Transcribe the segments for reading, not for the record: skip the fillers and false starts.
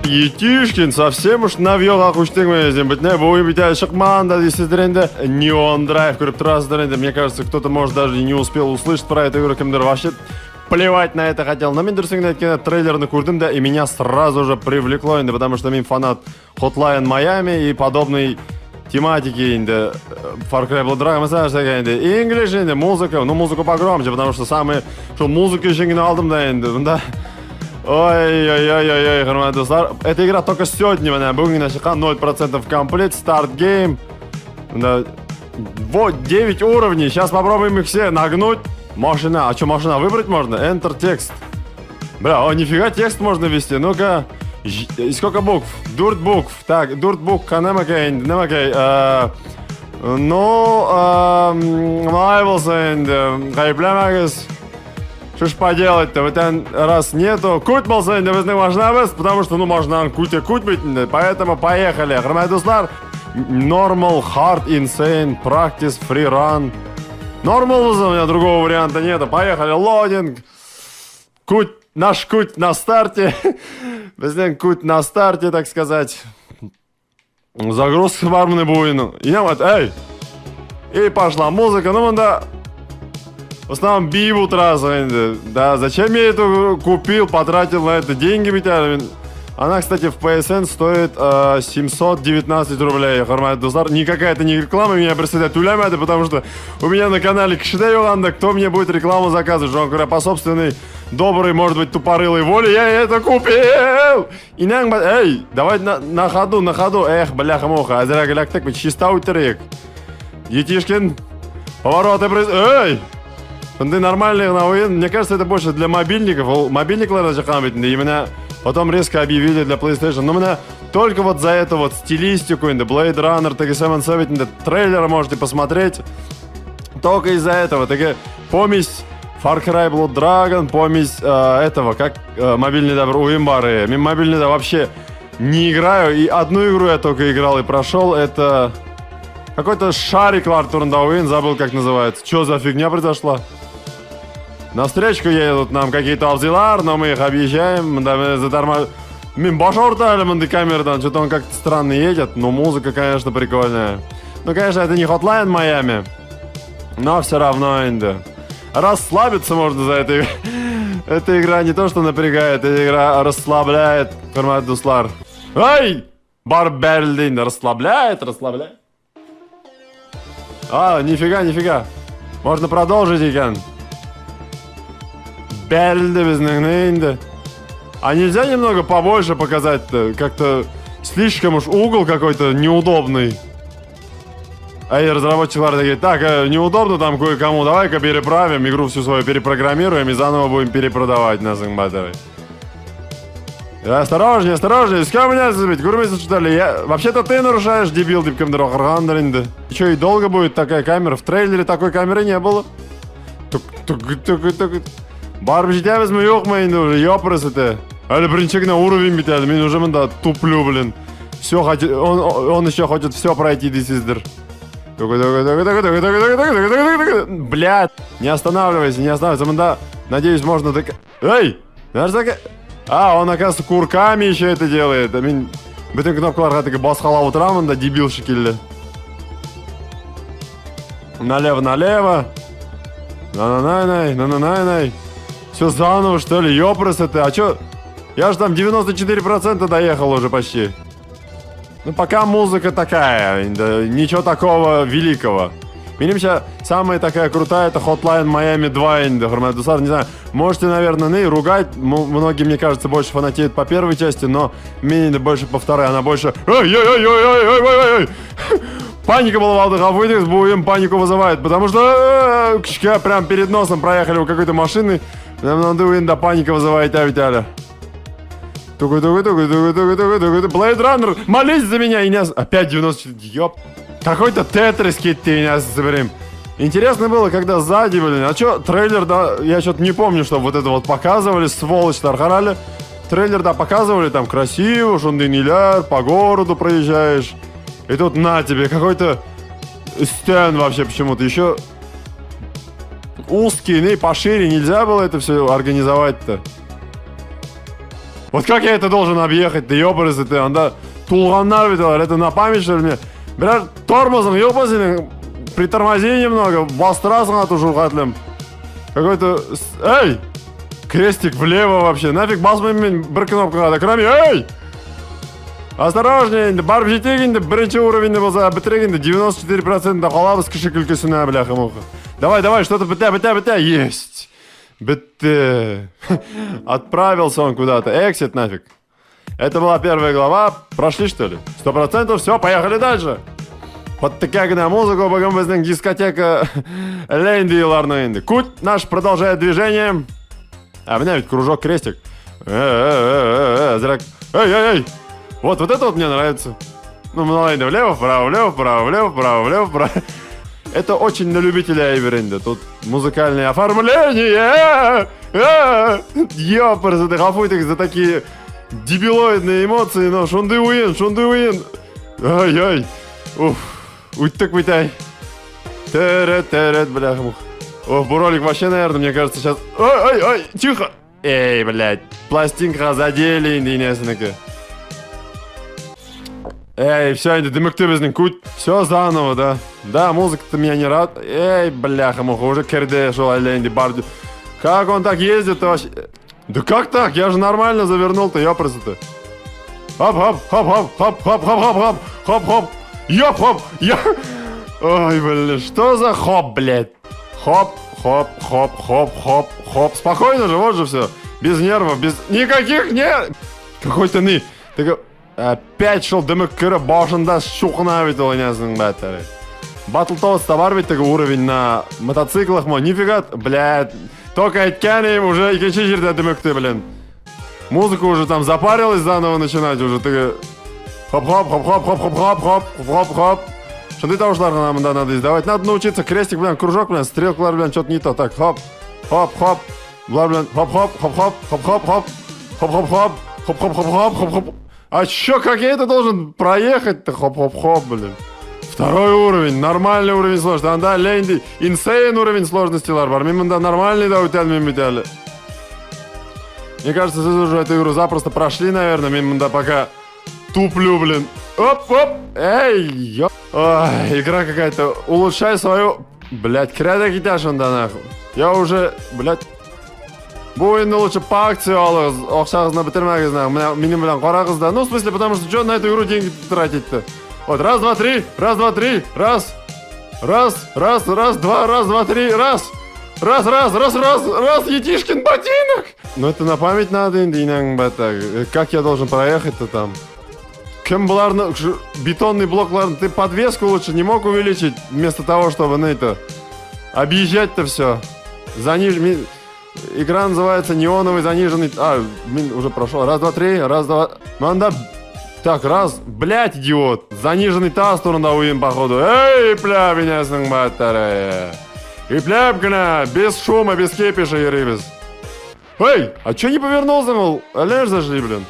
Етишкин совсем уж навьёга куштыгмайсың битне. Бу битә шыкманда дисездер инде. Neon Drive көрүп турасыздар инде. Мне кажется, кто-то может даже и не успел услышать про эту игру, кемдер вообще плевать на это хотел. Но мен дұрысыңды айткенде трейлерны көрдім, да, и меня сразу же привлекло инде, потому что мен фанат Hotline Miami и подобной тематики инде. Far Cry Blood Dragon mesela инде. English инде, музыка, ну музыку погромче, потому что самые, что музыку еще не алдым да инде. Да. Ой-ой-ой-ой-ой, хөрмәтле дуслар. Эта игра только сегодня менә бүгін шыққан 0% комплект, старт гейм. Да. Вот 9 уровней. Сейчас попробуем их все нагнуть. Машина. А что, машина выбрать можно? Enter текст. Бля, о, нифига текст можно ввести. Ну-ка. И сколько букв? Дурт букв. Так, дурт букв. Канемакей. Немакей. Ну, Майвелсен. Хайплемагас. Что ж поделать-то? Вот раз нету. Куть болса, да вы можно вести, потому что, ну, можно куть быть. Поэтому поехали. Хөрмәтле дуслар. Normal, hard, insane, practice, free run. Normal, у меня другого варианта нету. Поехали, лодинг. Куть, наш куть на старте. Безден куть на старте, так сказать. Загрузка бармны буйну. И вот, эй. И пошла музыка. Ну, да. В основном бивут раз. Да, зачем я эту купил, потратил на это деньги, ведь. Она, кстати, в PSN стоит 719 рублей. Хөрмәтле дуслар, никакая это не реклама, меня представляет улямады, потому что у меня на канале кішідей оланда, кто мне будет рекламу заказывать, что он, говоря, по собственной доброй, может быть, тупорылой воле, я это купил! И эй, давай на ходу, эх, бляха-муха, азера галактик, чиста утерек. Етишкин, повороты, эй! Ты нормальный на уин, мне кажется, это больше для мобильников, мобильниклар жакамбит, именно. Потом резко объявили для PlayStation. Но меня только вот за эту вот стилистику, Blade Runner, TG7 Savage, трейлер можете посмотреть. Только из-за этого. Так помесь Far Cry Blood Dragon, помесь этого, как мобильный добр у имбары. Мобильный добр вообще не играю. И одну игру я только играл и прошел. Это какой-то шарик Артур Дауин, забыл как называется. Что за фигня произошла? На встречку едут нам какие-то абзилар, но мы их объезжаем, да, мы заторможаем. Баша уртали, мы камеры, что-то он как-то странно едет, но музыка, конечно, прикольная. Ну, конечно, это не Hotline Miami, но все равно, инда. Расслабиться можно за это. Эта игра не то, что напрягает, эта игра расслабляет. Хөрмәтле дуслар. Ай! Барберлин расслабляет. А, нифига. Можно продолжить, Икан. Берльды безнегнейнды. А нельзя немного побольше показать-то? Как-то слишком уж угол какой-то неудобный. А и разработчик говорит, так, неудобно там кое-кому, давай-ка переправим, игру всю свою перепрограммируем и заново будем перепродавать на Зангбатовой. Осторожнее, с кем меня забить? Гурмиса, что ли? Вообще-то ты нарушаешь, дебил, дипком дорога. И что, и долго будет такая камера? В трейлере такой камеры не было. Барб жетемізме жоқ ма енді уже, ёпырысы-ты. Әлі бірінші на уровень бітеді, мен уже мында туплю, блин. Все, он еще хочет все пройти, десиздер. Блядь, не останавливайся, мында. Надеюсь, можно так... Эй! А, он, оказывается, курками еще это делает. Bütün кнопкаларға так басқалап отырамын да, дебил шекелді. Налево. На-на-най. Все заново, что ли? Ёпрсы ты. А чё? Я же там 94% доехал уже почти. Ну, пока музыка такая. Ничего такого великого. Минимча, самая такая крутая, это Hotline Miami 2. Хөрмәтле дуслар, не знаю, можете, наверное, ругать. Многие, мне кажется, больше фанатеют по первой части, но мне больше по второй. Она больше... Ой. Паника была в алдыға выйдет, будем панику вызывает, потому что прям перед носом проехали у какой-то машины. Нам надо да паника вызывает, а Виталя. Blade Runner, молись за меня, и нас опять 94, ёп. Какой-то тетрис ты нас заберем. Интересно было, когда сзади, блин, а чё, трейлер, да, я что-то не помню, что вот это вот показывали, сволочь тархарали. Трейлер, да, показывали, там красиво, шундыниляр, по городу проезжаешь. И тут на тебе какой-то стенд вообще почему-то еще узкий, и пошире нельзя было это все организовать-то. Вот как я это должен объехать, ты ёпарасы, ты, анда тулғаннар бит олар, это на память, что ли, мне? Бірақ тормозом, ёпасың, притормози немного, бастырасың ату журғатлым. Какой-то... Эй! Крестик влево вообще, нафиг басмайым бір кнопкаға да, кроме... Эй! Осторожнее, барып жетейік енді, бірінші уровеньде болса, бітірек енді 94% қалабыз кіші күлкісіне, бляха-муха. Давай, что-то бітә, есть. Бітті. Отправился он куда-то, эксит нафиг. Это была первая глава, прошли что ли? 100%, все, поехали дальше. Подтыкагна музыку, богом біздің дискотека лендиларны енді. Куть наш продолжает движение. А меня ведь кружок, крестик. Зрак. Эй! Вот это вот мне нравится. Ну, влево, вправо. Это очень на любителя Эйверенда. Тут музыкальное оформление. Ёпарсы, ты хафуй за такие дебилоидные эмоции, но шунды уин. Ай. Уф. Уйттык вытай. Терет, бляха-муха. Ох, буролик вообще, наверное, мне кажется, сейчас... Ой, тихо. Эй, блядь, пластинка задели, индинесінікі. Эй, все, енді дымыкты біздің куть. Все заново, да. Да, музыка-то меня не рад. Эй, бляха-муха, уже керде шел, инди бардю. Как он так ездит-то вообще? Да как так? Я же нормально завернул-то, ёпрсы-то. Хоп. Ёп. Ой, блин, что за хоп, блядь? Хоп. Спокойно же, вот же все. Без нервов, без... Никаких нервов. Какой-то ны. Опять шел дымык кірі башында шуқына бит ол несінің бәттері. Батлтоуста бар бит уровень на мотоциклах ма? Нифига, блядь. Только айтканем уже икенші жерде дымыкты, блин. Музыку уже там запарилась заново начинать уже. Хоп. Шынды таушыларға намында надо издавать. Надо научиться крестик, блин, кружок, блин, стрелкалар, блин, что-то не то. Так, хоп. Бла, блин, хоп. А чё, как я это должен проехать-то? Хоп, блин. Второй уровень, нормальный уровень сложности. Анда ленди, инсейн уровень сложности ларбар. Мимында нормальный, да, мимитали. Мне кажется, здесь уже эту игру запросто прошли, наверное. Мимында пока туплю, блин. Оп. Эй, ёп. Ой, игра какая-то. Улучшай свою... Блядь, кряда китяш он да нахуй. Я уже, блядь... Буйны лучше по акции алыңыз, оқшағызына бітірмәгіз нахуй. Менің білен қорағызда. Ну, в смысле, потому что что на эту игру деньги тратить-то? Вот, раз, два, три. Раз, два, три. Раз, два, три. Раз, Етишкин ботинок. Ну, это на память надо, индийнang батак. Как я должен проехать-то там? Кем бұларны, бетонный блокларын, ты подвеску лучше не мог увеличить, вместо того, чтобы на это объезжать-то все. Игра называется неоновый заниженный... уже прошел. Раз, два, три. Манда... Так, раз. Блять, идиот. Заниженный таз турында уйын, походу. Эй, пля, менясың баттары. И пляпкина, без шума, без кепиша, ерыбез. Эй, а чё не повернулся, мол? Олеж зашли, блин.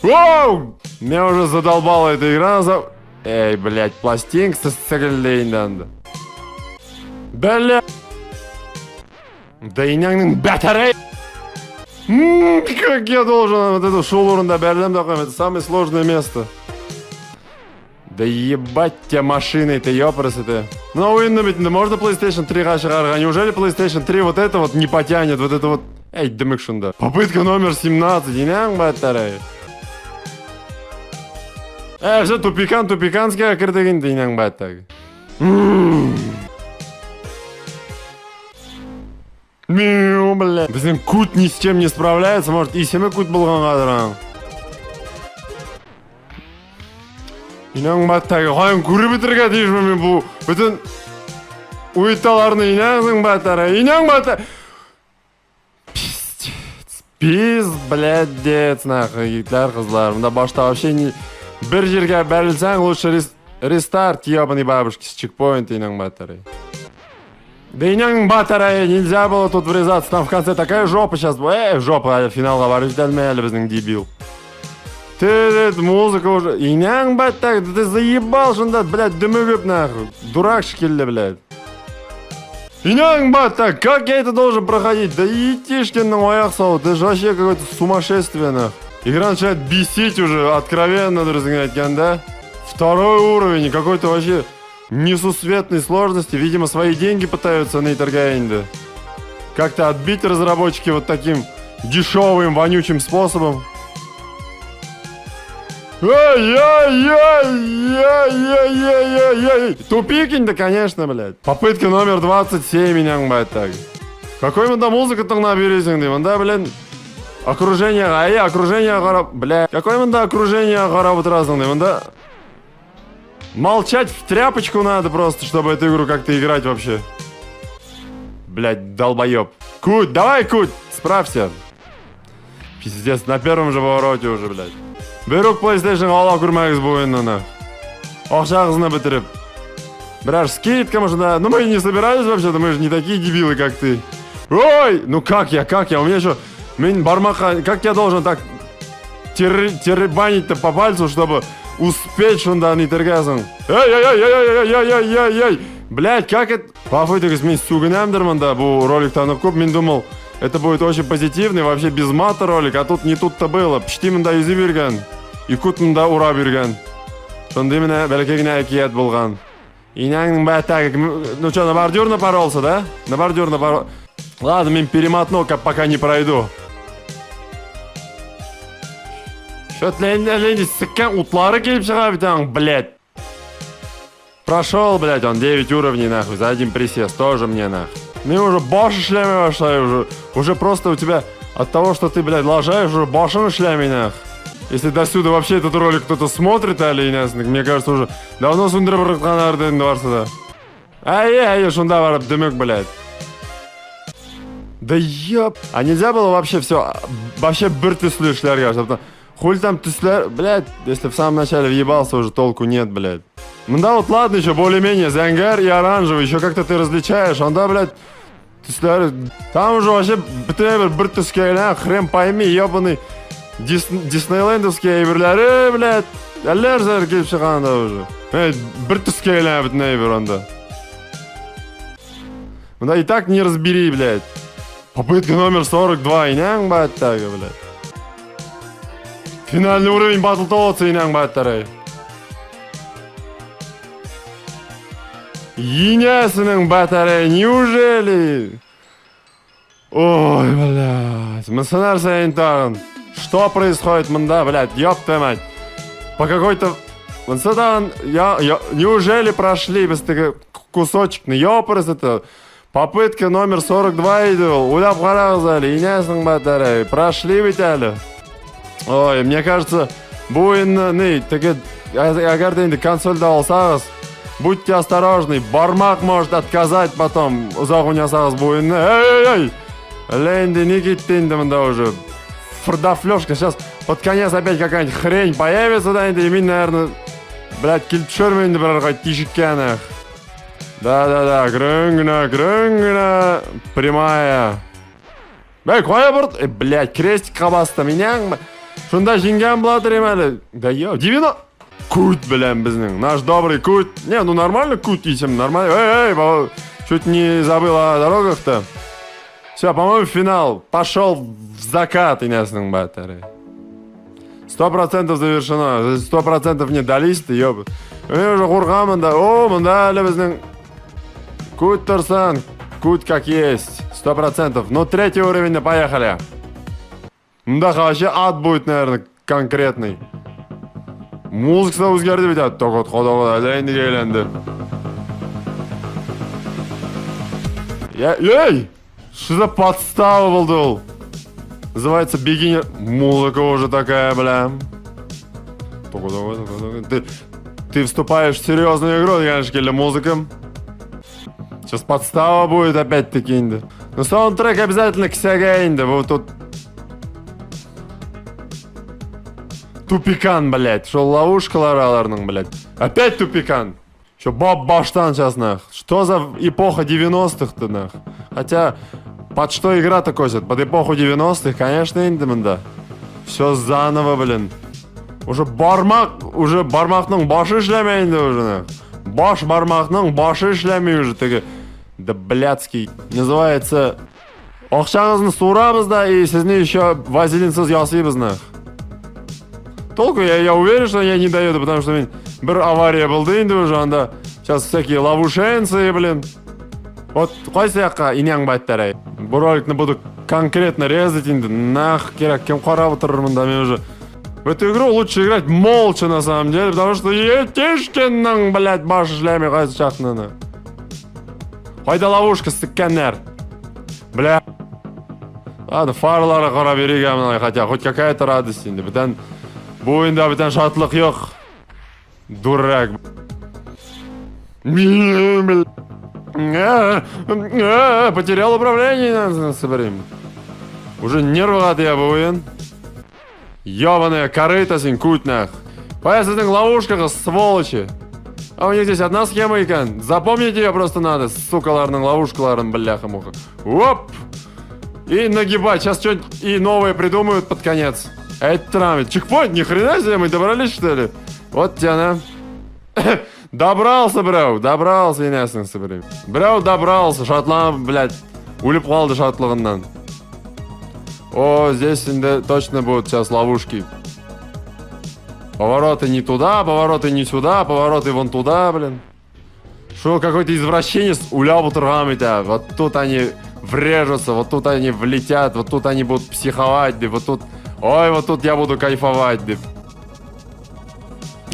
Воу! Меня уже задолбала эта игра. Эй, блять, пластинка сәгілдейін. Бля... Да и няңның батарей! Как я должен вот эту шулурында бәрлем такой, это самое сложное место. Да ебать тебя машиной, ты ёпрсы ты. Ну, уйны ведь можно PlayStation 3 шығарға. Неужели PlayStation 3 вот это вот не потянет, вот это вот... Эй, дымык шунда. Попытка номер 17, няң батарей. Все тупиканская кірдеген дейнің баттағы. Миу, бля. Біздің кут ни с чем не справляется, может, и семі кут болған қадыран. Инang баттағы, қайын көрі бітірге дейші мен бұл. Бүтін уйтталарыны инаңсың баттары. Инang баттары. Пиз, блядец, нахуй, гитлер қызлар. Мұнда башта вообще не... Бір жерге бәрілсәң, лучше рестарт, ебаный бабушки, с чекпоинта инang баттары. Да и нянг батарея, нельзя было тут врезаться, там в конце такая жопа сейчас была. Жопа, финал говоришь, дальмели, безнің дебил. Ты, музыка уже. И нянг батарея, да ты заебал, шунда, блядь, дымыгып нахуй. Дурак шкелли, блядь. И нянг батарея, как я это должен проходить? Да Етишкиннің аяқ сау, ты же вообще какое-то сумасшествие, нахуй. Игра начинает бесить уже, откровенно, друзья, да? Второй уровень, какой-то вообще несусветной сложности. Видимо, свои деньги пытаются на Итаргаинде. Как-то отбить разработчики вот таким дешевым, вонючим способом. Ай-яй-яй-яй-яй-яй-яй. Тупикинь-то, конечно, блядь. Попытка номер 27, меня бать так. Какой мында музыка-то набересің деймін, да, блин. Окружение қарап, блядь. Какой мында окружение қарап отырасың деймін, да. Молчать в тряпочку надо просто, чтобы эту игру как-то играть вообще. Блядь, долбоеб. Куть, давай, Куть, справься. Пиздец, на первом же повороте уже, блядь. Берук PlayStation ала көрмәгіз бұл ойынына. Ақшағызына бітіріп. Браш, скидка, может, да. Ну мы не собирались вообще-то, мы же не такие дебилы, как ты. Ой, ну как я? У меня что? Бармаха, как я должен так теребанить-то по пальцу, чтобы успеть, что он да не торгазан? Эй! Блядь, как это? Попыток мен сугынамдырмын да, бұл роликтаны көп, мен думал, это будет очень позитивный, вообще без мата ролик, а тут не тут-то было. Почти мында yüzü берген, и кут мында ура берген. Сонда именно бәлкегіне әкият болған. Инаңның бәттәгі, ну что, на бордюр напоролся, да? На бордюр напоролся. Ладно, мен перемотну, пока не пройду. Что-то лень сыккен утлары келіп шыға бітен, блядь. Прошел, блядь, он 9 уровней, нахуй, за один присест, тоже мне, нахуй. Мне уже баши шлями вошла, уже просто у тебя от того, что ты, блядь, лажаешь, уже баши на шлями, нахуй. Если до сюда вообще этот ролик кто-то смотрит, или нет, мне кажется, уже давно сундырып рыққанардың барса да. Ай, шунда барып дымек, блядь. Да ёп. А нельзя было вообще все, вообще бір түслі шлярга, чтобы хуй там түслер, блядь, если в самом начале въебался, уже толку нет, блядь. Ну да, вот ладно, еще более-менее, зангар и оранжевый, еще как-то ты различаешь, он да, блядь, түслер, там уже вообще бір түскейлен, хрен пойми, ебаный, диснейлендовские эйберлері, блядь, әллер зәр келіп шығанда уже. Бір түскейлен бітін эйбер онда. Да и так не разбери, блядь. Попытка номер 42, иняң баттағы, блядь. Финальный уровень Battletoads, иняң баттары. Инясының баттары, неужели? Ой, блядь, мысынар сайын тағын. Что происходит, мында, блядь, ёпта мать. По какой-то... Неужели прошли без такой кусочек? Ёпрыс это... Попытка номер 42 идол. Улап қарағызали, инясының баттары. Прошли ведь әлі. Ой, мне кажется, буйынны, агар енді консольда алсағыз, будьте осторожны, бармақ может отказать потом, ұзақ унясағыз буйынны. Эй! Ленди, не кетті енді мында уже. Фырдафлёшка, сейчас под конец опять какая-нибудь хрень появится, да, и мен, наверное, блядь, келіп түсірмейді бір арқа тишіккені. Да, грынгна, прямая. Қоя бұрд, блядь, крестикқа басты, меняң, шында жеңген бұладыр емәлі. Да ё, 90. Кут, блядь, біздің, наш добрый Кут. Не, ну нормально Кут исем, нормально. Эй, чуть не забыл о дорогах-то. Все, по-моему, финал. Пошел в закат, инясның баттары. 100% завершено. 100% не дались ты, ёбы. Мен уже қорғамын да. О, мында әлі біздің Кут тұрсын. Кут как есть. 100%. Ну, третий уровень, поехали. Мында вообще ад будет, наверное, конкретный. Музыка өзгерді бит, тоқот қодауға әлейінді кейленді. Эй! Что за подстава был дол? Называется бегинер. Музыка уже такая, бля. Ты вступаешь в серьезную игру, конечно, для музыки. Сейчас подстава будет опять-таки. Но саундтрек обязательно к Сяга. Вот тут. Тупикан, блядь. Что ловушка лораларның, блядь. Опять тупикан. Что баштан сейчас, нах. Что за эпоха 90-х-то, нах. Хотя, под что игра-то косит? Под эпоху 90-х, конечно, индимында. Все заново, блин. Уже бармақтың башы ішлемейінді уже, нах. Баш бармақтың башы ішлемей уже, таки. Да блядский. Называется... Ақшаңызны суырабыз да, и сізні еще вазелинсіз ясыйбыз, нах. толку, я уверен, что я не доеду, потому что бір авария болды енді уже анда. Сейчас всякие ловушенцы, блин. Вот қой сияққа инең баттар. Бұл роликны буду конкретно резать енді. Нах керек, кем қарап отырмын да мен уже. В эту игру лучше играть молча на самом деле, потому что Етешкиннің, блядь, башы шлеме қайсы шақнаны. Қойда ловушка стыккеннер. Бля. Ладно, фарлары қара береге, хотя хоть какая-то радость енді. Бітен, бұл енді бітен шатлық жоқ. Дурак. Потерял управление, соберем. Уже нервы я буын. Ёбаная корыта син кутнах. Поясных ловушках, сволочи. А у них здесь одна схема екен. Запомните ее просто надо. Сукаларның ловушкаларын, бляха-муха. Оп! И нагибать. Сейчас что-нибудь и новое придумают под конец. Это трамит. Чекпоинт, ни хрена себе, мы добрались, что ли? Вот тебя, на. Добрался, бро. Добрался, инесің соберем. Бро, добрался. Шотланд, блядь. Улип қалды шотлығынан. О, здесь точно будут сейчас ловушки. Повороты не туда, повороты не сюда, повороты вон туда, блин. Шо, какой-то извращенец улял бутергами-то. Вот тут они врежутся, вот тут они влетят, вот тут они будут психовать, да, вот тут... Ой, вот тут я буду кайфовать, да.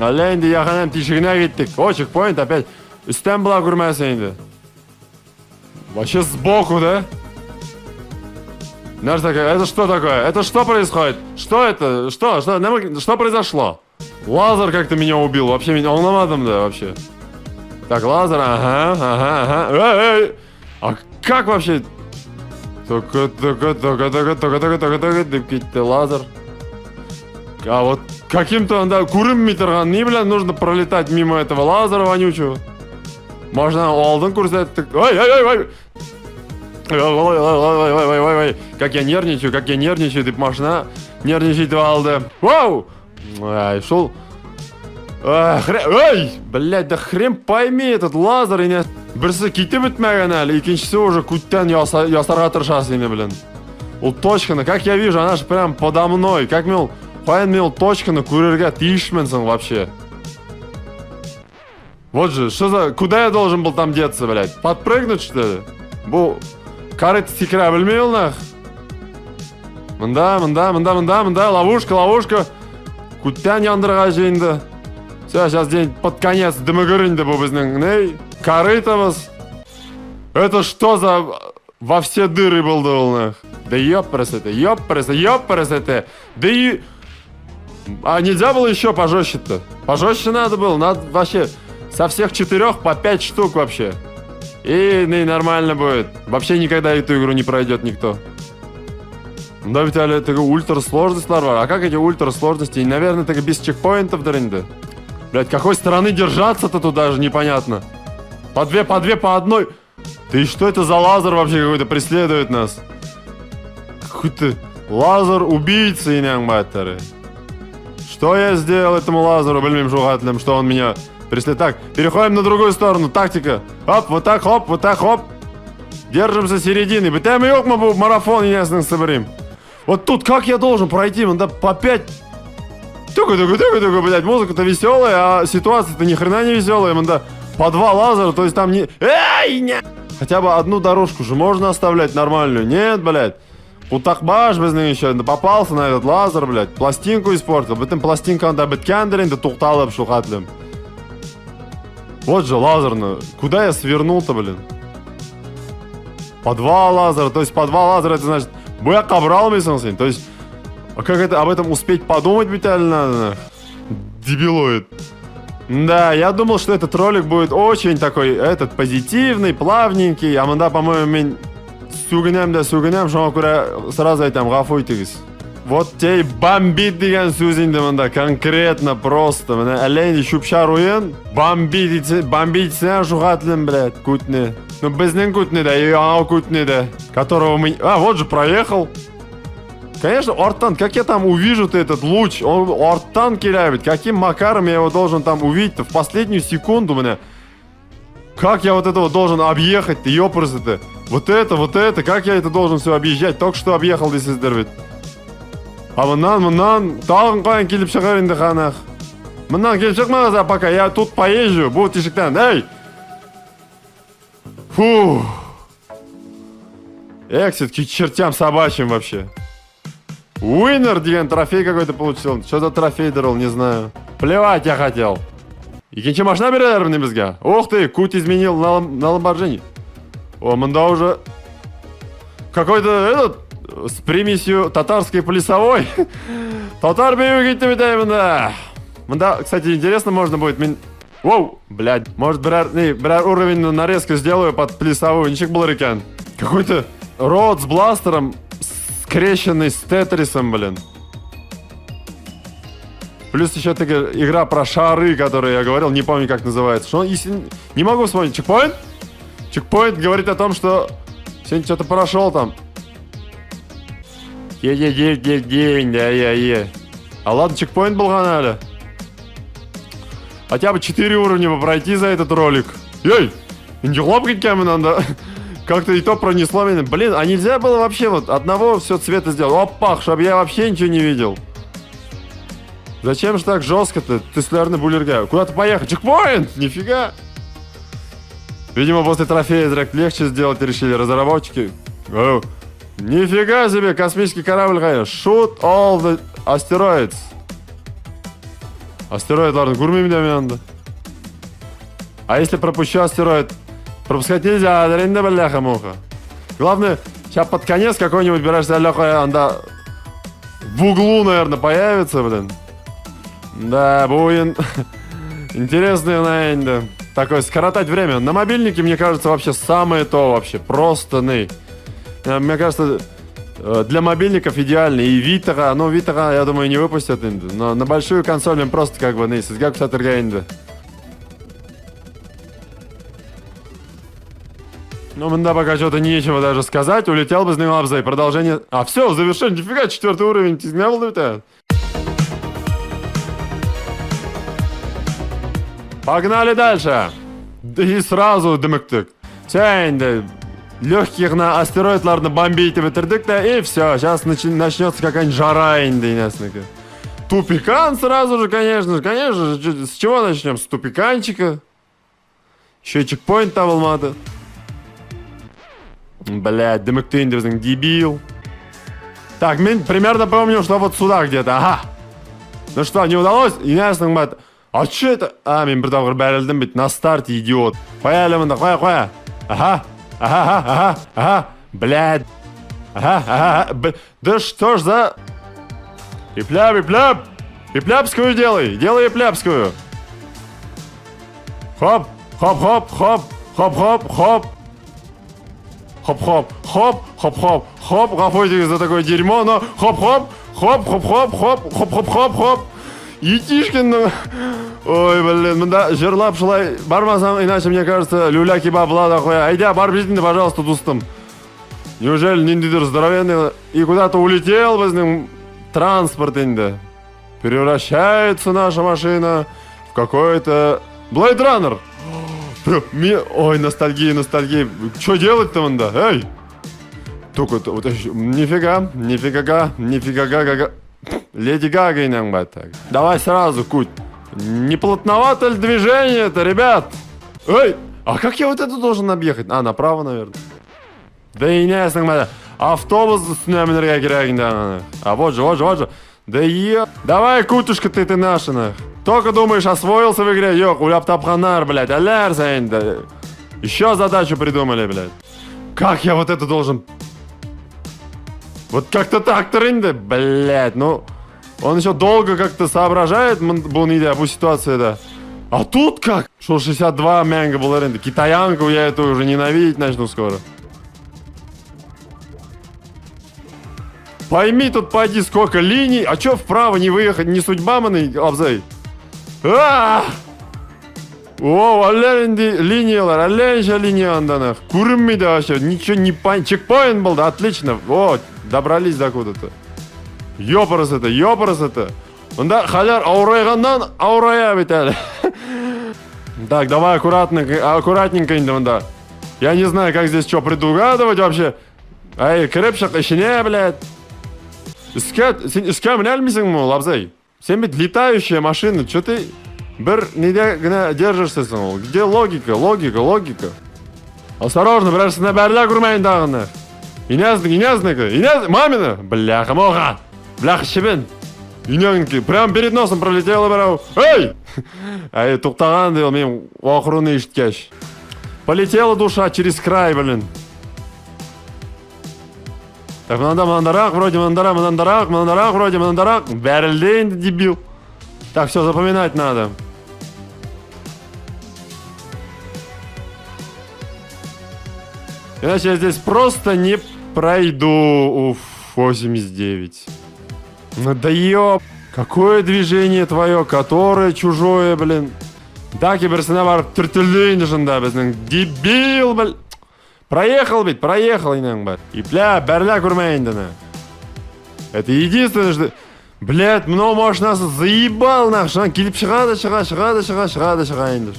Алле, инде яханам тишигіне кеттік. О, чекпоинт опять. Үстен была көрмәсі инде. Вообще сбоку, да? Знаешь, такая, это что такое? Это что происходит? Что это? Что произошло? Лазер как-то меня убил. Вообще меня волноватым, да, вообще. Так, лазер, ага. Эй! А как вообще? Только, лазер. А вот каким-то, да, курым митрган, не, блин, нужно пролетать мимо этого лазера вонючего. Можно олден курсать. Ой. Ой. Как я нервничаю, ты машина нервничать валды. Вау! Ай, шел. Ой, блядь, да хрен пойми этот лазер и не... Бірсі кетіп бітмеген әлі, екіншісі уже куттен ясарға тыршасы ені, блин. Ол точканы, как я вижу, она же прям подо мной. Как мен, қойын мен ол точканы көрерге тиішменсің вообще. Вот же, что за... Куда я должен был там деться, блядь? Подпрыгнуть, что ли? Бұл... Карыт секіре білмей ол, нах. Мында, ловушка. Куттен яндырға жейінді. Все, сейчас день под конец дымыгырынды бұл біздің, ней? Корытовос. Это что за... Во все дыры был долнах. Да ёпрес это. Да и... А нельзя было еще пожестче-то? Пожестче надо было. Надо вообще со всех 4 по 5 штук вообще. И нормально будет. Вообще никогда эту игру не пройдет никто. Да ведь это ультрасложность, Ларвар. А как эти ультрасложности? Наверное, это без чекпоинтов, дрынды. Блять, какой стороны держаться-то тут даже непонятно. По две, по одной. Ты что это за лазер вообще какой-то преследует нас? Какой-то лазер-убийца, инянг-баттары. Что я сделал этому лазеру, блин, жугателям, что он меня преследует? Так, переходим на другую сторону. Тактика. Оп, вот так, хоп. Держимся середины. Бытаем ёк, мы марафон ясно соберем. Вот тут как я должен пройти? Да по 5... Только, блядь, музыка-то веселая, а ситуация-то ни хрена не веселая, да. По 2 лазера, то есть там не... Эй, нет! Хотя бы одну дорожку же можно оставлять нормальную. Нет, блядь. Утахбаш безнің еще попался на этот лазер, блядь. Пластинку испортил. Бітін пластинканда біткендерін да туқталып шухатлым. Вот же лазерный. Куда я свернул-то, блин? По 2 лазера. То есть по 2 лазера, это значит... Буя кабрал мисың. То есть... А как это об этом успеть подумать, битально надо? Дебилоид. Да, я думал, что этот ролик будет очень такой, позитивный, плавненький. А мында, по-моему, сугынем, шома сразу айтам, ғафу итігіз. Вот тей бомбит деген сөзінде мында, конкретно просто. Мына әлейді шупшар ойын, бомбит сен жуғатлым, блядь, кутне. Ну, біздің кутне да, и ау кутне да, которого мы... А, вот же проехал. Конечно, Ортан, как я там увижу-то этот луч? Он Ортан килявит. Каким макаром я его должен там увидеть-то? В последнюю секунду, меня. Как я вот этого должен объехать-то, ёпрсы-то? Вот это, как я это должен все объезжать? Только что объехал здесь издервит. А мынан, тағын қойын келіп шығар енді қанақ. Мынан келіп шықмаңыз, пока я тут поезжу, будет ешіктен, эй! Фу! Эксит к чертям собачьим вообще. Уиннер, деген, трофей какой-то получил. Что за трофей дрол, не знаю. Плевать я хотел. Екінші машина берелер мне бізге. Ух ты, куть изменил на Ламборджини. О, мында уже... Какой-то этот... С примесью татарской плясовой. Татар бею кетті мында. Мында, кстати, интересно, можно будет... Воу, блядь. Может, брар уровень нарезку сделаю под плясовую. Ничек был рекен. Какой-то рот с бластером, скрещенный с Тетрисом, блин. Плюс еще такая игра про шары, которую я говорил, не помню, как называется. Что, не могу вспомнить. Чекпоинт? Чекпоинт говорит о том, что сегодня что-то прошел там. Е-е-е-е-е-е. А ладно, чекпоинт был канале. Хотя бы 4 уровня пройти за этот ролик. Эй, не хлопкать камень надо. Как-то и то пронесло меня. Блин, а нельзя было вообще вот одного все цвета сделать? Опа, чтобы я вообще ничего не видел. Зачем же так жестко-то? Ты слярный буллерга. Куда-то поехать? Чекпоинт! Нифига! Видимо, после трофея легче сделать решили разработчики. О, нифига себе, космический корабль, конечно. Shoot all the asteroids. Астероидларны көрмеймін анда. А если пропущу астероид? Пропускать нельзя, даренда бляха-муха. Главное, сейчас под конец какой-нибудь берешься лёха, анда в углу, наверное, появится, блин. Да, будет интересный, наверное, такой скоротать время. На мобильнике, мне кажется, вообще самое то вообще. Просто, мне кажется, для мобильников идеально. И Витага, ну Витага, я думаю, не выпустят. Но на большую консоль им просто как бы, как сатыргайнды. Ну, мында пока что-то нечего даже сказать. Улетел бы с ним лапзой. Продолжение. А, все, завершение. Нифига, 4 уровень. Ты меня волнует? Погнали дальше. И сразу дымыктык. Все, легких на астероидларны бомбить бітірдік, да, и все. Сейчас начнется какая-нибудь жара. Тупикан сразу же, конечно же. С чего начнем? С тупиканчика. Еще и чекпоинт там алмады. Блядь, дымыктын біздің дебил. Так, мен примерно помню, что вот сюда где-то. Ага. Ну что, не удалось? Ясно, мать. А что это? А, мен бір тағыр бәрілдім бит. На старте, идиот. Қоя мында, қоя. Ага. Блядь. Ага. Да что ж за... Епляп. Епляпскую делай. Делай епляпскую. Хоп. Хоп. Гафойте за такое дерьмо, но хоп. Етишкин, ну... Ой, блин, мында жерлап шылай бармасам, иначе, мне кажется, люля кебаб лада хуя. Айда, бар біздің, пожалуйста, дустым. Неужели ниндидер здоровенный и куда-то улетел біздің транспорт инде? Превращается наша машина в какой-то Blade Runner. Ой, ностальгия. Что делать-то мында? Эй! Только вот нифига. Леди Гага инang так. Давай сразу, куть. Не плотновато ли движение-то, ребят? Эй! А как я вот это должен объехать? А, направо, наверное. Да и не ясно, автобус с номерга керегинде. А вот же. Да е... Давай, кутушка, ты наша. Только думаешь, освоился в игре? Ёк, уляп тапханар, блядь. Аляр заинда. Еще задачу придумали, блядь. Как я вот это должен... Вот как-то так, тренды, блядь, ну... Он еще долго как-то соображает, был не идея, ситуация, да. А тут как? Что 62 мянга был аренда. Китаянку я эту уже ненавидеть начну скоро. Пойми тут, пойди, сколько линий. А чё вправо не выехать? Не судьба, маны, абзай. О, линия анданах. Курмида вообще, ничего не понятно. Чекпоинт был, да, отлично. О, добрались до куда-то. Ёпарас это. Мында халяр аурайгандан аурая бит әлі. Так, давай аккуратненько инде мында. Я не знаю, как здесь что предугадывать вообще. Ай, крепчик, ішіне, блядь. Сен ішке міне алмайсың ма, Лабзай? Сен бит летающая машина, что ты бір неде гына держишься ол? Где логика? Осторожно, бірәрсіне бәрілі көрмейін дағыны. Инязныкі, мамина, бляха-моха, бляха-щебен. Инягінкі, прям перед носом пролетела бірау. Эй! Ай, тоқтаған дейл, мен оқыруны ешіткеш. Полетела душа через край, блин. Так, мынандарақ, вроде мынандарақ. Бәрілді енді, дебил. Так, все, запоминать надо. Иначе я здесь просто не пройду. Уф, 89. Ну да ёб. Какое движение твое, которое чужое, блин. Да, киберсіне барып түртілдейін жында біздің. Дебил, блин. Проехал инан бар. И бәрля көрмейін діні. Это единственное, что... Блядь, мынау машинасы заебал, нах. Шынан келіп шығады енді.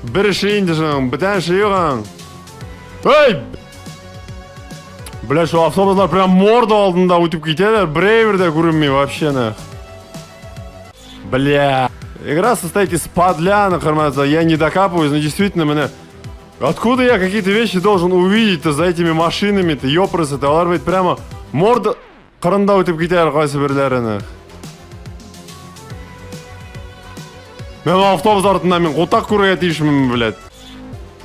Бір ішейінді жынан, бітән шейіған. Эй! Бля, что автобуслар прям морду алдында өтіп кетеді, брейверде көрінмей вообще, нах. Бля. Игра состоит из подлянок, я не докапываюсь, но действительно меня... Откуда я какие-то вещи должен увидеть-то за этими машинами-то, ёпрысы-то, олар быть прямо морда қырында өтіп кетеді қайсы бірлеріні. Мен автобус артында мен қотақ көруге тиішімін, блядь.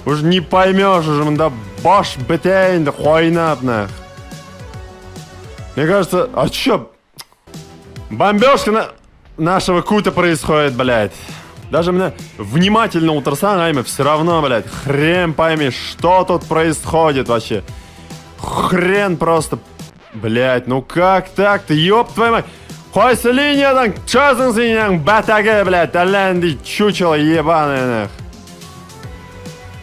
Уже не поймешь, уже мында баш бітейінді қойнап, нах. Мне кажется, а чё? Бомбёжка нашего кута происходит, блядь. Даже мне внимательно утрясаң, айме, все равно, блядь, хрен пойми, что тут происходит вообще. Хрен просто, блядь, ну как так-то, ёб твою мать. Қойсы линиядан, чөзің сенің бәтәге, блядь, әләнді чучело ебаный,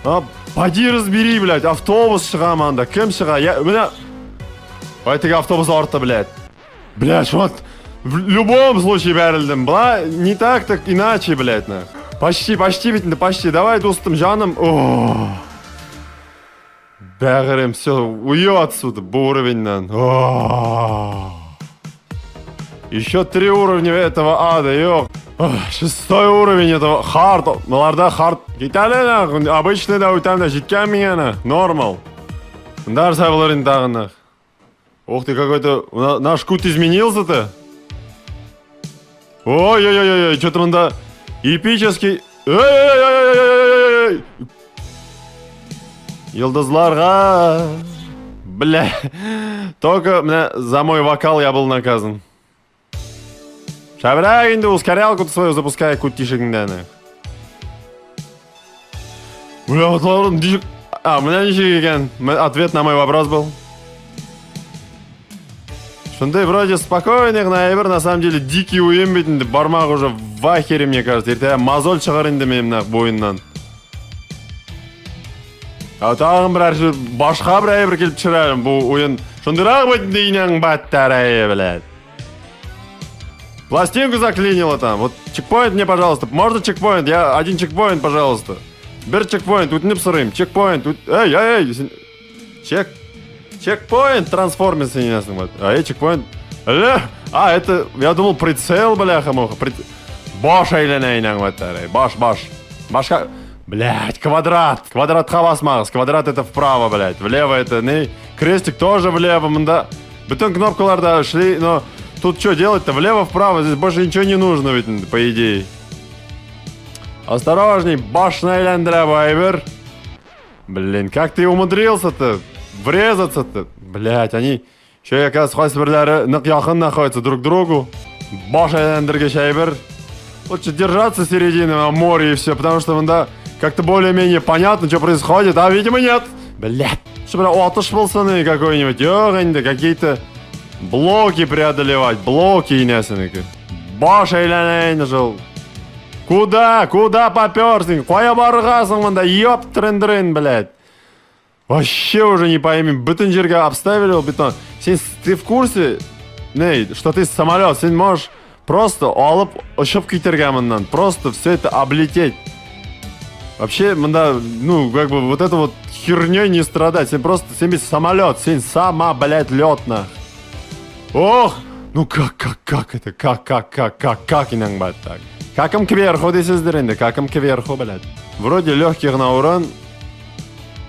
нах. Поди разбери, блядь, автобус шыға манда, кім шыға? Меня... Айтыға автобус орта, блядь. Блядь, вот... В любом случае бәрілдім. Бла, не так иначе, блядь, нах. Почти бітінді, почти. Давай, достым, жаным. Бәғірім, все, уйо отсюда, бұл уровеньнан. Еще 3 уровня этого ада, ёх. 6-й уровень этого хард. Маларда хард. Кеталі, нах. Обычный да өтәмді, жеткен мен, нах. Нормал. Дар сайбыларын тағын, нах. Ух ты, какой-то... Наш кут изменился-то. Ой-ой-ой-ой, что-то мында эпический... Ой-ой-ой-ой-ой-ой-ой-ой! Йылдызларға... Бля... Только за мой вокал я был наказан. Шабрак енді ускорялку-то свою запускай, кут тишігіңдені. Бля, вот Лаурен, дишік... А, у меня ничего екен. Ответ на мой вопрос был. Шундай вроде спокойный, на самом деле дикий уем бетінде, бармақ уже в ахере, мне кажется. Ерте мазоль шығар енді менің бойыннан. А тағын бір әрші башқа бір әйбір келіп шығарым. Бұл ойын шундырақ бетінде инең баттар әйе, блядь. Пластинку заклинило там. Вот чекпоинт мне, пожалуйста. Можно чекпоинт? Я один чекпоинт, пожалуйста. Бір чекпоинт, тут не псырым. Чекпоинт, тут... Эй. Чекпоинт трансформится неясно. А чекпоинт... А, это... Я думал, прицел, бляха-муха. Бош айленейнен, бош. Башка... Блядь, квадрат. Квадратқа басмағыз. Квадрат это вправо, блядь. Влево это... Крестик тоже влево, мында. Bütün кнопкаларда шли, но... Тут что делать-то? Влево-вправо. Здесь больше ничего не нужно, ведь, по идее. Осторожней, башна эйлендра, вайбер. Блин, как ты умудрился-то? Врезаться-то? Блять, они... Еще, оказывается, хвастеберляры нық находятся друг к другу. Баш эйлендерге шайбер. Лучше держаться середины на море и все, потому что, да, как-то более-менее понятно, что происходит, а, видимо, нет. Блять, чтобы отыш болсаны какой-нибудь, ёғанды, какие-то блоки преодолевать, блоки инесенекі. Баш эйләнәйін жыл. Куда попёрсың? Қоя барғасың мында, ёп трын-дрын, блядь. Вообще уже не пойми, бүтін жерге обставили бетон. Ты в курсе, что ты самолет, сен можешь просто алып ұшып кетерге мындан, просто все это облететь. Вообще, мында, ну, как бы вот это вот херней не страдать, сен просто, сен без самолет, сен сама, блядь, лётна. Ох, Ну как это? Как инан бат так? Каком кверху дейсиздер энди? Каком кверху, блядь? Вроде легких на урон.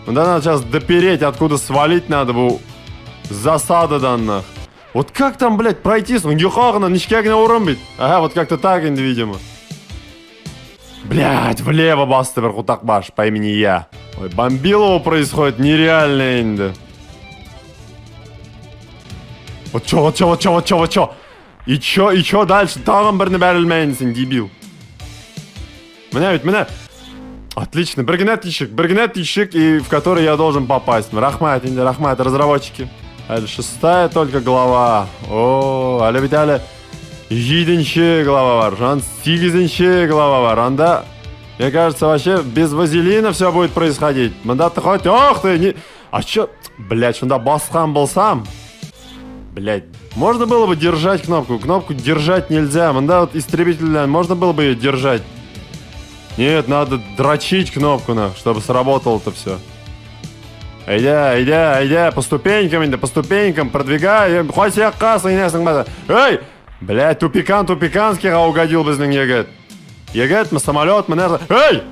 Ну да надо сейчас допереть, откуда свалить надо было. Засададан нах. Вот как там, блядь, пройти? Нихуя, ничкак на урон бит. Ага, вот как-то так, инди, видимо. Блядь, влево басты вверху так баш по имени я. Ой, бомбилово происходит нереально, инди. Вот чё? И чё дальше? Тағын бірні бәрілмейінсің, дебил. Меня. Отлично, бригнет ищик, и в который я должен попасть. Рахмат, разработчики. 6-я только глава. О, әлі бит әлі 7-ші глава бар. Жан 8-ші глава бар. Анда, мне кажется, вообще без вазелина все будет происходить. Мында ты хоть, ох ты, не... А чё? Блядь, шунда басқан болсам. Блядь, можно было бы держать кнопку. Кнопку держать нельзя. Мында вот истребитель, можно было бы ее держать. Нет, надо дрочить кнопку, чтобы сработало-то все. Иди, по ступенькам, продвигай. Хоть я касса, эй! Блядь, тупиканский угодил без них егет. Егет, мы самолет, мы нервы. Эй!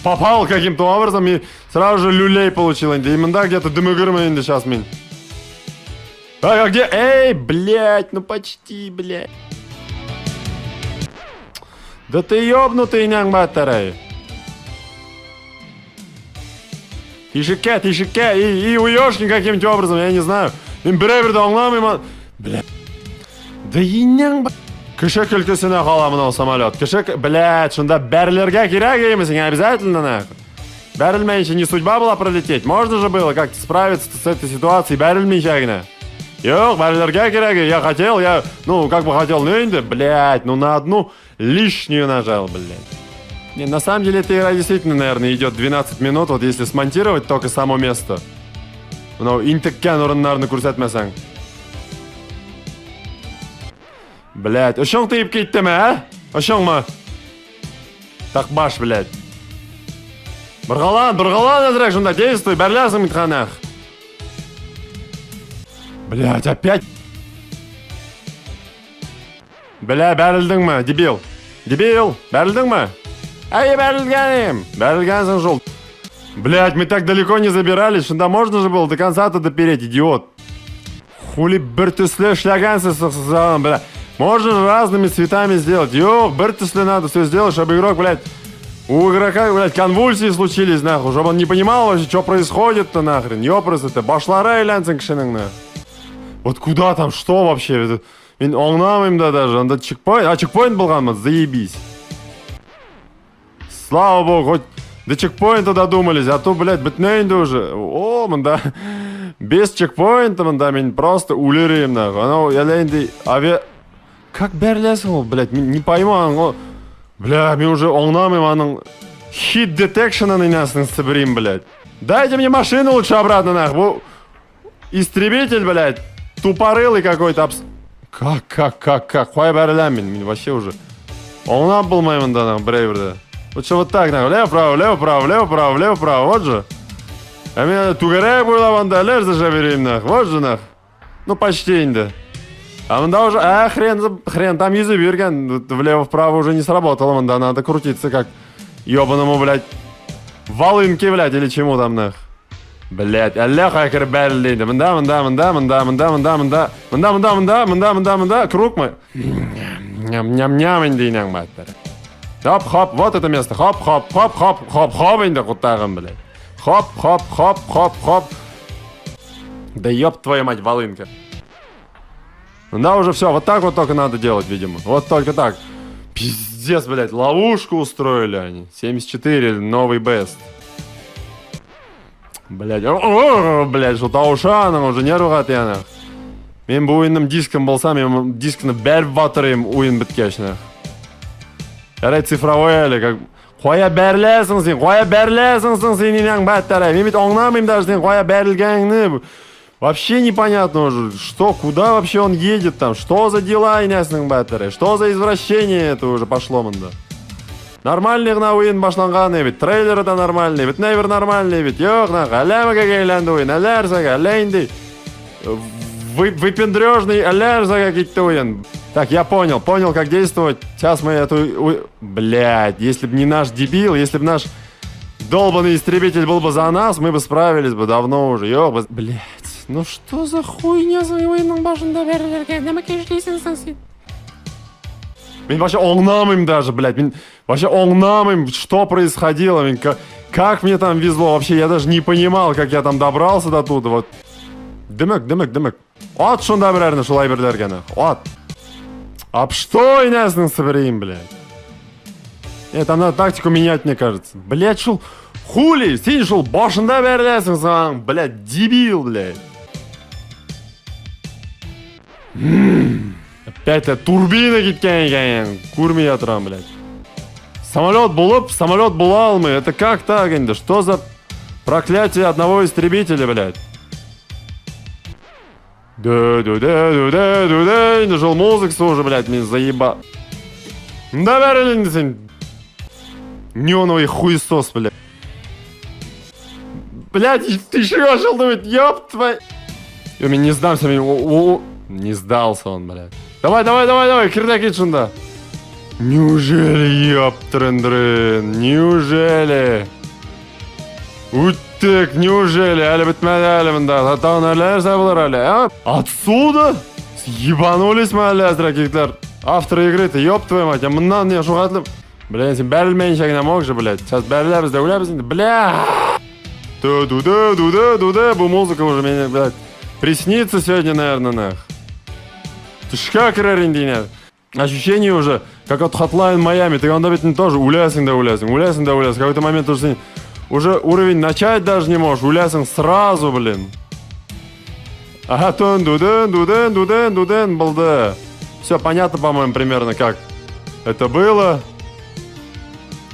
Попал каким-то образом и сразу же люлей получил. Именно где-то дымыгырмы сейчас меня. А где? Эй, блядь, ну почти, блядь. Да ты ёбнутый, няң батарей. Тишике, и уешь каким-нибудь образом, я не знаю. Имбрейверді аңламайм, бля. Да и няң ба... Кіші күлкісіне қаламын самолет. Кіші, блядь, шында бәрілерге керек емесің, обязательно, нахуй. Бәрілмейінше не судьба была пролететь. Можно же было как-то справиться с этой ситуацией, бәрілмейінше. Ёх, бәрілерге керек, я хотел, как бы хотел, ну инде, блядь, на одну лишнюю нажал, блядь. Не, на самом деле эта игра действительно, наверное, идет 12 минут, вот если смонтировать только само место. Ну, интеккен орыннарны көрсетмесең. Блядь, ошоң тыйып кеттеме, а? Ошоңма? Так баш, блядь. Бұрғалан, әзірек жында, действуй, бәрләсің митханах. Блядь, опять. Бля, бәрілдің ма, дебил? Бәрілдің ма? Ай, бәрілгенсің жол. Блядь, мы так далеко не забирались, что можно же было до конца-то допереть, идиот. Хули бір түслі шлягансың, бля. Можно же разными цветами сделать. Ёх, бір түслі надо все сделать, чтобы игрок, блядь, у игрока, блядь, конвульсии случились, нахуй, чтобы он не понимал вообще, что происходит-то, нахрен. Ёпрос-то, башлара илянсың кішінің, нахуй. Вот куда там, что вообще? Мен оңнамайым да даже, анда чекпоинт, чекпоинт болғанмын, заебись. Слава богу, хоть до чекпоинта додумались, а то, блядь, бітнейнді уже. О, мында, без чекпоинта, мында, мен просто улерейм, нахуй. Анау, ялейнді, Как бәрлесің, блядь, не пойму, бля, мен уже оңнамайым, аның хит детекшенын инасының сібірейм, блядь. Дайте мне машину лучше обратно, нахуй. Истребитель, блядь, тупорылый какой-то. Как? Қой бәріләм мен вообще уже. Оңнап болмаймын да, нахуй, брейверді. Вот что вот так, нахуй, лево-право, вот же. А мен тугарек бойлаванда лер зажа берейм, нахуй, вот же, нахуй. Ну, почти инде. А мында уже, хрен, там юзы берген, влево-вправо уже не сработало, мында надо крутиться как ёбаному, блядь, волынке, блядь, или чему там, нахуй. Блядь, әллә қайкыр бәрілдейді. Мында, круг мы. Ням-ням индейнен баттар. Хоп, вот это место. Хоп, инде құттағым, блядь. Хоп. Да ёб твою мать, волынка. Да, уже все, вот так вот только надо делать, видимо. Вот только так. Пиздец, блядь, ловушку устроили они. 74, новый бест. Блядь, что таушаның уже нервға тияны. Мен бұл ойынным дискім болсам, мен дискіні бәріп батырайым ойын біткешіні. Әрай цифровой әлі, как... Қоя бәрләсің сен инең бәттәрі. Мен бет оңнамайым даже сен қоя бәрілгәңні. Вообще непонятно уже, что, куда вообще он едет там, что за дела инесның бәттәрі, что за извращение это уже пошло мында. Нормальный гына ойын башланган бит. Трейлеры да нормальный, бүтүнөй бир нормальный бит. Жок, әлемге айланды ойын, әләрсәгә, әләйнди. Выпендрежный, әләрсәгә китте ойын. Так, я понял, как действовать. Сейчас мы эту... Блядь, если бы не наш дебил, если бы наш долбанный истребитель был бы за нас, мы бы справились бы давно уже. Ёб, блядь, ну что за хуйня за ойынның башында бәрелерге? Нәмә кешлисең син? Мен вообще оңнамыйм даже, блядь. Мен вообще оңнамыйм, что происходило. Мен, как мне там везло. Вообще, я даже не понимал, как я там добрался до туда. Вот. Дымык. От шунда бірәрні шулай бірлергені. От. Об что инесның соберем, блядь? Нет, там надо тактику менять, мне кажется. Блядь, шул... Хули? Син шул башында бәрелесің саң, блядь, дебил, блядь. Опять турбина кеткен екен. Көрмей отырам, блядь. Самолет була алмай. Это как так енді? Что за проклятие одного истребителя, блядь? Нажал музыку уже, блядь, меня заеба. Да, бәрелінді сен. Неоновый хуесос, блядь. Блядь, ты что, думать, ёб твой... Я не сдамся, не сдался он, блядь. Давай, кирдак ет шунда. Неужели, ёб трын-дрын, неужели? Уттек, неужели? Әлі бітмәді әлі мында. Татауын әлі забылар әлі, а? Отсюда? Ебанулись мы әлі әзірәкектер. Авторы игры-то, ёб твою мать, а мындан не шуғатлым. Блядь, сен бәрілмейінше гіне мог же, блядь. Сейчас бәріләбіз де өләбіз енді, бля. Дуде, бұл музыка уже мне, блядь, приснится сегодня, наверное, нах. Тышқа кірер енді. Ощущение уже, как от Hotline Miami. Ты анда бетін тоже улясың да улясың. Какой-то момент уже уровень начать даже не можешь. Улясың сразу, блин. Ага, дуден, балда. Все понятно, по-моему, примерно как это было.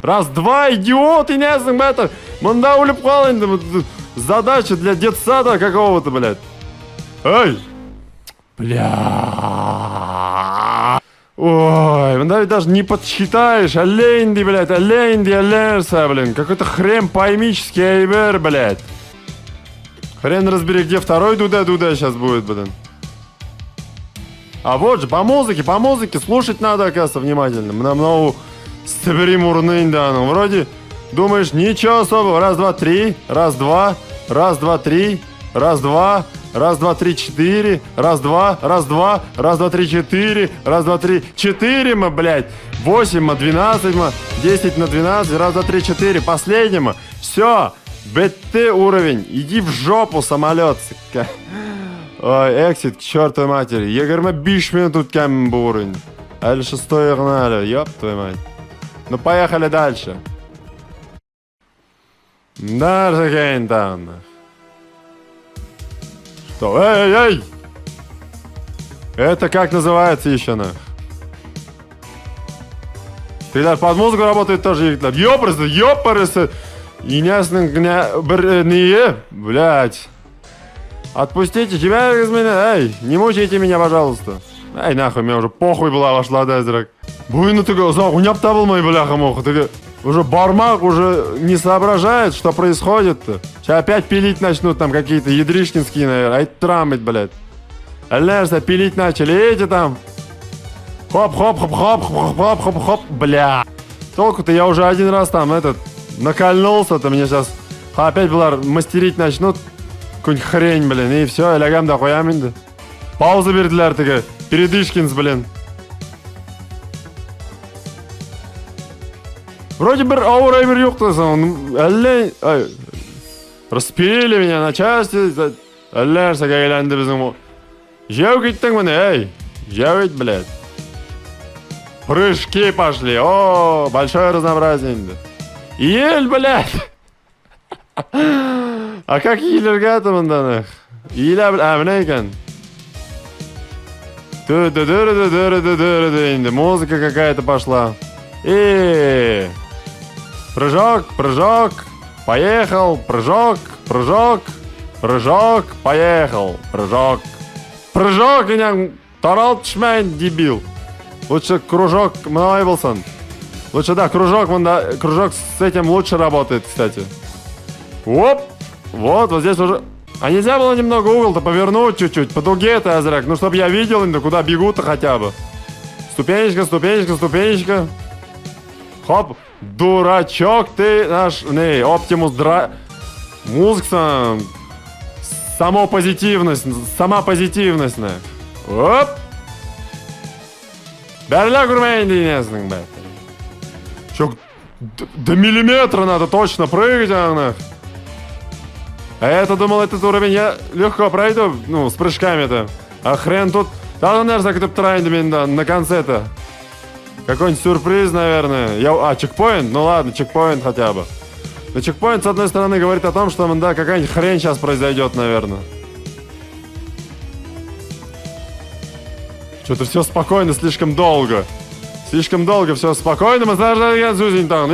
Раз, два, идиот, и несың, бәтір. Мында улеп қалайын. Задача для детсада какого-то, блядь. Эй! Бля. Ой, мында ведь даже не подсчитаешь. Оленди, блядь, оленса, блин. Какой-то хрен поймический айбер, блядь. Хрен разбери, где второй дуде сейчас будет, блин. А вот же, по музыке, слушать надо, оказывается, внимательно. Много собери мурнынь, да, ну, вроде, думаешь, ничего особого. Раз, два, три, раз, два, три, раз, два, три, четыре, раз, два, три, четыре, раз, два, три, четыре, мы, блядь, 8, мы, 12, мы, 10 на 12, раз, два, три, четыре, последнему, все, БТ уровень, иди в жопу, самолет, сука. Ой, эксит, к чертовой матери, 25 минут тут камень был уровень, әлі шестой гнали, ёб твою мать. Ну, поехали дальше. Дальше кейн там. Что? Эй! Это как называется еще, нах? Ты даже под музыку работает тоже. Ёпарысы. И не, блядь. Отпустите тебя из меня. Эй, не мучайте меня, пожалуйста. Эй, нахуй, мне уже похуй была вошла, да, зрак. Буйну ты глаза, уняп табылмай, бляха-муха. Уже бармак уже не соображает, что происходит-то. Сейчас опять пилить начнут там какие-то ядришкинские, наверное. Ай, трамыть, блядь. Аллерса пилить начали. Эти там. Хоп, бля. Толку-то я уже один раз там накольнулся-то. Мне сейчас опять, блядь, мастерить начнут. Какую-нибудь хрень, блин. И все, лягам да хуямин. Пауза бердилер таки. Передышкинс, блин. Вроде бы аурайбер yok-то, әлле, распилили меня на части, әлләрсәк әйләнді біздің. Жау кеттің мені, эй, жау ет, блядь. Прыжки пошли, о, большое разнообразие енді. Ел, блядь. А как елерге-то мұнданық? Елі, міне екен. Енді, музыка какая-то пошла. Прыжок, поехал, прыжок, поехал, прыжок, и тарал тшмән, дебил. Лучше кружок мынай болсын. Лучше, да, кружок, вон, да, кружок с этим лучше работает, кстати. Оп! Вот здесь уже... А нельзя было немного угол-то повернуть чуть-чуть? По дуге-то, Азрак, ну, чтобы я видел, куда бегут-то хотя бы. Ступенечка, ступенечка, ступенечка. Хоп! Дурачок ты наш... Не, Оптимус Музыка... Сама позитивность, Оп! Бәрілі көрмейін дейнесің, бә. Чё, до миллиметра надо точно прыгать, А я-то думал, этот уровень я легко пройду, ну, с прыжками-то. А хрен тут... Да, наверное, как-то трайндами, да, на конце-то. Какой-нибудь сюрприз, наверное. Чекпоинт? Ну ладно, чекпоинт хотя бы. Но чекпоинт, с одной стороны, говорит о том, что, да, какая-нибудь хрень сейчас произойдет, наверное. Что-то все спокойно, слишком долго. Слишком долго, все спокойно. Мы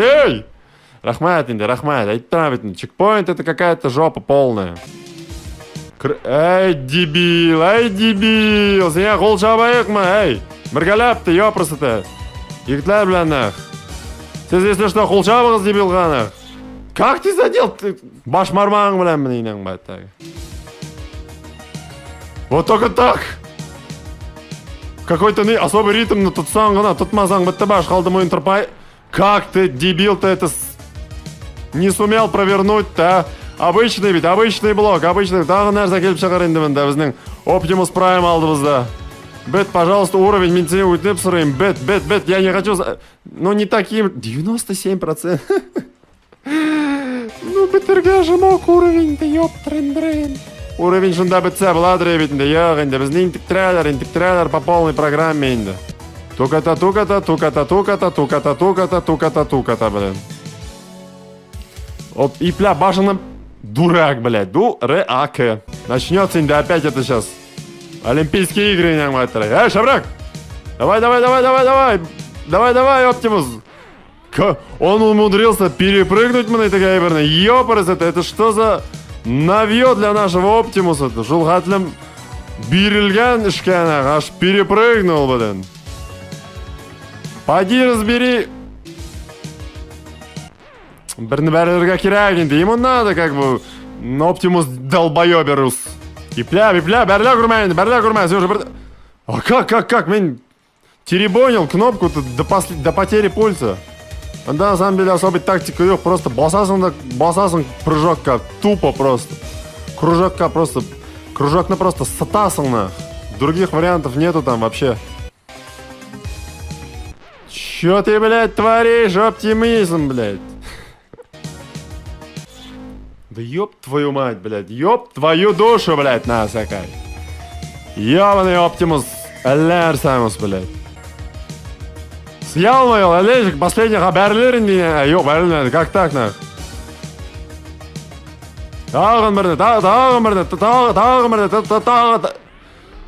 эй! Рахмат, чекпоинт это какая-то жопа полная. Эй, дебил, сен қол шабайық ма, эй, біргалап ты, ёпырсы-то. Егітлер білән, нах. Сіз, если что, қол шабығыз, дебил ғана. Как ты задел? Ты баш мармаң білән мінейнің бәттәгі. Вот только так. Какой-то особый ритм, тұтсаң ғана, тұтмасаң бітті баш, қалды мойын тұрпай. Как ты, дебил-то, это не сумел провернуть-то, а? Обычный блок, обычный. Тағы нәрсе келіп шығар енді мында біздің Optimus Prime алдыбызда. Бет, пожалуйста, уровень мен сені өтініп сұрайым. Бет, я не хочу... Ну, не таким... 97%. Ну, бітірге жымок уровень-то, ёптырын-дырын. Уровень шында бітсе болады, ребятінде. Яқ, енді біздің интегтралер по полной программе енді. Туката, блин. Оп, и пля, башенным... Дурак, блядь, дурак. Начнется инда опять это сейчас. Олимпийские игры, не матери. Эй, Шабрак! Давай, Оптимус! Он умудрился перепрыгнуть мне такая верно. Ёпарас, это что за навье для нашего Оптимуса? Жулгатлем бирильган шкана, аж перепрыгнул, блин. Пойди разбери. Бернберлерга кирагинди, ему надо как бы Оптимус долбоёберус. И пля, берлер гурмайн, все уже... А как, мен теребонил кнопку до потери пульса. Да, на самом деле особой тактики yok, просто басасың прыжокка, тупо просто. Кружокка просто сатасың на. Других вариантов нету там вообще. Чё ты, блядь, творишь, оптимизм, блядь? Да ёб твою мать, блядь, ёб твою душу, блядь, насакай. Ёбаный Оптимус, Самус, блядь. Съел мой Олежик последних бәрлерін дейін. Ёп, бәрлерін, как так, нах? Тағын бірді.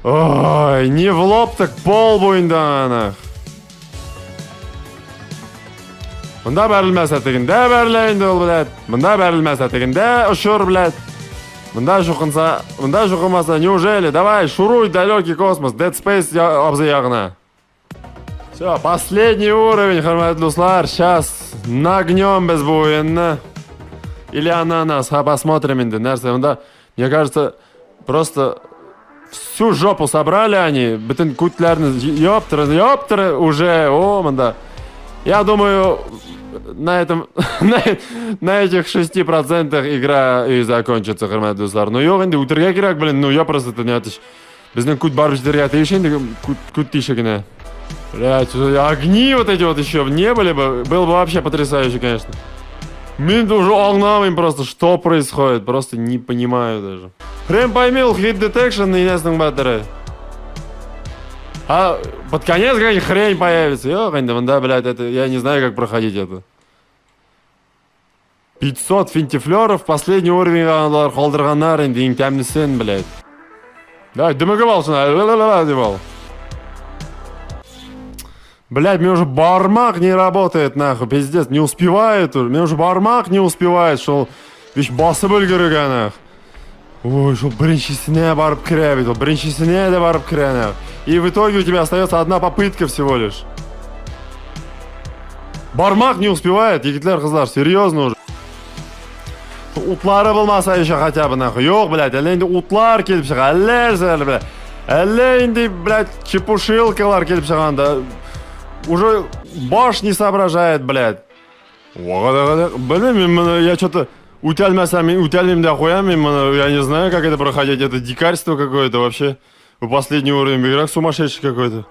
Ой, не в лоб, так пол бойында, нах. Мында бәрілмәс әтігінде бәрлейінді ол, блядь. Мында бәрілмәс әтігінде ұшыр, блядь. Мында шуқымаса, неужели? Давай, шуруй, далекий космос. Dead Space обзы яғына. Все, последний уровень, хорматлюслар. Сейчас нагнем без буйенна. Или ананас, посмотрим инды. Мында, мне кажется, просто всю жопу собрали они. Bütün кутлярны, ёптыры уже, о, мында. Я думаю, на этих 6% игра и закончится, хорматлюслар. Ну, ёг инды, утырга керек, блин, ну, я просто не атыш. Біздің кут барбыш дырга тейшенді, кут тейшегіне. Блять, огни вот эти вот еще не были бы, было бы вообще потрясающе, конечно. Мен уже аңламайм просто, что происходит, просто не понимаю даже. Хрен поймел, hit detection и ясным баттеры. А под конец какая-нибудь хрень появится. Да, блядь, это, я не знаю, как проходить это. 500 финтифлеров, последний уровень холдерганар, инди темнесен, блядь. Давай, дымыгывал, что блядь, мне уже бармак не работает, нахуй, пиздец, не успевает уже. Мне уже бармак не успевает, что вещь басы бөлгірігі, нахуй. Ой, что біріншісіне барып кіребет, біріншісіне де барып кіре, нахуй. И в итоге у тебя остается одна попытка всего лишь. Бармак не успевает, егитлер кызлар, серьезно уже. Утлары болмаса еще хотя бы нахуй. Yok, блядь, әле инде утлар келіп шыға. Әле, блядь. Әле инде, блядь, чепушилкалар келіп шығанда. Уже баш не соображает, блядь. Блин, я что-то утяльмасам, утяльмим да хуям, я не знаю, как это проходить. Это дикарство какое-то вообще. В последний уровень игрок сумасшедший какой-то.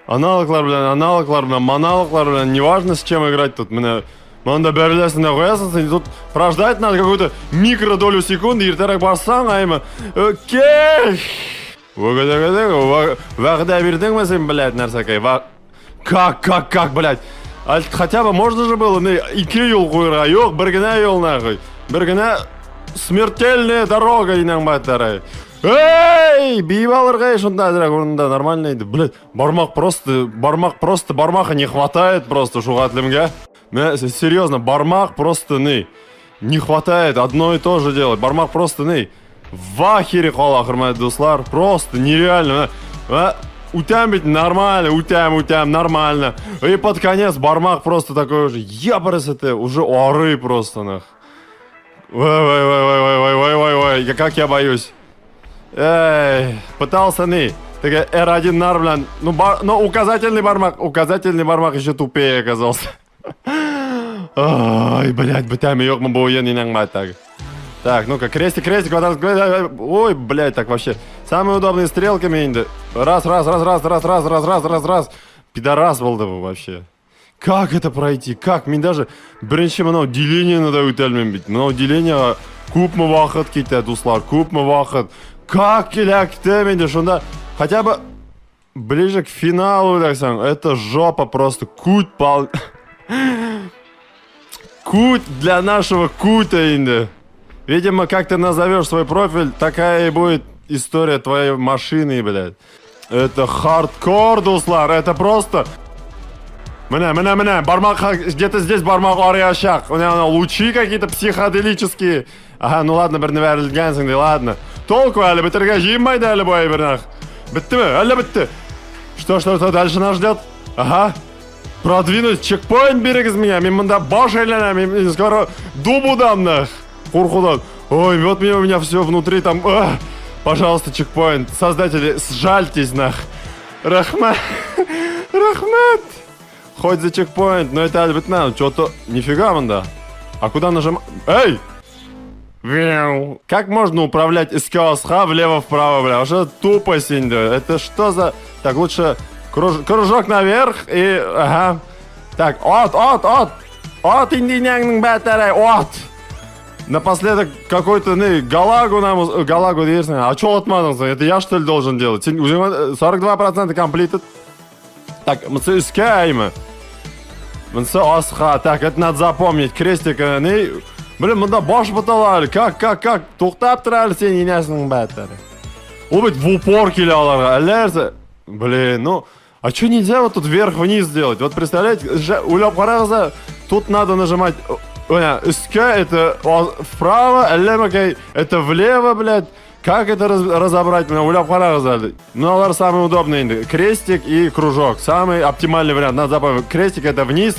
Аналоглар, блин, моналоглар, блин, неважно с чем играть тут. Надо берлесін да қоясың, тут прождать надо какую-то микродолю секунды, ертерек барсаң, айма. Окей! Вағда бердің ме сен, блядь, нәрсәкай? Как, блядь? Хотя бы можно же было, ике yol қойырға, yok, бір гіне yol нахуй. Бір гіне смертельная дорога инан баттары. Эй, бейбалырға шунда әдірек орнында нормально еді. Блядь, бармаха не хватает просто шуғатлымға. Серьезно, бармак просто не хватает одно и то же делать. Бармак просто в ахере қала, хұрмайды достар. Просто нереально. Утям ведь нормально, утям нормально. И под конец бармак просто такой уже, ябрыс это, уже оры просто нах. Ой, как я боюсь. Эй, пытался такая R1 нормально. Но указательный бармак еще тупее оказался. Ой, блядь, бытами ёкма боуен не нангмать так. Так, ну-ка, крестик, ой, блядь, так вообще. Самые удобные стрелками инды. Раз. Пидорас был да вообще. Как это пройти? Как? Мне даже бірінші мынау деление надо өтелмен бит. Мынау деление көпмі вақыт кетеді, дуслар, көпмі вақыт. Как келекті менде шонда хотя бы ближе к финалу, это жопа просто. Куть для нашего кута инде. Видимо, как ты назовешь свой профиль, такая и будет история твоей машины, блядь. Это хардкор, дуслар, это просто... Мына, бармак, где-то здесь бармак арияшак. У него лучи какие-то психоделические. Ага, ну ладно, бір нәбәрілгенсің, ладно. Толку әлі бітірге жиынмайды әлі бой бірнақ. Бітті ме? Әлі бітті. Что дальше нас ждет? Ага. Продвинуть чекпоинт берегіз меня. Мен мында баш әйленем, мен скоро дубу дам нах. Курхудан. Ой, вот у меня все внутри там. Пожалуйста, чекпоинт. Создатели, сжальтесь нах. Рахмат. Хоть за чекпоинт, но это альбит надо. Что-то нифига мында. А куда нажимать? Эй! Как можно управлять СКСХ влево-вправо, бля? Уже тупо синьда. Это что за... Так, лучше кружок наверх и... Ага. Так, от, индиняңның бәтәрәй, от! Напоследок какой-то, галагу дерсің. А чё отмадыңсың? Это я, что ли, должен делать? 42% комплитед. Так, мцы искаемы. Мцы асха. Так, это надо запомнить. Крестик, Блин, мында баш бұталар. Как? Тоқтап тұрар сен енесінің бәттәрі. Ол быть в упор келе аларға. Әлерсі. Блин, ну... А что нельзя вот тут вверх-вниз сделать? Вот представляете, улеп қарағыза, тут надо нажимать... СК это вправо, әлемакай это влево, блядь. Как это разобрать? Улеп қарағыза. Ну, алар самый удобный. Крестик и кружок. Самый оптимальный вариант. Надо запомнить. Крестик это вниз.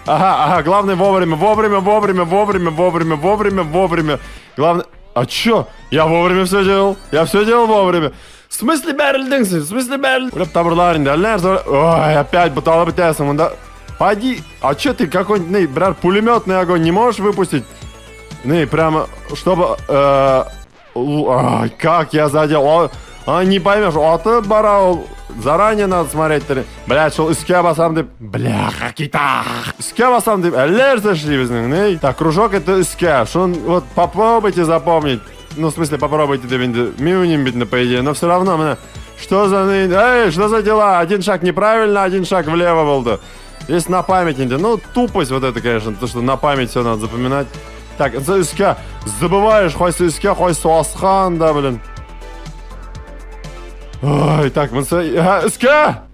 Ага, главное вовремя. Главное... А чё? Я вовремя все делал. Я все делал вовремя. В смысле бәрілдіңсің? Улеп табырларында. Ой, опять бұталы бітесің. Пойди. А чё ты какой-нибудь, брат, пулеметный огонь не можешь выпустить? Прямо, чтобы... Ой, как я задел. Не поймешь, ты барал. Заранее надо смотреть. Блядь, шел іске басам деп. Бля, какие-то. Іске басам деп. Әлер зашли біздің. Так, кружок это іске. Вот попробуйте запомнить. Ну, в смысле, попробуйте деп. Миуним битно, по идее. Но все равно, что за дела? Один шаг неправильно, один шаг влево был, да. Если на память, ну, тупость вот это, конечно. То, что на память все надо запоминать. Так, іске. Забываешь, хоть іске, хоть суасхан, да, блин. Ой, так, СК!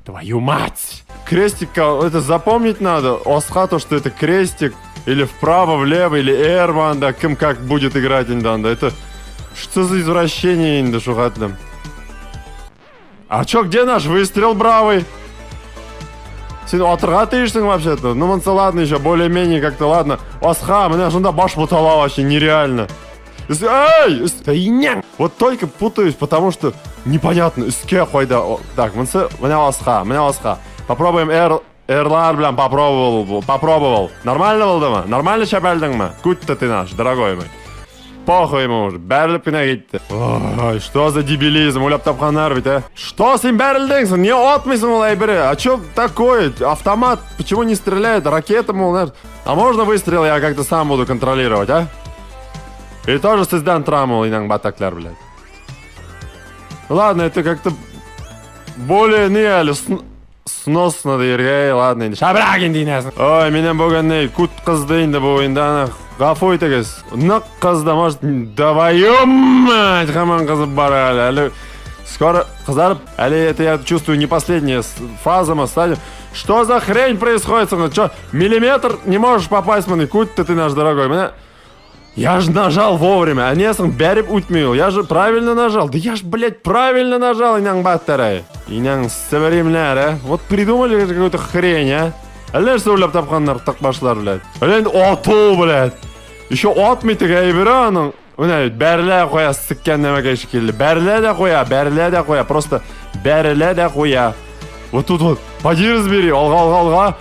Твою мать! Крестик, это запомнить надо. Осха, то, что это крестик. Или вправо, влево, или эрман, да, кем как будет играть инданда. Это что за извращение инда шухатлем? А чё, где наш выстрел бравый? Сен отырға тиішсің вообще-то. Ну, мынса ладно еще, более-менее как-то ладно. Асха, меня жонда баш бутала вообще нереально. Эй! Тайнян! Вот только путаюсь, потому что непонятно. Иске қойда. Так, мынса, меня асха. Попробуем эрлар, блин, попробовал. Нормально болды ма? Нормально шапалдың ма? Куть-то ты наш, дорогой мой. Похуй ему уже, бәріліп кіна кетті. Ой, что за дебилизм, улап тапқанар ведь, а? Что сен бәрілдіңсің? Не отмайсың олай бірі? А чё такое? Автомат, почему не стреляет? Ракета, мол, а можно выстрел, я как-то сам буду контролировать, а? Или тоже сіздан трамул, инан батаклар, блядь. Ладно, это как-то более не әлі сносно дерге, ладно, енді шабрақ енді инесің. Ой, менен бүгін не, кут қызды енді бұл енді ана ғафу етегіз. Нық қызды, может, давайым, хаман қызып бар әлі. Скоро қызарып, әлі это я чувствую не последняя фаза, стадия. Что за хрень происходит со мной? Чё, миллиметр не можешь попасть, маны, кут-то ты наш дорогой. Меня... Я же нажал вовремя, а несің бәріп үтмейл. Я же правильно нажал. Да я же, блядь, правильно нажал, иняң баттарай. Иняң совремляр, а? Вот придумали какую-то хрень, а? Әлер сөйлеп тапқандар тақбашлар, блядь. Әлен оту, блядь. Еще отмейті ғайбірі аның. Мына бәрілі қоя сіккен немеге шекелі. Бәрілі де қоя. Просто бәрілі де қоя. Вот тут вот. Поди разбери. Алға.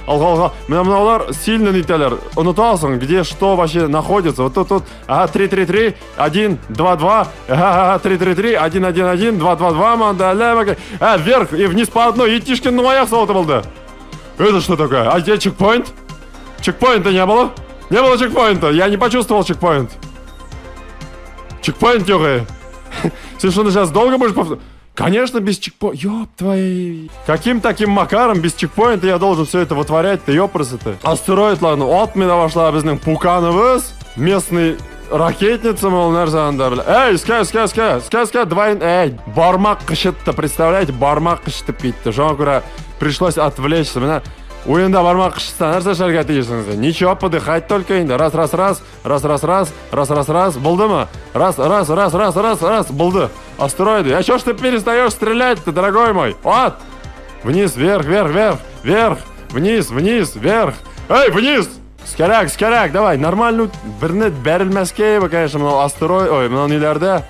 Мынаулар сильно нетелер. Унуталсың, где что вообще находится. Вот тут. Ага, 3-3-3, 1-2-2. Ага, 3-3-3, 1-1-1, 2-2-2. Мандале. Вверх и вниз по одной. Етишкин на моях салты был, да. Это что такое? А где чекпоинт? Чекпоинта не было? Не было чекпоинта. Я не почувствовал чекпоинт. Чекпоинт, ёгай. Ты что, сейчас долго будешь повторять? Конечно, без чекпоинта. Ёб твои. Каким таким макаром без чекпоинта я должен все это вытворять-то, ёпрсы-то? Астероид, ладно, от меня вошла біздің пукановыз. Местный ракетница, мол, нәрсанда, бля. Эй, ска, двойн, эй. Бармак қышытты, представляете? Бармак қышытып кетті. Жоң көре пришлось отвлечься. Меня ойында бармак қышытса, нәрсе шарға тегесіңіз. Ничего, подыхать только енді. Раз. Болды ма? Раз. Болды. Астероиды. А чё ж ты перестаешь стрелять-то, дорогой мой? Вот. Вниз, вверх. Вниз, вверх. Эй, вниз! Скоряк, давай. Нормально. Бірні бәрілмәске, конечно, мынау астероид. Ой, мынау нелерде.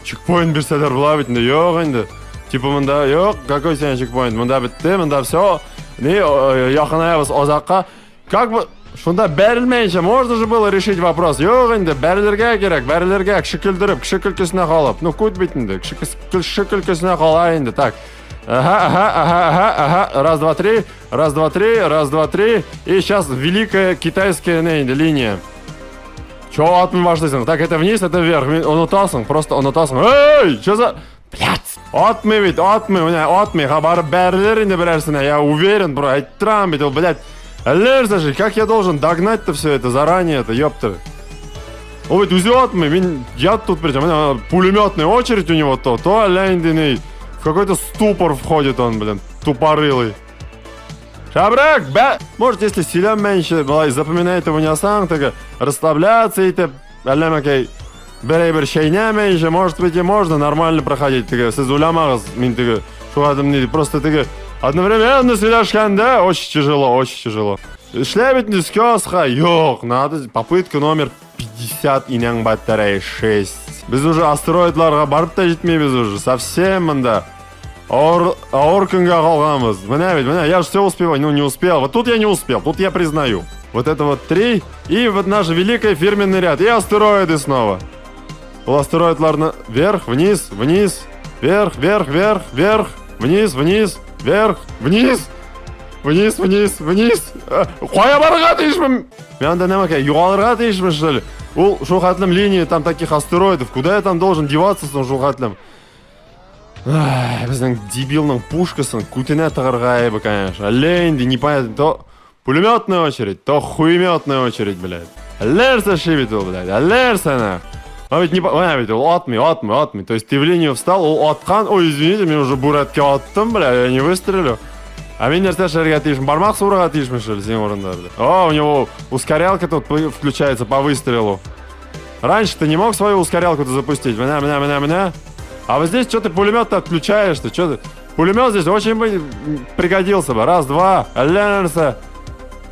Чекпоинт берселер бұла бітінде. Yok енді. Типа мында, yok. Какой сен чекпоинт? Мында бітті, мында все. Не, яқынайбыз озаққа. Как бы... Шунда бәрілмейінше, можно же было решить вопрос. Yok енді, бәрілерге керек, кіші күлдіріп, кіші күлкісіне қалып. Ну, кут бітінді, кіші күлкісіне қала енді, так. Ага. Раз, два, три. И сейчас великая китайская линия. Чего атмин башлайсың? Так, это вниз, это вверх. Унутасың, просто унутасың. Эй, что за... Блядь! Атмин, хабары бәрілер енді бірәрсіне. Я уверен, бро, айттырам бит, блядь. Әлер даже, как я должен догнать-то все это заранее-то, ёптер. О, ведь узёт мы, я тут причем, пулеметная очередь у него то аляндиный. В какой-то ступор входит он, блин, тупорылый. Шабрак, может, если силен меньше, запоминает его не осам, так расслабляться и ты, алямакей, бер шейня меньше, может быть, и можно нормально проходить, ты с изулямагас, ты просто ты одновременно стрелять, да, очень тяжело. Шлябить не скёсха, ёх, надо, попытка номер 50 иняң батарея 6. Біз уже астероидларға барып та жетмейміз уже, совсем мында. Ауыр күнге қалғанбыз. Мына, я же все успеваю, не успел. Вот тут я не успел, тут я признаю. Вот это вот 3, и вот наш великий фирменный ряд, и астероиды снова. Бұл астероидларны вверх, вниз, вверх, вниз, вниз. Қоя барға дейшмін. Мен анда немеке, юғалырға дейшмін, что ли? Ол шоқатлым линии там таких астероидов. Куда я там должен деваться с шоқатлым? Біздің дебилның пушкасын күтіне тағырға ебі, конечно. Лейнди, непонятно. То пулеметная очередь, то хуеметная очередь, блядь. Әлерса шибитул, блядь. Әлерса. А ведь не понятно, отми. То есть ты в линию встал, ол отқан. Ой, извините, мен уже буратке аттым, блядь, я не выстрелю. А мен нәрсе шәрге тиішім, бармақ суырға тиішім шөл, сен орында, блядь. О, у него ускорялка тут включается по выстрелу. Раньше ты не мог свою ускорялку-то запустить. Меня. А вот здесь что ты пулемет-то отключаешь-то? Что ты? Пулемет здесь очень бы пригодился бы. Раз, два, ленарса.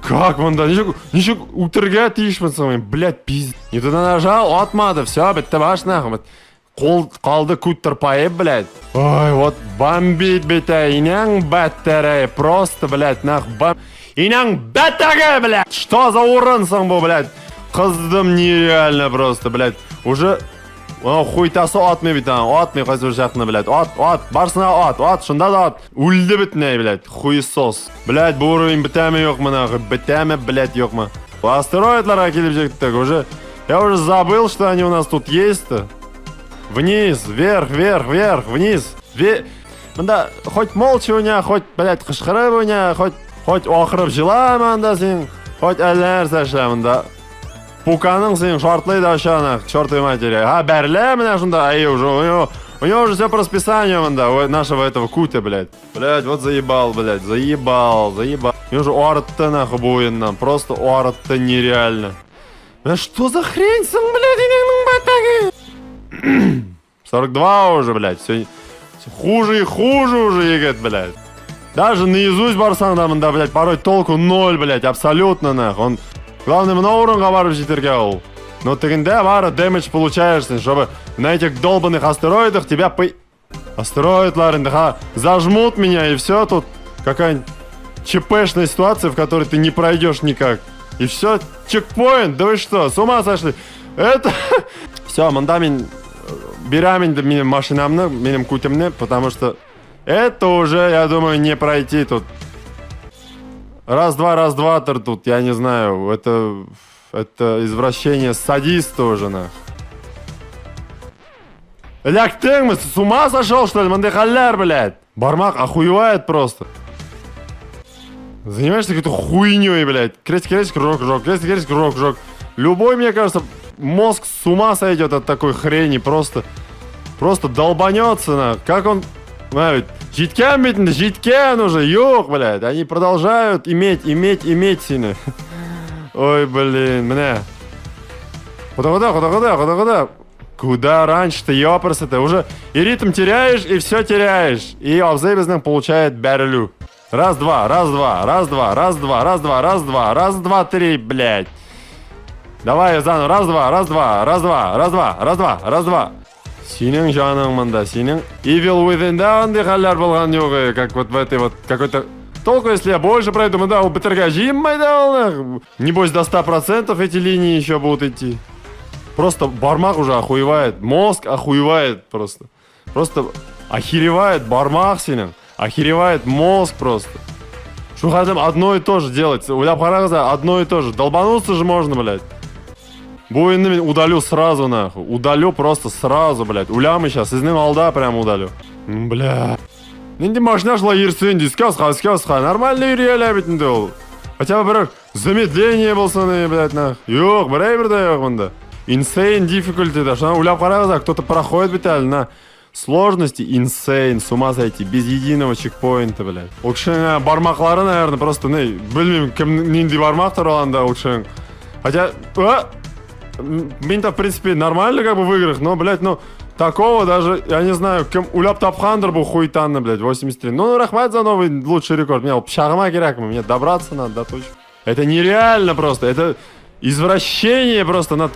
Как он да? Ничего утырга тишмансың, блядь, пиздец. Не туда нажал, отмады, все, бітті баш нахуй. Қалды кут тырпайып, блядь. Ой, вот бомбит бите, иняң бәттәрі, просто, блядь, нахуй, иняң бәттәге, блядь. Что за урынсың bu, блядь? Қыздым нереально просто, блядь. Уже хуйтасы атмай бит, атмай қайсы бір жақны, блядь. Ат, барсына ат, шында да ат. Ульді бітней, блядь, хуйсос. Блядь, бұл уровень бітәме yok mu, нахуй, бітәме, блядь, yok mu? Астероидларға келіп жектік, уже. Я уже забыл, что они у нас тут есть-то. Вниз, вверх, вниз. Мында, хоть молча уня, хоть, блядь, қышқырып уня, хоть оқырып жылам анда сен, хоть әлер сәші мында. Пуканың сен шортлайды ашана, к чертовой матери. Бәрле меня шунда, уже, у него уже все по расписанию мында, нашего этого кутя, блядь. Блядь, вот заебал. И уже уарытты нахуй буин нам, просто уарытты нереально. Что за хрень сам, блядь, 42 уже, блядь, все хуже и хуже уже, егет, блядь. Даже наизусть барсаң да мында, блядь, порой толку ноль, блядь, абсолютно, нахуй. Он, главное, мына урынға барып жетерге ол. Но тігінде бары дэмэдж получаешься, чтобы на этих долбанных астероидах тебя астероидларында зажмут меня, и все, тут какая-нибудь ЧПшная ситуация, в которой ты не пройдешь никак. И все, чекпоинт, да вы что, с ума сошли? Это... Все, мында мен берамин менің машинамны, менің кутемны, потому что это уже, я думаю, не пройти тут. Раз-два тут, я не знаю, это извращение садиста уже, нах. Ляк ты, с ума сошел, что ли, мандехаляр, блядь? Бармак охуевает просто. Занимаешься какой-то хуйней, блядь. Крестик, рок. Любой, мне кажется, мозг с ума сойдет от такой хрени, просто долбанется, на. Как он, житкен уже, ёх, блядь. Они продолжают иметь сильно. Ой, блин, мне. Куда раньше ты, ёпрсы-то? Уже и ритм теряешь, и все теряешь. И обзебезным получает берлю. Раз, два, три, блядь. Давай заново, раз, два. Синің жаның мында, синің Evil Within'да андай халлар болған жоқ, как вот в этой вот какой-то... Толку, если я больше пройду, мында ол бітірге жиммайды ол. Небось до 100% эти линии еще будут идти. Просто бармак уже охуевает, мозг охуевает просто. Просто охеревает бармак синің, охеревает мозг просто. Что хотим одно и то же делать, одно и то же. Долбануться же можно, блядь. Буйны удалю сразу, нахуй. Удалю просто сразу, блядь. Улямы сейчас, из ним алда прям удалю. Бля. Ненде машина шла ерсен, дискасха. Нормально юрияля битінде ол. Хотя бы бір замедление болсын, блядь, нахуй. Yok, бір да yok мында. Insane difficulty, да. Что улям қарағыза, кто-то проходит битәлі, на. Сложности insane, с ума сойти, без единого чекпоинта, блядь. Ол кішің бармақлары, наверное, просто, білмеймін, кім ненде бармақтар оланда, ол кішің. Хотя, Мен-то, в принципе, нормально как бы в играх, но, блядь, такого даже, я не знаю, кем уляп тапхандр был хуйтанно, блядь, 83. Ну, рахмат за новый лучший рекорд. Мне пшагма керак, мне добраться надо до точки. Это нереально просто, это извращение просто над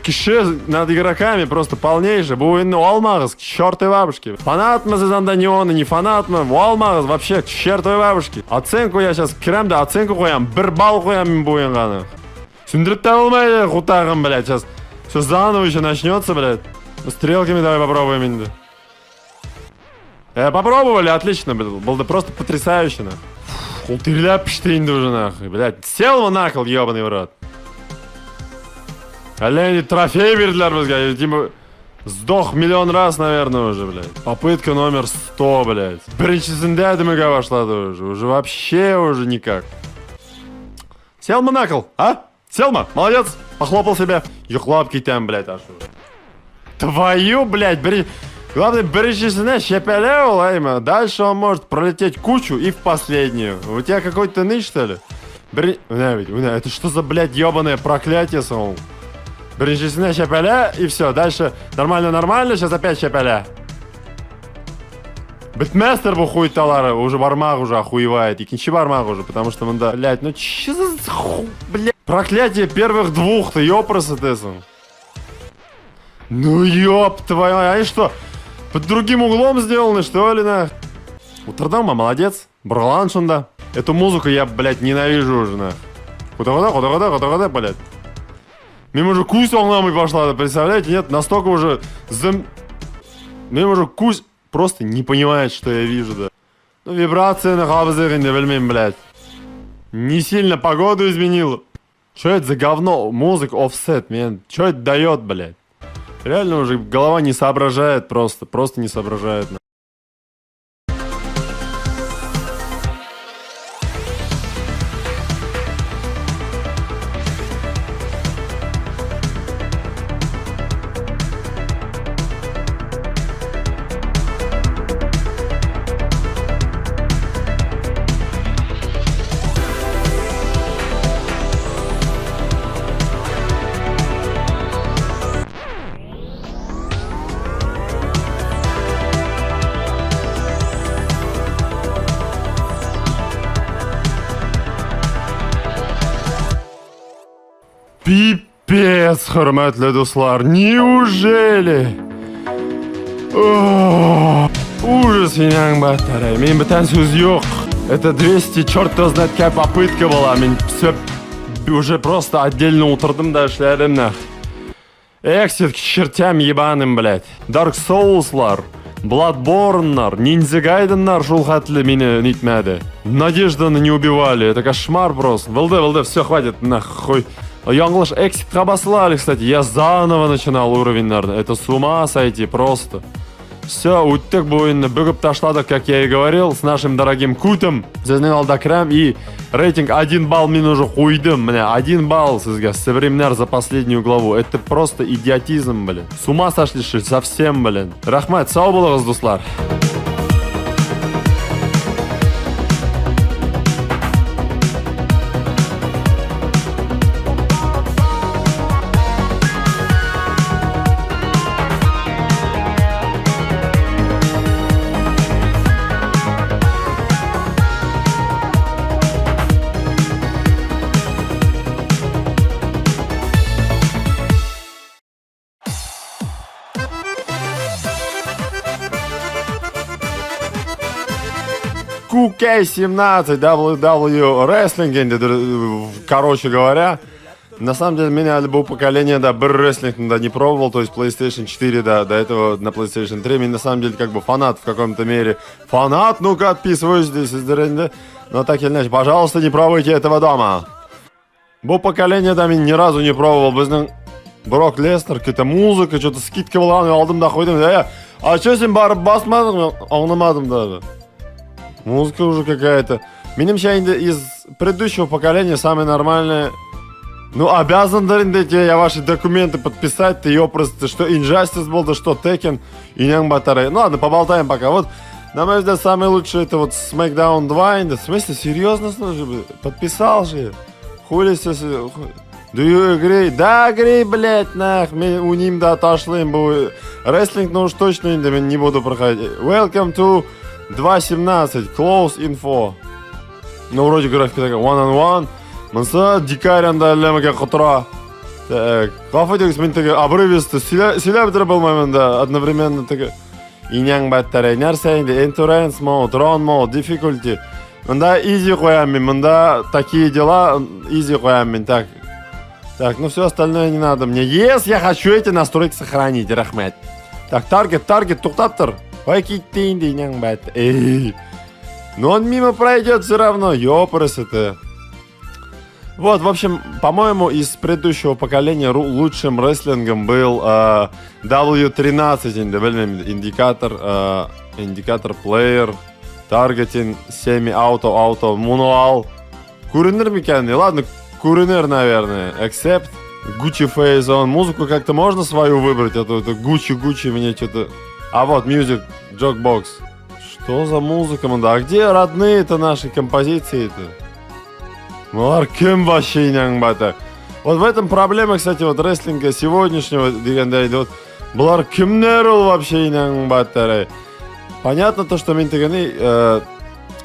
над игроками просто полнейшее. Буйны алмагыз, к чертовой бабушке. Фанатмы занданионы, не фанатмы, алмагыз вообще к чертовой бабушке. Оценку я сейчас керам, да, оценку коям, 1 балл коям буйнганы. Сүндіріп табылмайды, хутағым, блядь, сейчас. Все заново еще начнется, блядь. Стрелками давай попробуем инда. Попробовали, отлично, блядь. Было просто потрясающе, нахуй. Хултырля пишты инда уже, нахуй, блядь. Сел его нахуй, ебаный в рот. Олень, трофей берділер бізге. Типа, сдох миллион раз, наверное, уже, блядь. Попытка номер 100, блядь. Біріншісінде дымыға башлады уже. Уже вообще уже никак. Сел мы нахуй, а? Селма, молодец, похлопал себя. Юхлоп кетем, блядь, аж. Твою, блядь, главное, біріншісіне шепеле ол, дальше он может пролететь кучу и в последнюю. У тебя какой-то ныш, что ли? Это что за, блядь, ебаное проклятие, сол? Біріншісіне шепеле, и все, дальше нормально, сейчас опять шепеле. Битмастер bu хуйталары, уже бармак уже охуевает. Икинчи бармак уже, потому что мында, блядь, ну че за блядь. Проклятие первых двух, ты ёпрасы тесом. Ну ёб твою, они что, под другим углом сделаны, что ли, нах? Утрдама, молодец. Брлан шунда. Эту музыку я, блядь, ненавижу уже, нах. Куда, блядь. Мимо уже кусь волнами пошла, представляете? Нет, настолько уже Мимо уже кусь просто не понимает, что я вижу, да. Ну, вибрации на хабзыре, не вельмин, блядь. Не сильно погоду изменил. Чё это за говно? Музыка офсет, мен. Чё это дает, блядь? Реально уже голова не соображает просто не соображает. Пипец, hürmetli dostlar. Неужели? Ужас, иняң баттарай. Мен бітен сөз yok. Это 200 черт знает какая попытка была. Мен все уже просто отдельно утырдым да эшләдем нах. Эксит к чертям ебаным, блядь. Dark Souls'лар, Bloodborne'лар, Ninja Gaiden'лар шул хәтле мине нитмәде. Надежданы не убивали. Это кошмар просто. Вылды, все, хватит, нахуй. Яңлыш экситка басылали, кстати. Я заново начинал уровень, наверное. Это с ума сойти просто. Все, уттек буйны бүгіп ташладық, как я и говорил, с нашим дорогим Кутом. Біздің алдакрам и рейтинг 1 балл мен уже хуйдым. Мне 1 балл сізге современнер за последнюю главу. Это просто идиотизм, блин. С ума сошли совсем, блин. Рахмат, сау болыңыз, достар. QK17 WW Wrestling, короче говоря, на самом деле меня любое поколение, да, рестлинг, да, не пробовал, то есть PlayStation 4, да, до этого на PlayStation 3, меня на самом деле как бы фанат в каком-то мере, фанат, ну-ка отписываюсь здесь, да, но так или иначе, пожалуйста, не пробуйте этого дома. Бо поколение, да, меня ни разу не пробовал, біздің Брок Леснер, какая-то музыка, что-то скидка была, я алдым да қойдым, а что с ним барып басмадым, аңламадым даже. Музыка уже какая-то. Менимше из предыдущего поколения самые нормальные. Ну, обязан, я ваши документы подписать, ты ёпросты, что Injustice был, да что Tekken, и Няng Батарей. Ну ладно, поболтаем пока. Вот, на мой взгляд, самый лучший это вот SmackDown 2. В смысле, серьезно, слушай, подписал же. Хули здесь. Do you agree? Да, agree, блять, нах. У ним да отошли. Рестлинг, ну уж точно не буду проходить. Welcome to 2.17, close info. Ну, вроде графика такая, one-on-one. Мынса, дикарь андалемеге құтыра. Так, қафа дегіз, мен теге обрывисты, силә бітірі болмаймен да, одновременно теге. Иняң бәттәрі, нәрсәйінді, endurance mode, run mode, difficulty. Мында easy қоям мен, мында такие дела, easy қоям мен, так. Так, ну все остальное не надо мне. Yes, я хочу эти настройки сохранить, рахмет. Так, таргет, туқтап тұр. Покитейн дейнен бәт. Эй. Но он мимо пройдет все равно. Ёпрс это. Вот, в общем, по-моему, из предыдущего поколения лучшим рестлингом был W13 индикатор, плеер, таргетинг, семи-ауто, мануал. Куринер меканный. Ладно, куринер, наверное. Accept. Gucci Face. Он музыку как-то можно свою выбрать? А то это Gucci мне что-то... А вот, Music Jokebox. Что за музыка, манда? А где родные-то наши композиции-то? Ну, кем вообще не бата? Вот в этом проблема, кстати, вот рестлинга сегодняшнего, дегенда идет. Бұлар кімдер ол вообще не бата? понятно то, что Минтаганы,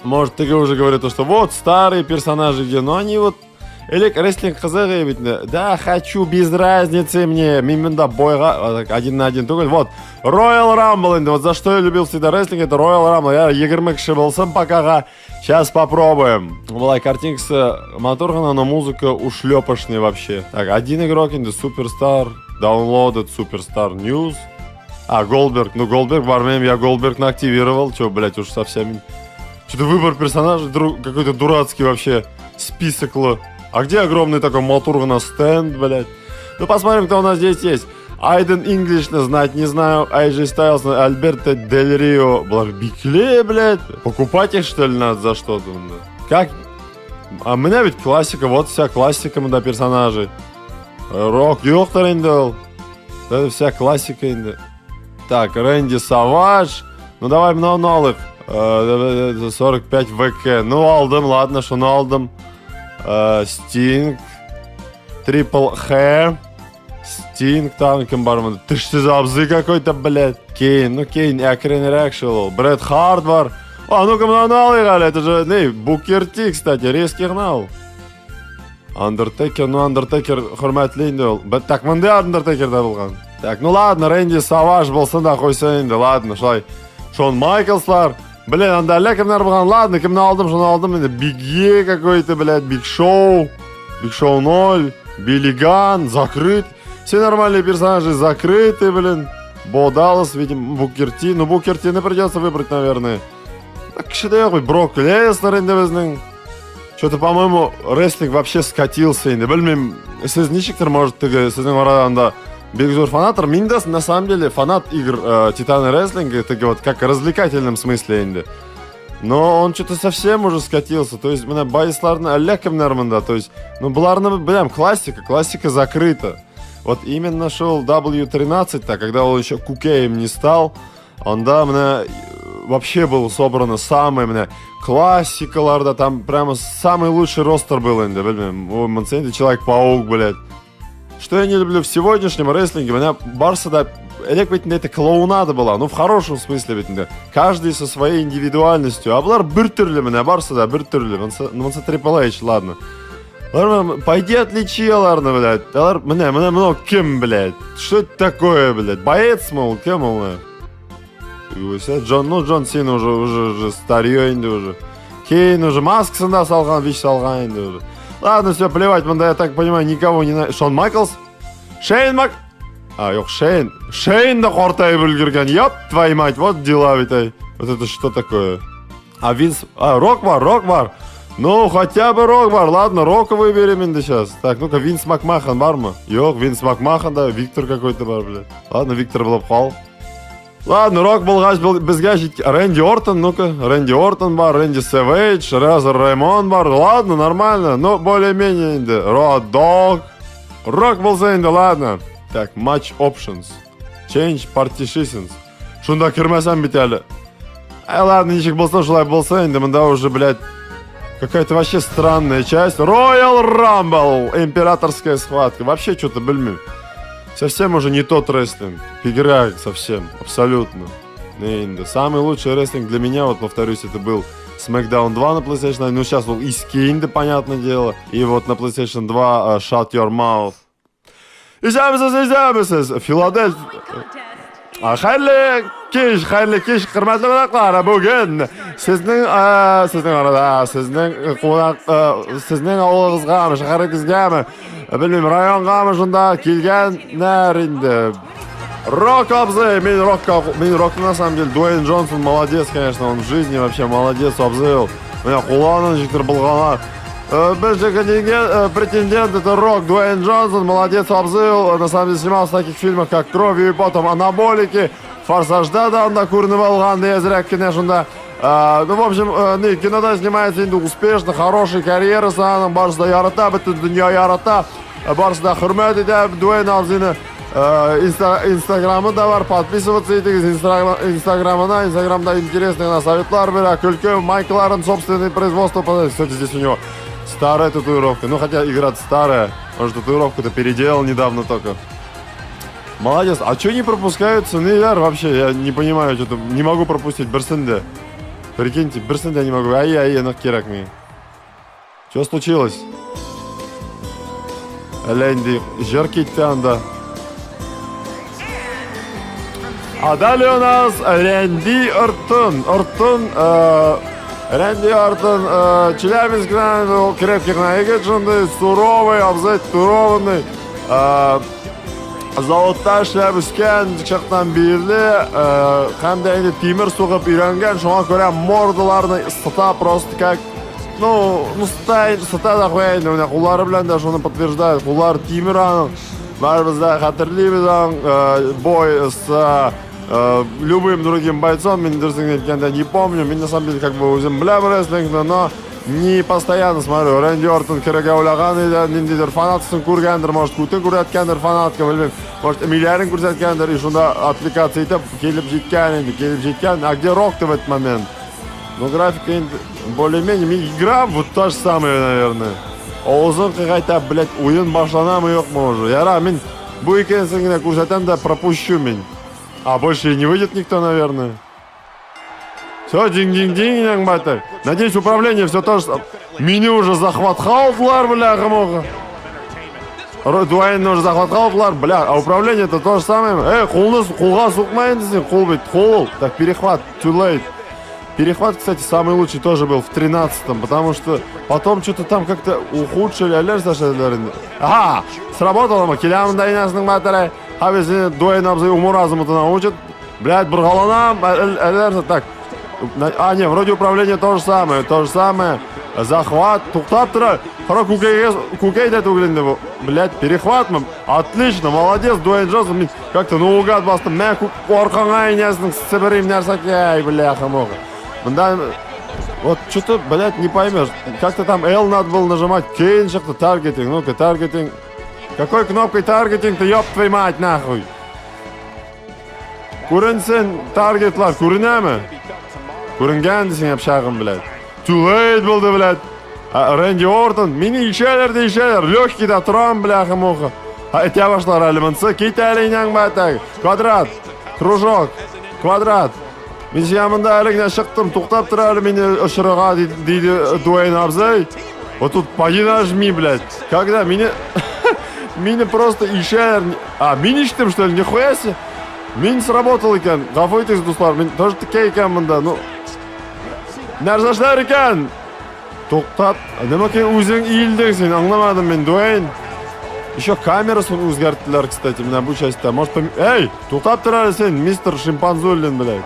может, ты уже говорил, то, что вот старые персонажи где, но они вот рестлинг хазары ведь, да, хочу, без разницы мне, миминда бойга, один на один, только вот, Royal Rumble, вот за что я любил всегда рестлинг, это Royal Rumble, я егермекші болсам пока, сейчас попробуем. Была картинка моторгана, но музыка ушлепошная вообще. Так, один игрок, инде Суперстар, Downloaded Суперстар News, Голдберг, ну Голдберг, бармен, я Голдберг активировал, что, блять, уж совсем, что-то выбор персонажей, какой-то дурацкий вообще список. А где огромный такой Матургана стенд, блядь? Ну, посмотрим, кто у нас здесь есть. Айден Инглиш, знать не знаю. AJ Styles, Альберто Дель Рио, Бикле, блядь. Покупать их, что ли, надо за что-то? Как? А у меня ведь классика, вот вся классика, да, персонажей. Рок Йохтарендел. Это вся классика. Так, Рэнди Саваж. Ну, давай много. 45 ВК. Ну, алдым, ладно, что ну алдым. Стинг, Трипл Х, Стинг, там, Бармен. Ты что за обзы какой-то, блядь? Кейн, ну Кейн, Акрен Рекшел, Брэд Хардвар. А, ну-ка, мнал играли, это же, не, Букер Ти, кстати, резкий гнал. Андертекер, ну, Андертекер, хурматли инде. Так, мындай Андертекер да булган. Так, ну ладно, Рэнди Саваж болсын да койса инде, ладно, шулай. Шон Майклслар. Блин, анда әлі кімдер болған, ладно, кімді алдым, шоны алдым, Биг Е какой-то, блядь, Биг Шоу 0, Билли Ган, закрыт. Все нормальные персонажи закрыты, блин. Бо Даллас, видим, Букер Ти. Ну, Букер Ти придется выбрать, наверное. Так, что-то я Брок Леснер, инде. Что-то, по-моему, рестлинг вообще скатился, инде. Білмейм, сіз нешіктер, может, сіздің арада Бигзур фанатор, Миндас на самом деле фанат игр Титана Рестлинга, это вот как в развлекательном смысле инде. Но он что-то совсем уже скатился, то есть, меня байсларна аляком норманда, то есть, ну, бларна, блям, классика закрыта. Вот именно шел W13, когда он еще кукеем не стал, он, да, мне вообще был собрано самое, мне классика, там прямо самый лучший ростер был инде, блям, Человек-паук, блядь. Что я не люблю в сегодняшнем рестлинге, у меня Барса, да, это клоунада была, ну в хорошем смысле, ведь, да, каждый со своей индивидуальностью, а блар биртырли меня, Барса, да, биртырли, ну он Трипл Эйч, ладно. Пойди отличи, ладно, блядь, мне много кем, блядь, что это такое, блядь, боец, мол, кем, мол, Джон Сина уже старье, уже, Кейн уже, Маск сында салған, вич салған, уже. Ладно, все, плевать, да, я так понимаю, никого не... Шон Майклс? Шейн Мак... Yok, Шейн. Шейн да қортай бүлгірген, ёп, твою мать, вот дела ведь, ай. Вот это что такое? А Винс... Рок бар. Ну, хотя бы Рок бар, ладно, Рока выберем инде сейчас. Так, ну-ка, Винс Макмахан бар ма? Yok, Винс Макмахан, да, Виктор какой-то бар, блядь. Ладно, Виктор болып қал. Ладно, Рок болғаш бізге Рэнди Ортон, ну-ка, Рэнди Ортон бар, Рэнди Сэвэйдж, Резер Реймон бар, ладно, нормально, но более-менее инде. Род Дог, Рок болса инде, ладно. Так, Match Options, Change Partitions. Шунда кірмесем бит әлі. Ладно, ничек болса, шулай болса инде, мында уже, блядь, какая-то вообще странная часть. Royal Rumble, императорская схватка, вообще что-то, блин. Совсем уже не тот рестлинг. Игра совсем, абсолютно. Самый лучший рестлинг для меня, вот повторюсь, это был SmackDown 2 на PlayStation 1. Ну, сейчас был и Скинда, понятное дело. И вот на PlayStation 2 Shut Your Mouth. Изямсыз, Филадельфия. Хайрлы кеш, қырматлы қонақтар, бүгін сіздің арада, сіздің ауылыңызға, шақарыңызға, білмеймін, районға жында келгендер инде. Рок обзы, мен Рок на самом деле, Дуэйн Джонсон молодец, конечно, он в жизни вообще молодец, обзывал. Меня Хуланын жіктір бұлғана. Бірінші претендент это Рок, Дуэйн Джонсон, молодец, обзывал. На самом деле снимался в таких фильмах, как «Кровью и потом анаболики», «Форсажда», да, он да көрініп алған, да, зря, конечно, ну, в общем, кинода снимается инде успешно, хороший карьера санын, барысында ярата, бүтін дүния ярата, барысында хүрмет етіп, Дуэйн абзыны инстаграмы да бар, подписываться етіңіз инстаграмда интересные советлар бере, күлкі майкаларын, собственное производство, кстати, здесь у него старая татуировка, ну, хотя игра старая, может, татуировку-то переделал недавно только. Молодец. А что не пропускают сынылар вообще? Я не понимаю, что-то не могу пропустить Берсенде. Прикиньте, Берсенде не могу. Ай, нахерак мне. Что случилось? Ленди, жеркит анда. А далее у нас Рэнди Ортон. Рэнди Ортон, Челябинск'дан крепких наигет, суровый, абзац турованный. Заводта ishlab o'sgan chiqdan beri hamda endi temir so'qib uyrangan, shunga ko'ra mordalarni isita просто как isita qo'yadi. Uni qo'llari bilan da shuni подтверждает. Qo'llar temir aniq. Baribizda xatarlaymiz бой с любым другим бойцом. Men aytganda не помню. Men на самом деле как бы o'zim bilaman wrestlingni, но не постоянно смотрю. Рэнди Ортон kiraga ulagan edi, nindidir fanatsin ko'rgandir, может, kutin ko'rayotgandir fanatka, bilmayman. Может, Emilia'ni ko'rsatgandir, и shunda applikatsiya etib kelib jetgan. А где Рок-то в этот момент? Ну, графика более-менее. Men игра вот та же самая, наверное. O'zim qayta, блядь, o'yin boshlanami yo'qmi уже? Yara, men bu ikkalasini ko'rsataman da пропущу men. А больше не выйдет никто, наверное. Все, динг-динг-динг, батер. Надеюсь, управление все тоже... Меня уже захват халтлар, бляха-муха. Дуэйн уже захват халтлар, бля. А управление-то то же самое. Хулга сукмайнсин, хулбит, хул. Так, перехват, too late. Перехват, кстати, самый лучший тоже был в 13-м, потому что потом что-то там как-то ухудшили. Ага, сработало мы. Келям дайнасның батарай. Хавези Дуэйн абзай уму-разуму-то научит. Блядь, бургаланам, так. А, не, вроде управление то же самое. Захват, туктап тұра. Хара кукейде туглинді. Блядь, перехват мы. Отлично, молодец, Дуэйн Джонсон. Как-то наугад бастым. Мен орқаңа инесінің сібірім нәрсакей, бляха-муха. Вот что-то, блядь, не поймешь. Как-то там L надо было нажимать. Кейн шықты, таргетинг. Ну-ка, таргетинг. Какой кнопкой таргетинг-то, ёб твою мать, нахуй? Көрінсен таргетлар, көрінемі? Көрінген десең әпшағым, блядь. Too late болды, блядь. Рэнди Ортон, мені ишелер. Легкий да тұрам, бляха-муха. Әтя башлар әлімінсі. Кейті әлейнен бәттәг. Квадрат, кружок, квадрат. Мен сиямында әлігіне шықтым, туқтап тұр әлі мені ұшырыға дейді Дуэйн абзай. Вот тут поди нажми, блядь. Когда меня просто ишелер. А, мен иштім, что ли, нихуя себе? Мен сработал екен. Ғафу етіңіз, достар. Мен тоже тіке екен мұнда. Ну, нәрсашлар екен. Тоқтап. Демеке өзің иілдің сен, аңламадым мен, Дуэйн. Еще камерасын өзгерттілер, кстати, мына бұл частьта. Может, эй, тоқтап тұр әлі сен, мистер Шимпанзулин, блядь.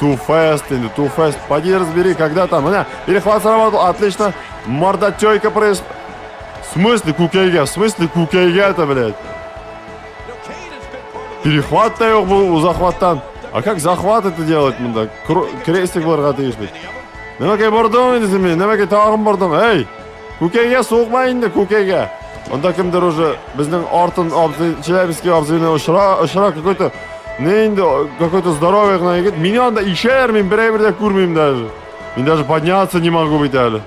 Too fast, too fast. Поди разбери, когда там. Перехват сработал, отлично. Мордотёйка происходит. В смысле кукейга-то, блядь? Перехват-то его был у захватан. А как захват это делать, мында? Крестик бар қатыгыш, блядь. Немеке бордың енді мен, немеке тағым бордың. Эй, кукейга соқмайын да, кукейга. Онда кімдер уже біздің Ортон Челябинский абзыйны ұшыра какой-то... какой-то здоровый наигет. Меня анда ишер, мен бірде көрмеймін даже. Мен даже подняться не могу быть әлі.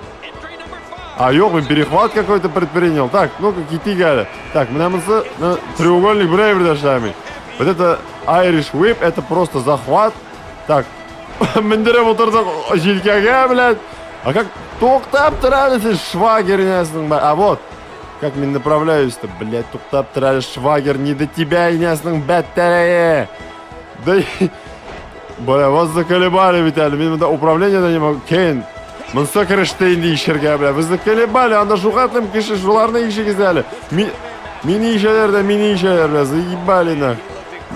А ёк, мен перехват какой-то предпринял. Так, ну-ка, кити гәлі. Так, мінамызы треугольник бірде шлями. Вот это Irish Whip, это просто захват. Так, мендірем отырдық желкеге, блядь. А как тоқтап тұрады сен швагер несің, а вот. Как мен направляюсь-то, блядь, тоқтап тұрады швагер, не до тебя несің, бәттәрәйе. Да, бля, вас заколебали, Виталий, мен управление-то не могу. Кейн, мұнсы кіріштейінді ишерге, бля, вы заколебали, анда шуқатлым кіші, шуларны иші кезәлі. Мини ишелер, бля, заебали, нах.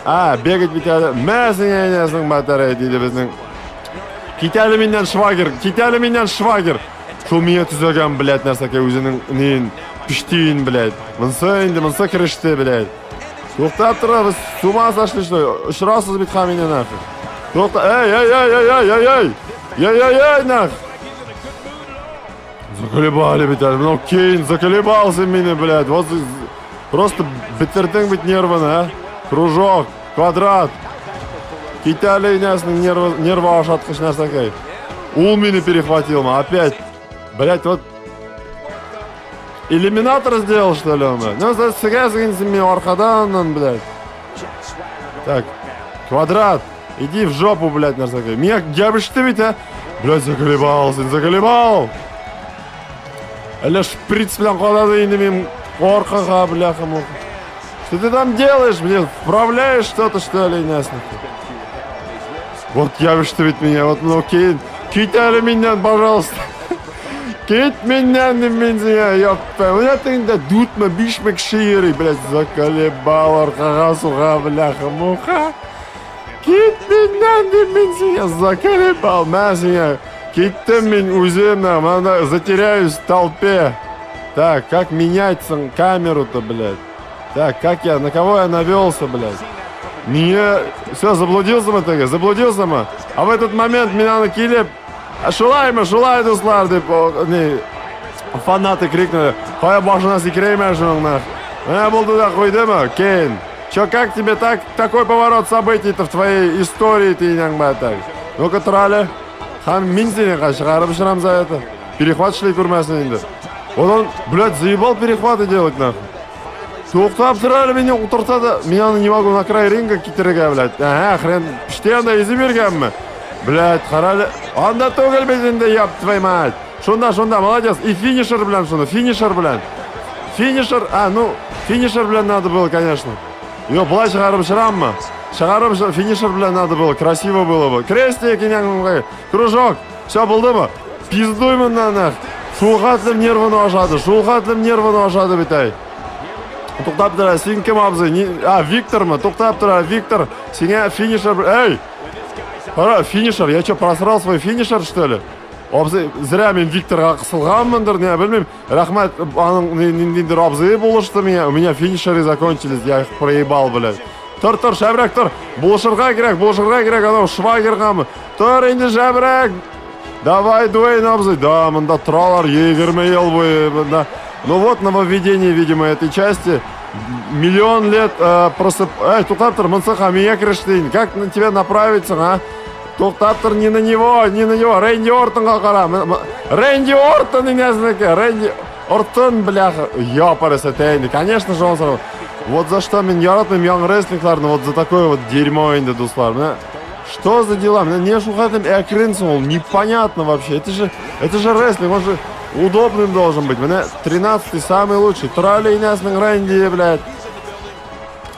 А, бегать, Виталий, мәсің әйнесің, бәттәрәйе, дейді біздің. Кетәлі менен швагер. Шул меня түзеген, блядь, нәрсәке өзінің нейін піштейін, блядь. Мұнсы кірішті, блядь. Тоқтап тұра, біз с ума сошли, что ұшырасыз бит хамине, нахуй. Эй, нах. Заколебали, Виталий, ну Кейн, заколебался меня, блядь. Вот просто бітірдің бит нерваны, а. Кружок, квадрат. Кетәлі нәсінің нервы ашатқыш нәрсәке. Ул мені перехватил, опять. Блять, вот иллюминатор сделал, что ли, он? Ну, сыгайсың мен арқадан, блядь. Так, Квадрат, иди в жопу, блядь, нарсака. Меня гябришь ты ведь, а? Блядь, заколебался, заколебал. Аля шприц, блядь, куда ты иными оркаха, бляха, муха. Что ты там делаешь, блядь? Вправляешь что-то, что ли, ясно? Вот гябришь ты ведь меня, вот, ну, китали меня, пожалуйста. Кит меня, не меня, ёпта. У меня ты дутма, бишмек шири, блядь, заколебал, оркаха, суха, бляха, муха. Кит меня, не меня, заколебал, меня. Киттем мен уземным, она затеряюсь в толпе. Так, как менять камеру-то, блядь? Так, как я, на кого я навелся, блядь? Все, заблудился мы таки, заблудился мы. А в этот момент меня на киле... Шулай, дуслар, фанаты крикнули. Қоя башына секірейме жоныңнах. Был туда қойдымы, Кейн? Чё, как тебе такой поворот событий-то в твоей истории, ты не так? Ну-ка, трали. Хам минсине шығарып шырам за это. Перехват шли көрмәсін енді. Вот он, блядь, заебал перехваты делать, нахуй. Тоқтап тұрали меня утырта да. Меня не могу на край ринга кетерге, блядь. Ага, хрен, піштенде изі бергенмі. Блядь, қарали. Анда тогел безінде, яб твой мать. Шунда, молодец. И финишер, блядь, шунда, финишер, блядь. Финишер, финишер, блядь, надо было, конечно. Ее былай шығарып шыраммы? Шығарып финишер, блядь, надо было, красиво было бы. Крестик, кружок, все болды бы. Пиздуймын нах. Шулхатлым нервыны ашады битай. Тоқтап тұра, сен кім абзы? Виктор ма? Тоқтап тұра, Виктор. Сене финишер, эй! Пора, финишер, я что, просрал свой финишер, что ли? Абзы, зря мен Викторға қысылғанмындыр, не білмеймін. Рахмет, аның абзы болышты у меня финишеры закончились, я их проебал, блядь. Тұр, шәбірек, тұр. Бұлшырға керек, анау швагерғамы. Тұр, енді шәбірек. Давай, дуэйн абзы. Да, мында тұралар, егірме ел бойы. Ну вот, нововведение, видимо, этой части. Миллион лет Эй, тоқтап тұр, мұнсыға, меня кіріштейін. Как на тебя направиться, а? Тоқтап тұр, не на него. Рэнди Ортонға қара. Рэнди Ортон, Рэнди Ортон, бляха. Ёпарыс, это конечно же он сразу. Вот за что мен яратмайм яң рестлингларны, вот за такое вот дерьмо енді, дуслар. Что за дела? Не шухатым экринсом, он непонятно вообще. Это же рестлинг, он же удобным должен быть. 13-й самый лучший. Трали и нясның Рэнди, блядь.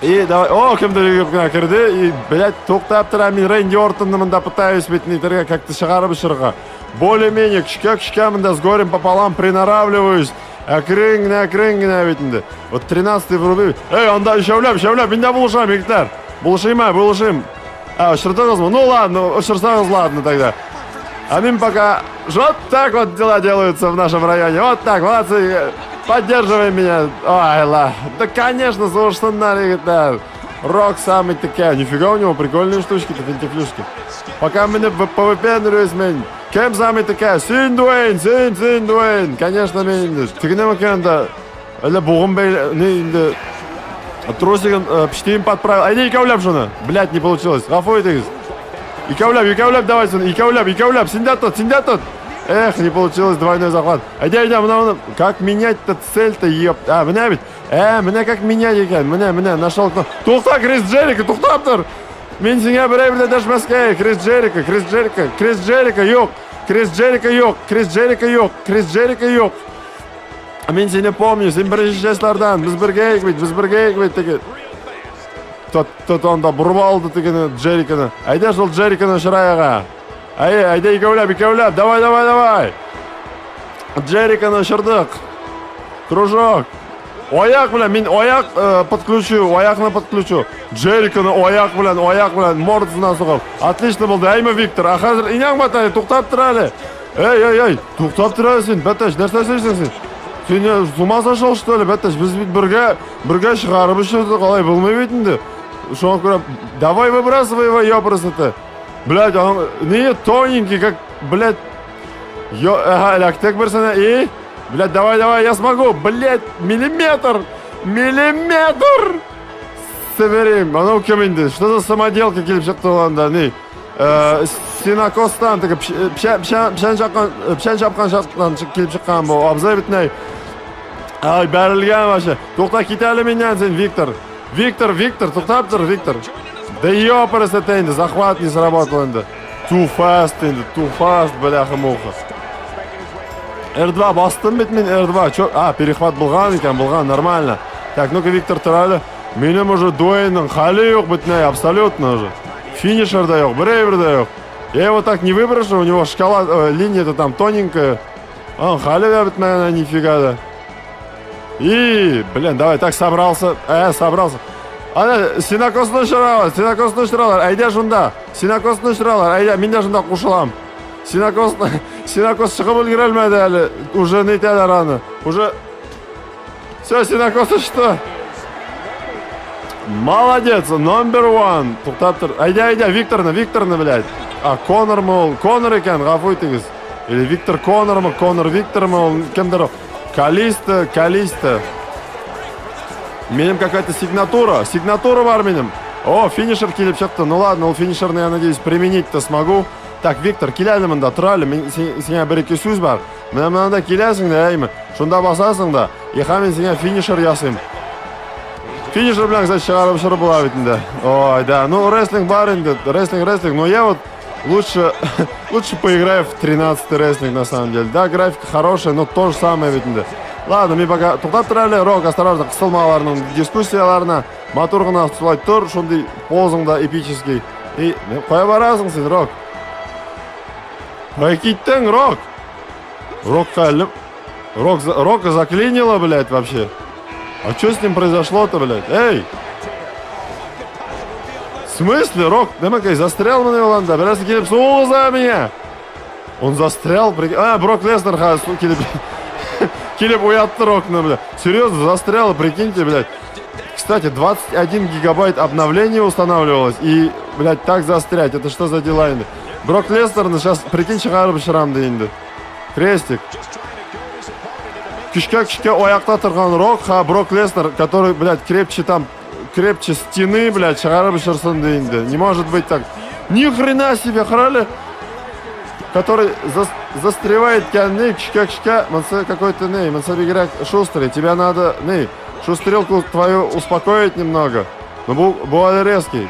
И давай, кімді кірді, и, блядь, тоқтап тұра, мен Рэнди Ортонны мында пытаюсь бетінейтерге, как-то шығарып шырға. Более-менее, кішке мында с горем пополам приноравливаюсь. Акрын-акрын бетінде. Вот 13-й вруби. Эй, анда шәуләп, мында бұлышам, егіттер. Бұлышым. Ұшыртыңыз мы? Ну ладно, ұшырсаңыз, ладно тогда. А мен пока... Вот так вот дела делаются в нашем районе. Вот так, молодцы. Поддерживай меня. Ой, ла. Да, конечно, слушай, да. Рок самый такая. Нифига у него прикольные штучки-то, финтифлюшки. Пока меня повыпендриваюсь, мен. Кем самый такая? Син Дуэйн. Конечно, мен. Тігіне макенда. Әлі бұғым бәйлі. Трусигін піштейін подправил. Айде икәуләп шуны. Блядь, не получилось. Ғафу етегіз. Икәуләп, давай сюда. Икәуләп. Сендя тут. Эх, не получилось, двойной захват. Айде, мына. Как менять-то цель-то, еп. Міне бит. Міне как менять екен. Міне, нашел. Тоқта, Крис Джерика, тоқтап тұр. Мен сеңе бір дәшмәске. Крис Джерика, yok. Мен сені помню, сен бірінші жастардан. Біз бірге екбейт. Тот онда бұрып алды тегені Джериканы. Айда жол Джериканы шыраяға. Айда икәуләп, давай. Джериканы шырдық. Кружок. Ояқ білән, мен ояқ подключу. Джериканы ояқ білән, мордысынан соғып. Отлично болды, әймі Виктор. А қазір иняң батай, тоқтап тұр әлі. Эй, тоқтап тұр әлі сен, бәттәш, нәрсе сөйсің сен? Сен с ума сошел, что ли, бәттәш? Біз бірге шығарып үшеді, қалай болмай бетінде. Шоң көріп, давай выбрасывай его, ёпырсы-то. Блядь, он не тоненький, как, блядь. Ләктек бір сәне, и... Блядь, давай, я смогу. Блядь, миллиметр. Северим. Анау кем енді? Что за самоделка келіп шықты оланда? Не? Синакостан, пшән шапқан шаптан келіп шыққан бұл. Абзай бітінай. Ай, бәрілген башы. Тоқта кетәлі менен сен, Виктор. Виктор, тоқтап тұр, Виктор. Да ёпырсы тейнді, захват не сработал енді. Too fast енді, too fast, бляха-муха. R2 бастым бет мен, R2. Перехват болған екен, болған, нормально. Так, ну-ка, Виктор тұрады. Менің уже Дуэйннің халі yok бітіне, абсолютно уже. Финишер да yok, брейвер да yok. Я его так не выброшу, у него шкала, линия-то там тоненькая. Халі я бітмена, нифига да. И, блин, давай, так собрался. Собрался. Синокосны ұшыралар, әйде жында. Синокосны ұшыралар, әйде, мен де жында қушылам. Синокос шығып үлгер әлмәді әлі. Уже нетелер аны. Уже... Все, Синокос ұшты. Молодец, номер 1. Тоқтап тұр. Әйде, Викторны, блядь. Конор мол, Конор екен, ғафу етіңіз. Или Виктор Конор ма, Конор Виктор ма, кемдер? Калиста. Менем какая-то сигнатура бар менем. О, финишер келіп шықты. Ну ладно, ол финишерны, я надеюсь, применить-то смогу. Так, Виктор, келәлі мында, тұралы, сене бір-екі сөз бар. Мен мында келәсің да, әймі. Шында басасың да, еқа мен сене финишер ясым. Финишер біләң, кстати, шығарып шыры бұла бетінде. Ой, да, ну рестлинг бар енді, рестлинг, но я вот лучше поиграю в 13-й рестлинг на самом деле. Да, графика хорошая, но то же самое бетінде. Ладно, мен пока тоқтап тұралы, Рок, осторожно, қысылмаларының дискуссияларына, матурғына сұлай тұр, шондай позыңда эпический. И қоя барасың сен, Рок? Қой кеттің, Рок? Рок қалым. Рока заклинило, блядь, вообще. А что с ним произошло-то, блядь? Эй! В смысле, Рок? Демакай, застрял на Неволанда. Берас келіп соғыл за меня. Он застрял, Брок Леснер келіп уятты Рокны, блядь. Серьезно, застрял, прикиньте, блядь. Кстати, 21 гигабайт обновления устанавливалось. И, блядь, так застрять. Это что за дела инды? Брок Леснер, сейчас, прикинь, шығарып шырамды инды. Крестик. Кішке ояқта тұрған Рок, Брок Леснер, который, блядь, крепче стены, блядь, шығарып шырсын дейінді. Не может быть так. Ни хрена себе, храли. Который застревает кәнне, кішке, мынсы какой-то, мынсы биграк шустрый. Тебя надо, шустрелку твою успокоить немного. Но бұл әлі резкий.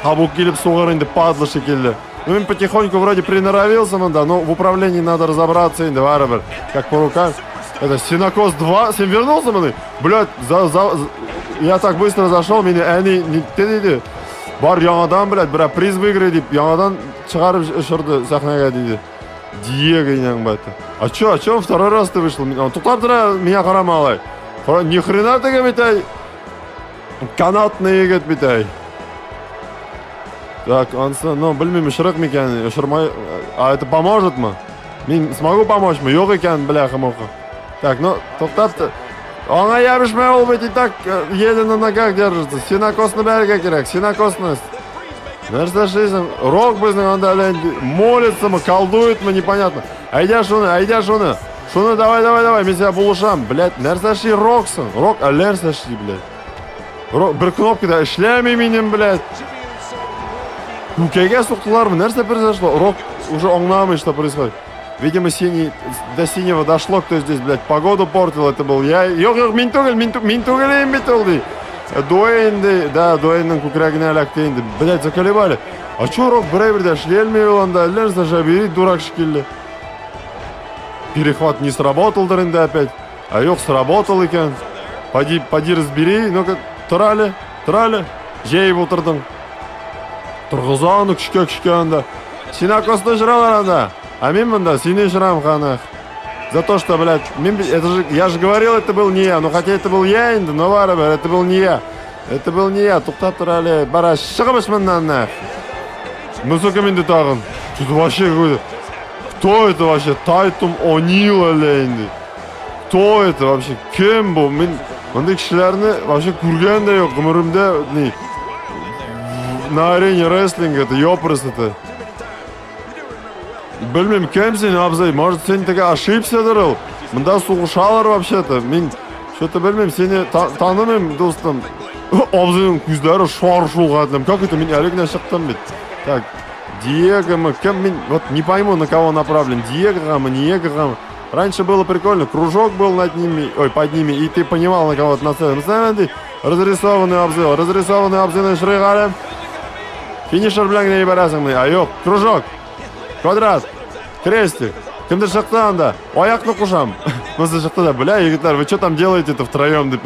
Бұл келіп суғыр инді, падлы шекелді. Ну, им потихоньку вроде приноровился, да, но в управлении надо разобраться инді, варабір. Как по рукам. Это Синокос 2, сен вернулся, маны? Блядь, я так быстро зашел, меня не dedi. Бар яңадан, блядь, бірақ приз выиграй деп, яңадан шығарып ұшырды сахнаға дейді. Диего иняң бәті. А чё, второй раз ты вышел? Тоқтап тұра, меня қарама алай. Ни хрена тіге бетай. Канатный егет бетай. Так, ну, білмеймін, ұшырық мекен, ұшырмай. А это поможет ма? Мен смогу помочь ма? Yok екен, бляха-муха. Так, ну, тоқтапты. Она ябышмай ол бет и так еле на ногах держится. Синокосны бәрге керек, синокосны. Нәрсе шейсің, Рок біздің анда молится ма, колдует ма, непонятно. Айдя шуны. Шуны давай, мен себя булышам. Блядь, нәрсе шей Роксың. Рок, нәрсе шей, блядь. Бір кнопкада ішләмей менен, блядь. Көкеге соқтылар ма, нәрсе произошло? Рок уже оңнамый, что происходит. Видимо, до синего дошло, кто здесь, блядь, погоду портил, это был я. Yok, мен түгілейін бет ол дей. Дуэйнді, да, Дуэйннің көкірегіне әләкті енді. Блядь, заколебали. А чё, Рок, бірай-бірде шлелмей оланда, әлдерін жабери, дурак шекелі. Перехват не сработал дырында опять. А yok, сработал екен. Поди разбери, ну-ка, тұрали. Жейіп отырдың. Тұрғызаны күшке анда. Синокосты жыралар анда. А мен мында сине жрам ханах. За то, что, блядь, я же говорил, это был не я. Ну, хотя это был я инда, но варабер, это был не я. Тоқтап тұрали, бара, шығып мындан нах. Ну, сука, менде тағын. Что-то вообще какой-то... Кто это вообще? Тайтум О'Нил әлі инди. Кто это вообще? Кем бұл? Мен мындай кішілеріні вообще көрген де yok. Ғымырымда, на арене рестлинг это, ёпрыс это. Білмем, кем сен, абзай, может, сен таки ошибсядыр. Мында суғышалар вообще-то. Мен, что-то білмем, сені танымем, достым. Абзайның көздері шуар-шуыл қатылым. Как это, мен әлігіне шықтым бет. Так, Диего мы, кем, мен, вот не пойму, на кого направлен. Диего мы, Ниего мы. Раньше было прикольно, кружок был над ними, под ними, и ты понимал, на кого-то нацелен. Разрисованный обзил Шрыгалем. Финишер bilan gina ibarasingmi? Yo'q, кружок. Kvadrat. Крестик. Kimdir chiqdi anda? Oyoqni qo'sham. O'zi chiqdi-da, bля, yigitlar, вы что там делаете-то втроем deb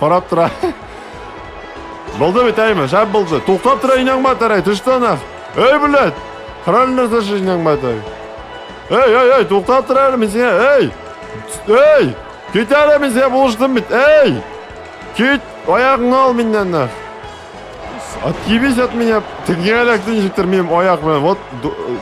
qarab turadi. Bo'ldi bitaymi? Shab bo'ldi. To'xtab turayning bataray. Ты что нах? Ey, блядь. Qirol narsa shishning bataray. Ey, to'xtab turayli men senga. Ey! Ketara men senga bo'lishdim bit. Ey! Ket, oyoqni ol mendan nах. Отъебись от меня. Ты геолектный ничектер менің ояқ білен. Вот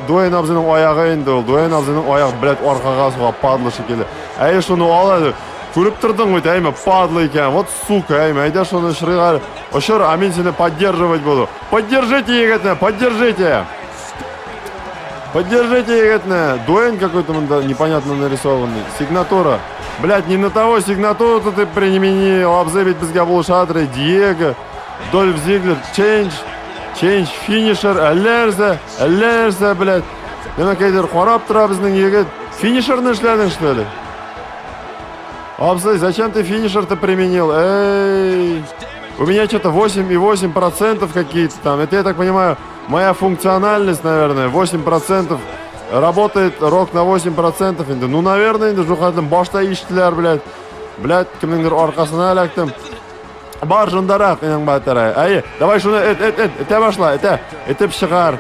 Дуэйн Абзенің ояғы енді ол. Дуэйн Абзенің ояқ, блядь, орқаға суға падлы шекелі. Әй, шоны алады. Көріп тұрдың ғой, әйме, падлы екен. Вот сука, әйме, әйде шоны шырғары. Ошыр, а мен сені поддерживать буду. Поддержите, егетне, поддержите. Поддержите, егетне. Дуэйн какой-то непонятно нарисованный. Сигнатура. Блядь, не на того сигнатуру ты применил. Абзебить без габлушатры. Диего. Дольф Зиглер, Change, финишер, әлләрзе, блядь. Демек әйдер, қарап тұра біздің егет. Финишерны ішләдің, что ли? Абзай, зачем ты финишер-то применил? Эй, у меня что-то 8,8% какие-то там. Это, я так понимаю, моя функциональность, наверное, 8%. Работает рок на 8%. Ну, наверное, жухатым башта иштілер, блядь. Блядь, кімдіңдер арқасына әләктім. Бар жондарақ, ең байтарай. Әйе, давай шуны, әте башла, әтеп шығар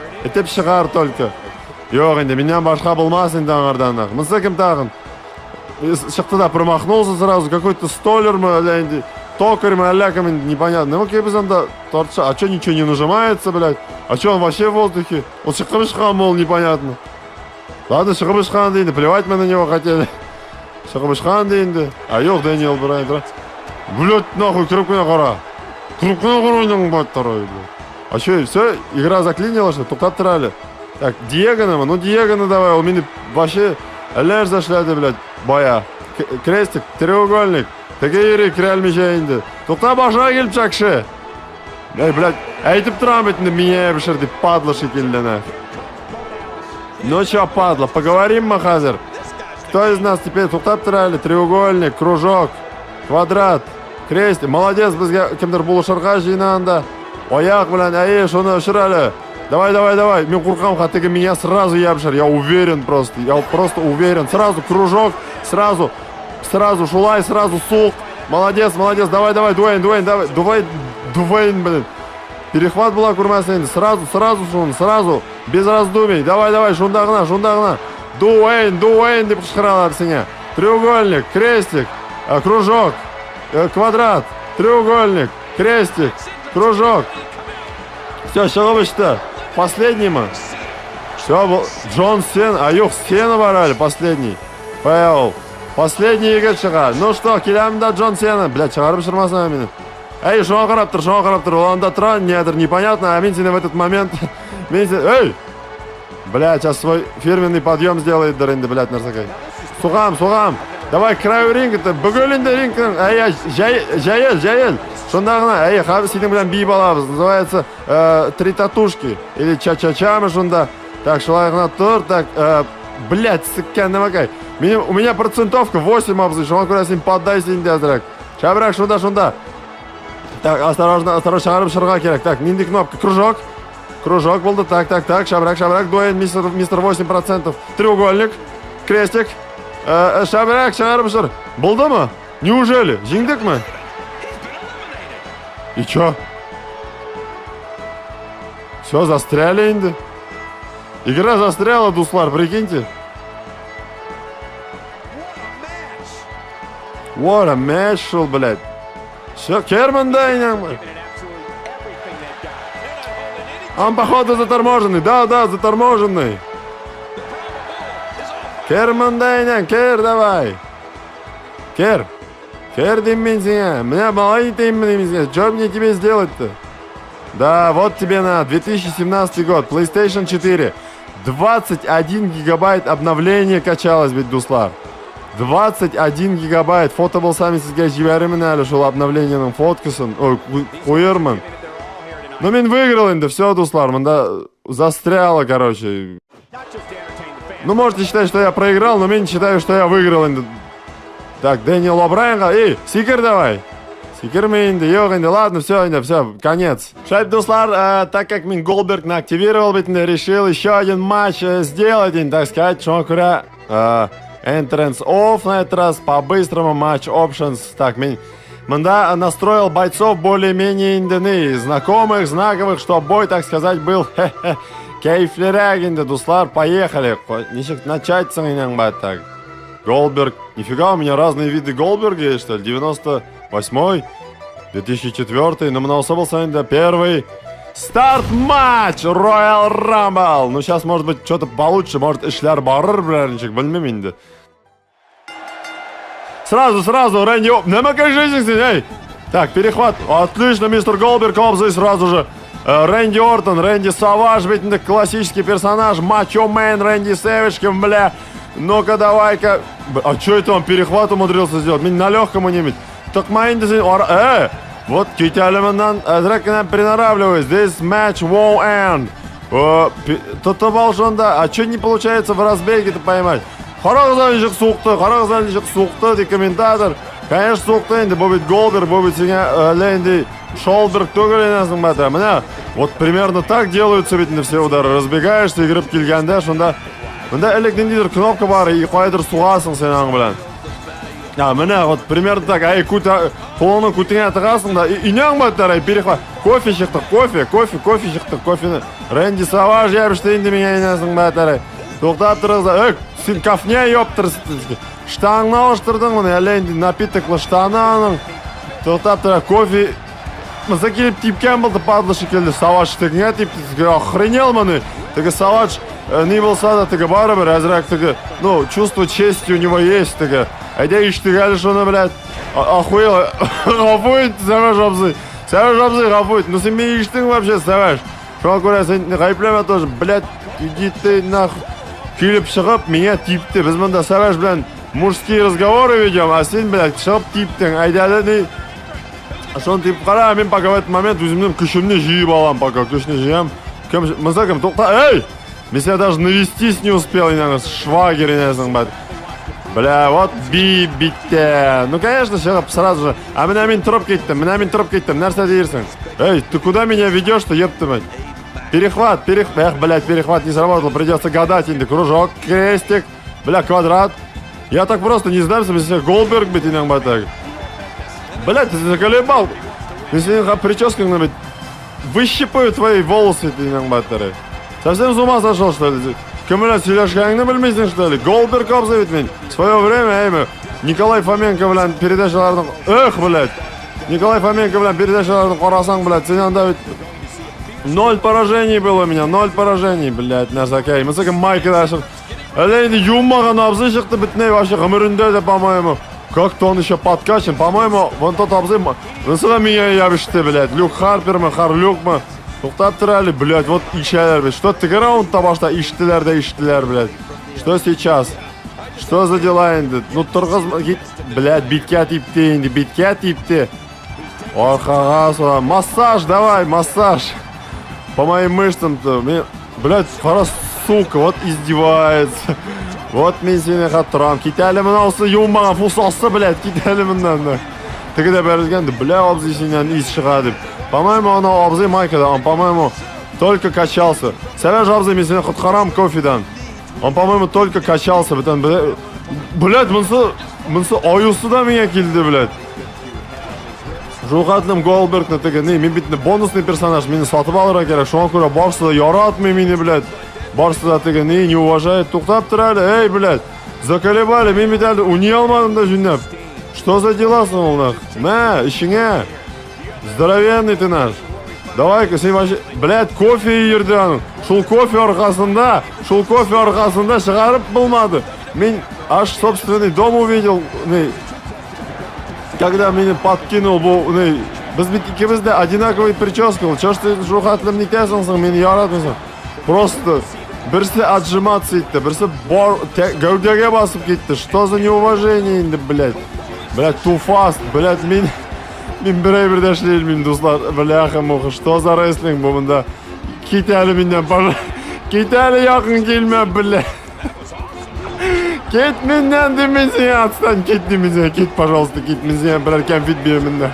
только. Жоқ, енді, менен башқа болмас енді аңардан. Мұнсы кім тағын? Шықты да промахнулся сразу, какой-то столер мы, енді, токарь мы, алякам, непонятно. Ну, біз анда торча, а чё ничего не нажимается, блядь? А чё он вообще в воздухе? Он шыққымышқан, мол, непонятно. Ладно, шыққымышқан дейінді, плевать мы на него хотели. Шыққымышқан дейінді. А жоқ, Дэниел Брайан, блядь, нахуй, крупная гора. Крупная гора ойнаған бат второй, блядь. А что, все, игра заклинила, что тоқтап тұрали. Так, Диегоны, ну Диегоны давай, он мені вообще әлер зашляды, блядь, бая. Крестик, треугольник. Такие ері кірәлмейше енді. Тоқтап башыға келіп шақшы. Эй, блядь, әйтіп тұрам бетінде меня бішір деп падла шекелді, нах. Ну чё, падла, поговорим мы хазір. Кто из нас теперь тоқтап тұрали? Треугольник, кружок, квадрат. Крестик, молодец, бізге кімдер бұлышырға жинағында. Ояқ білән, әйе, шоны ұшыралі. Давай, мен қурқам, қатыға меня сразу ябшыр. Я уверен просто, уверен. Сразу кружок, сразу шулай, сразу сук. Молодец, давай, Дуэйн, блин. Перехват была курмасында, сразу, без раздумий. Давай, шундағына. Дуэйн, деп қышқыралар сене. Треугольник, крестик, кружок. Квадрат, треугольник, крестик, кружок. Все, что последний мы. Все, Джон Сена, Сена барали, последний. Пэл, последний егет шығар. Ну что, келемда Джон Сена. Блядь, шығарып шырмасына мені. Эй, шоң қарап тұр. Оланда тұран, недір, непонятно. А мен сені в этот момент... Эй! Блядь, сейчас свой фирменный подъем сделает, дырынды, блядь, нарсакай. Суғам. Давай к краю ринга-то, бүгілінде рингтің, жайел. Шондағына, қабы сенің білен бей балабыз, называется три татушки, или ча-ча-чамы шонда. Так, шылайғына тұр, так, блядь, сіккен намакай. У меня процентовка 8 абзы, шоң көресін поддайся инде азырақ. Шабырақ, шонда. Так, осторожно, шағарып шырға керек. Так, нинди кнопка, кружок болды, так, шабырақ, Дуэйн, мистер 8%, треугольник, крестик. Шабырақ, шағарып шыр. Болды ма? Неужели? Жеңдік ма? И чё? Все, застряли инде. Игра застряла, дуслар, прикиньте. What a match шел, блядь. Все, Керман Дайням. Он, походу, заторможенный. Да, заторможенный. Керман Дайням, Кер, давай. Кер дейм мен сене. Меня малайнитейм мен сене. Что мне тебе сделать-то? Да, вот тебе на 2017 год. PlayStation 4. 21 гигабайт обновление качалось, ведь, дуслар. 21 гигабайт. Фото был сами сізге жіберімін әлі шол обновлениенің фоткасын. Ой, қойырмын. Ну, мен выиграл енді, все, дуслар. Мында застряло, короче. Ну, можете считать, что я проиграл, но мен считаю, что я выиграл енді. Так, Дэниел О'Брайенға. Эй, сикер давай. Секирмейн, да ладно, все, конец. Шайб, дуслар, так как мен Голдбергни активировал, решил еще один матч сделать, так сказать, шонкура entrance off на этот раз, по-быстрому матч options. Так, Мында настроил бойцов более-менее знакомых, знаковых, что бой, так сказать, был кейфлеряк, дуслар, поехали. Ничек начать так. Голдберг. Нифига, у меня разные виды Голдберга есть, что ли? 98-й, 2004-й. Но мне особенно первый старт-матч Royal Rumble. Ну, сейчас, может быть, что-то получше. Может, ишлер барыр, блядничек, bilmem. Сразу, Рэнди... Нема кажись, эй! Так, перехват. Отлично, мистер Голдберг, обзы сразу же. Рэнди Ортон, Рэнди Саваж, ведь классический персонаж. Мачо Мэн, Рэнди Сэвидж, бля. Ну-ка, давай-ка. А что это он перехват умудрился сделать? Меня на легком не иметь. Так вот Китялеманан зря приноравливаюсь. This match won't end. Тут да. А что не получается в разбеге-то поймать? Харагзалишек суқты, ди комментатор. Конечно, суқты инде, бұл бит Голдберг, бұл бит сеня Лэнди Шолберг төгеленесің бәті. Міне, вот примерно так делаются ведь все удары. Разбегаешься, игрып келгенде, шонда электендейдір кнопка бар, и қойдыр суғасың сен аң білән. Міне, вот примерно так, қолының күтіңе тығасың да, иняң бәттер, перехват. Кофе шықты, кофе шықты. Рэнди Саваж ебішті инде меня инесің бәттер. Тоқтап тұрғыза, сен кафне ептірсің. Штаңны алыштырдың мұны, әлейінді напитоклы штананың. Тоқтап тұрға, кофе... Мыса келіп типкен болды, падлы шекелді. Саваж тігіне типті, охренел мұны. Тігі Саваж не болса да, тігі бары бір, әзірәк тігі, ну, чувство чести у него есть, тігі. Әйде іштігі әлі шоны, блядь, охуел, ғафует, Саваж обзы, ғафует. Ну, сен мен іштің вообще, Саваж. Шоға көре, сен ғайплеме тоже, блядь, иди ты нахуй. Келіп шығып, меня типті. Біз мұнда Саваж, блядь, мужские разговоры ведем, а сен, блядь, шығып типтің. Айдады, не... Шон тип қара, мен пока в этот момент өзімнен күшімне жиып алам, пока күшіне жиям. Мызакым, тоқта, эй! Мен себя даже навестись не успел, иногда, швагер, инесің, блядь. Бля, вот битте. Ну, конечно, сразу же. А мен тұрып кеттім, нәрсе дейірсің? Эй, ты куда меня ведешь-то, епті, блядь? Перехват, блядь, перехват не сработал, придется гадать, инди, кружок, крестик, бля, квадрат. Я так просто не знаю, если Голдберг бит, иногда так. Блядь, ты заколебал. Если прическа, блядь, выщипаю твои волосы, ты иногда так. Совсем с ума сошел, что ли? Блядь, селяшкаңны білмейсің, что ли? Голдберг обзовет меня. В свое время, Николай Фоменко, блядь, передачалардың... блядь. Николай Фоменко, блядь, передачалардың қорасаң, блядь, сенен да ведь... 0 поражений было у меня, 0 поражений, блядь, нәрсәкәй. Мысыкы майка дашыр. Әлейді юммаған абзы шықты бітней, вообще ғымырында да, по-моему. Как-то он еще подкачан, по-моему, вон тот абзы... Мысыға меня ябішті, блядь. Люк Харпер ма, Харлюк ма. Тоқтап тұрали, блядь, вот ишәлер, блядь. Что ты раунд-то башта иштілер, блядь. Что сейчас? Что за дела енді? Ну, тұрғыз... Блядь, битке типті. Орқаға соға. Массаж, давай, массаж. По моим мышцам-то, блядь, қара сука, вот издевается. Вот мен сені қаттырам. Кетәлі мұнаусы юммаған фусасы, блядь, кетәлі мұндан. Тігі де бәрізгенді, бля, обзы сенен из шығады. По-моему, он обзы майкада, он, по-моему, только качался. Сәвәж обзы мен сені құтқарам кофедан. Он, по-моему, только качался. Блядь, мұнсы ойысы да меня келді, блядь. Жоғатлым Голдбергні тігі, мен бітіне бонусный персонаж, мені сатып алыра керек. Шоң көре барсы да яратмай мені, блядь. Барсы да тігі, не уважает. Тоқтап тұрали, эй, блядь. Заколебали, мен бітәлді, уни алмадым да жүннәп. Что за деласың ол нах? Мә, ішіңе. Здоровенный ты наш. Давай-ка, сен вообще... Блядь, кофе ерді аның. Шул кофе арқасында шығарып болмады. Мен аж собственный дом увидел, когда меня подкинул, біз бит икебізде одинаковый прическа был. Чё ж ты жоғатлым нетесіңсің, мені яратмайсың. Просто бірсі отжиматься етті, бірсі гәудеге басып кетті. Что за неуважение енді, блядь. Блядь, too fast, блядь, мен бірі шлелмеймін, дуслар. Бляха-муха, что за рестлинг бұл мұнда? Кетәлі менден, кетәлі яқын келме, блядь. Кет менден демесең, отстань, кет демесең, кет, пожалуйста, кет менден, бірәр кәмфит беремін.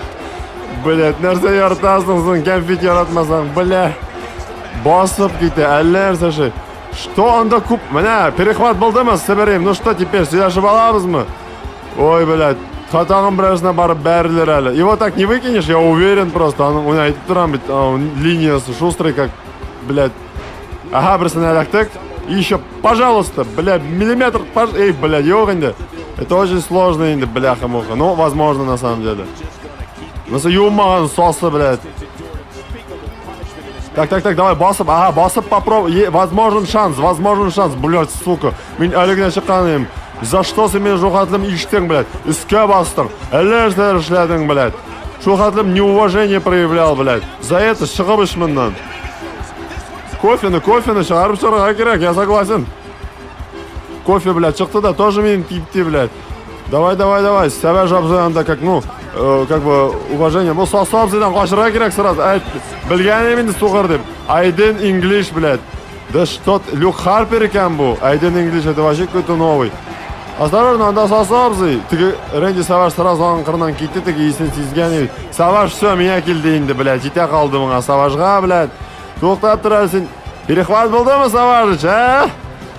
Блядь, нәрсе яратасың сен, конфет яратмасаң, бля. Басып кете, әлі нәрсе шей. Что анда куп... Міне, перехват болдымы, соберем. Ну что теперь, сөйлешіп аламыз мы? Ой, блядь, хатағым біразына барып бәрілер әлі. Его так не выкинешь, я уверен просто. Он айтып тұрам, линиясы шустрый, как, блядь. Ага, бірсін әліқтік. И еще, пожалуйста, блядь, миллиметр, эй, блядь, yok инде. Это очень сложно инде, бляха-муха. Ну, возможно, на самом деле. Nasıl yummаған сосы, блядь. Так, давай, басып, ага, басып попробуй. Возможен шанс, блядь, сука. Мен әлігіне шыққан ем. За что сен мен жоғатылым иштің, блядь. Үске бастың, әлі ішледің, блядь. Жоғатылым неуважение проявлял, блядь. За это шығып іш мындан. Кофені шығарып шығарға керек, я согласен. Кофе, блядь, шықты да, тоже менің типте, блядь. Давай. Сәбә жабзайында, как, ну, как бы, уважение. Бұл сасабзайдан қашырға керек сразу. Білген еменді суғыр деп. Айден English, блядь. Да что, Люк Харпер екен бұл. Айден English, это вообще какой-то новый. Осторожно, анда сасабзай. Тігі Рэнди Саваш сразу аңын қырынан кетті, тігі есін сезген еді. Саваш, все, меня келді енді, блядь. Жете қалды мұға Савашға, блядь. Тоқтап тұра сен. Перехват болды ма, Савашыч, а?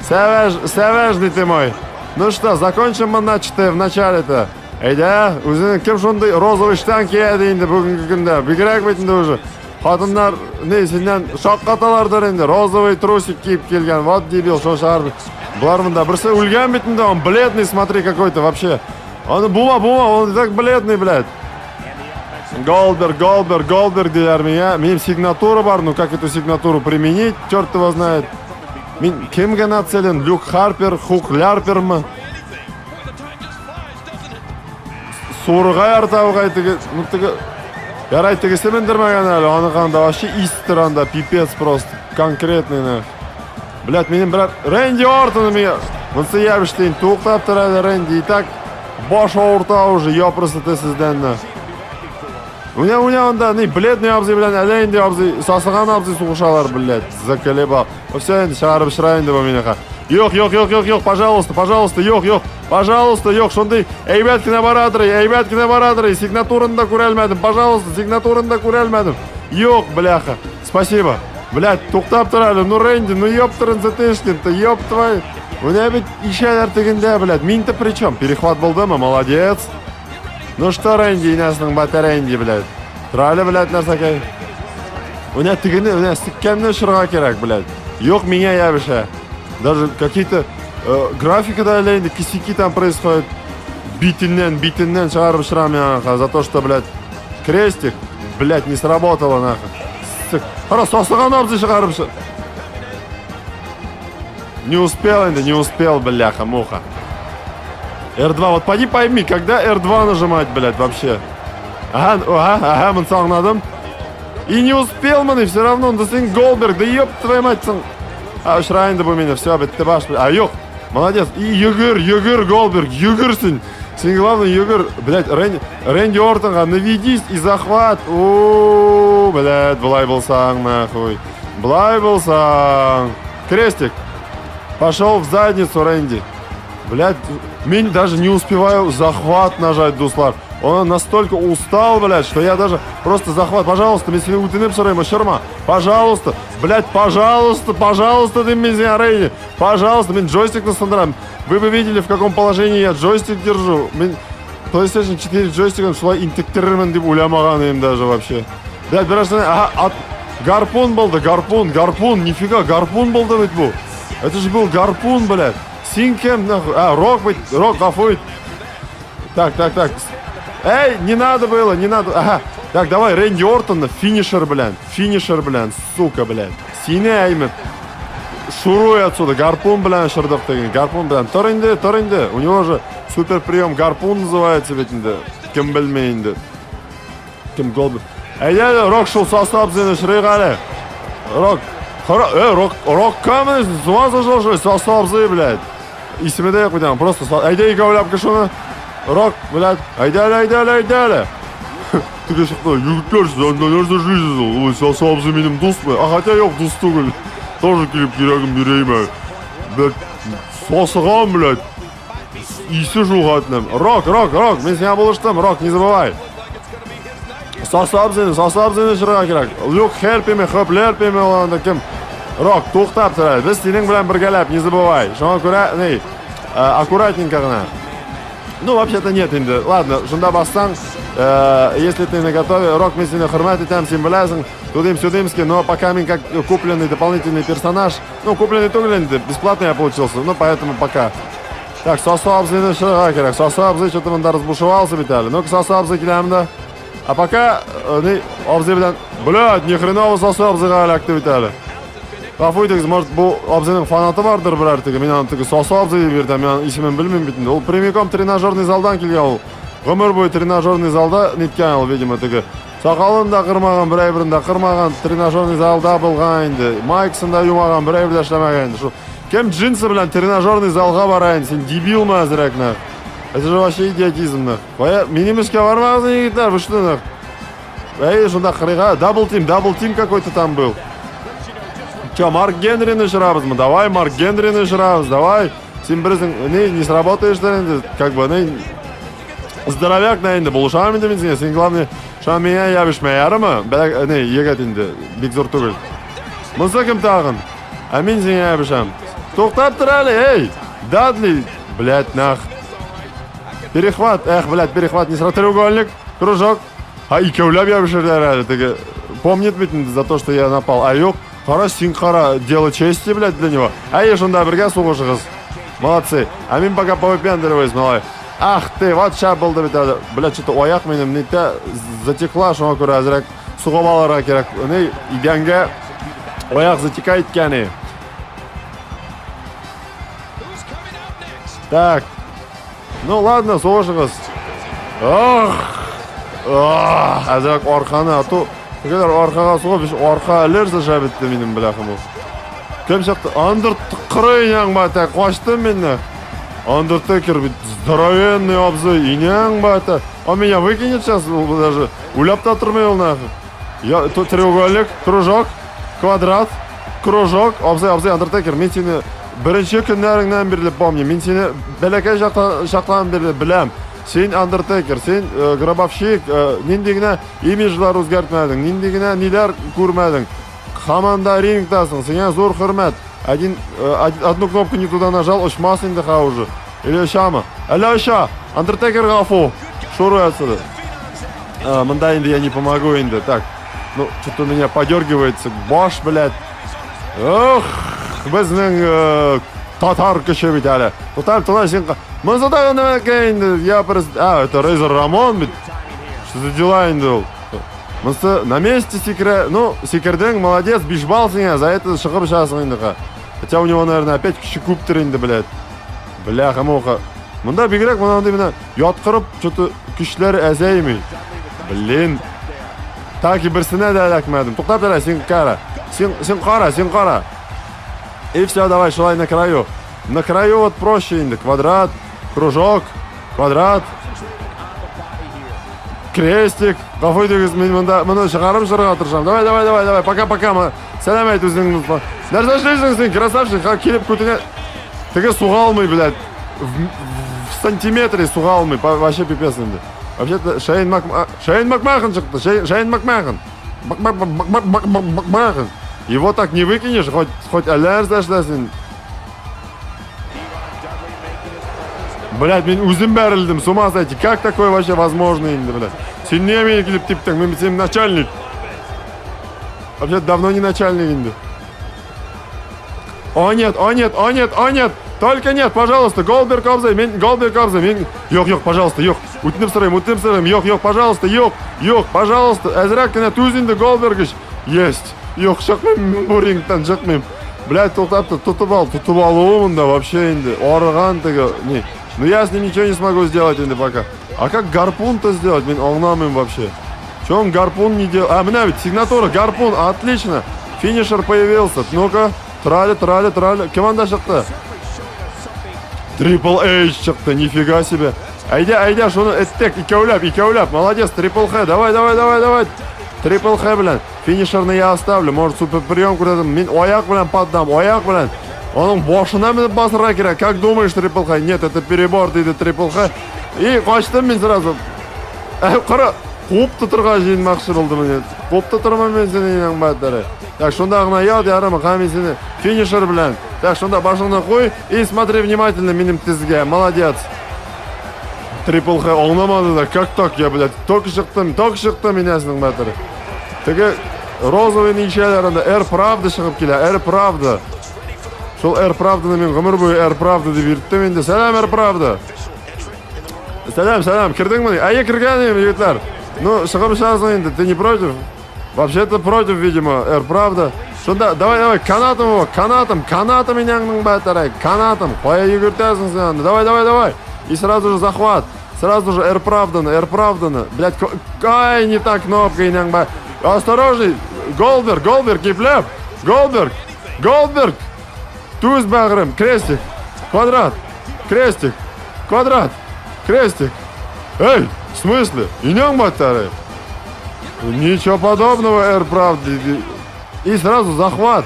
Саважный ты мой. Ну что, закончим мы начатое в начале-то. Әйда, өзінің кім шондай розовый штан кияды енді бүгінгі күнде. Бігірек бетінде уже. Қатындар, не, сенен шаққаталардар енді. Розовый трусик киіп келген. Вот дебил, шо шығарды. Бұлар мұнда бірсі өлген бетінде, он бледный, смотри, какой-то вообще. Он бума, он и так бледный, блядь. Голдберг, дейлер меня. Менің сигнатура бар, ну как эту сигнатуру применить, черт его знает. Мен кемге нацелен? Люк Харпер, Хук Лярпер ма? Сурғай артауғай тігі, ну тігі, ярай тігі семендірмеген әлі, аны қанда вообще истер анда, пипец просто, конкретный, на. Блядь, менің бір Рэнди Ортоны меня, мұнсы ебіштейін, туқтап тұрады Рэнди, и так, баш ауырта уже, ёпырсы ты сізден, на. Уня онда, не, бледный абзый, блядь, әлейінде абзый, сасыған абзый суғышалар, блядь, заколебал. Все, енді шығарып шырайынды бұл менеға. Yok, пожалуйста, yok, пожалуйста, yok, шондай, әйбәткіне барадыры, сигнатураны да көрелмәдім, пожалуйста, сигнатураны да көрелмәдім. Yok, бляха, спасибо. Блядь, туқтап тұрады, ну Рэнди, ну ёптырын зәтешкін-то, ёп твой. Уня бет ишәлер тігінде, блядь, мен-то при чем? Перехват болды ма, молодец. Ну что, Рэнди, инасының баты Рэнди, блядь. Тұралы, блядь, нәрсәкай. Уня тігіні, уня сіккенні шырға керек, блядь. Yok, меня ябіша. Даже какие-то графики, да, лейнды, косяки там происходят. Битиннен, шығарып шырам, янаха, за то, что, блядь, крестик, блядь, не сработало, нахуй. Хорошо, сосыған абзы шығарып шырам. Не успел, бляха, муха. R2, вот поди пойми, когда R2 нажимать, блядь, вообще. Ага, мы сағынадым. И не успел, man, и все равно, да сен Голдберг, да ёб твою мать, сын. А шрайынды бұл мені, все, бітті баш, блядь. А ёқ, молодец. И югір, Голдберг, югірсің. Сен главное, югір, блядь, Рэнди Ортонға наведись и захват. Ооо, блядь, былай болсаң, нахуй. Былай болсаң. Крестик. Пошел в задницу, Рэнди. Блядь, мен даже не успеваю захват нажать, дуслар. Он настолько устал, блядь, что я даже просто захват. Пожалуйста, мен сені утынып сұрайма, шырма. Пожалуйста, блядь, пожалуйста, ты меня, Рэнди. Пожалуйста, мен джойстик насындырам. Вы бы видели, в каком положении я джойстик держу. Мен PlayStation 4 джойстиком шулай интектірірмін деп ойламаған едім даже вообще. Блядь, бір ага, гарпун болды, гарпун, нифига, гарпун болды ведь бұл. Это же был гарпун, блядь. Синкем, нахуй. Рок, гафует. Так. Эй, не надо было. Ага. Так, давай, Рэнди Ортон, финишер, блядь. Сука, блядь. Сине әймет. Шуруй отсюда. Гарпун, блядь, шырдық деген. Гарпун, блядь. Торинде. У него же супер прием. Гарпун называется ведь. Кім білмейінді. Кім Голдберг. Эй, Рок шул состав зені шырайғалы. Рок камені с ума сошел, что ли? Состав зы, блядь. Исімеде yok bir просто ayda ikavlab kışını Rok, блядь, ayda. Тіге шықты, югіттер сіз, анда нәрсе жейсіз, ой, сасабызы менің дос бай. А хотя yok, дос түгіл. Тоже келіп керегім береймі. Блядь, сасыған, блядь. Исі жуғатыным. Рок, мен сені бұлыштым, Рок, не забывай. Sosabzini shirg'a kerak. Look help me, olanda kim? Rock, to'xtab turadi. Biz sening bilan birgalab, не забывай. Shunga ko'ra, аккуратненько gina. Ну, вообще-то нет endi. Ладно, shunda bassang, если ты на готове, Рок, мы сeni hurmat etamiz, sen bilasың. Тудым-сюдымский, но пока мы как купленный дополнительный персонаж, ну, купленный бесплатно я получился, ну, поэтому пока. Так, Сосабзini shirg'a kerak. Sosabzi что-то mında разбушевался битали. Ну-ка, Sosabzi kelamda. А пока, Obzi bilan, блядь, ни хреново Sosabziga alakdi bitali. Qafoydiz, может, bu Obzining fanati bordir birartiga. Men aniq Sosabzi deb berdim. Men ismini bilmayman bitdi. U premyom trenajyorniy zaldan kelgan u. Umr bo'yi trenajyorniy zalda netgan u, видимо, tigi. Soqolini qirmagan, bir-birini qirmagan, trenajyorniy zalda bo'lgan endi. Maykasini da yumagan, bir-birida ishlamagan endi. Shu kim jinsi bilan trenajyorniy zalga borayın? Sen debilmi azrakna? Это же вообще идиотизм. Минимушка вармазы yigitlar, вы что? Shunda qiriga double team какой-то там был. Че, Марк Генрини shiramizmi? Давай, Марк Генрини shiramiz, давай. Sen birizing, не сработаешь-da endi, как бы, здоровяк на endi, bo'lisham endi men senga. Sen главное, shu menga yabishmayarmi? Yegat endi, bek zo'r tugul. Bunsa kim tag'in? Men senga yabisham. To'xtab tur hali, ey! Дадли, блядь, нах. Перехват, перехват, не сразу треугольник, кружок. Ikkovlab yabishirlar hali. Помнит ведь за то, что я напал. А yo'q, qara, sen qara, дело чести, блядь, для него. Shunda birga sug'ishig'iz. Молодцы. А men пока повыпендриваюсь, малай. Ах ты, вот ща bo'ldi bitadi. Блядь, что-то oyoq menim neta zatekla, shunga ko'ra azrak sug'ib olarga kerak. Idanga oyoq zatekaydi ekan. Так. Ну ладно, sug'ishig'iz. Azrak orqani, atu kadar orqaga sug'ib, orqa alerza bitdi mening bilaqim u. Kim chiqdi? Undertaker bata, qochdim meni. Undertaker здоровенный обзор, иняң бата. Он меня выкинет сейчас даже. Улап-то турмай ол нахуй. Я тут треугольник, кружок, квадрат, кружок, обзор, Undertaker. Мен сені birinchi kunlaringdan beri помню. Men seni balakay shaqdan beri bilam. Sen Undertaker, sen grabovщик, nindigina imijlar o'zgartmading, nindigina nilar ko'rmading. Hamanda ringdasan, senga zo'r hurmat. Одну кнопку не туда нажал, очмас инде уже. Или шама. Алёша, Undertaker гафу. Шуруй отсюда. Манда инде я не помогу инде. Так, ну, что-то у меня подергивается. Баш, блядь. Ох, bizning татар kishi bitali. To'xtab turma sen. Men задал nima ekan? Я просто... это Razor Ramon. Что за дела инде? Мы на месте секрет. Ну, секретинг, молодец, бишбал сенga. За это шығып шығасың инде. Хотя у него, наверное, опять кіші көптір инде, блядь. Бляха-муха. Мында бигрәк, мында именно яткырып, что-то күчләр әзәйми. Блин. Так и берсенә дә эләкмәдем. Туктап тора, сен кара. Сен кара. И все, давай, шулай на краю. На краю вот проще инде. Квадрат, кружок, квадрат. Крестик. Гафойдыгыз, мен мында шығарып жырға тұршам. Давай, пока. Сәлем айт өзіңіз. Нәрсе эшлейсің сен, красавчик, келіп көтіңе. Тіге суға алмай, блядь. В сантиметре суға алмай. Вообще пипец енді. Вообще-то Шейн Макмахан шықты. Шейн Макмахан. Макмахан. Его так не выкинешь, хоть алярз әшләсін. Блядь, мен өзім бәрілдім, с ума сойти. Как такое вообще возможно енді, блядь? Сен не мен келіп типтің, мен сен начальник. Вообще давно не начальник енді. О нет, только нет, пожалуйста, Голдберг обзай, мен. Yok, пожалуйста, yok. Утініп сұрайым, yok, пожалуйста, yok, пожалуйста. Әзірәк кіне туз енді Голдбергіш. Есть. Yok, шықмайм, бұл рингтан шықмайм. Блядь, тоқтапты, тұтып алуым да вообще енді. Орыған тігі, не. Ну я с ним ничего не смогу сделать енді пока. А как гарпун-то сделать? Мен оңнамайм вообще. Че он гарпун не делал? Мына ведь сигнатура, гарпун, отлично. Финишер появился. Ну-ка, трали. Кем анда шықты? Triple H шықты, нифига себе. Айда, шуны эттек, икәуләп. Молодец, Triple H, давай. Triple H білән. Финишерны я оставлю. Может, супер прием көрдім. Мен ояқ білән паддам, білән. Оның бошына мініп басырға керек. Как думаешь, Triple H? Нет, это перебор, дейді Triple H. И қочтым мен сразу. Қыры. Qupta turgan jeyinmoqchi bo'ldim men. Qupta turman men sening batdari. Так, shunda g'ana yod yarim qamisini finisher bilan. Так, shunda boshingni qo'y и смотри внимательно mening tizga. Молодец. Triple H olmamadi-da. Как так, я, блядь, только chiqdim menasining batdari. Tege rozoviyning ishlarida Air Pravda chiqib keladi. Air Pravda. Şol Air Pravda'ni men g'umr bo'yi Air Pravda deb yurtdim endi. Salam Air Pravda. Salam, kirdingmi? Aya kirganim yigitlar. Ну, шығымшасың енді, ты не против? Вообще-то против, видимо, Air Pravda. Шонда, давай, канатом меняңның бәттарай, канатом, қоя югіртесің сен, давай. И сразу же захват, сразу же Air Pravda'ны, блядь, ай, не так кнопка инең бә. Осторожный, Голдберг, киплеп, Голдберг, туз бәғірім, крестик, квадрат, крестик. Эй! В смысле? Инём батары? Ничего подобного, Air Pravda. И сразу захват.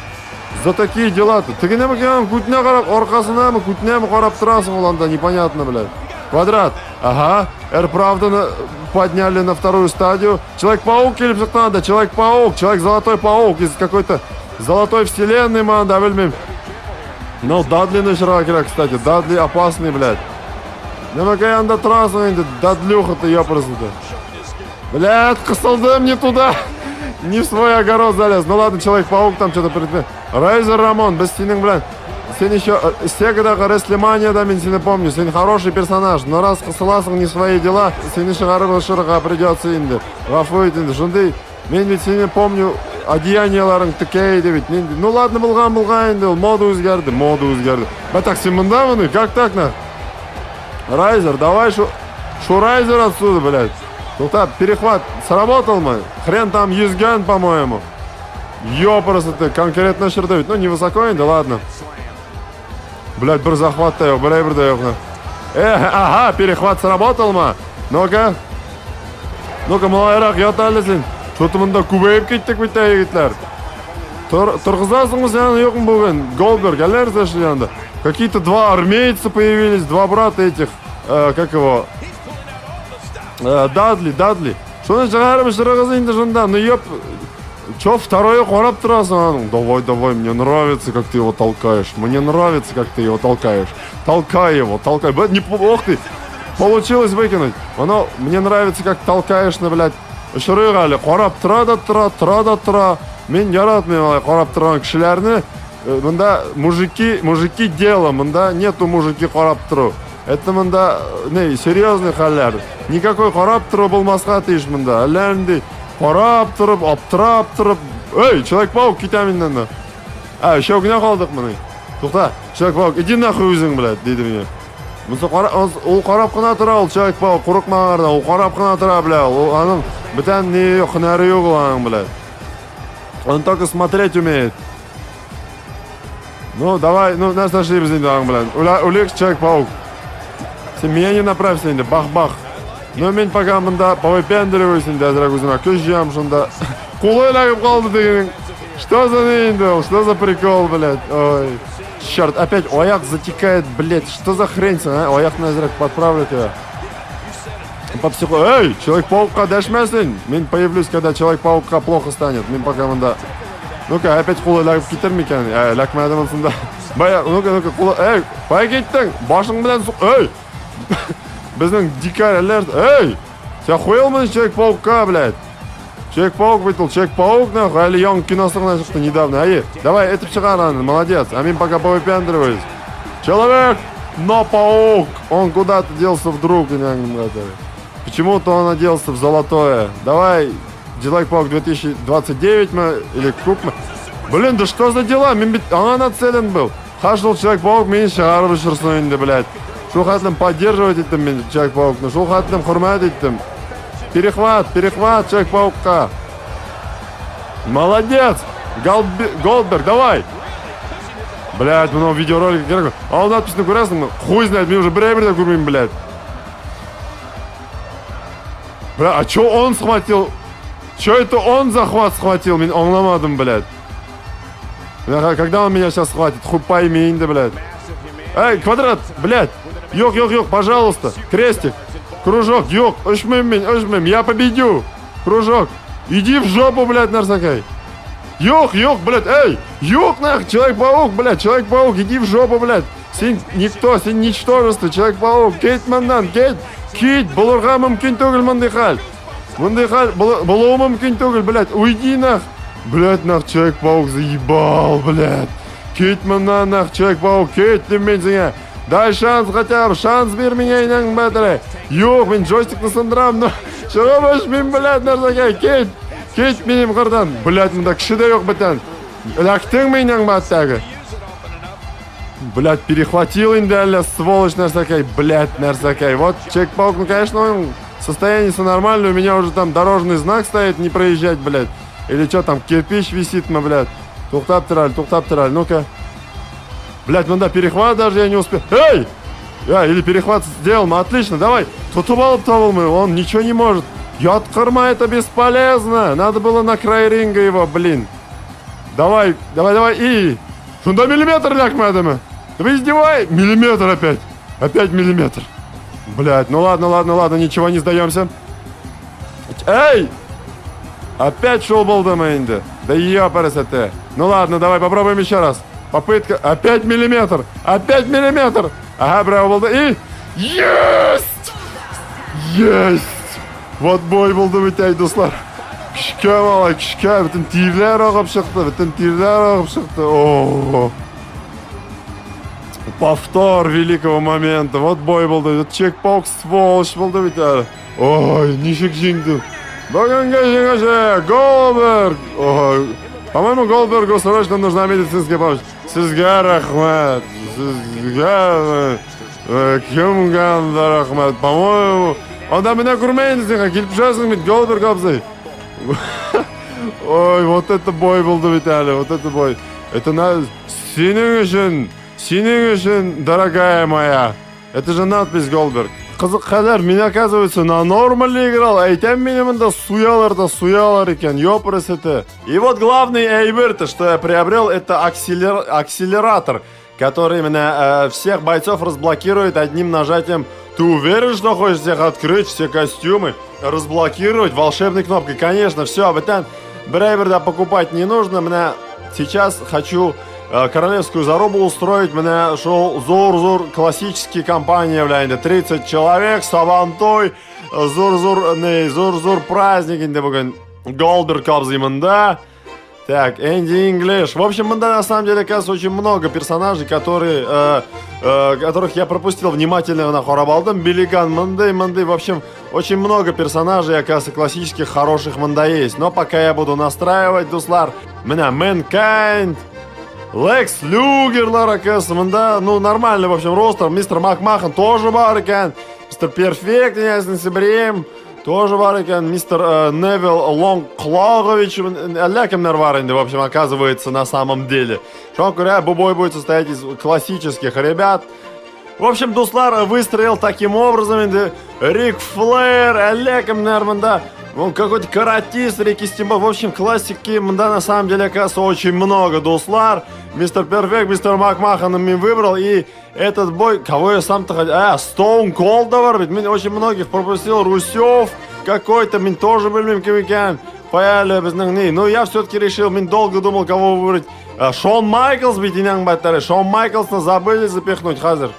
За такие дела-то. Ты не могешь кутня қарап, орқасына кутня қарап тұрасың оланда, непонятно, блядь. Квадрат. Ага. Air Pravda'ны подняли на вторую стадию. Человек-паук келіп шықты, Человек-паук, Золотой паук из какой-то золотой вселенной, ман, да, білмейм. Ну, Дадли'ны шыраға керек, кстати. Дадли опасный, блядь. Нема каянда тұрасың енді, Дадлюха ты ёпырсың-то. Блядь, қысылдым не туда. Не в свой огород залез. Ну ладно, Человек-паук там что-то предмет. Райзер Рамон, без сенің, блядь. Сен еще Сегадағы Рестлиманияда мен сені помню. Сен хороший персонаж. Но раз қысыласың не свои дела, сені шығарып шырға придется енді. Ғафу ет енді. Жындай, мен ведь сені помню, одеянияларың тікейді ведь. Ну ладно, болған енді. Мода өзгерді. Бәтақ, сен мұнда мұны? Как так, на? Райзер, давай Райзер отсюда, блядь. Тута, перехват сработал мы. Хрен там юзган, по-моему. Ёпрсы ты, конкретно шырдавить. Ну, невысоко, да ладно. Блядь, бір захват-то yok, бір да yok. Ага, перехват сработал ма. Ну-ка, малайрақ, яталы сен. Что-то мында көбейіп кеттік бітті егітлер. Тұрғызасың сен yoqым бүгін. Голдберг, әлер зашли янда. Какие-то два армейца появились, два брата этих, как его, Дадли. Что на шығарым шырағызы енді жында, ну ёп, чё второе қорап тұрасың? Давай, мне нравится, как ты его толкаешь, толкай его. Ох ты, получилось выкинуть. Мне нравится, как толкаешь, на, блядь, шырығалы, қорап тұра. Мен яратмын қорап тұрған кішілерні. Мында мужики дело, мында нету мужики қарап тұру. Это мында, серьезный халлер. Никакой қарап тұру болмасқа тиіш мында. Әлләрінде қарап тұрып, аптырап тұрып. Эй, Человек-паук, кетаминнен. Еще огня қалдық мұны. Тоқта, Человек-паук, иди нахуй өзің, блядь, дейді мне. Ол қарап қына тұра, ол Человек-паук, құрық мағарда, ол қарап қына тұра, блядь. Аның бітән не қынары yok оланың, блядь. Он только смотреть умеет. Ну, давай, нас нашли без него, блядь. Улик Человек-паук. Сен меня не направься, инде, бах-бах. Ну, мен пока мында повыпендриваюсь, инде, азрагузина, көз жиям, шында. Кулой лағып қалды дегенің. Что за инде, что за прикол, блядь. Ой, черт, опять ояк затекает, блядь. Что за хрень, а? Ояк на азрак подправлю тебя. По психу... Эй, Человек-паукқа дәшмәсін. Мен появлюсь, когда Человек-паукқа плохо станет. Мен пока мында. Ну-ка, опять кулы лағып кетер ме екен? Ләкмәдім ұлсында. Бая, ну-ка, кулы... Эй, бай кеттің. Башың білән сұқ... Эй! Біздің дикарь әлер... Эй! Сен қойыл мұны Человек-паукқа, блядь. Человек-паук бітіл. Человек-паук, нахуй. Әлі яң киносығына шықты недавно. Ай, давай, этіп шығараны. Молодец. А мен пока повыпендриваюсь. Человек, но паук. Он куда-то делся вдруг. Почему-то он оделся в золотое. Давай... Человек-паук 2029 мы или куб мы. Блин, да что за дела? Ана нацелен был. Хашыл Человек-паук мен шығарып жүрсін енді, блядь. Шул хатлым поддерживать еттім мен Человек-паукны. Шул хатлым хурмат еттім. Перехват Человек-паукқа. Молодец. Голдберг, давай. Блядь, мынау видеоролик керек. Ал надписін көресің? Хуй знает, мен уже бір-бірді көрмеймін, блядь. Бля, а чё он схватил? Чё это он захват схватил? Мен аңламадым, блядь. Когда он меня сейчас схватит? Хуй пойми инде, блядь. Эй, квадрат, блядь. Yok, пожалуйста. Крестик. Кружок, ёк, ошмем, я победю. Кружок, иди в жопу, блядь, нарсакай. Ёк, блядь, эй, ёк, нах, Человек-паук, блядь, Человек-паук, иди в жопу, блядь. Сен никто, сен ничтожество, Человек-паук, Кейт Мандан, Кейт, булурга мүмкін түгіл мындай хал. Мындай хал, болуы мүмкін түгіл, блядь, уйди, нах. Блядь, нах, Человек-паук заебал, блядь. Кейт Мандан, нах, Человек-паук, Кейт, ты мен дай шанс хотя бы, шанс бер меня, инang бәтірі. Ёк, мен джойстикті сындырам, но шығып мен, блядь, нарсакай, Кейт менем қырдан. Блядь, мында кіші де yok бітен. Ләктің менен бәттәгі. Блядь, перехватил инде, сволочь, нарсакай. Блядь, нарсакай. Вот Человек-паук, ну, конечно, он состояние нормальное. У меня уже там дорожный знак стоит, не проезжать, блядь. Или что там, кирпич висит, блядь. Туқтап тұраль, ну-ка. Блядь, мында перехват даже я не успел. Эй! Или перехват сделал, отлично, давай. Тутып алып табылмай, он ничего не может. Яткырма, это бесполезно. Надо было на край ринга его, блин. Давай, и... Шунда миллиметр лякмадымы? Вы издевай? Миллиметр опять. Опять миллиметр. Блядь, ну ладно, ничего, не сдаемся. Эй! Опять шоу болдымы инде? Да ёпарас это. Ну ладно, давай попробуем еще раз. Попытка. Опять миллиметр. Ага, браво, болды. И... Есть! Вот бой болды бітей, достар. Күшке бала, күшке. Бүтін тирлер оғып шықты. О-о-о. Повтор великого момента. Вот бой болды. Человек-паук сволочь болды бітер. Ой, нишік жеңді. Бүгінгі жеңіші Голдберг. Ой, по-моему, Голдбергу срочно нужна медицинская помощь. Сізге рахмет. Кімге рахмет. По-моему... Онда меня көрмейінізден, келіп жасың бит, Голдберг абзай. Ой, вот это бой болды бит әлі, вот это бой. Это на... Сенің үшін, дорогая моя. Это же надпись Голдберг. Қызық қадар, мен, оказывается, на нормале играл, айтам меня мында суялар екен, ёпырыс это. И вот главный эйбер-то, что я приобрел, это акселератор, который именно всех бойцов разблокирует одним нажатием. Ты уверен, что хочешь всех открыть, все костюмы, разблокировать волшебной кнопкой? Конечно, все, об этом Брейберда покупать не нужно. Мне сейчас хочу королевскую зарубу устроить. Мне шел Зур-Зур, классические компании, блядь, 30 человек, сабантой, Зур-Зур праздник, Голдберг кабзимында. Так, Энди Инглиш. В общем, на самом деле, оказывается, очень много персонажей, которых я пропустил внимательно на Хорабалдам. Биллиган, Мандай. В общем, очень много персонажей, оказывается, классических, хороших Манда есть. Но пока я буду настраивать, дуслар, меня Мэнкайнд, Лекс Люгерлар, оказывается, Манда, ну, нормально, в общем, ростер. Мистер Макмахан тоже барыкен. Мистер Перфект, не соберем. Тоже бар екен, мистер Невил Лонгклогович, лякемнер бар инде, в общем, оказывается, на самом деле. Что говоря, бой будет состоять из классических ребят. В общем, дуслар выстроил таким образом, инде, Рик Флэр, лякемнер, мында, он какой-то каратист, Рики Стимбо. В общем, классики, мында, на самом деле, оказывается, очень много, дуслар. Мистер Перфект, мистер Макмахан мне выбрал, и этот бой, кого я сам-то хотел, Стоун Колдовар, ведь меня очень многих пропустил, Русев какой-то, мне тоже был мимкивикен, паяли без ногней. Но я все-таки решил, мне долго думал, кого выбрать. Шон Майклс, ведь инang баттары, Шон Майклсна забыли запихнуть, хазер.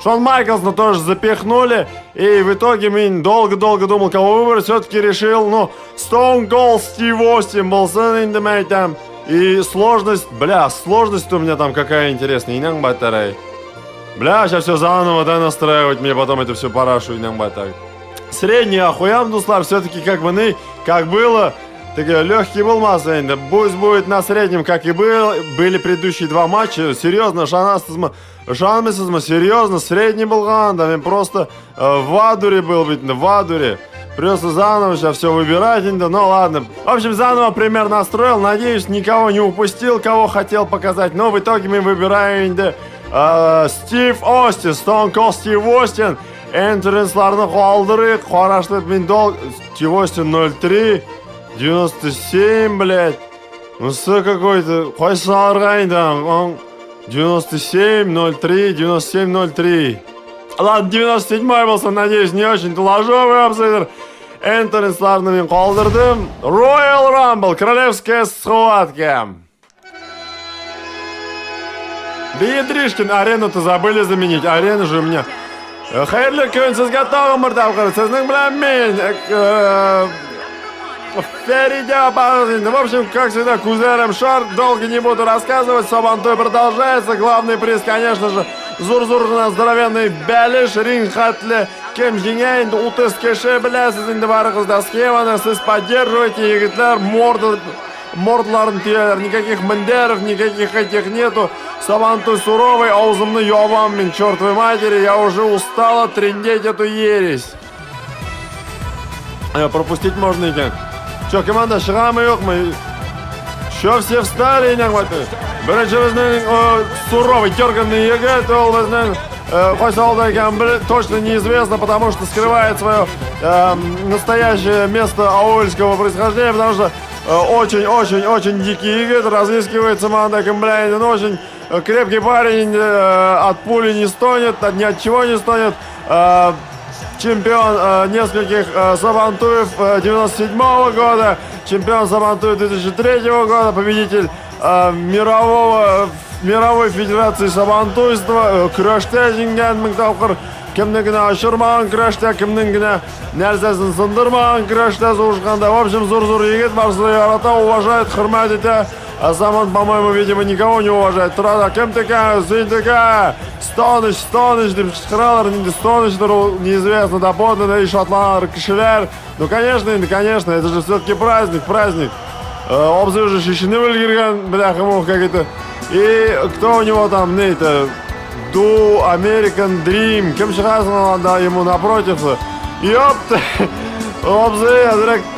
Шон Майклсна тоже запихнули, и в итоге мне долго думал, кого выбрать, все-таки решил, ну, Стоун Колд Стив Остин был сын там. И сложность у меня там какая интересная, инang баттары. Бля, сейчас все заново, да, настраивать, мне потом это все парашу, инang баттары. Средний охуям, дуслар, все-таки как было, так легкий был масса, пусть будет на среднем, как и были предыдущие два матча, серьезно, шанмесызма, серьезно, средний был гандами, просто в адуре был, ведь в адуре. Придется заново сейчас все выбирать, ну ладно. В общем, заново пример настроил, надеюсь, никого не упустил, кого хотел показать, но в итоге мы выбираем Стив Остин, Stone Cold Стив Остин. Энтренсларны қалдырық, қарашты мен долг, Стив Остин 03, 97, блядь. Мысы какой-то, қой саларға енді, 97, 03, 97, 03. Ладно, 97-й болса, надеюсь, не очень ложовый абсайдер. Энтони славными колдырдым. Royal Rumble, королевская схватка. Да Ядришкин, арену-то забыли заменить. Арена же у меня. Хайрлы күн, сіз готовы, мұртавқыр. Сіздің білән мен. Впереди опасно. В общем, как всегда, кузером шарт. Долго не буду рассказывать. Сабантуй продолжается. Главный приз, конечно же, зур-зур здоровенный бәліш. Ринг хатлі. Кем жеңейін, ұтыс кеші біләсіз. Енді барығызда схеманы. Сіз поддерживайте, егітлер. Мордларын түйелер. Никаких мендеров, никаких этих нету. Сабантуй суровый, аузымны ябам мен, чертовой матери. Я уже устала трендеть эту ересь. Пропустить можно и как. Че, команда, шығамы yok мы? Че, все встали, не хватает? Бірінші біздің суровый, терганный егет, ол біздің қойсалда екен, точно неизвестно, потому что скрывает свое настоящее место аульского происхождения, потому что очень-очень-очень дикий егет, разыскивается манда Комбляйн, очень крепкий парень, от пули не стонет, ни от чего не стонет. Чемпион нескольких сабантуев 97-го года, чемпион сабантуев 2003 года, победитель мировой федерации сабантуйства, күрәштә җиңгән 1000 тапкыр, кемне генә ашырмаган күрәштә, кемнең генә нәрсәсен сындырмаган күрәштә сугышканда. В общем, зур-зур егет, барысы ярата, уважает, хөрмәт итә. А Саман, по-моему, видимо, никого не уважает. Трада, кем такая, сын такая, Стоныч, деп шықыралар, Стоныч, неизвестно, доподлинно, и шотландыр, кішілер. Ну, конечно, это же все-таки праздник. Обзы уже шишины выльгирган, бляха-мух, как это. И кто у него там, нейто, American Dream, кем шығасың, да, ему напротив. Ёпта, обзы,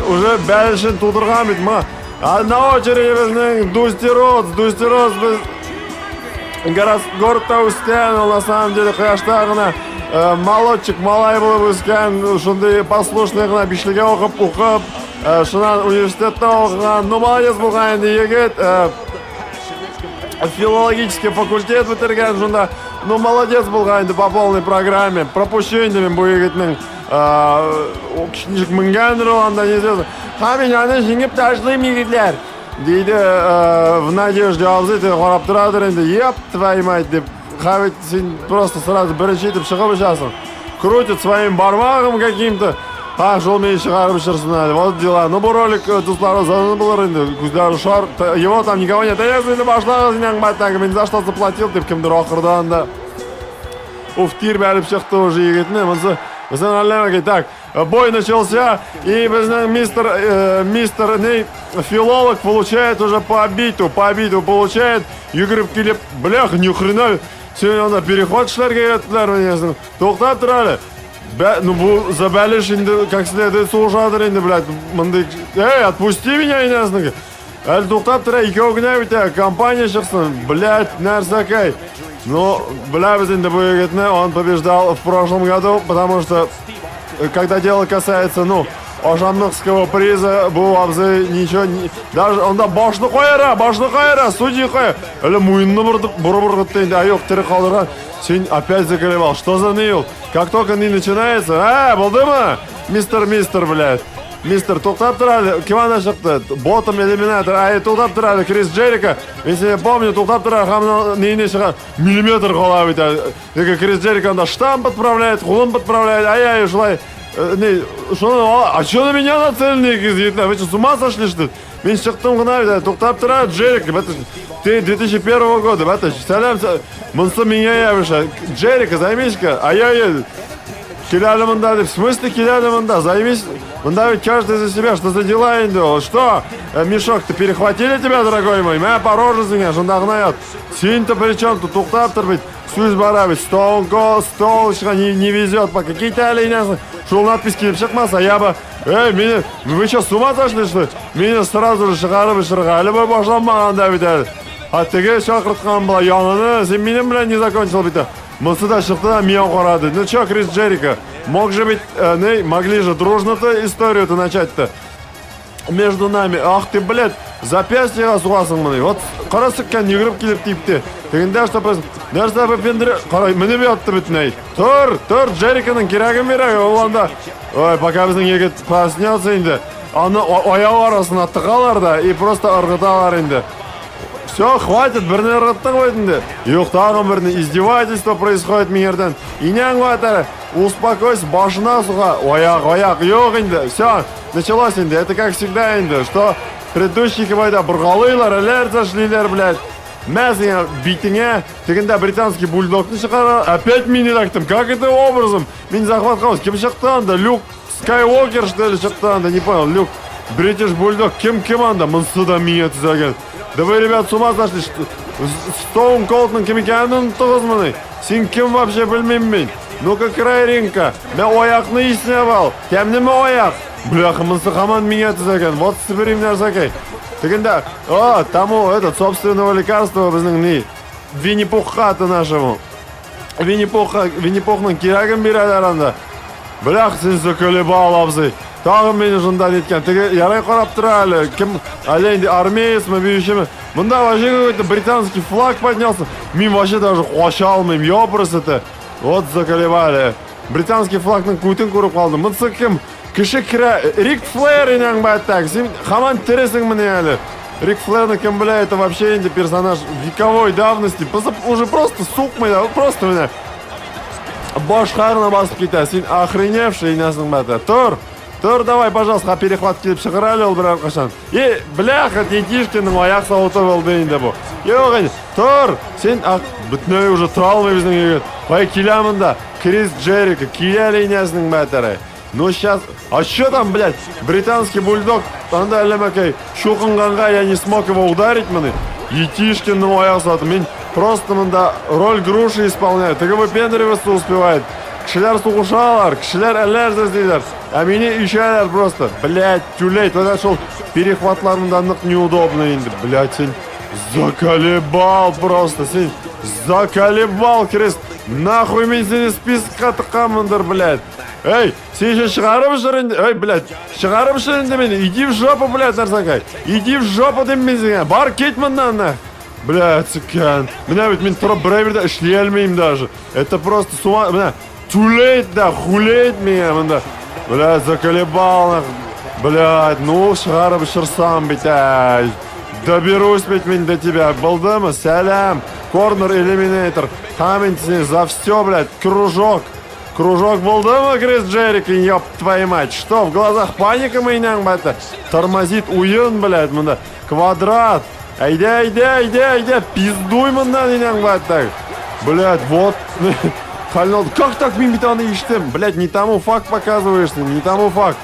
уже бәлішін тудырған бит, ма. А на очереди біздің Дусти Родс біз городта өскен, ол на самом деле қияшта ғына молодчик, малай болып өскен, шындай послушный ғына бишліге оқып, шынан университетте оқыған, ну молодец болған енді егет, филологический факультет бітірген, шында, ну молодец болған енді по полной программе, пропущу енді мен бұл егетнің кішінішік мінгендір оланда, неизвестно. Хаминяны жеңіп ташлайым егетлер, дейді в надежде абзы, ты қарап тұрадыр енді, еп, твою мать, деп, хавит сен просто сразу бірінші етіп шығып үшасың, крутит своим бармағым каким-то, жолмен шығарып үшірсін әлі, вот дела. Ну, бұл ролик туслары заны бұлар енді, көздері шар, его там никого нет, а если башлағы зінен бәттәңгі, мен за что заплатил, деп кімдір оқырдан да, уфтир бәліп шықты уже егетіне, мұнсы, так, бой начался, и мистер филолог получает уже по обиду получает, югіріп келіп, блях, ни хрена, сегодня она переход шлерге еттілер, тоқтап тұрады. Ну, за бәліш енді, как следует, соғышадыр енді, блядь, мындай, отпусти меня, инесінігі. Әлі тоқтап тұрады, екеу күнә біте, компания шықсын, блядь, нәрсәкай. Ну, бля, он побеждал в прошлом году, потому что, когда дело касается, ну, Ошамныкского приза, был абзы, ничего, даже, он да, башны қойыра, судьи қойы, әлі мойынны бұры дейінде, айоқ тірі қалдырған, сен опять заколебал, что за ныл? Как только не начинается, болды ма? Мистер, блядь. Мистер, тоқтап тұрады, кемана шықты, ботом элиминатор, тоқтап тұрады, Крис Джерика, мен сені помню, тоқтап тұрады, қамына нейіне шыға, миллиметр қола бейті, Крис Джерика анда штамп подправляет, құлын подправляет, шылай, а что на меня нацелены, вы что, с ума сошли, что ли? Мен шықтым ғына бейті, тоқтап тұрады, Джерика, ты 2001 года, сәлем, мұнсы меня явыша, Джерика, займись-ка, келяли мында деп, в смысле келяли мында, займись, мында ведь каждый за себя, что за дела инду, что, мешок-то перехватили тебя, дорогой мой, мә по роже зіңе, жындағына ят, сен-то при чем тут тоқтап тұр бейт, сөз бара бейт, столышқа не везет, пока кетәлі инесің, шол надпись келіп шықмаса, я бы, вы что, с ума сошли, что ли? Меня сразу же шығарып шырғалы бой башланмағанда бейт әлі, а теге шақыртқан бұла, яныны, сен менен білән не закончил бейт. Мылсыда шықты да меня қорады. Ну чё, Крис Джерика, мог же быть, могли же дружно-то историю-то начать-то между нами. Ах ты, блядь, запястьеға суғасың міне. Вот қара сыққан жүгіріп келіп дейіпті. Дегенде что нәрсе бөпендірі қарай мініп жатты бүтін ай. Тұр, Джериканың керегін берегі оланда. Ой, пока біздің егет проснется енді. Аны аяу арасына тықалар да и просто ырғыталар енді. Все, хватит, біріне ырғыттың өйтінді. Жоқ, тағын біріне издевательство происходит менерден. Инең ватары, успокойся, башына суға. Ояқ, жоқ енді. Все, началось енді. Это как всегда енді. Что предыдущий кабайда бұрғалыйлар, әлер зашлилер, блядь. Мәзіңе битіңе, тегінде британский бульдогты шығара. Опять мен едактым. Как это образом? Мен захват қауыз. Кем шықты анда? Люк Скайуокер, что ли, шықты анда? Не понял. Люк Бритиш бульдог. Кем анда? Мынсы да меня тізаген. Да вы, ребят, с ума сошли. Стоун Колтның кем екенін тұғызмыны. Сен кем вообще білмеймін мен. Ну-ка, край ринка. Мен ояқны есіне ал. Кемні ме ояқ? Бляха, мынсы қаман меня тізаген. Вот сібірім нәрсакай. Тегінде, тому, собственного лекарства біздің не? Винни-Пухқа-то нашему. Винни-Пухның керегін береді аранда. Бляха, сен заколебал, абзый. Тағым мені жындан еткен. Теге ярай қарап тұра әлі. Кім? Әлі енді армеец ма, бейші ма? Мұнда вообще какой-то британский флаг поднялся. Мен вообще даже қоша алмайм. Ёпырсы-то. Вот заколебали. Британский флагның көтін көріп қалды. Мұнсы кім? Кіші кірі. Рик Флэр инең бәттәк. Сен қаман тіресің міне әлі. Рик Флэрны кім біле, это вообще енді персонаж вековой давности. Уже просто суқмайды. Просто міне. Бош қарына басып кетті. Сен охреневший инесің бәтті. Тұр, давай, пожалуйста, перехват келіп шығыралі ол бір арқашан. Бляха, детишкенің аяқ сауыты болды енді бұл. Жоқ енді, тұр, сен бүтінөй уже тұра алмай біздің егет. Қой келемінда, Крис Джерика, келелі инесінің бәтірі. Ну, сейчас, а что там, блядь, британский бульдог, анда әлемәкей, шуқынғанға я не смог его ударить мені. Етишкенің аяқ сауыты, мен просто мында роль груши исполняю, тігі выпендриваться успевает. Кішілер суғышалар, кішілер әлер зәздейлер. А меня ищалар просто. Блядь, тюлейт. Вот шел перехватларында нық неудобно енді. Блядь, сен заколебал просто. Сен заколебал, Крест. Нахуй мен сені спискқа тыққамындыр, блядь. Эй, сен еще шығарып жүрінде. Эй, блядь, шығарып жүрінде мені. Иди в жопу, блядь, нарсакай. Иди в жопу дем мен сен. Бар кет мындан, нах. Блядь, сыкан. Меня ведь мен тұрып бір-бірді ішлей әлмеймін даже. Это просто сума... Меня тюлейт, да, хулейт меня, мында. Блядь, заколебал, блядь, ну шығарып шырсам, бетәй. Доберусь, бет, мен до тебя. Болды ма? Сәлем. Корнер, элиминейтор. Камень за все, блядь. Кружок. Кружок болды ма, Крис Джерик, ёб твою мать. Что, в глазах паника майняң, бәті? Тормозит уйын, блядь, мында. Квадрат. Айда. Пиздуй мындан, иняң, бәті. Блядь, вот. Как так мен битаны иштім? Блядь, не тому факт показываешься, не тому факт.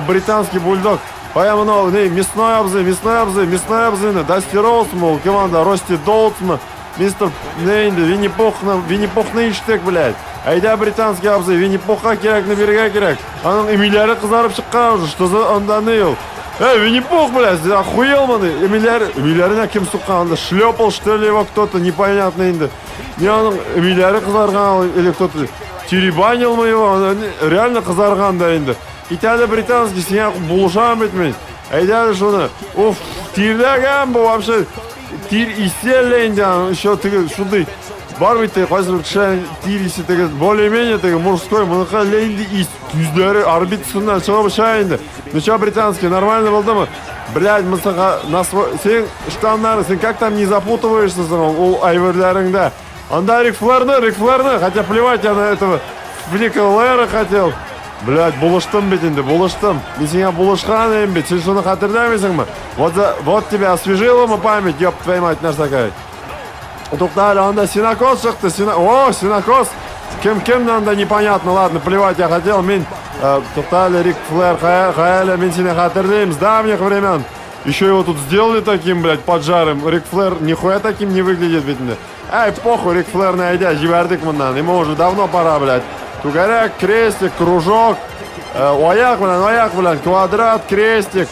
Британский бульдог. Поя мынау, мясной обзыны. Дасти Роуз, мол, команда Рости Доутсма. Мистер, Винни-Пухны иштік, блядь. Айда британский обзы, Винни-Пухқа керек, на берега керек. Аның эмилері қызарып шыққан уже, что за онда нейл? Эй, Винни-Пух, блядь, охуел маны. Эмилеріне кем суққан, анда шлепал, что ли, его кто-то, непонятно енді. Не аның эмилері қызарған, или кто-то теребанил мы его, реально қызарған да енді. Италия-британский, сен бұлышам бетмен. Айда шуны, уф, тирдеген бұл вообще, тир иселі енді, еще тігі шуды. Бар бетте, қайсыр кіші тир isi тігі, более-менее тігі мужской, мұнықа лейнді ис, түздері орбитасынан шығып шайынды. Ну что, британский, нормально болды ма? Блядь, мысыға, сен штаннары, сен как там не запутываешься, ол айверлеріңді. Анда Рик Флэрны, хотя плевать я на этого Флика Лэра хотел. Блядь, бұлыштым бет енді, бұлыштым. Мен сенге бұлышқан ең бет, сен шуны қатырдамайсың ма? Вот тебя освежила ма память, ёб твою мать, нарсакай. Тоқтали, анда Синокос шықты, Синокос. Кем анда непонятно, ладно, плевать я хотел, мен тоқтали Рик Флэр, хаяля, мен сене қатырдайым с давних времен. Еще его тут сделали таким, блядь, поджарым. Рик Флэр нихуя таким не выглядит, ведь. Ай, похуй, Рик Флэр найдя, жібердік мындан. Ему уже давно пора, блядь. Тугаряк, крестик, кружок. Ояқ, блядь, квадрат, крестик.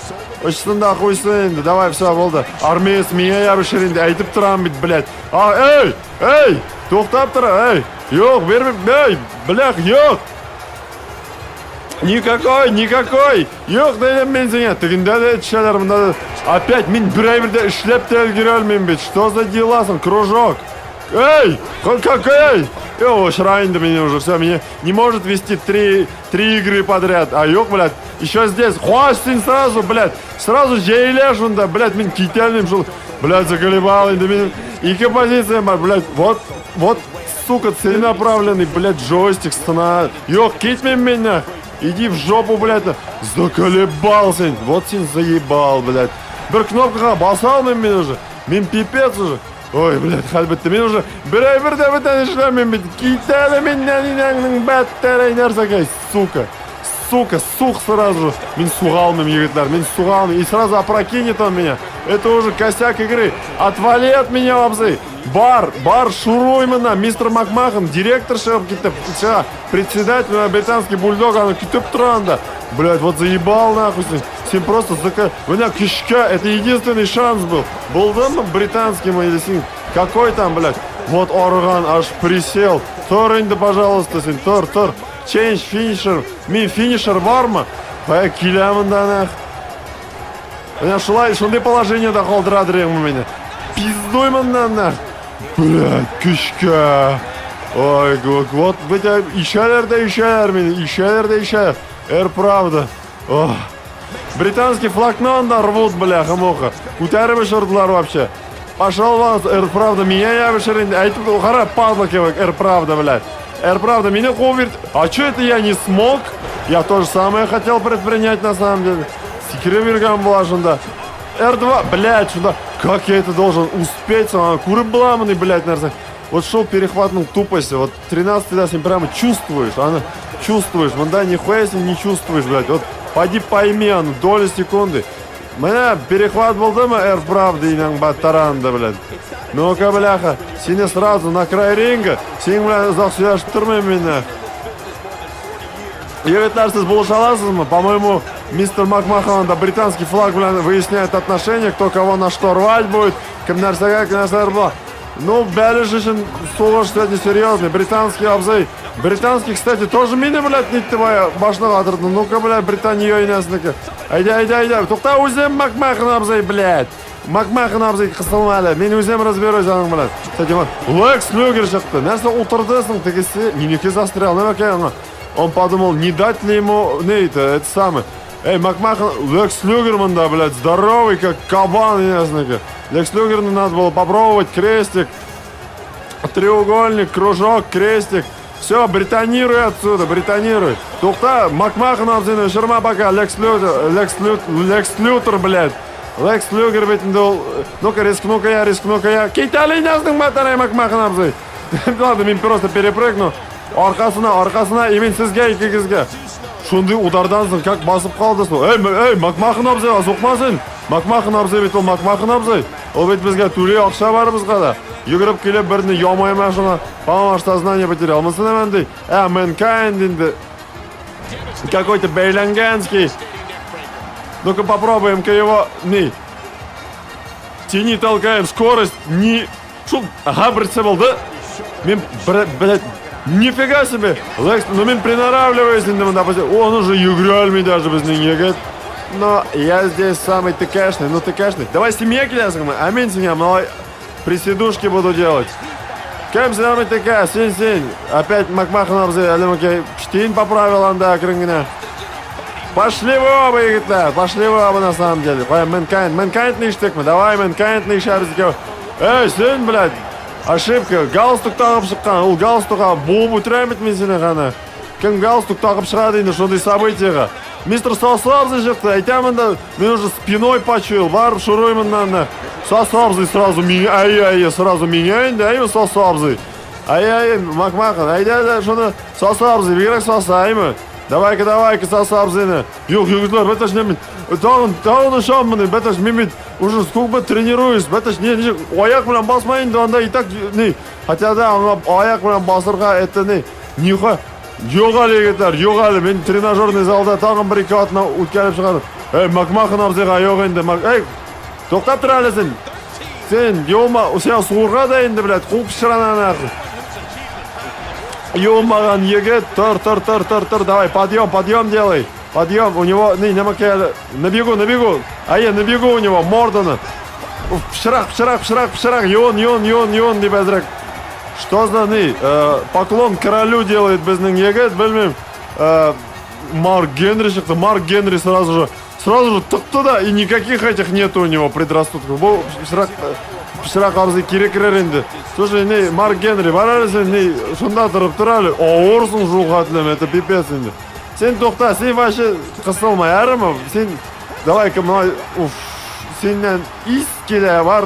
Очысында қойсын енді, давай, все, болды. Армеец, меня ярышыр енді, айтып тұрам бит, блядь. Эй, тоқтап тұра, эй. Yok, эй, блядь, yok. Никакой. Yok dedim ben sana. Tığında da etişeler bunda. Опять мен bir işlep de ilgiri olmayayım bit. Что за деласын, кружок? Эй, какой? Шрайнда меня уже, все, меня не может вести три игры подряд. А ёк, блядь, еще здесь. Хвастин сразу, блядь. Сразу жейлеш он, да, блядь, мен кителем шел. Блядь, заколебал, да, мен. Ики позиция, блядь, вот, сука, целенаправленный, блядь, джойстик, стана. Ёк, кить меня. Иди в жопу, блядь, заколебался. Вот син заебал, блядь. Bir knopkaga basalım men уже. Men pipец уже. Ой, блядь, halbuki men уже bir de bitan ishlamayman bit. Kitali menning battar narsaga, сука. Сука, сух сразу. Мен сугалмым, егитлер, мен сугалмым. И сразу опрокинет он меня. Это уже косяк игры. Отвали от меня, лапзы. Бар, шуруй мына. Мистер Макмахан, директор шеф, председатель британский бульдог, он китеп транда. Блядь, вот заебал нахуй. Сим просто меня кишка, это единственный шанс был. Был там британский или син. Какой там, блядь? Вот орган аж присел. Тор инде, пожалуйста, син. Тор. Change finisher. Мен финишер бар ма? Бая килямын да нах. Меня шундай положениеда қалдырадырың меня. Пиздоймын да нах. Блядь, кишка. Ой, вот бітя ишелер мені. Правда. Ох. Британский флагман да рвут, бляха-муха. Кутяры вышердлар вообще. Пошел вас, правда, меня я вышерин. А это хара падла кевак, правда, блядь. Правда, меня ковырт. А что это я не смог? Я то же самое хотел предпринять на самом деле. Секретарем была жунда. 2, блядь, сюда. Как я это должен успеть? Куры бламаны, блядь, наверное. Вот шел перехватнул тупость. Вот 13 раз прямо чувствуешь. Чувствуешь. Да, нихуя если не чувствуешь, блядь. Вот пойди пойми, доли секунды. Меня перехват был дома, правда, и батаранда, блядь. Ну-ка, бляха, сине сразу на край ринга. Син, блядь, захсуяш турмай меня. Егитлер, сіз булышаласыз мы? По-моему, мистер Макмахан, да, британский флаг, блядь, выясняет отношения, кто кого на что рвать будет. Кім нәрсеге была. Ну, бәлі жишін соғыш, кстати, серьезный. Британский абзай. Британский, кстати, тоже мені, блядь, ниттівая башына қатырды. Ну-ка, блядь, Британия ойнасыныкі. Айда. Тоқта өзем Макмахан абзай, блядь. Макмахан абзай қысылмалы. Мен өзем разберусь, аның, блядь. Кстати, Лекс Люгер шықты. Нәрсе отырдысың, тігісі. Менеке застрял. Он подумал, не дать ли ему, это самое. Эй, Макмахан, Лекс Люгер, да, блядь, здоровый, как кабан, ясненько. Лекс Люгеру надо было попробовать крестик, треугольник, кружок, крестик. Все, британируй отсюда, британируй. Тухта, Макмахан абзайны, шырма пока, Лекс Лютер, блядь. Лекс Люгер, ведь, ну-ка, рискну-ка я. Кейтали ясның батарай, Макмахан абзай. Ладно, мен просто перепрыгну. Арқасына, и мен сізге, екігізге. Шундай удардансың, как басып қалдысың. Эй, Макмахан абзай, соқмасын. Макмахан абзай бет, ол Макмахан абзай. Ол бет бізге төле ақша бар бізға да. Югіріп келіп біріне ямайма шуна. По-моему, сознание потерял. Мысын әмендей. Mankind инді. Какой-то бейлянганский. Ну-ка попробуем-ка его. Тени толкаем, скорость. Ага, бірсе болды. Мен, блядь, нифига себе. Лекс, ну мен приноравливаюсь. Он уже югрёльми даже без нее. Но я здесь самый ТКшный. Ну, ТКшный. Давай семье клясом. Аминь, семья. Малой. Приседушки буду делать. Кем самый ТК? Сень. Опять Макмахан абзай. Алимаке. Штин поправил, анда, крынгина. Пошли вы оба, егитлер. Пошли вы оба, на самом деле. Mankind не штык мы. Давай, Mankind не шарзики. Эй, сень, блядь. Ошибка. Галстук тағып шыққан. Ол галстуға буып өтіремет мен сені ғана. Кім галстук тағып шығады енді шондай событияға. Мистер Сосабзый шықты. Айтамын да, мен уже спиной почуял. Барып шуруймын наны. Сосабзый сразу меня. Сразу меня енді. Айма Сосабзый. Ай, Макмахан. Айда, шоны Сосабзый. Бігірек сосаймы. Давай-ка, Сосабзыны. Yok, бәташ немен. Тағын шаммыны. Бәташ мен уже сколько тренируюсь. Бәташ не, аяқ білен басмайын да анда и так, хотя да, аяқ білен басырға, это нихуя. Жоқ әлі, мен тренажерный залда тағын бір-екі атына өткеліп шығады. Эй, Макмахан абзайға жоқ енді. Эй, тоқтап тұр әлі сен. Сен, сен суырға да енді, блядь, қуып шыранан ақы. Юмаган егет, тур, давай, подъем делай. Подъем, у него, на бегу. На бегу у него, Мордона. Пширак, Йон, дебезрак. Что за, поклон королю делает безнің егет, білмейм. Марк Генри шықты, Марк Генри сразу же тықты да, и никаких этих нету у него предрассудков. Бұл пширақ арзы керекірер енді. Слушай, Марк Генри, барар сен, шында тұрып тұралы, ауырсың жуғатылым, это пипец енді. Сен тоқта, сен вообще қысылмай, әрімі, сен, давай-ка, сенен ис келе бар,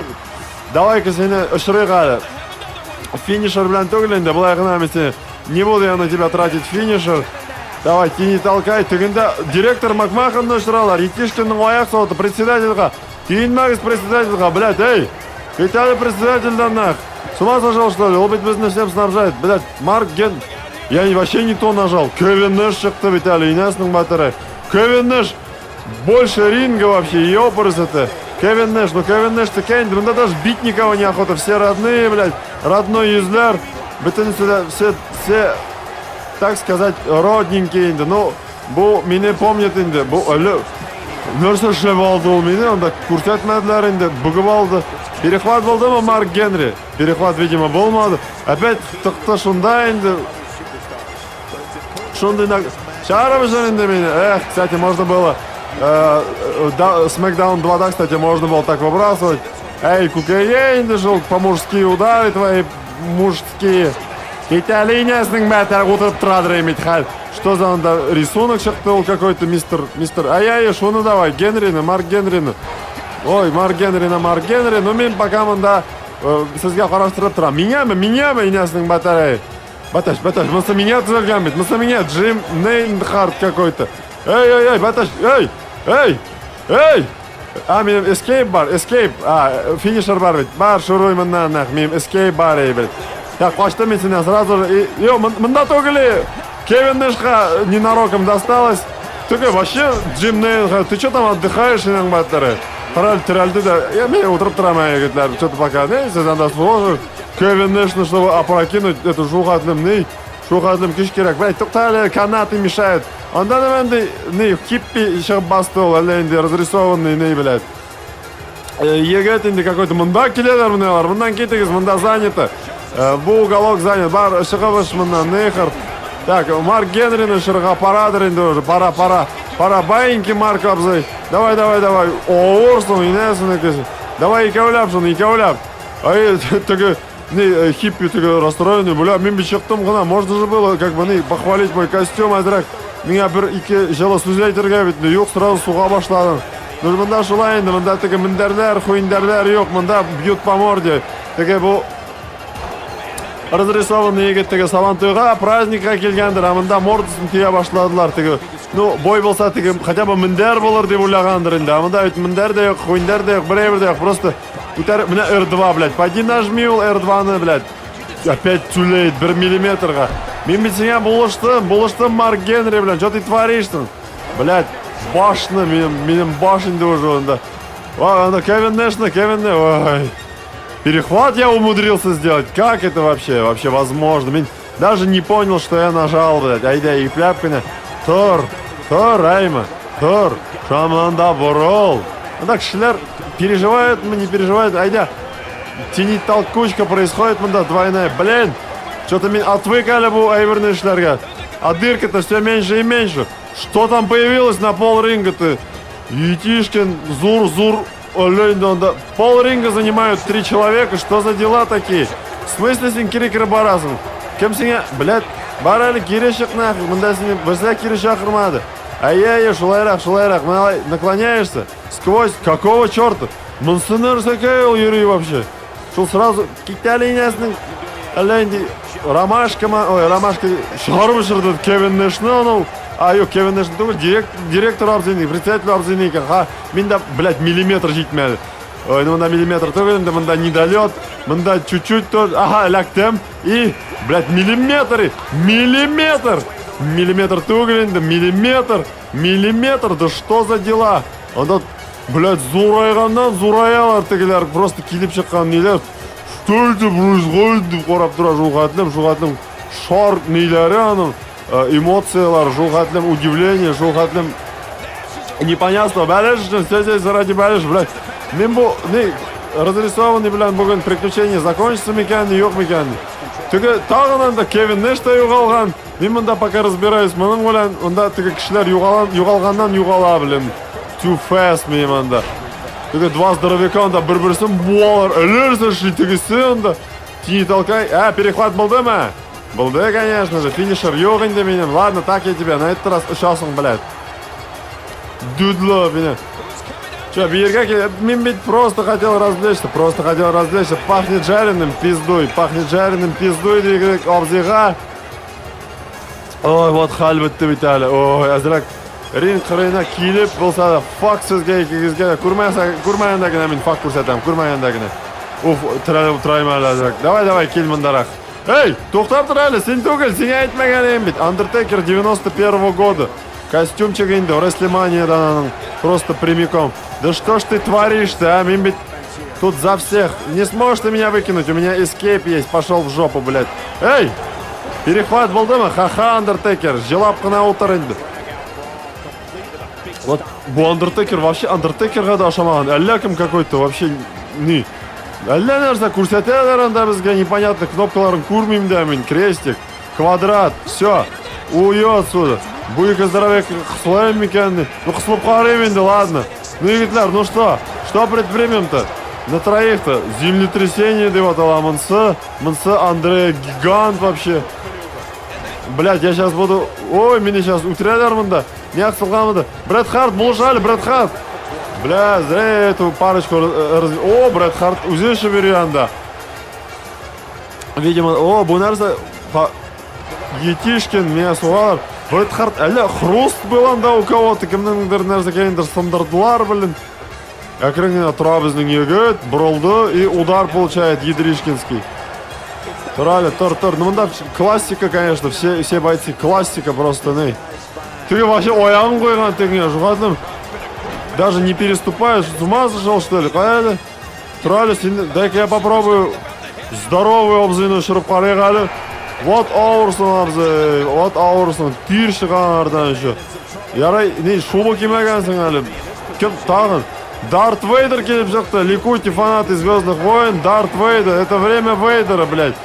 давай-ка сені ұшырық әлі. Финишер білән түгіл енді, бұлай ғына сен, не буду я на тебя тратить финишер. Давай, не толкай, түгінде директор Макмаханны ұшыралар, Етишкиннің аяқ соғыты, председательға, түйінмәгіз председательға, блядь, эй, кеталі председательдан нах. С ума сошел, что ли? Он ведь безнэ всем снабжает. Блядь, Марк Ген... Я вообще не то нажал. Кевин Нэш шықты, Виталий, Инесның батыры. Кевин Нэш больше ринга вообще, ёпырс это. Кевин Нэш-то кәйінді, мында даже бить никого не охота. Все родные, блядь, родной юзляр. Бітін сюда все, так сказать, родненькие инді. Ну, бұл мені помнит инді. Бұл әлі, нөрсі шеп алды ол мені, онда көрсетмәділер инді, бұғып алды. Перехват болды ма Марк Генри? Перехват, видимо, болмады. Опять тықты шунда инді. Шунда шарабышын инді мені. Кстати, можно было... Смэкдаун 2, кстати, можно было так выбрасывать. Эй, кукае инді жыл, по-мужски удары твои мужские. Италий Инесның бәтір отырып тұрадыр емейді хал. Что за рисунок шықты ол какой-то мистер... Ай, шуны давай, Генрины, Марк Генрины. Ой, Марк Генри, ну мен пока мында сізге қарастырып тұрам. Меняма Инесның бәтір. Баташ, мысы меня түзелген бет, мысы меня Джим Нейнхард какой-то. Эй, Баташ, эй! Менің escape, финишер бар бет. Бар, шуруймын нах, менің escape бар ей бет. Так, қашты мен сенен сразу же, мында түгілі, Кевин Нэшқа ненароком досталось. Түгі, вообще, Джим Нейнхард, ты что там отдыхаешь, Инесның бәтірі? Тральды да, мен отырып тұрам егетлер, что-то пока, сізден да сложу. Кевин Нэшны, чтобы опрокинуть эту жуғатлым, шуғатлым кеш керек. Блядь, тоқтали, канаты мешают. Онда нәменді, хиппи шығып басты ол, әлі енді разрисованный, блядь. Егет енді какой-то мында келелер мұнайлар, мұндан кетегіз, мұнда занято. Бұл уголок занят, бар шығывыш мұндан, нейхар. Так, Марк Генрины шырға парадыр енді уже, пара, байынки Марк абзай. Давай, оорсың, инесің екесі. Давай, икәуләп. Ай, түгі, хиппи түгі расстроенный, бля, мен бі шықтым ғына, можно же было, как бы, похвалить мой костюм, әзірек. Меня бір-екі жылы сүзлейтірге бітті, yok, сразу суға башладым. Ну, мұнда шулай енді, мұнда түгі міндерлер, хуиндерлер yok, мұнда бьют по морде. Түгі бұл разрисованный егет түгі сабантойға, праздникқа келгендір, а мұнда мордысын тия башладылар түгі. Ну, бой болса түгі, хотя бы міндер болыр деп ойлағандыр енді, а мұнда міндер де yok, хуиндер де yok, бір-бір де yok, просто... Мына R2, блядь, пойди нажми ол R2-ны, блядь. Опять тулейт, 1 миллиметрға. Мен бетіңе бұлыштым, Марк Генри, блядь, что ты творишь-тын? Блядь, башны, менің башынды уже онда. Ой, Кевин Нэшны, ой. Перехват я умудрился сделать. Как это вообще возможно? Мен даже не понял, что я нажал, блядь. Айда, и пляпканы. Тұр, Айма, тұр. Шаманда бұрол. Так, кішілер переживают, не переживают. Айда, тенит толкучка происходит, мында двойная. Блин, что-то мен отвыкали был айверные шлярга. А дырка-то все меньше и меньше. Что там появилось на пол ринга-то? Етишкин, Зур, Олейнда. Пол ринга занимают 3 человека. Что за дела такие? В смысле сен керек барасың? Кем сене, блядь, барали кирешек нахуй. Мында сене бірсіля киреш ақырмады. Ай-яй, шулайрақ, наклоняешься. Сквозь, какого черта? Монсенер сакайл юрий вообще. Шул сразу Италий Инесның әлейнді ромашка шығарып ұшырды Кевин Нэшны, ну, yok, Кевин Нэшны түгіл, директор абзайны, председатель абзайны екен. Менде, блядь, миллиметр жетмеді. Ой, ну, мында миллиметр түгіл, мында недолет, мында чуть-чуть тоже, ләктем, и, блядь, миллиметр түгіл, миллиметр, да что за дела? Онда, блядь, зурайалар тегілер, просто келіп шыққан нелер. Что это происходит деп қорап тұра жуғатылым. шор нейлері аның эмоциялар, жуғатлым удивление, жуғатлым непонятно, бәлеш үшін, здесь заради бәлеш, блядь. Мен бұл, не, разрисованный, блядь, бүгін приключение закончится мекенді, yok мекенді. Түгі тағынан да Кевин Нэшта юғалған. Мен мұнда пока разбираюсь, мұның білән, онда түгі кішілер юғалғаннан юғала білем. Too fast мен мұнда. Түгі два здоровяка онда бір-бірсін буалар, әлерсі шли түгісі онда. Тini толкай. Перехват болды ма? Болды, конечно же. Финишер yok инде менен. Ладно, так я тебя на этот раз ұшасың, блядь. Дудло, меня. Че, Биргаки, Мимбит просто хотел развлечься, Пахнет жареным пиздуй, двигает обзига. Ой, вот халбет ты, Виталий. Ой, азрак. Ринг қырына килеп болса да, фак сөзге екігізге. Күрмайындагына мен фак көрсетем, күрмайындагына. Уф, тұрайым әлі азрак. Давай, кел мұндарақ. Эй, тоқтап тұр әлі, сен түгіл, сен айтмаған ембит. Undertaker 91-го года. Костюмчик инде, в Рестлманиядан просто прямиком. Да что ж ты творишь-то, а? Мимбит тут за всех. Не сможешь ты меня выкинуть, у меня эскейп есть. Пошел в жопу, блядь. Эй! Перехват был дома, ха-ха, Undertaker. Желапка на утро инде. Вот, bu Undertaker вообще Undertaker'ga da aşamağın. Әлләкім какой-то вообще не. Әллә нәрсе күрсәтәләр анда безгә непонятно кнопкаларын күрмим дә мин. Крестик, квадрат, все. Уй отсюда. Bu iki здоровяк хслаем микәнне. Ну хслып карыйм инде, ладно. Ну егетләр, ну что предпримем-то? На троих-то землетрясение деп атала мынсы Андрея гигант вообще. Блядь, я сейчас буду... Ой, меня сейчас утрядер мында. Не аксылғамыды. Брэд Харт, булышали, Брэд Харт. Бля, зря эту парочку... О, Брэд Харт үзеші беру анда. Видимо, о, бұл нәрсе... Етишкин, меня суғалар. Брэд Харт, әлі хруст был анда у кого-то. Кімніңдер нәрсе кейіндер сындырдылар, блин. Әкіріңіне тұра біздің егет, бұрылды и удар получает Едришкинский. Турали, тур. Ну, да, классика, конечно, все бойцы. Классика просто, не. Ты вообще оян қойған, ты не жуғатым. Даже не переступаешь, с ума сошел, что ли? Қайда? Турали, дай-ка я попробую здоровый обзыны шырып қарайғалы. Вот ауырсын, тир шыған ардан еще. Ярай, не, шубы кимегансың әлі. Кім тағын? Дарт Вейдер келіп шықты. Ликуйте, фанаты Звездных войн. Дарт Вейдер, это время Вейдера, блядь.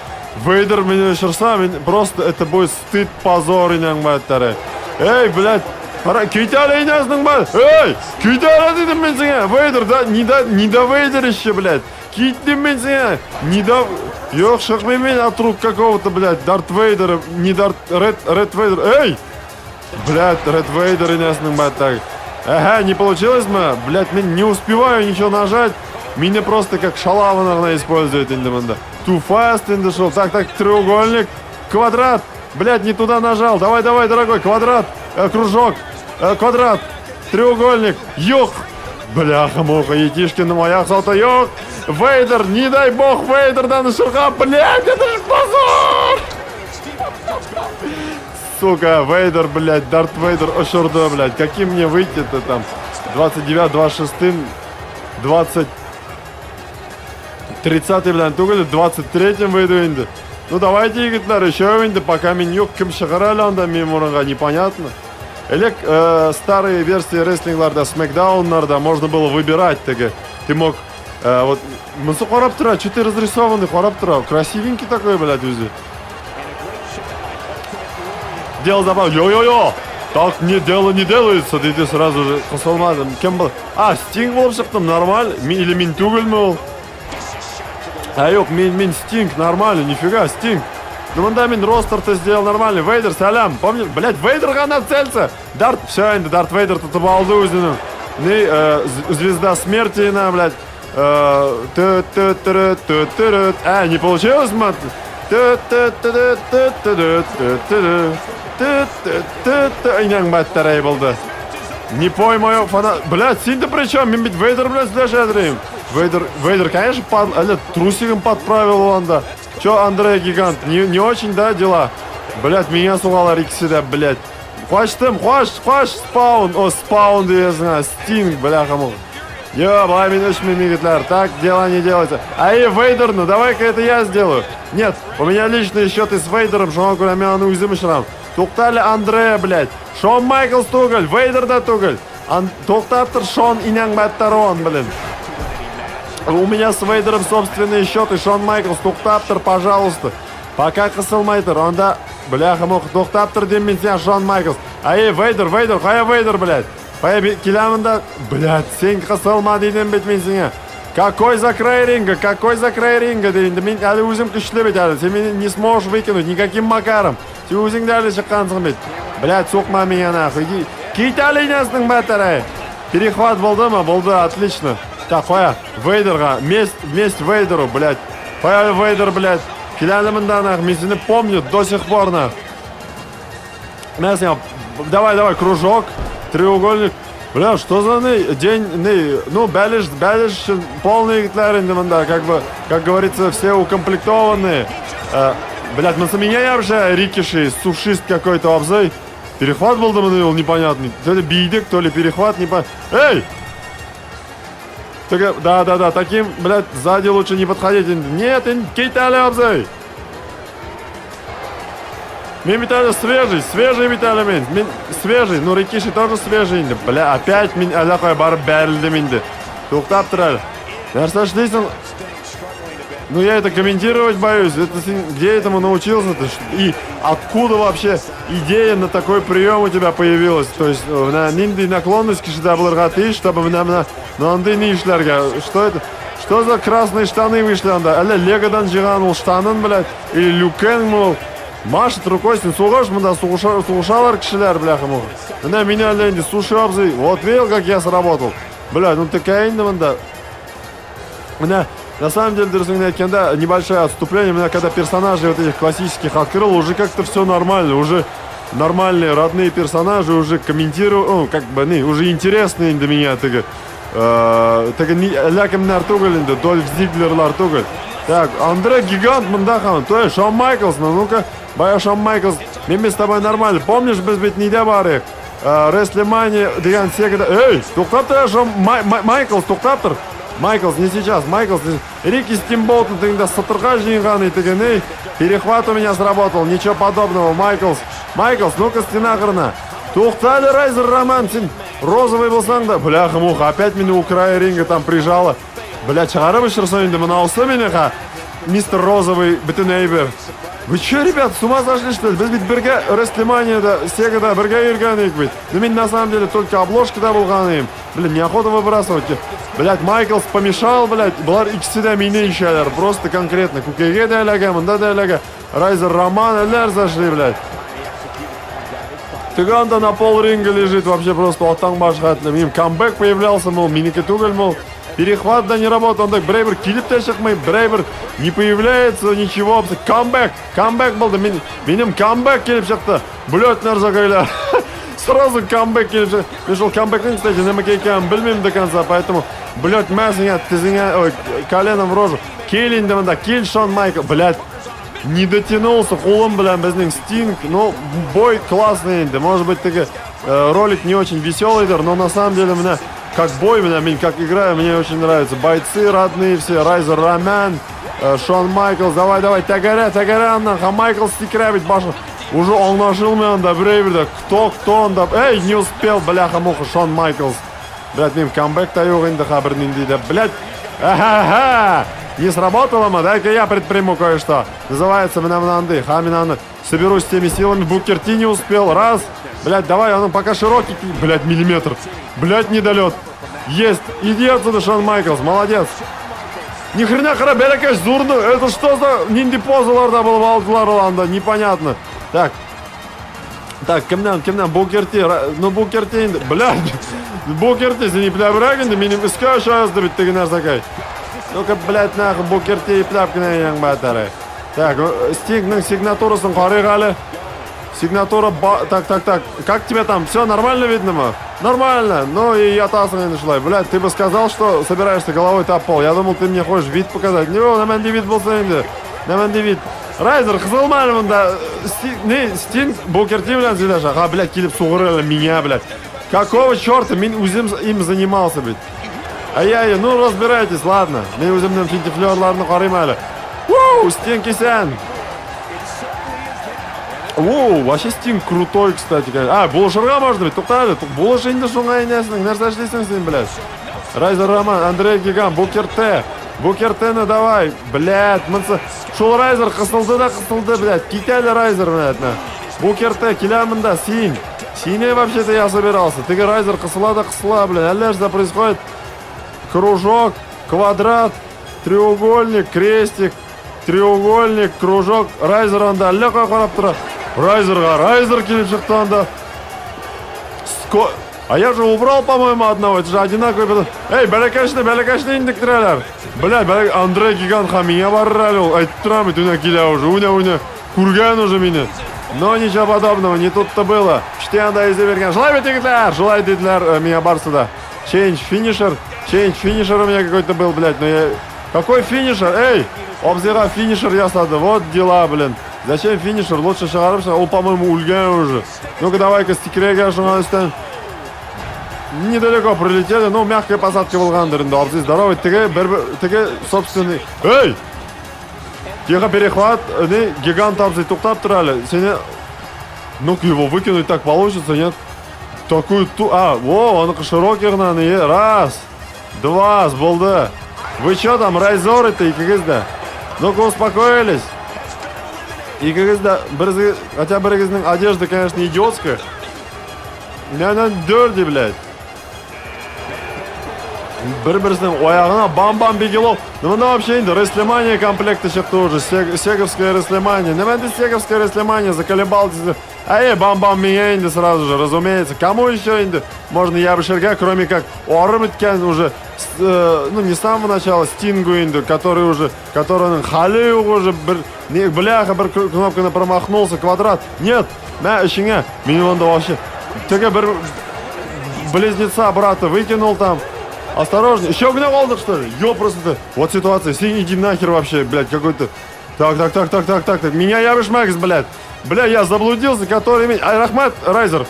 Вейдер меня шырса, просто это будет стыд, позор, иняң бәттәрі. Эй, блядь, Кейтәлі инәсінің бәл. Эй, Кейтәлі дедім мен сіңе. Вейдер, да, не до Вейдер еще, блядь. Кейтдім мен сіңе. Не до... Yok, шықмай мен от рук какого-то, блядь, Дарт Вейдера, не Дарт... Ред Вейдер. Эй! Блядь, Ред Вейдер инәсінің бәттәрі. Ага, не получилось мы? Блядь, мен не успеваю ничего нажать. Меня просто как шалава, наверное, использует инде мында. Too fast инде шел. Так, треугольник. Квадрат. Блядь, не туда нажал. Давай, дорогой, квадрат. Кружок. Квадрат. Треугольник. Ёх. Бляха-муха, Етишкин на моях салта. Ёх. Вейдер, не дай бог, Вейдер да на шурха. Блядь, это же позор. Сука, Вейдер, блядь, Дарт Вейдер, ошурда, блядь. Каким мне выйти-то там? 29, 26, 20... 30-й, блядь, тугали, 23-м выйду инде. Ну давайте, егетлер, еще инде, пока мен yok, кім шығарали анда мен мұнға, непонятно. Элек старые версии рестлингларда, смэкдаунларда можно было выбирать, таки. Ты мог, вот, мынсы қарап тұра, что ты разрисованный, қарап тұра, красивенький такой, блядь, өзі. Дело забавно. Йо-йо-йо! Так дело не делается, да ты сразу же қосылмадым. Кем был? Стинг болып шықтым, нормально. Или мен түгіл мол? Yok, мен Стинг, нормально, нифига, Стинг. Ну, мында мен ростер-то сделал нормально. Вейдер, салям. Помнишь? Блядь, Вейдер ғана целься. Дарт, все, енді Дарт Вейдер тұтып алды өзінің. Не, звезда смерти, на, блядь. Не получилось, мат? Иняң бәттәрәй болды. Не поймаю, фанат. Блядь, син-то при чем? Мен бит Вейдер, блядь, слэшадрим. Вейдер, конечно, трусиком подправил анда. Че, Андрея Гигант, не очень, да, дела? Блядь, меня сугала Риксида, блядь. Хочешь, спаун. О, спаун, я знаю, Стинг, бляха-муха. Yo, былай мен өшмеймін егітлер, так дела не делается. Ай, Вейдер, ну давай-ка это я сделаю. Нет, у меня личные счеты с Вейдером, шоңа көре мен аны өзім ұшырам. Тоқтали Андрея, блядь. Шон Майклс тугел, Вейдер да тугел. Тоқтап тұр Шон Ин양 Баттарон, блин. У меня с Вейдером собственные счеты, Шон Майклс, тоқтап тұр, пожалуйста. Пока қысылмай тұр, онда, бляха-муха, тоқтап тұр дейм мен сен, Шон Майклс. Ай, Вейдер, қая Вейдер, блядь. Қая келемінда, блядь, сен қысылма дейден бет мен сенге. Какой за край ринга дейінді. Мен әлі өзім күшілі бет әлі. Сен мені не сможешь выкинуть никаким макаром. Сен өзіңді әлі шыққансың бет. Блядь, соқма меня нахуй. Кит әлі инесінің бәттірі. Перехват болды ма? Болды, отлично. Так, қоя, Вейдерға, месть Вейдеру, блядь. Қоя Вейдер, блядь. Келәлімінде нахуй, мен сені помню до сих пор нахуй. Мен сен, давай, кружок, треугольник. Бля, что за день, ну, бәліш үшін полный гитлер енді мында, как говорится, все укомплектованные. Блядь, мы с меня я вообще рикиши, сушист какой-то обзой. Перехват был там, непонятный. То ли бейдик, то ли перехват, непонятно. Эй! Да, таким, блядь, сзади лучше не подходить. Нет, кейтали обзой. Мен Виталий свежий Виталий мен. Свежий, ну Рикиши тоже свежий инде. Бля, опять мен әлақай барып бәрілдім инде. Тоқтап тұр әлі. Нәрсе ішлейсің? Ну я это комментировать боюсь. Где этому научился-то? И откуда вообще идея на такой прием у тебя появилась? То есть на ниндей наклонность кишида бұларға ты, чтобы на андай не ишлерге. Что это? Что за красные штаны вышли анда? Әлі легадан жиған ол штанын, блядь. Или люкен, мол. Машет рукой, сен суғаш, мында суғышалар кішілер, бляха-муха. Мына меня әлі суши обзы. Вот видел, как я сработал? Блядь, ну такая инда мында. Мына, на самом деле, дұрысыңды айтканда, небольшое отступление. Мына, когда персонажей вот этих классических открыл, уже как-то все нормально. Уже нормальные, родные персонажи, уже комментирую, ну, как бы, уже интересные для меня. Лякамнар тугал инда, Дольф Зиглерлар тугал. Так, Андре Гигант мында хан. То есть Шон Майклс, ну-ка. Бая Шон Майклс, мен с тобой нормально. Помнишь, біз бет неде барық? Рестлимания деген секілді. Эй, тоқтап тұр, Шон Майклс, тоқтап тұр. Майклс, не сейчас, Майклс. Рики Стимболтон тыңда сытырға жиынғаны деген, эй, перехват у меня сработал, ничего подобного, Майклс. Ну-ка, стена қырына. Тоқтали, Райзер Роман, сен розовый болсаң да. Бляха-муха, опять меня у края ринга там прижало. Бля, чағарып үшірсен енді, мына осы мені қа, мистер Розовый, бүтін әйбер. Вы что, ребят, с ума сошли, что ли? Біз бит бірге Рестлиманияда, Сегада бірге ергенік бит. Ну, мен на самом деле только обложкада болғаным. Блин, неохота выбрасывать. Блядь, Майклс помешал, блядь. Бұлар ikisi де мені ишелер. Просто конкретно. Кукеге де әлігі, мында де әлігі. Райзер Роман әлер зашли, блядь. Тыган-то на пол ринга лежит. Вообще просто оттан башқатным. Им камбэк появлялся, мол, миники тугель, мол. Перехват да не работал, он так Брейбер килип тәшіқмай, Брейбер не появляется, ничего. Камбэк болды, менің камбэк келіп шықты. Блёт нәрзағайлар. Сразу камбэк келіп шықты. Мен шол камбэктің, кстати, нәмәке екенін білмеймін до конца, поэтому, блёт мәсіңе, тізіңе, коленом в рожу. Келін демында, кел Шон Майкл, блядь, не дотянулся, хулым, блядь, безнің Стинг. Ну, бой классный енді, может быть, таки ролик не очень веселый, но на самом деле, меня как бой, как играю, мне очень нравится. Бойцы родные все, Райзер Роман, Шон Майклс, давай, тагоря, нахуй, Майклс стикрябить, баша. Уже он нажил меня, да, Брейверда, кто он, да, эй, не успел, бляха-муха, Шон Майклс. Блядь, мим камбэк таюг инда хабрнинди, да, блядь, не сработало, дай-ка я предприму кое-что. Называется Минамнанды, Хаминанды. Соберусь с теми силами, Букер Ти не успел, раз. Блядь, давай, он пока широкий, блядь, миллиметр. Блядь, недолет. Есть. Иди отсюда, Шон Майклс, молодец. Ни хрена хара, бәләкәш зурны. Это что за нинди позаларда был валдылар оланда, непонятно. Так, кімнен, Букер Ти, ну Букер Ти, блядь. Букер Ти, сені плябрагенді, менің үске шайызды біттігі нәрсакай. Ну-ка, блядь, нахуй, Букер Ти плябкіне ең бәтәрі. Так, Стингнің сигнатурасын қариғалі. Сигнатура, так, как тебе там, все нормально видно, ма? Нормально, ну и я тасың енді шылай. Блядь, ты бы сказал, что собираешься головой тап пол. Я думал, ты мне хочешь вид показать. Не, на мәнде вид болса енді. На мәнде вид. Райзер, қызылмайлы мұнда. Стинг, Букер Ти білән зелеш. Аға, блядь, келіп суғыры меня, блядь. Какого черта? Мен өзім им занимался, блядь. Ай-яй, ну разбирайтесь, ладно. Men o'zimning fintiflyorlarni qarayman hali. Woo, Sting esen. Воу, вообще Sting крутой, кстати. Булышырға можно ведь, тоқтады. Булыш енді шоңа енесің, нәрсе ішлейсің сен, блядь. Райзер Роман, Андрей Гиган, Букер Т. Букер Т-ны давай, блядь. Шул Райзер қысылды, блядь. Кетеді Райзер, блядь. Букер Т, келямында, син. Сине вообще-то я собирался. Ты Райзер қысыла, блядь. Әлі что происходит? Кружок, квадрат, треугольник, крестик, треугольник, кружок. Райзер анда әлі қарап тұра. Райзер келіп шықты анда. А я же убрал, по-моему, одного. Это же одинаковый. Эй, бәләкәшні индіктірәлер. Бля, Андрей Гигант меня барралил. Айтып тұрам, үне келя уже. Уня. Курган уже меня. Но ничего подобного, не тут-то было. Штианда изеберген. Желай дедлер, меня бар сюда. Change финишер у меня какой-то был, блядь. Но я... Какой финишер? Эй, обзира финишер я сады. Вот дела, блин. Зачем финишер? Лучше шығарып, он, по-моему, ульган уже. Ну-ка, давай-ка стикерге журналистен. Недалеко прилетели, ну, мягкая посадка болғандыр. Обзир здоровый, теге собственный. Эй! Тихо, перехват. Гигант обзир туқтап тұрали. Сене... Ну-ка, его выкинуть так получится, нет? Такую он широкий гнаны. Раз, два, болды. Вы чё там, райзоры-то, икігізді? Ну-ка, успокоились. Икігізді, хотя бірігіздің одежда, конечно, идиотская. Меня дерди, блядь. Бір-бірсінің ояғына бам-бам бегелов. Ну вообще енді рестлимания комплекті шықты уже. Сеговская рестлимания. Неменде сеговская рестлимания, заколебалтесь. Бам-бам меня енді сразу же, разумеется. Кому еще енді? Можно ябышерга, кроме как орым еткен уже, ну не с самого начала, Стингу енді, который хали уже, бляха, бір кнопканы промахнулся, квадрат. Нет, ішіңе, мен онда вообще. Теге бір близнеца брата выкинул там. Осторожнее. Еще огня волдок, что ли? Просто-то. Вот ситуация. Синий, иди нахер вообще, блядь, какой-то. Так. Меня ябыш Макс, блядь. Бля, я заблудился, который... Рахмат, Райзер.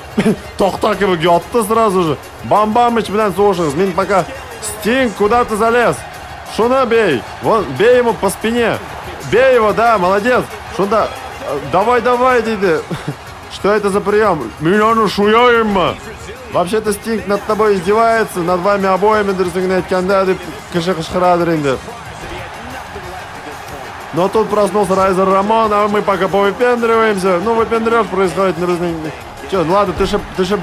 Тох-так его гетто сразу же. Бам-бамыч, блядь, слушай. Мен пока... Стинг, куда ты залез? Шуна бей. Вон, бей ему по спине. Бей его, да, молодец. Шунда. Давай, диди. Что это за прием? Меня нашуяем. Вообще-то Стинг над тобой издевается, над вами обоими, но тут проснулся Райзер Рамон, а мы пока повыпендриваемся. Ну, выпендрёж происходит. Че, ну ладно, ты же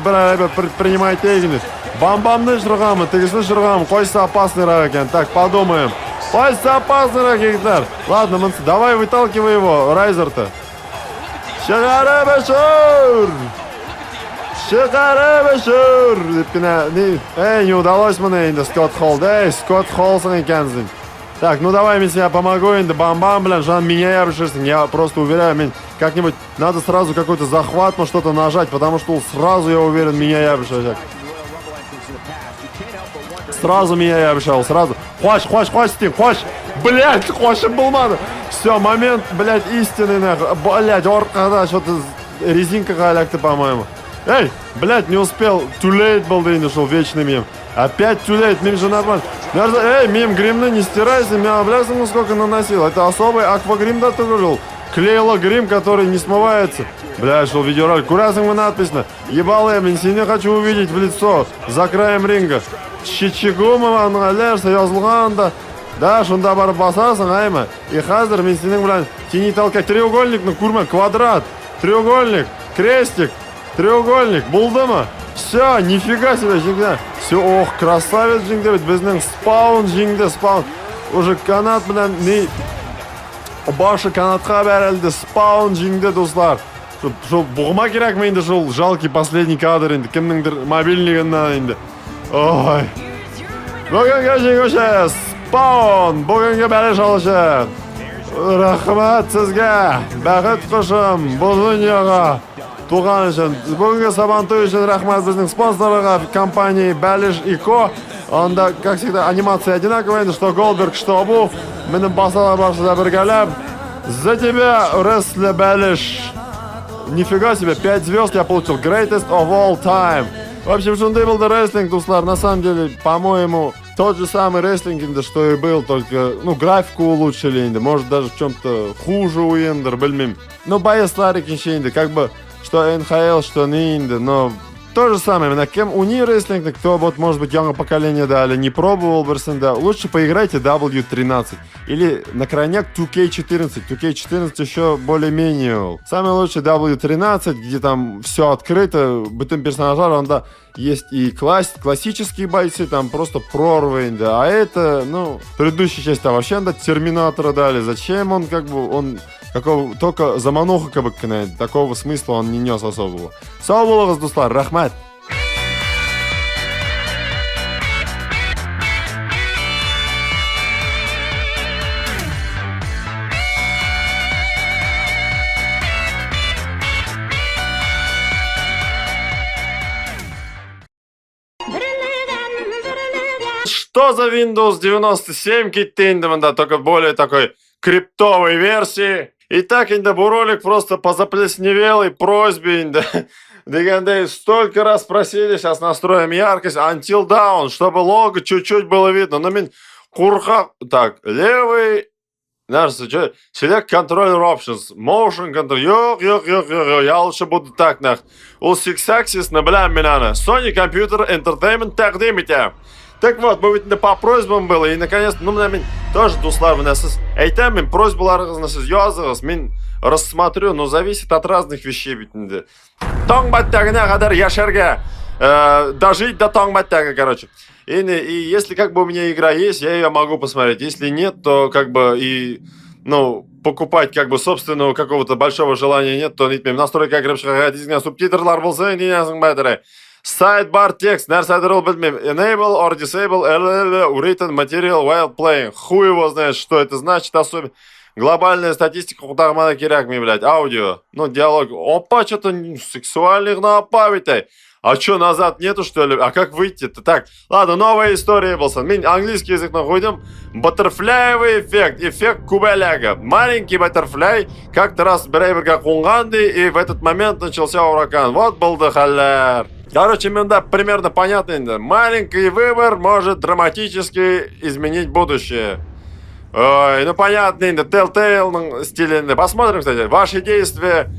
принимай тегины. Бам-бамны шырғамы, тегісні шырғамы, қойса опасный ракен. Так, подумаем. Қойса опасный ракеттер. Ладно, давай выталкивай его, Райзер-то. Шығарып не удалось мне енді Скотт Холл. Скотт Холлсың екенсің. Так, ну давай я себе помогу енді. Бам-бам, блин, Жан, меня ябышешься. Я просто уверяю, мен как-нибудь надо сразу какой-то захват, но что-то нажать, потому что сразу, я уверен, меня ябышешься. Сразу меня ябышал, сразу. Хош, Стинг, хош. Блядь, хошым болмады. Все, момент, блядь, истинный, нахуй. Блядь, орқада, что-то резинка халяк-то, по-моему. Эй, блядь, не успел. Too late был, да и нашел вечный мем. Опять too late, мем же нормально. Эй, мем гримны не стирайся, меня, блядь, ну сколько наносил. Это особый аквагрим, да, ты говорил? Клеило грим, который не смывается. Блядь, шел видеоролик. Курасың мы надписано. Ебало я, мен сені хочу увидеть в лицо. За краем ринга. Чичигума, аналерса, язылғанда. Да, шунда барып басасың, айма. И хазыр мен сенің, блядь, тени толкать. Треугольник, ну курма, квадрат. Треугольник, крестик. Треугольник, болды ма? Все, нифига себе, жеңді. Все, ох, красавец жеңді. Біздің спаун жеңді, спаун. Уже канат, блин, не... Башы канатқа бәрелді, спаун жеңді, достар. Шол бұғыма керек ме енді, шол жалкий последний кадр енді. Кімніңдір мобильнігінен енді. Ой. Бүгінгі жеңуші, спаун. Бүгінгі бәрі шалышы. Рахмат сізге. Бәқіт құшым, бұл дүнияға. Туған үшін. Бүгінгі сабантуй үшін рахмат біздің спонсорыға, компании Бәліш и Ко. Онда, как всегда, анимация одинаковая, что Голдберг, что Абу. Менің басала баршыда біргәләп. За тебя, Рестле Бәліш. Нифига себе, 5 звезд я получил. Greatest of all time. В общем, шундай был рестлинг, туслар. На самом деле, по-моему, тот же самый рестлинг, инде, что и был, только, ну, графику улучшили, инде, может, даже в чем-то хуже у Индер, бельмим. Но боесларик еще, инде, как бы, что НХЛ, что не инде, но то же самое, на кем у них рестлинг, кто вот, может быть, юного поколения дали, не пробовал Барсенда, лучше поиграйте W13 или на крайняк 2K14. 2K14 еще более-менее. Самый лучший W13, где там все открыто, бытым персонажа, он, да, есть и классические бойцы, там просто прорвы, да, а это, ну, предыдущая часть, там вообще, да, Терминатора дали, зачем он, как бы, он... Какого, только замануха кабы кінәйді. Такого смысла он не нес особого. Сау болыңыз, достар, рахмет. Что за Windows 97 киттейндем, да, только более такой криптовой версии. И так, инда, ролик просто позаплесневелой просьбе, инда. Дегандей, столько раз просили, сейчас настроим яркость, Until Down, чтобы лого чуть-чуть было видно. Но min курха, так, левый, select controller options, motion control, yok, я лучше буду так, нах. У Six Axis на бля минана, Sony Computer Entertainment тақдим етем. Так вот, мы ведь по просьбам было, и наконец, ну, мен тоже дуслар нас. Әйтәм, мен просьбаларыңызны сіз языңыз, мен рассмотрю, но зависит от разных вещей ведь. Таң баттагына кадар яшәргә, дожить до таң баттага, короче. И если как бы у меня игра есть, я ее могу посмотреть. Если нет, то как бы и, ну, покупать как бы собственного какого-то большого желания нет, то нетмем. Настройка игры, субтитрлар болса, не ясың бәдірі. Sidebar text, нәрсәдер ул белмим. Enable or disable written material while playing. Хуй его знает, что это значит, особенно. Глобальная статистика хутагмана киряк ми, блядь. Аудио. Ну, диалог. Опа, что-то сексуальных напавить. А что, назад нету, что ли? А как выйти-то? Так, ладно, новая история был. Мин английский язык находим. Баттерфляевый эффект. Эффект кубеляга. Маленький баттерфляй как-то раз Брейберга кунганды, и в этот момент начался ураган. Вот был дохаляр. Короче, да, примерно понятно. Маленький выбор может драматически изменить будущее. Ой, ну понятно, Telltale стиле. Посмотрим, кстати. Ваши действия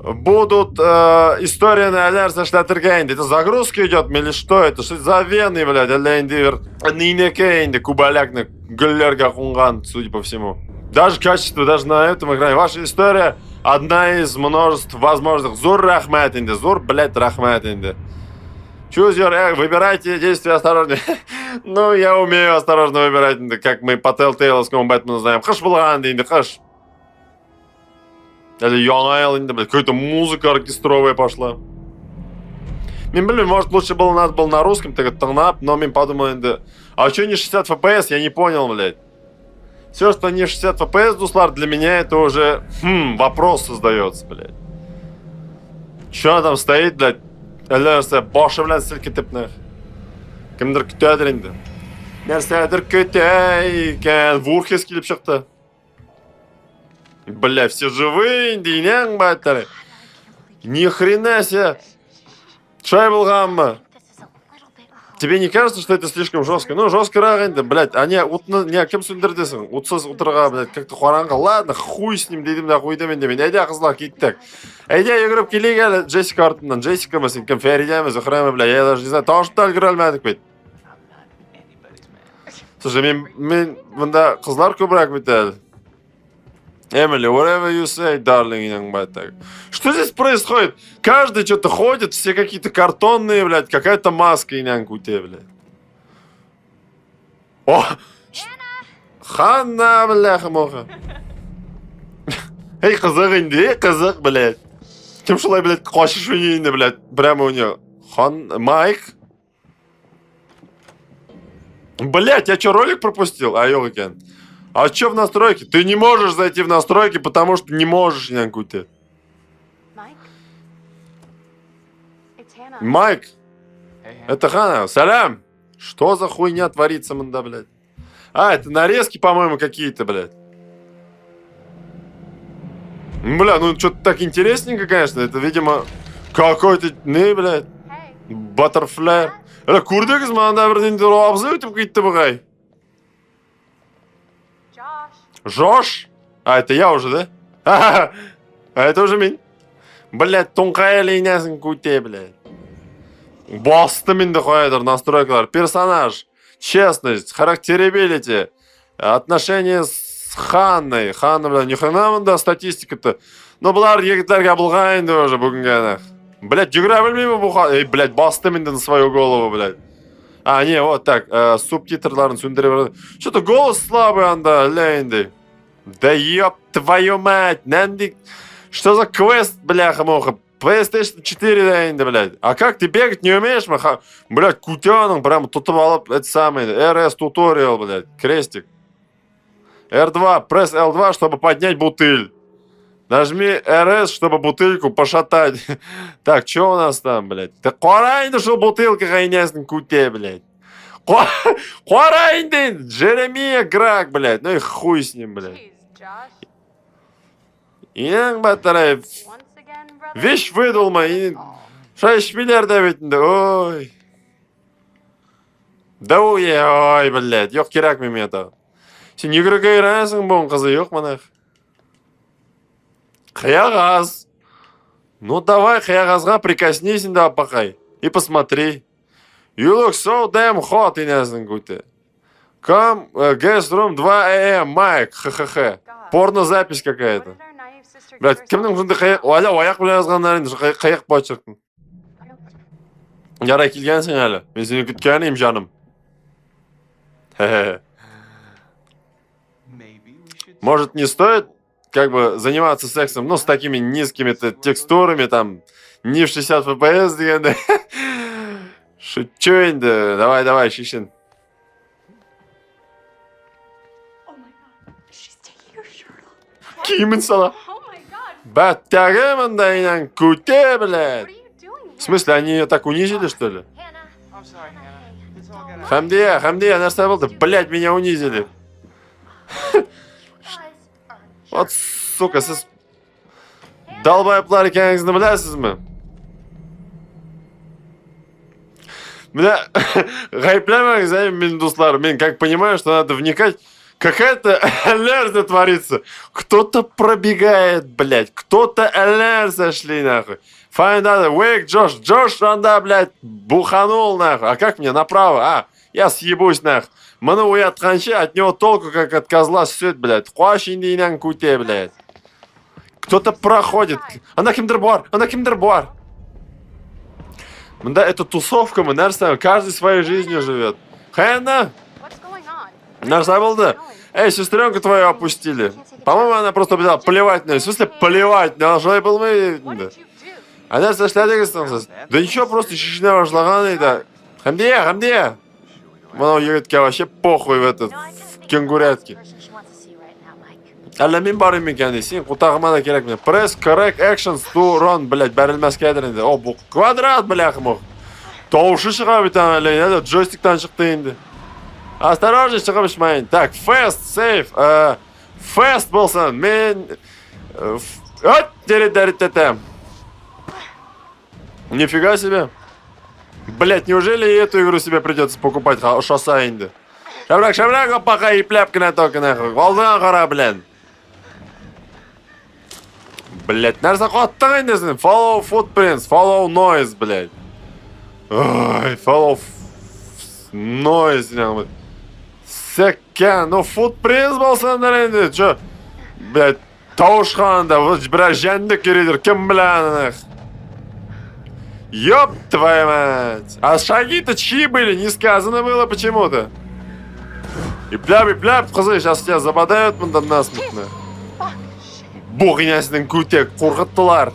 будут история на алерса штатергейнде. Это загрузка идет или что это? Что это за вены, блядь? Алендивер. Нинекейнде. Кубаляк на галерга хунган, судя по всему. Даже качество, даже на этом экране. Ваша история одна из множеств возможных. Зур рахмет инде. Зур, блядь, рахмет инде. Choose your, выбирайте действия осторожнее. Ну, я умею осторожно выбирать, как мы по Telltale'скому Бэтмену знаем. Хаш была инде, хаш. Или Young Island, блядь, какая-то музыка оркестровая пошла. Блин, может, лучше было, надо было на русском, так это тонап, но мне подумал, инде. А что не 60 FPS, я не понял, блядь. Все, что не 60 FPS, Дуслар, для меня это уже, вопрос создается, блядь. Что там стоит, блядь? Әлләрсе башы белән селкетепне. Кемдер көтәдер инде. Нәрсәдер көтә икән. Вурхес килеп чыкты. Бля, все живые инде, инәң бәттәре. Ни хрена себе. Шай булганмы? Тебе не кажется, что это слишком жестко? Ну, жестко рагында, блядь. А не, не, кем сүндердесің? Утсыз утырға, блядь, как-то қораңға. Ладно, хуй с ним, дедім да, хуйдым енді мен. Әйде, қызлар, кеттік. Әйде, үйгіріп келейік әлі Джессика артынан. Джессика мәсін, кім Феридеміз, ұқырамы, блядь. Я даже не знаю, тауышыпта әлгір әлмәдік, бейт. Слушай, мен мұнда қызлар көбірәк бейт әлі. Эмили, whatever you say, darling, так. Что здесь происходит? Каждый что-то ходит, все какие-то картонные, блядь, какая-то маска, инянкуте, блядь. О! Ханна, бляха-муха. Эй, казах инди, эй, казах, блядь. Кем шулай, блядь, қошиш инди, блядь, прямо у нее. Майк? Блядь, я что, ролик пропустил? А, ёлки. А что в настройке? Ты не можешь зайти в настройки, потому что не можешь, нянкуте. Майк? Это Хана. Салям. Что за хуйня творится, манда, блядь? А, это нарезки, по-моему, какие-то, блядь. Бля, ну что-то так интересненько, конечно. Это, видимо, какой-то... Не, блядь. Butterfly. Ela ko'rdingiz, manda bir endi og'zi o'tib ketdi bug'ay. Жош? А, это я уже, да? А это уже мен. Блядь, тоңқая линиясын көте, блядь. Бастым енді қоядыр настройкалар. Персонаж, честность, характерабилити, отношения с Ханной. Ханна, блядь, нихрена мында статистика-то. Ну, бұлар егітлерге бұлға енді уже бүгінгі анақ. Блядь, жүгіре білмеймі бұл Эй, блядь, бастым енді на свою голову, блядь. А, не, вот так, субтитрларын сөндіре берді. Что-то голос слабый анда, лейнди. Да ёб твою мать, нанди... Что за квест, бляха-муха? PlayStation 4 лейнди, блядь. А как, ты бегать не умеешь, маха? Блядь, кутяның, прям тут это самый, RS туториал, блядь, крестик. R2, пресс L2, чтобы поднять бутыль. Нажми RS, чтобы бутыльку пошатать. Так, что у нас там, блядь? Да қорайынды шо бутылка қайнесін куте, блядь. Қорайынды! Джеремия Грак, блядь. Ну и хуй с ним, блядь. Инаң батарай. Вещь выдулма. Шайш миллиарда бетінде. Ой. Да ой, блядь. Yok керек мен это. Сен игріге үйренесің бұның қызы yok манақ. Қияғаз. Ну давай қияғазға прикоснись да пақай. И посмотри. You look so damn hot, инесің көте. Come, guest room 2 AM, Майк, ха-ха-ха. Порнозапись какая-то. Блядь, кімнің жүнді қаяқ... Оля, ояқ біле жазғанларын, қаяқ почырттың. Ярай келгенсің әлі. Мен сені күткенім, жаным. Может, не стоит как бы заниматься сексом, ну, с такими низкими текстурами, там, не в 60 FPS, дегенде. Шучу енді. Давай, шишін. Киімін сала. Бәттәгі мұндайынан күте, блядь. В смысле, они ее так унизили, что ли? Хамдия, нәрсе болды? Блядь, меня унизили. Вот, сука, сіз далбайыплар екеніңізді білесіз ме? Бля, ғайыплямаңыз, мен достар, мен как понимаю, что надо вникать. Какая-то аллерзия творится. Кто-то пробегает, блядь. Кто-то аллерзия шли, нахуй. Find out, wake Джош. Джош, анда, блядь, буханул, нахуй. А как мне направо? А, я съебусь, нахуй. Мына уятқанша от него толку, как от козла сет, блядь. Хуашиндинан куте, блядь. Кто-то проходит. Она кимдер бар. Да, это тусовка, мы, наверное, каждый своей жизнью живет. Хэна? Нарса болды? Эй, сестренку твою опустили. По-моему, она просто обязала плевать на нее. В смысле, плевать? Она жой был мы... Она сошлядегістің. Да ничего, просто шишіне башлаганы, да. Хамдия. Мынау егітке вообще похуй в этот, в кенгурятке. Әлі мен барым екен дейсің, құтағыма да керек мен. Press, correct, actions, to run, блядь, бәрілмәс кәдірінде. О, бұл квадрат, бляхы мұқ. Таушы шыға бітен әлі, джойстиктан шықты енді. Осторожно, шығып ішмайын. Так, fast, safe. Fast болсын, мен... От, дәрет-дәрет-тәтәм. Нифига себе. Блять, неужели эту игру себе придется покупать? Шосса инди. Шабрак, пока и пляпкина только нахуй. Волдан қара, блин. Блять, нәрсе қоттың индесін. Follow footprints, follow noise, блять. Ой, follow noise. Секен, ну footprints болсандар енді. Чо, блять, тауышқанда, біраз жәндік кередір. Кім білән, Ёб твою мать! А шаги-то чьи были? Не сказано было почему-то. И пляп, қызы, сейчас тебя забодают мұнда насмертно. Бог инесінің көтек, қорқыттылар.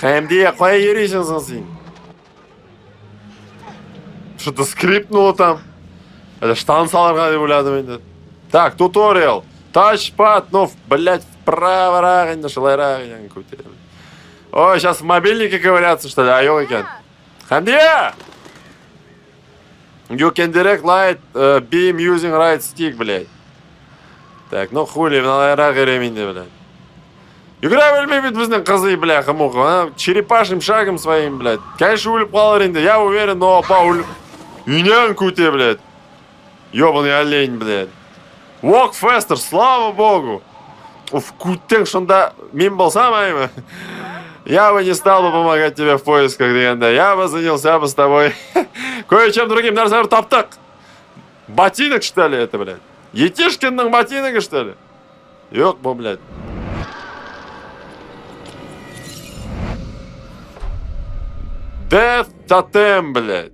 Хэмдия, қоя ерейсің сен? Что-то скрипнуло там. Это штансаларға деп ойладым енді. Так, туториал. Тачпад, ну, блядь, вправо, рагань, шалайраг, Ой, сейчас в мобильнике ковыряться, что ли? А ёлки. Хамдия! You can direct light beam using right stick, блядь. Так, ну хули, в налайраг времени, блядь. Югіре білмейді біздің қызы, бляха-муха. Черепашим шагом своим, блядь. Конечно, өліп қалар енді. Я уверен, но опа өліп. Үйнен күте, блядь. Ёбаный олень, блядь. Walk faster, слава богу. Уф, куттең шында мен болсам, айма. Я бы не стал бы помогать тебе в поисках, Дегенда. Я бы занялся бы с тобой кое-чем другим. Нарсар таптық. Ботинок, что ли, это, блядь? Етишкинның ботиногы, что ли? Ёк, бо, блядь. Death Totem, блядь.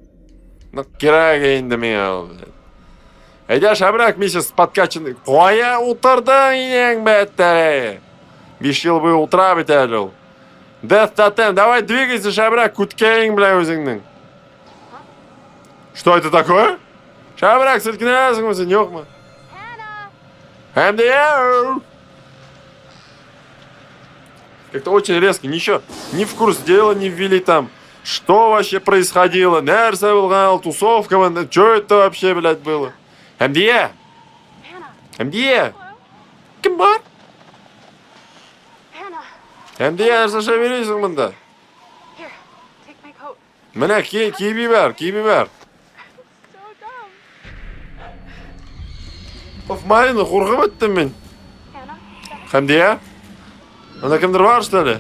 Ну, кераға енді мен, блядь. Әйдя шабырақ, миссис подкачанный. Қоя утырдың, ең, бәттәрі. 5 жыл бойы утра бітәлі. Death Totem, давай двигайся, шабырақ, күткейін, бля, өзіңнің. Что это такое? Шабырақ, сілкінесің өзің, жоқ ма? MDR! Как-то очень резко, ничего, ни в курс дела не ввели там. Что вообще происходило? Нерса был, тусовка, что это вообще, блядь, было? MDR! MDR! Come on! MDR, зашевелись, мында. Міне, киби бер. Of майны, қорғып өттім мен. MDR? Ана кімдір бар, что ли?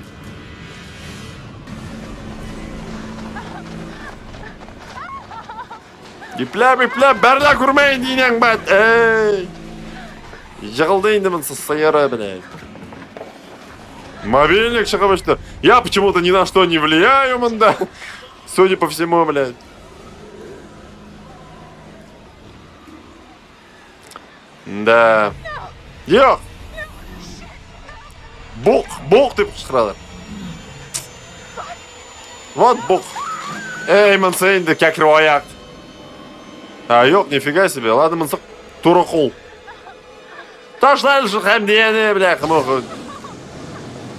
Бипләп, бәрді көрмейін дейінен, бәт. Жығылды енді мін сайыры, блядь. Мобильник шығып өшті. Я почему-то ни на что не влияю, мында. Судя по всему, блядь. Да. Йоқ. Буқ деп шықыралар. Вот буқ. Мынсы енді кәкіру аяқ. А, ёк, нифига себе. Ладно, мынсық туры қол. Ташла лишь хәмдияне, бляха-муха.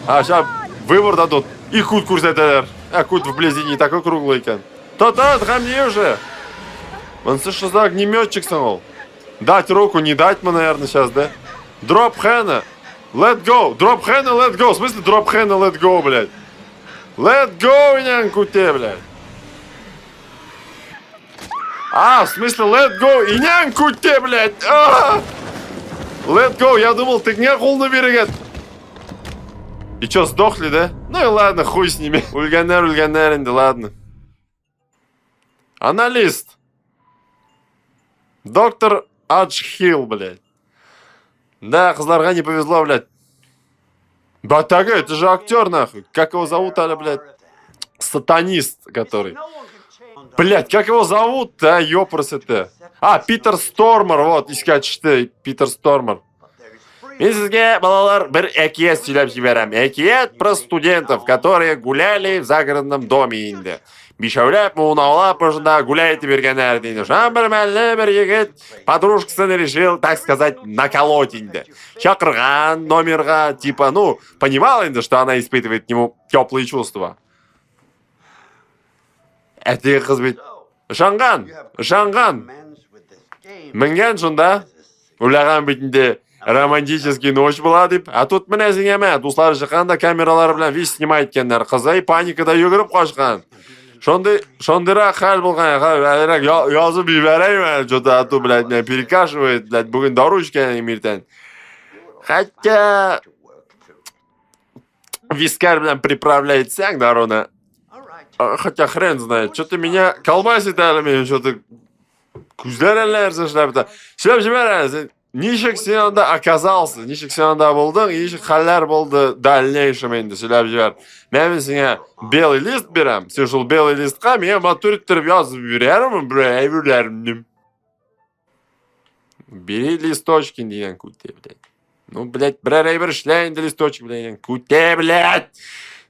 А, сейчас выбор дадут. И кут көрсетелер. А, кут вблизи не такой круглый екен. Тот, хәмдие уже. Мынсы что за огнеметчик ол? Дать руку, не дать мы, наверное, сейчас, да? Дроп хэна. Let go. Дроп хэна, let go. В смысле дроп хэна, let go, блядь? Let go, инян куте, блядь. А, в смысле let go, инян куте, блядь. Let go, я думал, ты не қолны береген. И чё, сдохли, да? Ну и ладно, хуй с ними. Ульганер, инде, ладно. Аналист. Доктор Аджхилл, блядь. Да, қызларға не повезло, блядь. Батага, это же актер, нахуй. Как его зовут, Аля, блядь? Сатанист, который. Блядь, как его зовут, а, ёпрос это. А, Питер Стормер, вот, искать что, Питер Стормер. Мен сізге, балалар, бір әкиет сөйлеп жіберем. Әкиет про студентов, которые гуляли в загородном доме енді. Бишәуләп, муынаулап, ұжында гуляйте бергенер дейді. Жан бір мәлі бір егет подружкасын решил, так сказать, наколоть енді. Шақырған номерға, типа, ну, понимал енді, что она испытывает к нему теплые чувства. Әтегі қыз бет. Жанған. Мінген жында, ұлаған бетінде романтический ночь была деп. А тут міне зеңеме, дуслары шыққанда камералары білен вис снимай еткендер. Қызай паникада өгіріп қашқан. Шондырақ хал болған, әлірек язып биберейм, что-то ату, блядь, меня перекашивает, блядь, бүгін доручка емертен. Хотя вискарь, блядь, приправляет сяк дарона. Хотя хрен знает, что-то меня колбасит, әлі что-то күздер әлілер сәшіләпті. Сөйлеп жібер, нишек сен анда оказался, нишек сен анда болдың, нишек халлар болды дальнейшем енді сөйлеп жібер. Мен сеңе белый лист берем, сен жыл белый листқа мен матуриттіріп yazып берерім, блядь. Бери листочки, деген күтте, блядь. Ну, блядь, бір шляйнді листочек, блядь, күтте, блядь.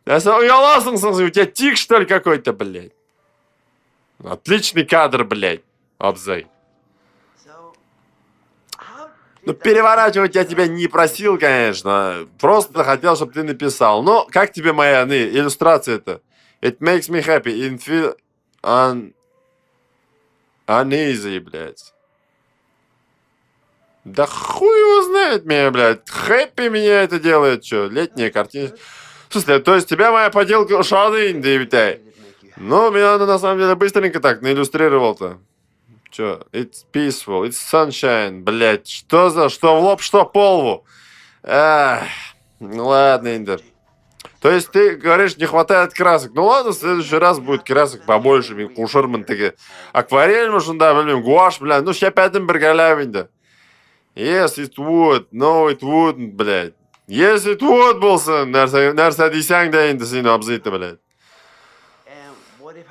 Да уяласың, у тебя тик, что ли, какой-то, блядь. Отличный кадр, блядь, Абзай. Ну, переворачивать я тебя не просил, конечно. Просто хотел, чтобы ты написал. Но как тебе моя иллюстрация-то? It makes me happy and feel uneasy, блядь. Да хуй его знает меня, блядь. Хэппи меня это делает, что? Летняя картина. Слушай, то есть тебя моя поделка шадын, Дэвидай. Ну, меня она на самом деле быстренько так наиллюстрировал-то. Чё? It's peaceful, it's sunshine, блядь. Что за, что в лоб, что по лбу? Ах, ну ладно, Индер. То есть ты говоришь, не хватает красок. Ну ладно, в следующий раз будет красок побольше. Мен кушармын теге. Акварель ушунда, білмеймін, гуашь, блядь. Ну, шапятым біргалап енді. Yes, it would. No, it wouldn't, блядь. Yes, it would болсын. Нәрсе дейсең де енді сені обзыйты, блядь.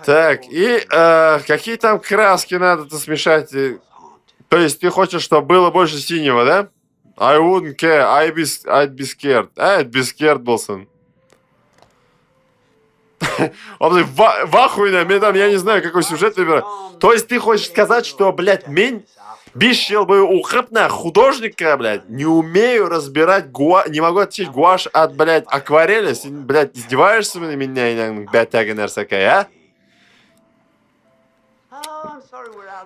Так, и какие там краски надо-то смешать? То есть ты хочешь, чтобы было больше синего, да? I wouldn't care. I'd be scared. I'd be scared болсын. В ахуйне, мен там, я не знаю, какой сюжет выбирать. То есть ты хочешь сказать, что, блядь, мен бишел бы ухып на художника, блядь, не умею разбирать не могу отличить гуашь от, блядь, акварели. Блядь, издеваешься на меня, бәтәгі нәрсәкәй, а?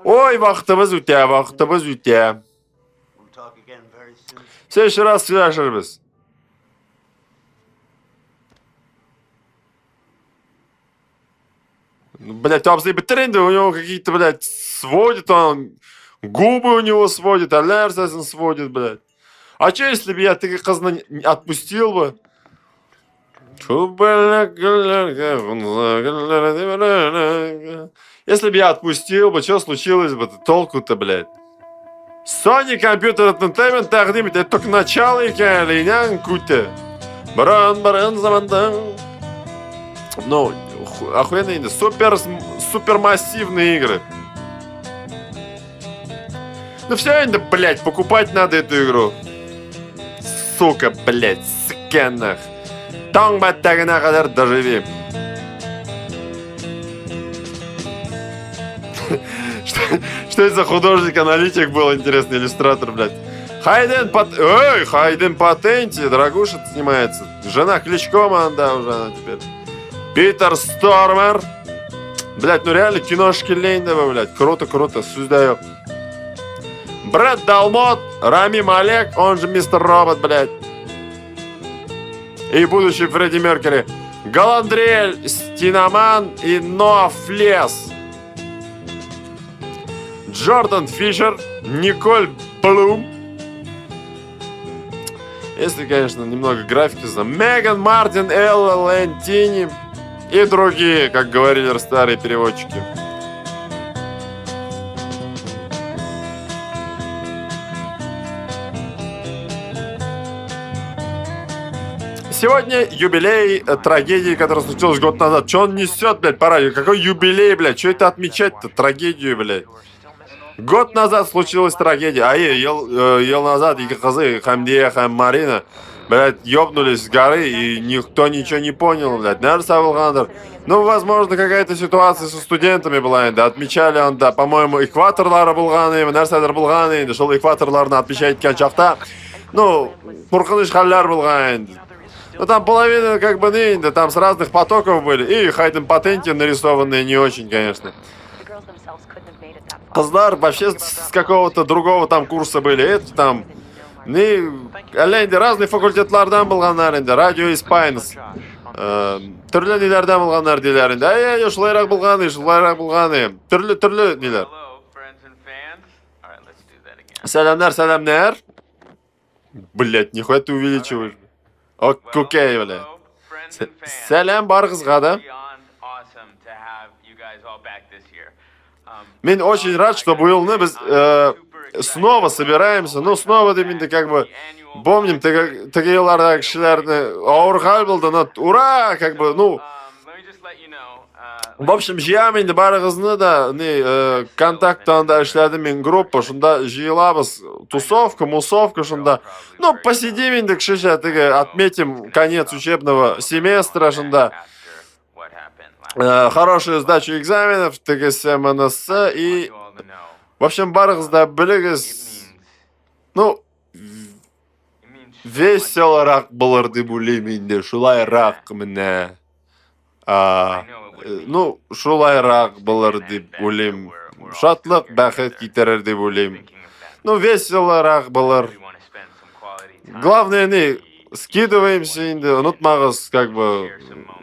Ой, вақытыбыз үтә, вақытыбыз үтә. В следующий раз свяжемся. Блядь, обзы бітірінде, у него какие-то, блядь, сводит он, губы у него сводит, алярсасын сводит, блядь. А что, если бы я таки қызны отпустил бы? Если бы я отпустил бы, что случилось бы? Толку-то, блядь. Sony Computer Entertainment тақдим етеді. Это только начало екен, лейнян куте. Баран заманда. Ну, охуенные, супермассивные игры. Ну все, блядь, покупать надо эту игру. Сука, блядь, скенах. Таң баттагына кадар доживи. Что это за художник-аналитик был, интересный иллюстратор, блядь. Хайден Патенти, дорогуша снимается. Жена Кличко, да, уже она теперь. Питер Стормер. Блядь, ну реально киношки лень добавлять. Круто, создаю. Брэд Далмот, Рами Малек, он же Мистер Робот, блядь. И будущий Фредди Меркьюри. Галадриэль Стинаман и Ноа Флес. Джордан Фишер, Николь Блум. Если, конечно, немного графики за Меган Мартин, Элла Лентини и другие, как говорили старые переводчики. Сегодня юбилей трагедии, которая случилась год назад. Че он несет, блядь, по радио? Какой юбилей, блядь? Че это отмечать-то? Трагедию, блядь. Год назад случилась трагедия. А ел назад и козы, Хамдия, Марина, блядь, ёбнулись с горы, и никто ничего не понял, блядь. Нәрса Булгандер. Ну, возможно, какая-то ситуация со студентами была, да, отмечали он, да, по-моему, экваторлары Булганы, Нәрсадер Булганы, да, шел экваторларны отмечать чакта. Ну, Куркыныш халляр Булганы. Ну, там половина, как бы, да, там с разных потоков были, и Хайден Патенти нарисованные не очень, конечно. Қыздар вообще с какого-то другого там курса были. Это там, разные факультетлардан болгандар енді, радио Испайнс. Түрлі нелерден болгандар дейлер енді. Шулайрақ болғаны. Түрлі нелер. Сәлемдер. Блять, нихуя ты увеличиваешь. Окей, блядь. Сәлем бар қызға да. Мен очень рад, что быйлны біз снова собираемся. Ну, снова да, как бы, помним, такие елларда кішілерді ауырғал болды, но ура, как бы, ну. В общем, жиям енді барығызны да, контактанда ішләді мен группа, шында жиылабыз, тусовка, мусовка, шында. Ну, посидим енді кішіше, отметим конец учебного семестра, шында. Хорошую сдачу экзаменов, ТГС-МНС и... В общем, барығызда білігіз... Ну... Веселырақ болар деп ойлаймын де, шулайрақ міне. Ну, шулайрақ болар деп ойлаймын. Шатлық, бақыт кетерер деп ойлаймын. Ну, веселорак было. Главное, не скидываемся, унутмагыз, как бы,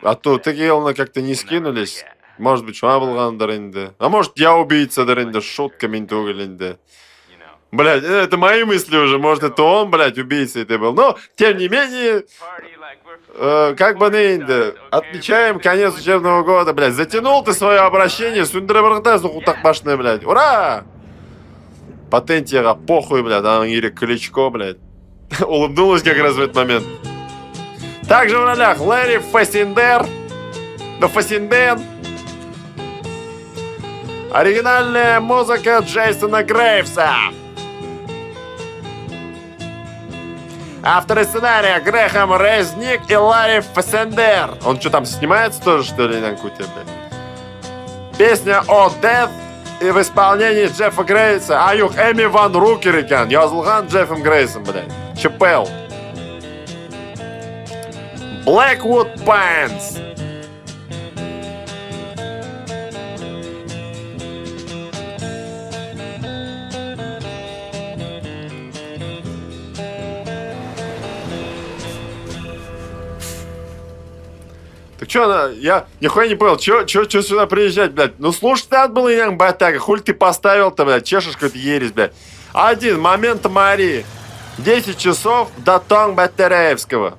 а то тегелно как-то не скинулись. Может быть, шуа булгандыр инде. А может, я убийцадыр инде, шутками түгел инде. Блядь, это мои мысли уже, может, это он, блядь, убийцей ты был. Но, тем не менее, как бы инде, отмечаем конец учебного года, блядь. Затянул ты свое обращение, сундерабрахтазу хутакбашная, блядь. Ура! Патентьера, похуй, блядь, а или Кличко, блядь. Улыбнулась как раз в этот момент. Также в ролях Лэри Фассиндер, Фассинден. Оригинальная музыка Джейсона Грейвса. Авторы сценария Грэхэм Резник и Ларри Фассендер. Он что там снимается тоже, что ли, на куте, блядь? Песня «О Death» и в исполнении Джеффа Грейса. Аюх Эми Ван Рукерикен. Язылган Джеффом Грейсом, блядь. ЧПЛ. Blackwood Pines. Так чё, я нихуя не понял, чё сюда приезжать, блядь? Ну слушать надо было, иням батяга, хуль ты поставил-то, блядь, чешешь какую-то ересь, блядь. Один, момент Марии. 10 часов до Тонг Баттереевского.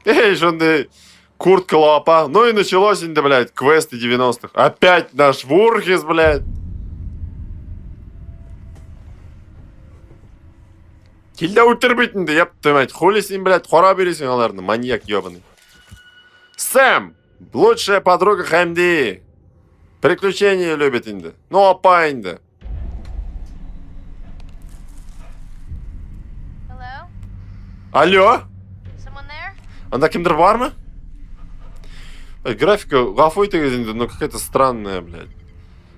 Эй, жонды, куртка лапа. Ну и началось, да, блядь, квесты 90-х. Опять наш Вурхис, блядь. Килда утербитин, да, ёпта мать, хули с ним, блядь, хора бересин, аларны, маньяк ёбаный. Сэм, лучшая подруга Хэмди. Приключения любит инда. Ну, опа инда. Алло? Анда кимдир бармы? Графика гафуйта, но какая-то странная, блядь.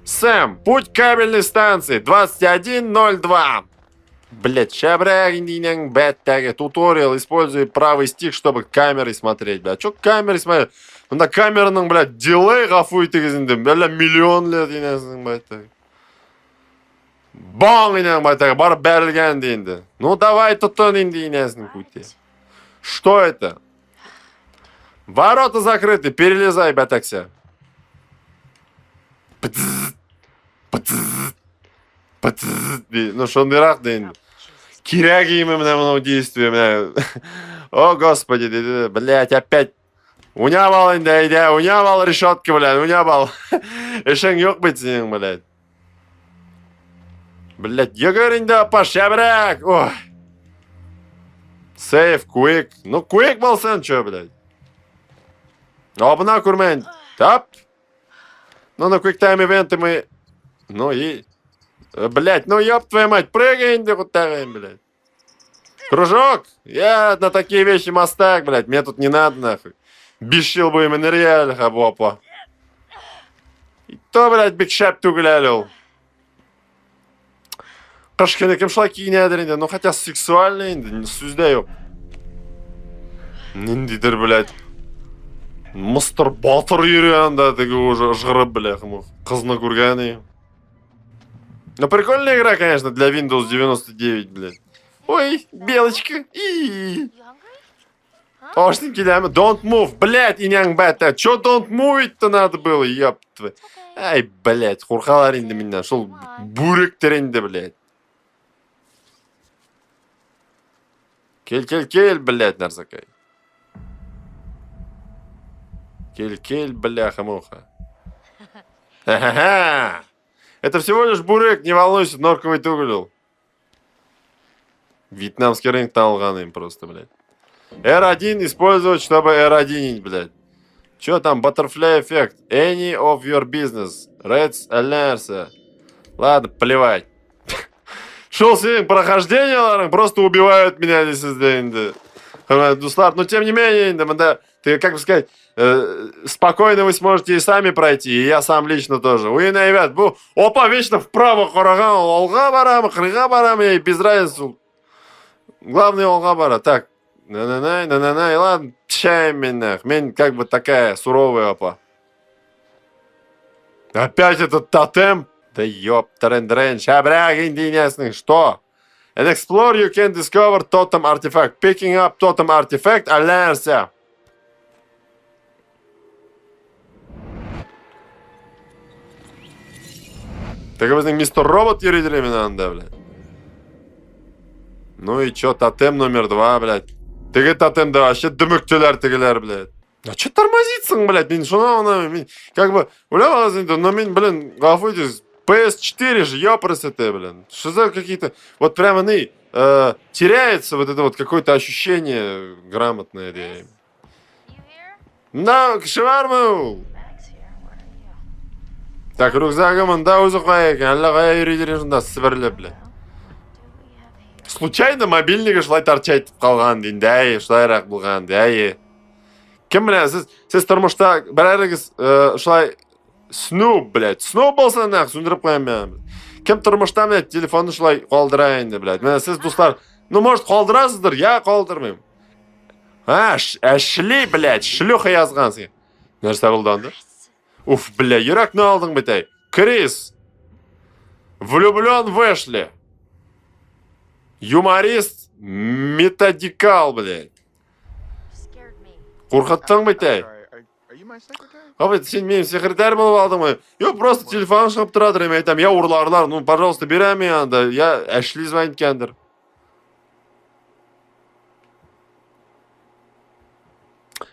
Сэм, путь к кабельной станции 2102. Блядь, шабрагиндинянг бэттага. Туториал, используй правый стик, чтобы камерой смотреть, блядь. Чё камерой смотреть? Ну, на камерном, блядь, дилей гафуйта, блядь, миллион лет, инязын, бэттага. Бон, инязын, бэттага, бар бэрлген, дейнді. Ну, давай тутон, инди, инязын, кути. Что это? Ворота закрыты, перелезай, бэтакся. Ну, что он дырах, дейнді. Киряги им именно действия, блядь. О, господи, блядь, опять. Унябал, инде, унябал решетки, блядь, унябал. Эшен yok быть, блядь. Блядь, я говорю, инде, пошабрак. Ой. Сейф, куик. Ну, куик болсын, чё, блядь. Обна, курмен. Тап. Ну, на куик-тайм ивенты мы... Ну и... Блядь, ну ёб твою мать, прыгай, инде, кутагаем, блядь. Кружок? Я на такие вещи мастак, блядь. Мне тут не надо, нахуй. Бишил бы им энергияльных, обопа. И то, блядь, бикшап туглялил. Кашканы кемшлаки не адринде. Ну, хотя сексуальный, инде, сүзде ёп. Ниндидер, блядь. Мыстыр батыр үйрен, да, таки уже жғырып, блядь, қызны көргәні. Ну, прикольная игра, конечно, для Windows 99, блядь. Ой, белочка. Ошненький, да, don't move, блядь, инянг бата. Чё don't move-то надо было, ёб твой. Ай, блядь, хурхалар инде меня. Шел буректер инде, блядь. Кель, блядь, нарзакай. Кель, бляха-муха. Ха-ха-ха. Это всего лишь бурек, не волнуйся, норковый тугулил. Вьетнамский рынок талган им просто, блядь. R1 использовать, чтобы R1, блядь. Чё там, butterfly эффект? Any of your business. Reds alerts. Ладно, плевать. Шел сегодня прохождение, ладно, просто убивают меня здесь. Но тем не менее, ты, как бы сказать, спокойно вы сможете и сами пройти, и я сам лично тоже. Вы, ребят, опа, вечно вправо, хораган, олга барам, хрига барам, и без разницы. Главное, олга бара. Так, на-на-на, и ладно, чаем меня. Мен как бы такая суровая опа. Опять этот тотем. Да ёптарен дрен, шабрагин дейнесің, что? And explore you can discover totem artifact. Picking up totem artifact, алярся. Так біздің мистер робот еридер емен анда, блядь. Ну и чё, тотем номер 2, блядь. Теге тотемді вообще дүміктелер тегелер, блядь. А чё тормозитсың, блядь? Мен шуна, мен, как бы, ойлап, но мен, блин, ғафуйтесь, PS4 же, ёпрсы ты, блин. Что за какие-то, вот прямо теряется вот это вот какое-то ощущение грамотное. На, шеварму! Так, рюкзагым да өзі қоя екен, әлі қоя үйрейдерен жында сібірлі, блядь. Случайно мобильнигі шылай торчайтып қалған дейін, дәй, шылайрақ бұлған, дәй. Кім біле, сіз тұрмышта бәрәрігіз шылай Снуп, блядь, Снуп болса нақ, сөндіріп қоям мен. Кім тұрмышта, блядь, телефонды шылай қолдырайынды, блядь. Мен сіз, достар, ну, может, қолдырасыздар, я қолдырмайм. Әшли, блядь, шлюха язғансың. Нәрсе бұлданды? Уф, бля, юракны алдың бетай. Крис. Влюблен в Эшли. Юморист. Методикал, блядь. Қорқаттың бетай. Қабет, сен менің секретарь болып алдың ма? Yok, просто телефон шығып тұрадыр, мен айтам, я урларлар, ну, пожалуйста, берем мен анда. Я Эшли звонит кендір.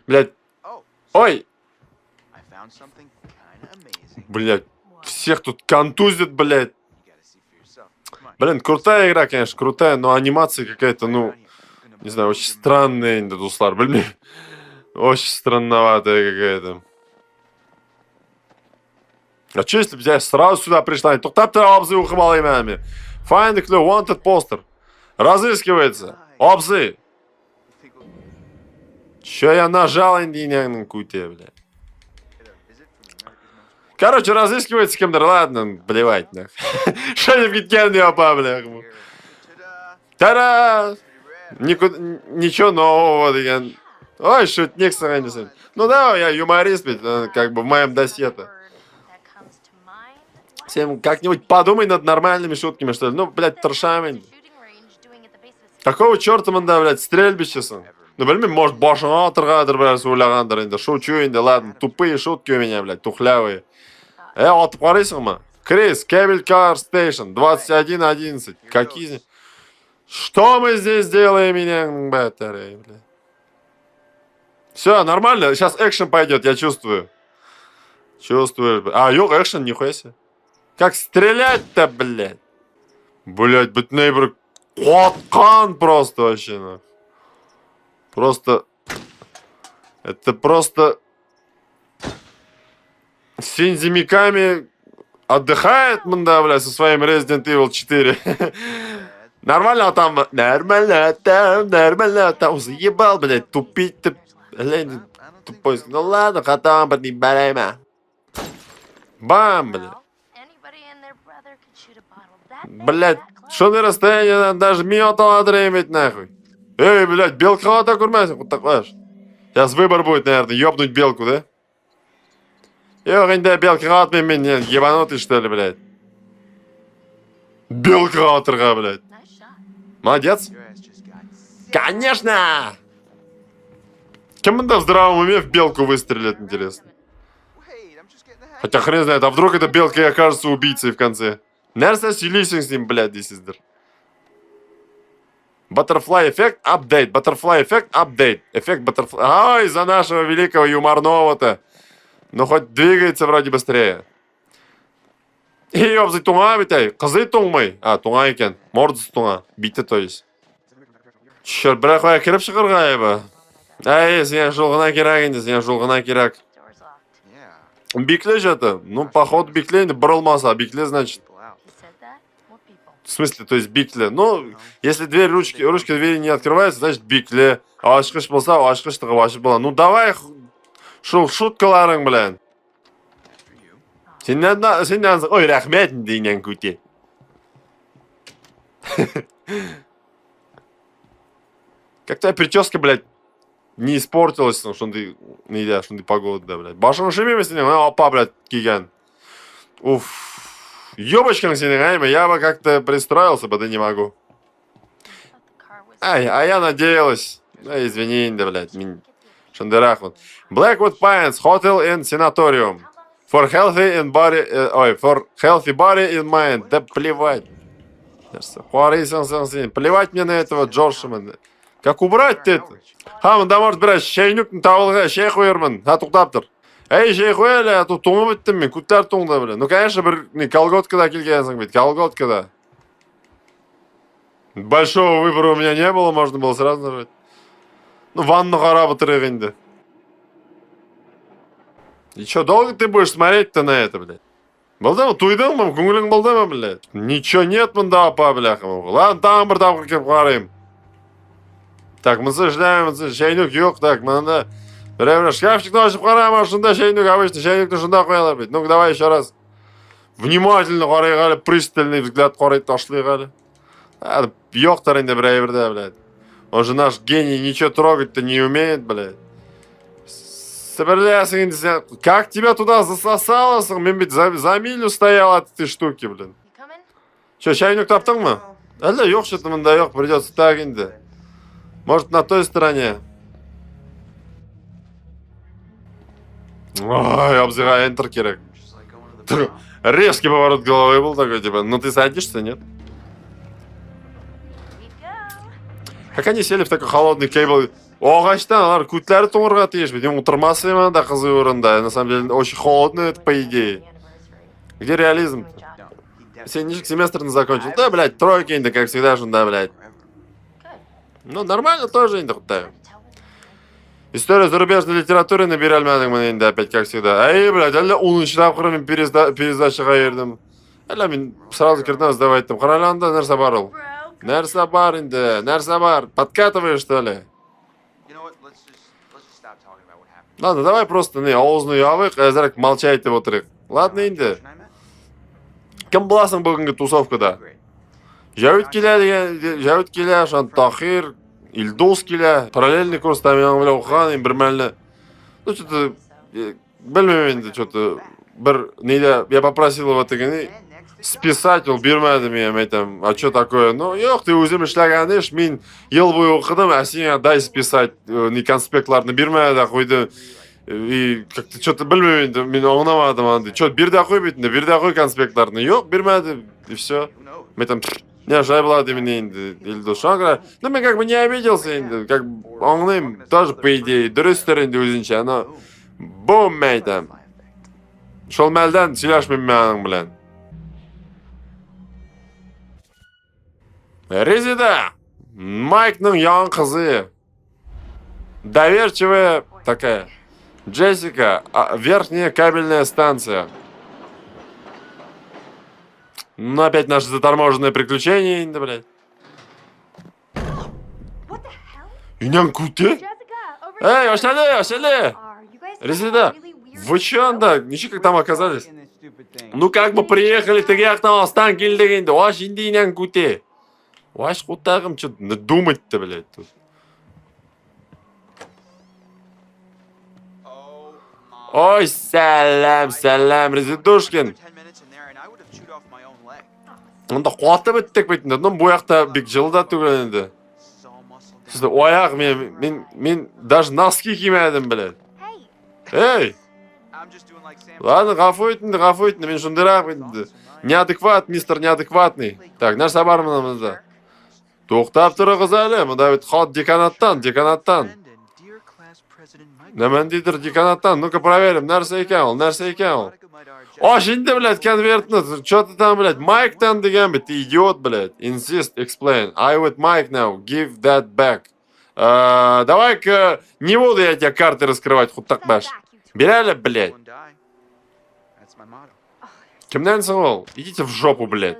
Блядь. Ой. Блядь, всех тут контузит, блядь. Блин, крутая игра, конечно, крутая, но анимация какая-то, ну, не знаю, очень странная, Индадуслар, блин. Очень странноватая какая-то. А что, если бы я сразу сюда пришла? Тоқтап ты обзы ухыбал именами. Find the clue, wanted poster. Разыскивается. Обзы. Чё я нажал, индийнян куте, блядь. Короче, разыскивается кем-то, ладно, блевать, нах. Что-нибудь кеткен ёпа, блядь. Та-да! Ничего нового, деген. Ой, шутник сағанесен. Ну да, я юморист, ведь, как бы в моем досье-то. Всем как-нибудь подумай над нормальными шутками, что ли. Ну, блядь, трешами. Какого черта мында, блядь, стрельбищесын? Ну, блин, может, башына отырғадыр, блядь, ойлағандыр, енді. Шучу, енді, ладно, тупые шутки у меня, блядь, тухлявые. Отып қарайсың ма? Крис, Cable Car Station, 21:11. Какие... Что мы здесь делаем, меня, батарея, блядь? Все, нормально, сейчас экшен пойдет, я чувствую. Чувствую. А, ёк, экшен, нихуя себе. Как стрелять-то, блядь? Блядь, бытнейбр... Коткан просто вообще, ну. Просто... Это просто... Синзи Миками отдыхает, мында, блядь, со своим Resident Evil 4. Нормально там, нормально там, заебал, блядь, тупить-то, блядь, тупой. Ну ладно, хатам, блядь, не барайма. Бам, блядь. Блядь, что на расстоянии, даже миотала дремить, нахуй. Эй, блядь, белка так урмайся, вот такой. Сейчас выбор будет, наверное, ёбнуть белку, да? Ёх, инде белка от меня, ебанутый, что ли, блядь. Белка отрыга, блядь. Молодец. Конечно! Кем он в здравом уме в белку выстрелит, интересно? Хотя хрен знает, а вдруг эта белка и окажется убийцей в конце? Нерса силисинг с ним, блядь, дисиздер. Butterfly эффект, апдейт. Butterfly эффект, апдейт. Эффект Butterfly. Ай, из-за нашего великого юморного-то. Ну, хоть двигается вроде быстрее. И ёбзай туңа битай. Қызы туңмай. А, туңа екен. Мордысы туңа. Биті, то есть. Черт, бірақ қоя кіріп шығырға ебі. Әй, сен жылғына керек енді, сен жылғына керек. Бикле же-то. Ну, походу, бикле енді бұрылмаса. Бикле, значит. В смысле, то есть бикле. Ну, если дверь, ручки двери не открываются, значит бикле. А ашқыш болса, ашқыштығы ашып бола. Ну, давай, шуткаларың, блин. Сенен, ой, рахмет, дейнен күте. Как твоя прическа, блядь, не испортилась, что ты не идешь, что ты погода, да, блядь. Башын шимем, если не, опа, блядь, киген. Уф. Ёбочкам сенің, айма, я бы как-то пристроился бы, да не могу. Ай, а я надеялась. Да, извини, да, блядь, шандерах вот. Blackwood Pines Hotel and Sanatorium. For healthy and body, for healthy body and mind. Да плевать. Плевать мне на этого Джоршемана. Как убрать-то это? Да может, брать, шейнюк табылға, шей қойырмын. Туқтаптыр. Эй, шей қой әлі, тоңып біттім мен, күттер тоңда біле. Ну, конечно, бір колготкада келгенсің бейт, колготкада. Большого выбора у меня не было, можно было сразу нажать. Ну, ванну қара бытырық енді. И чё, долго ты будешь смотреть-то на это, блядь? Болдамы, туйдың мы, көңілің болдамы, блядь? Ничего нет мында апа, бляха. Ладно, там бір тапқыр кеп қарайым. Так, мысы ждайм, шейнюк жоқ, так, мында... Бір шкафчикті ашып қарайым, ашында шейнюк, обычно шейнюкті шында қоялар, блядь. Ну-ка, давай еще раз. Внимательно қарай қалі, пристальный взгляд қарайды ташлай қалі. Ёқтар енді бір айбірді, блядь. Он же наш гений, ничего трогать-то не умеет, блядь. Соберлясың енді сен, как тебя туда засосаласың? Мен бит за милю стоял от этой штуки, блин. Че, шайнюк таптың мы? Әлі жоқ, что-то мында жоқ, придется так енді. Может, на той стороне? Ой, обзыға Enter керек. Резкий поворот головы был такой, типа, ну ты садишься, нет? Как они сели в такой холодный кейбл? Оғаштан, алар күтлері тоңырға тиеш, бет. Отырмасы ема да қызы орында. На самом деле, очень холодно это, по идее. Где реализм? Сен ничек семестрный закончил? Да, блядь, тройки инда, как всегда, да, блядь. Ну, нормально тоже инда, худая. История зарубежной литературы набирали меня инда, опять, как всегда. Ай, блядь, әлі 10-ші тапқырымен пересдачаға ердім. Әлі мен сразу кірдім сдавайттым. Қараланда нәрсе бар ол. Нәрсе бар инда, нәрсе бар. Подкатываешь, что ли? Ладно, давай просто не ауызны ұябық, әзірек молчайте отырық. Ладно, енді. Кім боласың бүгінгі тусовкада? Жәуіт келе, Тахир, Ильдус келе, параллельный курста мен аңғылы оқыған, бір мәлі. Ну, что-то, білмем енді, что-то, бір, нейде, я попросил его тігіні, списать, ол бермеді мен айтам, а что такое? Ну, жоқ, ты өзім ішләгән еш, мен ел бойы оқыдым, а сен дай списать, не конспектларны бермеді, қойды, и как-то что-то білмем енді, мен оңнамадым, анды, что-то берді қой бетінде, берді қой конспектларны, жоқ, бермеді, и все. Мен айтам, не, жай болады мен енді, елді шаңғыра, ну, мен как бы не обиделся енді, как бы оңнайым, тоже по идее, дұрыстыр енді өзінше, но, бом, мен айтам, шол мәлден сөйләшмейм мен аның білән. Резида, Майкның яң қызы, доверчивая такая, Джессика, верхняя кабельная станция. Ну, опять наше заторможенное приключение, да, блядь. Инян куте? Эй, ошали! Резида, вы чё, да, ничего как там оказались? Ну, как бы приехали, ты как там остан келдегенде, ош инди инян куте. Ваш құттағым, что-то думать-то, блядь, тут. Ой, сәлем, Резидушкин. Онда қуаты біттік бейтінде, ну, бояқта бек жылда түгілен енді. Сізді ояқ, мен даже носки кимедім, блядь. Эй! Ладно, ғафу етінді, мен шындырақ бейтінде. Неадекват, мистер неадекватный. Так, наш сабар мұнамызда. Тоқтап тұрығыз әлі, мұнда бет қот деканаттан. Нәмен дейдір деканаттан, ну-ка проверим, нәрсе екен ол. О, şimdi, блядь, конвертны, что ты там, блядь, Майктан деген бет, идиот, блядь. Insist, explain. I with Mike now, give that back. Давай-ка, не буду я тебе карты раскрывать, худ так баш. Берели, блядь. Кімнен ол? Идите в жопу, блядь.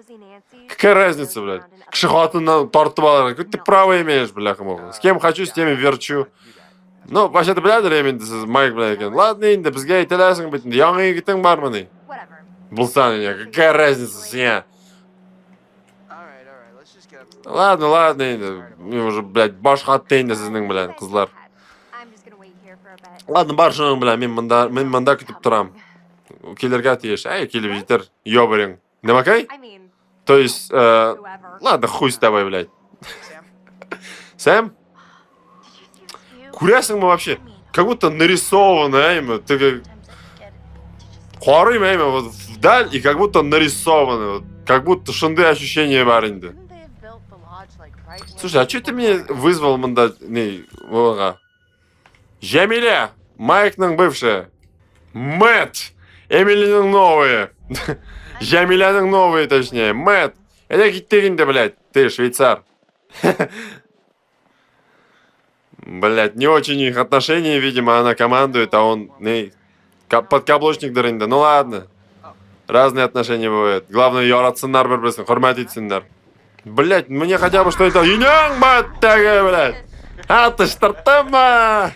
Какая разница, блядь? Кшихотын тортып алар. Ты право имеешь, бляха мол. С кем хочу, с тем и верчу. Ну, вообще-то, блядь, енді сіз Майк, блядь, екен. Ладно, енді бізге айтыласың бітінде. Яңы егітің бар мыны? Бұлсан, какая разница сен? Ладно, енді. Мен уже, блядь, баш қатты енді сіздің, блядь, қызлар. Ладно, бар шының, блядь, мен мында күтіп тұрам. Келерге тиеш. Ай, келіп жетер, ёбырың. Не макай? То есть, ладно, хуй с тобой, блядь. Сэм? Курясың мы вообще? Как будто нарисовано, имя. Ты как... Хорым, имя, вот вдаль, и как будто нарисовано. Вот, как будто шунды ощущения баринды. Слушай, а что ты меня вызвал, мандат? Не, ага. Джамиля! Майкның бывшая. Мэтт! Эмилиның новые. Джамиляның новые, точнее. Мэтт! Это киттегинде, блядь. Ты швейцар. Блядь, не очень их отношения, видимо, она командует, а он подкаблучник дырында. Ну ладно. Разные отношения бывают. Главное, яратсындар бір-бірсін, хурмат етсіндар. Блядь, мне хотя бы что-то... Юняң, баттага, блядь! Атыштыртыма!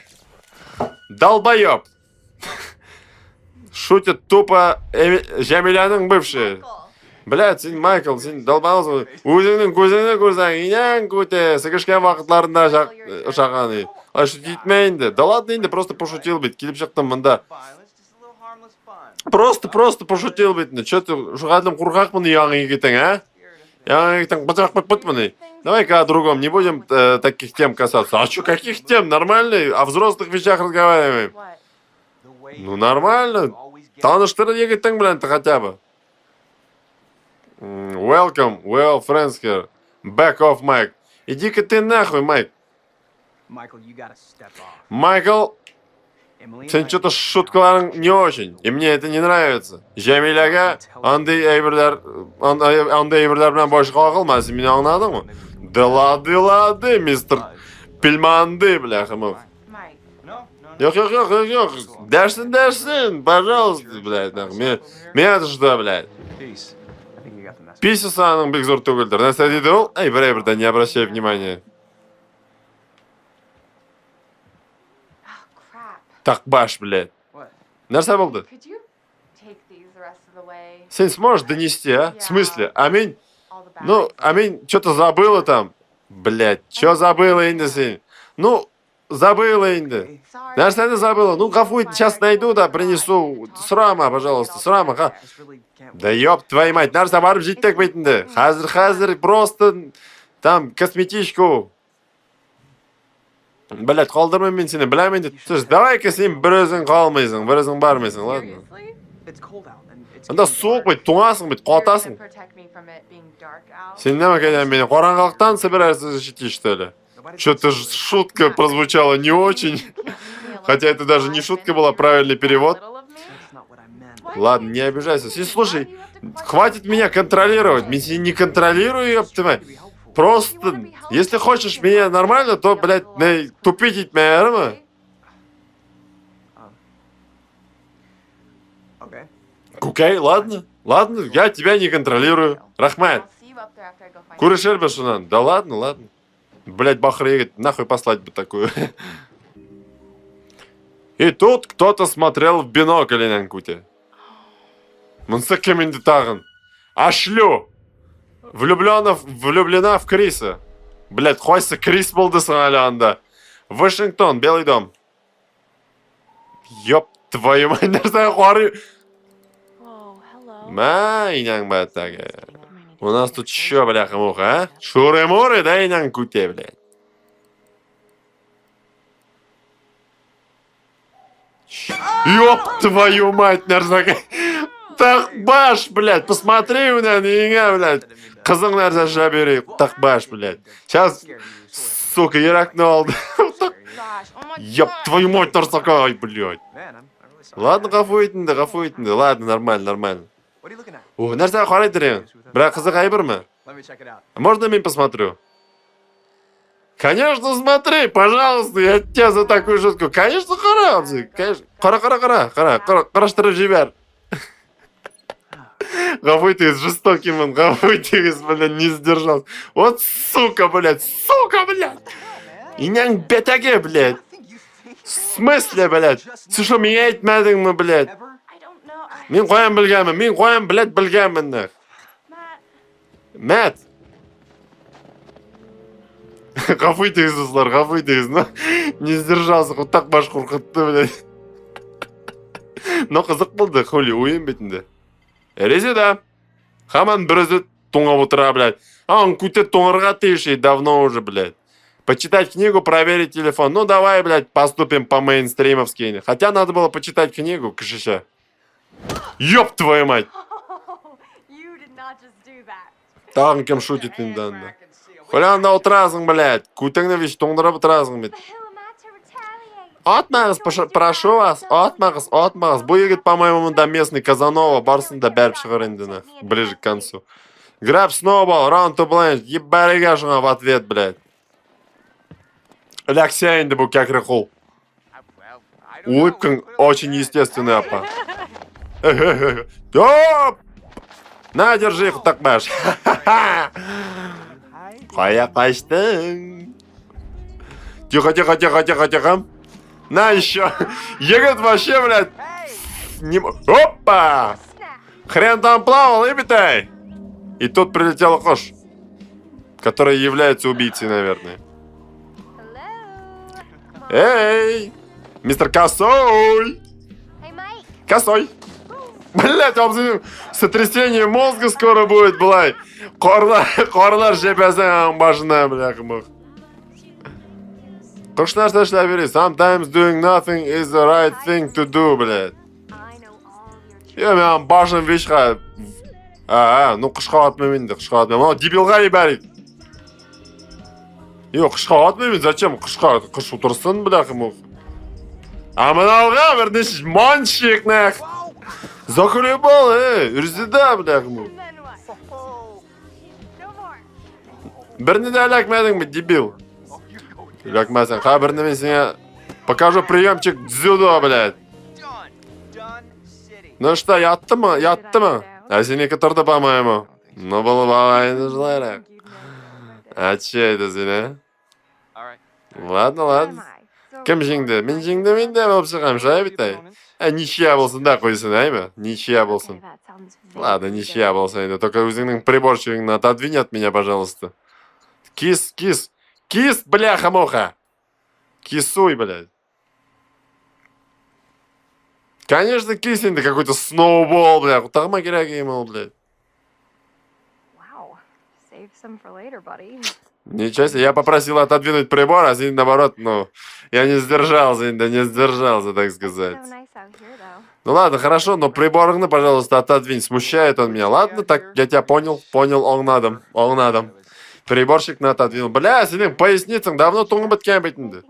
Долбоёб! Шутит тупо Джамиляның бывшие. Блядь, сен Майкл, сен долбанасың. Өзіңнің көзіңді көрсең, иняң көте, сігішкен вақытларында шағаны. Ай, шут етмейінді. Да ладно, енді просто пошутил бит. Келіп шықтым мында. Просто пошутил бит. Чё ты, шуғадлым құрғақпын яңы кетің, а? Яңы кетің, бытақ быт мыны. Давай-ка о другом, не будем таких тем касаться. А чё, каких тем? Нормально, о взрослых вещах разговариваем. Ну, нормально. Таныштыр егеттің, блин, ты хотя бы. Welcome, well, friends here. Back off, Mike. Иди-ка ты нахуй, Майк. Майкл, сен что-то шуткаларың не очень, и мне это не нравится. Джамиляга, андай эйберлер белән башка кылма, сен меня аңладыңмы? Да лады, мистер Пельманды, бляхамов. Yok. Дашсын, пожалуйста, блядь, нахуй. Меня это что, блядь? Писю саның бек зор түгілдір. Нәрсе дейді ол? Ай, бір-бірден не обращай внимания. Так баш, блядь. Нәрсе болды? Сен сможешь донести, а? В смысле? Аминь? Ну, Аминь, что-то забыла там. Блядь, что забыла, инди сен? Ну, забыла, инди. Нәрсені забыла? Ну, гафуй, сейчас найду, да, принесу. Сұрама, пожалуйста, сұрама, ха. Да ёб твою мать, нәрсе барып життек бейтінді. Хазір, просто там косметичку. Блядь, қалдырмай мен сені, біләмен де. Слушай, давай-ка сен бір өзің қалмайсың, бір өзің бармайсың, ладно? Анда суық бейт, туңасың бейт, қуатасың. Сен нема кәден мені қоранғалықтан собираешься защитить, что ли? Что-то шутка прозвучала не очень. Хотя это даже не шутка была, правильный перевод. Ладно, не обижайся. Слушай, хватит меня контролировать. Меня не контролирую, ёптывай. Просто, если хочешь меня нормально, то, блядь, тупить меня, Окей, ладно, я тебя не контролирую. Рахмат. Куришер бешунан. Да ладно. Блядь, бахрей, нахуй послать бы такую. И тут кто-то смотрел в бинокль, Нянкути. Мунсы кеминди тагын. Ашлю. Влюблена в Криса. Блядь, хойся Крис болды анда. Вашингтон, Белый дом. Ёб твою мать, нәрсе хуары. Иняң баттага. У нас тут чё, бляха-муха, а? Шуры-муры, да, Нянкути, блядь. Ёб твою мать, нәрсе. Так баш, блядь, посмотри у меня, блядь. Қызың нәрсе жабери, так баш, блядь. Сейчас, сука, еракны алды. Ёб твою мать, нарсакай, блядь. Ладно, ғафу етінді. Ладно, нормально. О, нәрсе қарайдыр ең. Бірақ қызық айбыр ма? Можно мен посмотрю? Конечно, смотри, пожалуйста, я тебя за такую шутку. Конечно, қара. Қараштырып жібер. Ғафу етіңіз, жестокий, ғафу етіңіз, блядь, не сдержал. Вот сука, блядь. Иняң бетаге, блядь. В смысле, блядь? Ты что, меня етмәдің мы, блядь? Мен қоям, блядь, білгенмін. Мэтт. Ғафу етіңіз, достар, ғафу етіңіз. Не сдержался, вот так баш қорқытты, блядь. Но қызық болды, хули, ойын бетінде. Резида. Хаман бірізі тоңап отыра, блядь. А он куте тоңырға тише давно уже, блядь. Почитать книгу, проверить телефон. Ну, давай, блядь, поступим по-мейнстримовски. Хотя надо было почитать книгу, кшиша. Ёб твою мать! Тағын кем шутит инде анда. Хулян да отырасың, блядь. Күтіңді виш тоңдырып отырасың, блядь. Отмағыз, прошу вас, отмағыз, отмағыз. Бұл егіт, по-моему, да местный Казанова, барсын да бәріп шығыр енді, ближе к концу. Граб сноубол, раунд to blanch, ебарыға шыңа в ответ, блядь. Лякся енді бұл как рыхул. Улыбкаң очень естественный, апа. Топ! На, держи, Хутакбаш. Қая қаштың. Тихо, тихо, тихо, тихо, тихо. На, еще. Егет вообще, блядь. Опа! Хрен там плавал, ебитай. И тут прилетел Хош, который является убийцей, наверное. Эй! Мистер Косой! Косой! Блять, сотрясение мозга скоро будет, блядь. Корлар жепесен башына, блядь, мых. Кушнаш ташлай бери. Sometimes doing nothing is the right thing to do, блядь. Я мен башын вишқа. Ну қышқа атмаймен де, қышқа атмаймен. Дебилға ебәрик. Қышқа атмаймен, зачем қышқа? Қыш отырсын, блядь, мых. А мыналға бірдеш маншик, нах. Закулебал, үрзіда, блядь, мых. Бірні де әләкмәдің бі, дебил. Әләкмәсің, қа бірні мен сіңе покажу приемчик дзюдо, блядь. Ну что, ятты мı? Ятты мı? А сенекі тұрды, по-моему. Ну, бұл балайны жылайрақ. А че это сені? Ладно, ладно. Кім жеңді? Мен жеңді, мен де болып шығам, жай бітай. Ничья болсын да қойсын, әйме? Ничья болсын. Ладно, ничья болсын. Только өзіңнің приборчигіңді отодвинь от меня, пожалуйста. Кис, кис. Кис, бляха-муха. Кисуй, блядь. Конечно, кисень-то какой-то сноубол, бля. Тағыма керек емел, блядь. Ничего себе, я попросил отодвинуть прибор, а Зин, наоборот, ну, я не сдержался, да не сдержался, так сказать. Ну ладно, хорошо, но прибор, ну, пожалуйста, отодвинь, смущает он меня. Ладно, так, я тебя понял, он надо. Приборщик на отодвинул. Бля, сенің поясницам давно тоңы біткен бетінді.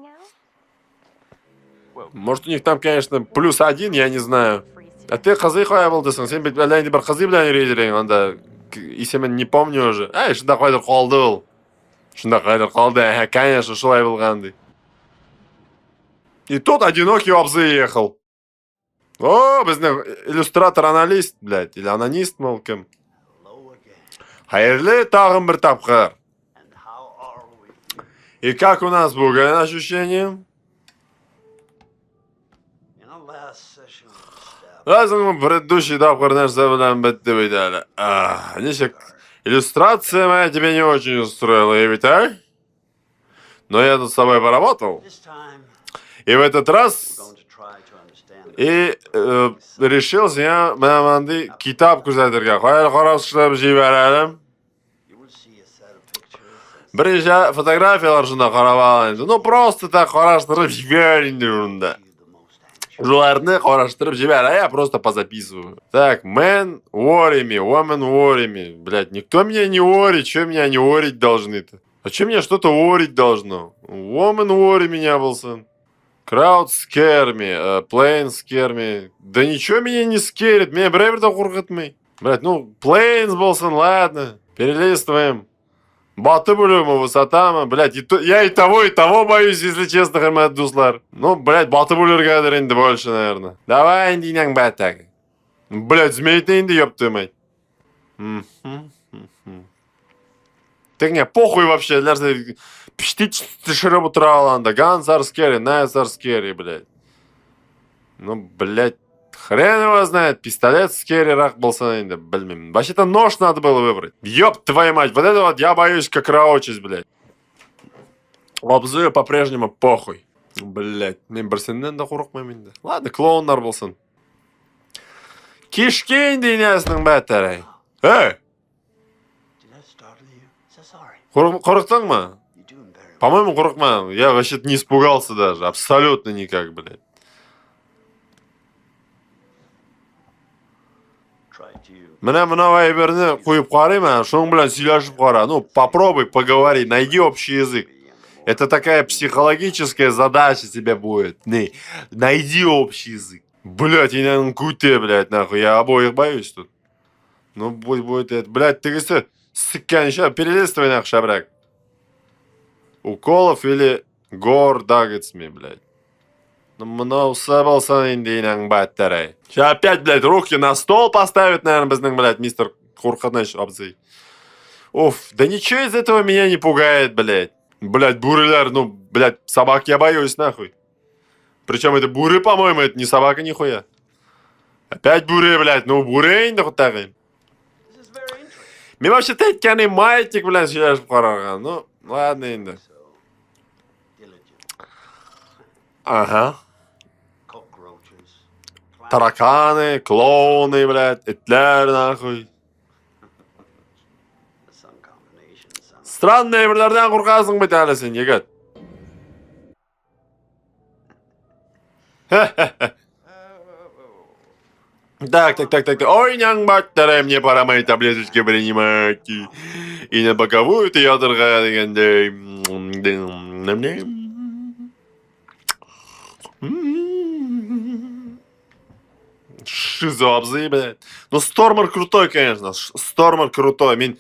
Может, у них там, конечно, +1, я не знаю. А ты қызы қоя болдысың, сен бет бәләйінді бір қызы біләйін рейдерің, анда, есемен не помню уже. Ай, шында қойдыр қолды ол. Шында қойдыр қолды, конечно, шулай болғанды. И тут одинокий обзы ехал. О, біздің иллюстратор-аналист, блядь, или анонист, мол, кім. Хайырлы тағын бір тапқыр. И как у нас бүгін ощущение? Разум предыдущий тапқыр нәрсе білән бітті бейді әлі. Нешек, иллюстрация моя тебя не очень устроила, ведь, а? Но я тут с тобой поработал. И в этот раз решил я мәмәнді китап күзәтірге. Қайыр қарасыштап жибәрәлім. Бірінші фотографиялар жында қарап алайын. Ну, просто так қараштырып жіберін жында. Жуларны қараштырып жібер, а я просто позаписываю. Так, man worry me, woman worry me. Блядь, никто меня не worит, что меня не worить должны-то? А что меня что-то worить должно? Woman worry меня, Wilson. Crowd scare me, plane scare me. Да ничего меня не скерит, меня бревер-то қорқытмай. Блядь, ну, planes, Wilson, ладно. Перелистываем. Баты бөлімі, высотамы, блядь, я и того боюсь, если честно, хәрмәт дуслар. Ну, блядь, баты бөлергәдір енді больше, наверное. Давай, енді инәң бәттәк. Блядь, змейті енді епті, май. Ты не, похуй вообще, ләрсе, пішті шырып ұтыра аланда. Guns are scary, knives are scary, блядь. Ну, блядь. Хрен его знает, пистолет с керри-рак был санайда, блин. Вообще-то нож надо было выбрать. Ёб твою мать, вот это вот я боюсь как раочись, блядь. Обзую по-прежнему похуй. Блядь, мен бірсеннен да қорықмаймын да. Ладно, клоундар болсын. Кишкен дейнесінің бәттәрі. Қорықтың? По-моему, қорықма. Я вообще не испугался даже. Абсолютно никак, блядь. Мына айберni qo'yib qarayman, shuning bilan suylashib qara. Ну, попробуй, поговори, найди общий язык. Это такая психологическая задача тебе будет. Найди общий язык. Блядь, я куте, блядь, нахуй. Я обоих боюсь тут. Ну, будет это. Блядь, ты что, сыкан, еще перелистывай, нахуй, шабрак. Уколов или гор дагацми, блядь. Ну, собался индейнан баттерей. Сейчас опять, блядь, руки на стол поставят, наверное, безнен, блядь, мистер Курханыш Абзый. Уф, да ничего из этого меня не пугает, блядь. Блядь, бурыляр, ну, блядь, собак я боюсь, нахуй. Причем это буры, по-моему, это не собака нихуя. Опять буры, блядь, ну, буры инде хуттагы. Мен вообще-то aytganim маятник bilan suylashib qarargan. Ну, ладно endi. Ага. Тараканы, клоуны, блядь, itlar, нахуй. Странные birlardan qo'rqasing bit hali sen, yigit. Так. Ой, няң баттары, мне пора мои таблеточки принимать. И на боковую ты ядерга дегендей. Шизобзы, блядь. Ну, Стормер крутой, конечно. Стормер крутой.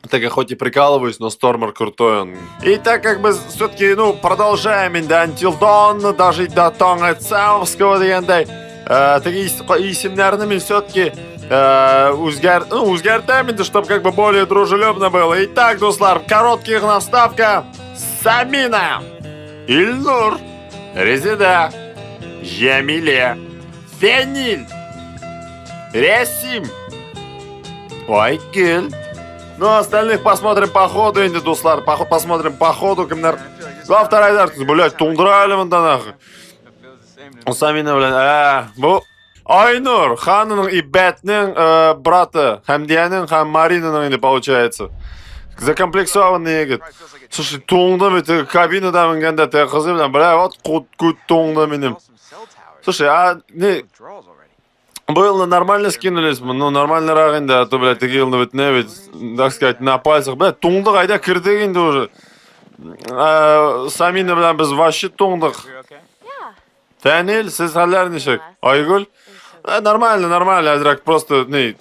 Так я хоть и прикалываюсь, но Стормер крутой он. И так как бы все-таки, ну, продолжаем да, Until Dawn, дожить до Тонга Цаовского дегендей. Такие исемнярными все-таки узгартаминты, чтобы как бы более дружелюбно было. Итак, дуслар, коротких наставка. Самина, Ильнур, Резида, Jamile, Фениль, Ресим, Айгель. Ну, остальных посмотрим по ходу, инди, дуслар. Посмотрим по ходу. Во второй даркасы, блядь, тундрали вон нахуй. Самина, блядь, bu Aynur, Ханның и Бэтның браты, Хамдияның, Хам Маринаның, инде получается. Закомплексованный егет. Слушай, туңды бит, кабинада мінгенде те қызы білен, бля, вот кут туңды менем. Слушай, не... Было нормально скинулись, ну нормально рағында, а то, блядь, такие елны бит, не ведь, так сказать, на пальцах, блядь, туңды қайда кірдік енді уже. Самина білен біз вообще туңдық. Фәнил, сіз халлар нешек? Айгүл? Нормально, азырақ просто, не,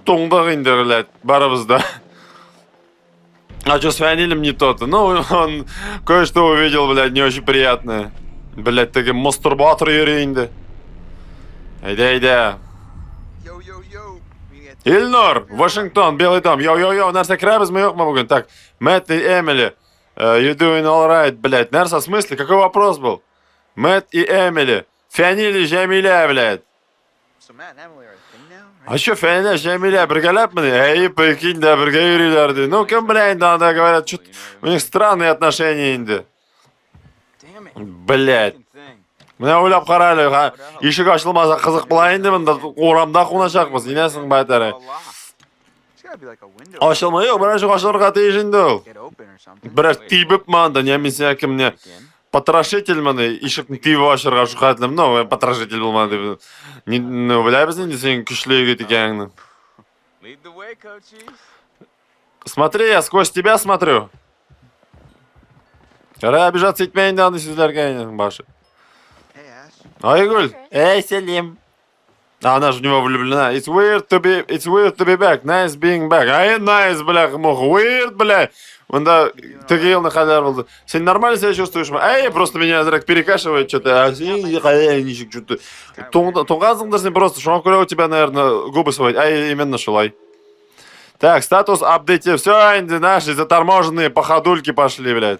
туңдық енді, блядь, барыбызда. А что с Фанилем не то-то? Ну, он кое-что увидел, блядь, не очень приятное. Блядь, такие мастурбатор юринды. Айда. Ильнор, Вашингтон, Белый дом. Йоу, нәрсе крабыз мы yok mu bugün? Так, Мэтт и Эмили. You doing alright, блядь. Нәрсе, в смысле? Какой вопрос был? Мэтт и Эмили. Фанил и Jamile, блядь. А что, Фанил и Jamile біргелеп мне? Эй, прикинь, да, бірге юрилерді. Ну, кім блядь, да, говорят, что у них странные отношения инде. Блядь. Мына ойлап қарайлы, ешік ашылмаса қызық бұлайын демін, орамда қунашақпыз, инесің бәтәрі. Ашылмай, жоқ, бірінші қашылырға тейшінді ол. Бірәш тейбіп маңда, немесе әкімне потрошитель маны, ешіктің тейбі ашырға шұқатылым, ну, потрошитель бұл маңда. Ну, біләбіз енді сен күшлі егет екеніңді. Смотри, я сквозь тебя смотрю. Қара обижаться етмейін дағды сөздерге айнының башы. Айгуль, эй, Селим. Она же в него влюблена. It's weird to be back. Nice being back. Nice, бля, мох. Weird, бля. Онда такие на халяр болды. Сен нормально себя чувствуешь? Эй, просто меня зрак перекашивает что-то. Ничек что-то. Туңғансыңдар сен просто. Шоң көре у тебя, наверное, губы свои. Именно шулай. Так, статус апдейте. Все, инди наши заторможенные походульки пошли, блядь.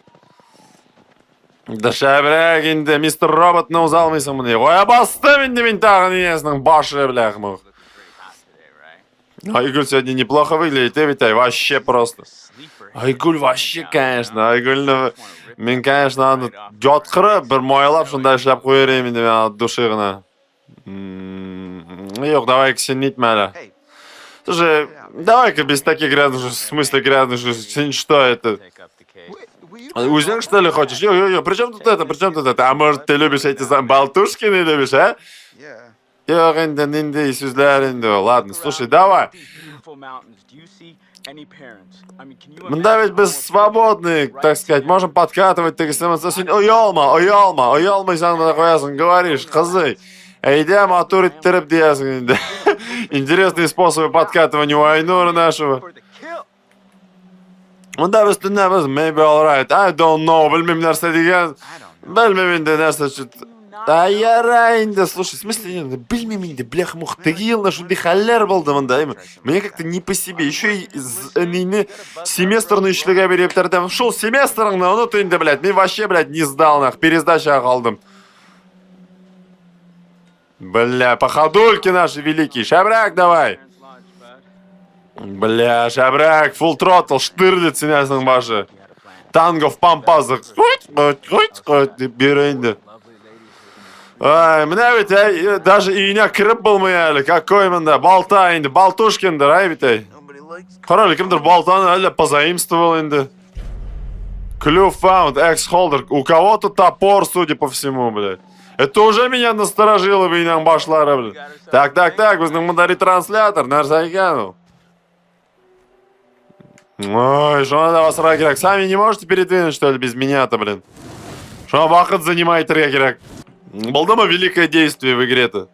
Да шабряк инде, мистер Робот не узалмайсың мне. Ой, басты инде мен тағы несінің башы, блях, мох. Айгуль сегодня неплохо выглядит, Витай, вообще просто. Айгуль вообще, конечно, Айгуль, мен, конечно, аны жатқырып, бір мойлап, шындай шылап қойырем инде мен от души ғына. Жоқ, давай-ка сен нетме әлі. Слушай, давай-ка без таких грязных, в смысле грязных, что это? Узел, что ли, хочешь? Йо-йо-йо, при чем тут это, при чем тут это? А может, ты любишь эти болтушки, не любишь, а? Yok indi süzler indi. Ладно, слушай, давай. Да ведь без свободны, так сказать, можем подкатывать, так сказать, оялма, sen koyarsın, говоришь, козы. Идем, атур иттіріп deyasın. Интересные способы подкатывания у Айнура нашего. Мында biz dinlemiz, maybe alright, I don't know, bilmem нәрсе деген. Bilmem indi нәрсе что-то. Да ярайында, слушай, в смысле, bilmem indi, бляха-муха, тегил, шундай хәлләр булды монда. Мне как-то не по себе, еще и семестрный ишлеге берептәрдәм. Шул семестрыңны онут инде, блядь, мен вообще, блядь, не сдал, нах, пересдача калдым. Бля, походульки наши великие, шабрак давай. Бля, шабрак, full throttle, штырлиц сенесің башы. Танго в пампазах. Берейді. Ай, мына бит, даже үйіне кіріп болмай әлі, какой мында, балта енді, балтушкендер, ай бит, ай. Қаралы, кімдір балтаны әлі позаимствовал енді. Clue found, X-holder, у кого-то топор, судя по всему, блядь. Это уже меня насторожило, бейнан башлары, блядь. Так, біздің мында ретранслятор, нәрсе екен. Ой, что надо вас ракерак? Сами не можете передвинуть, что ли, без меня-то, блин? Что вахат занимает ракерак? Было бы великое действие в игре-то.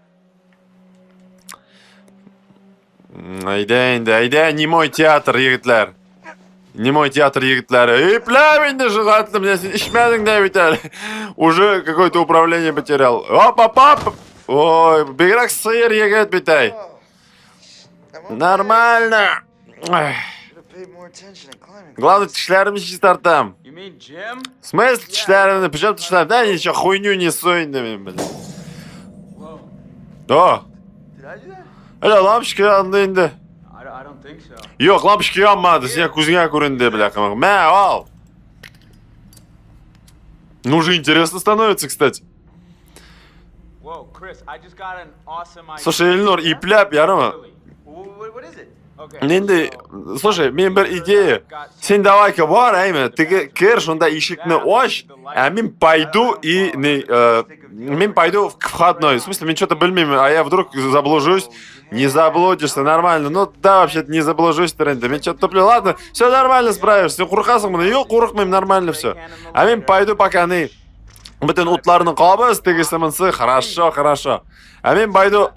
Айда, не мой театр, егитлер. Не мой театр, егитлер. И плявень желательно, меня ишмядың да ведь, уже какое-то управление потерял. Оп. Ой, беграк сыр егет битай. Нормально. Главное, тишлерimi чистартам. В смысле тишлерimi? Причем тишлерimi? Да, ничего, хуйню несу инде, блин. О! Öyle lampochka yandı indi. Yok, lampochka yanmadı. Sen kuzine көрінді, бляха. Мә, ал. Ну, уже интересно становится, кстати. Слушай, Эльнор, и пляп, ярыма. Енді, слушай, мен бір идея. Сен давай-ка бар, әйме, ты кір, шонда ишікні ош, а мен пойду и... Мен пойду в входной. В смысле, мен что-то білмеймін, а я вдруг заблужусь. Не заблудишься, нормально. Ну да, вообще-то не заблужусь, тренда. Мен что-то туплю. Ладно, все нормально справишься. Сен қурқасың мұны, ел қурықмайым, нормально все. А мен пойду пока не... Бүтін ұтларының қабыз, тегісімінсі, хорошо. А мен пойду...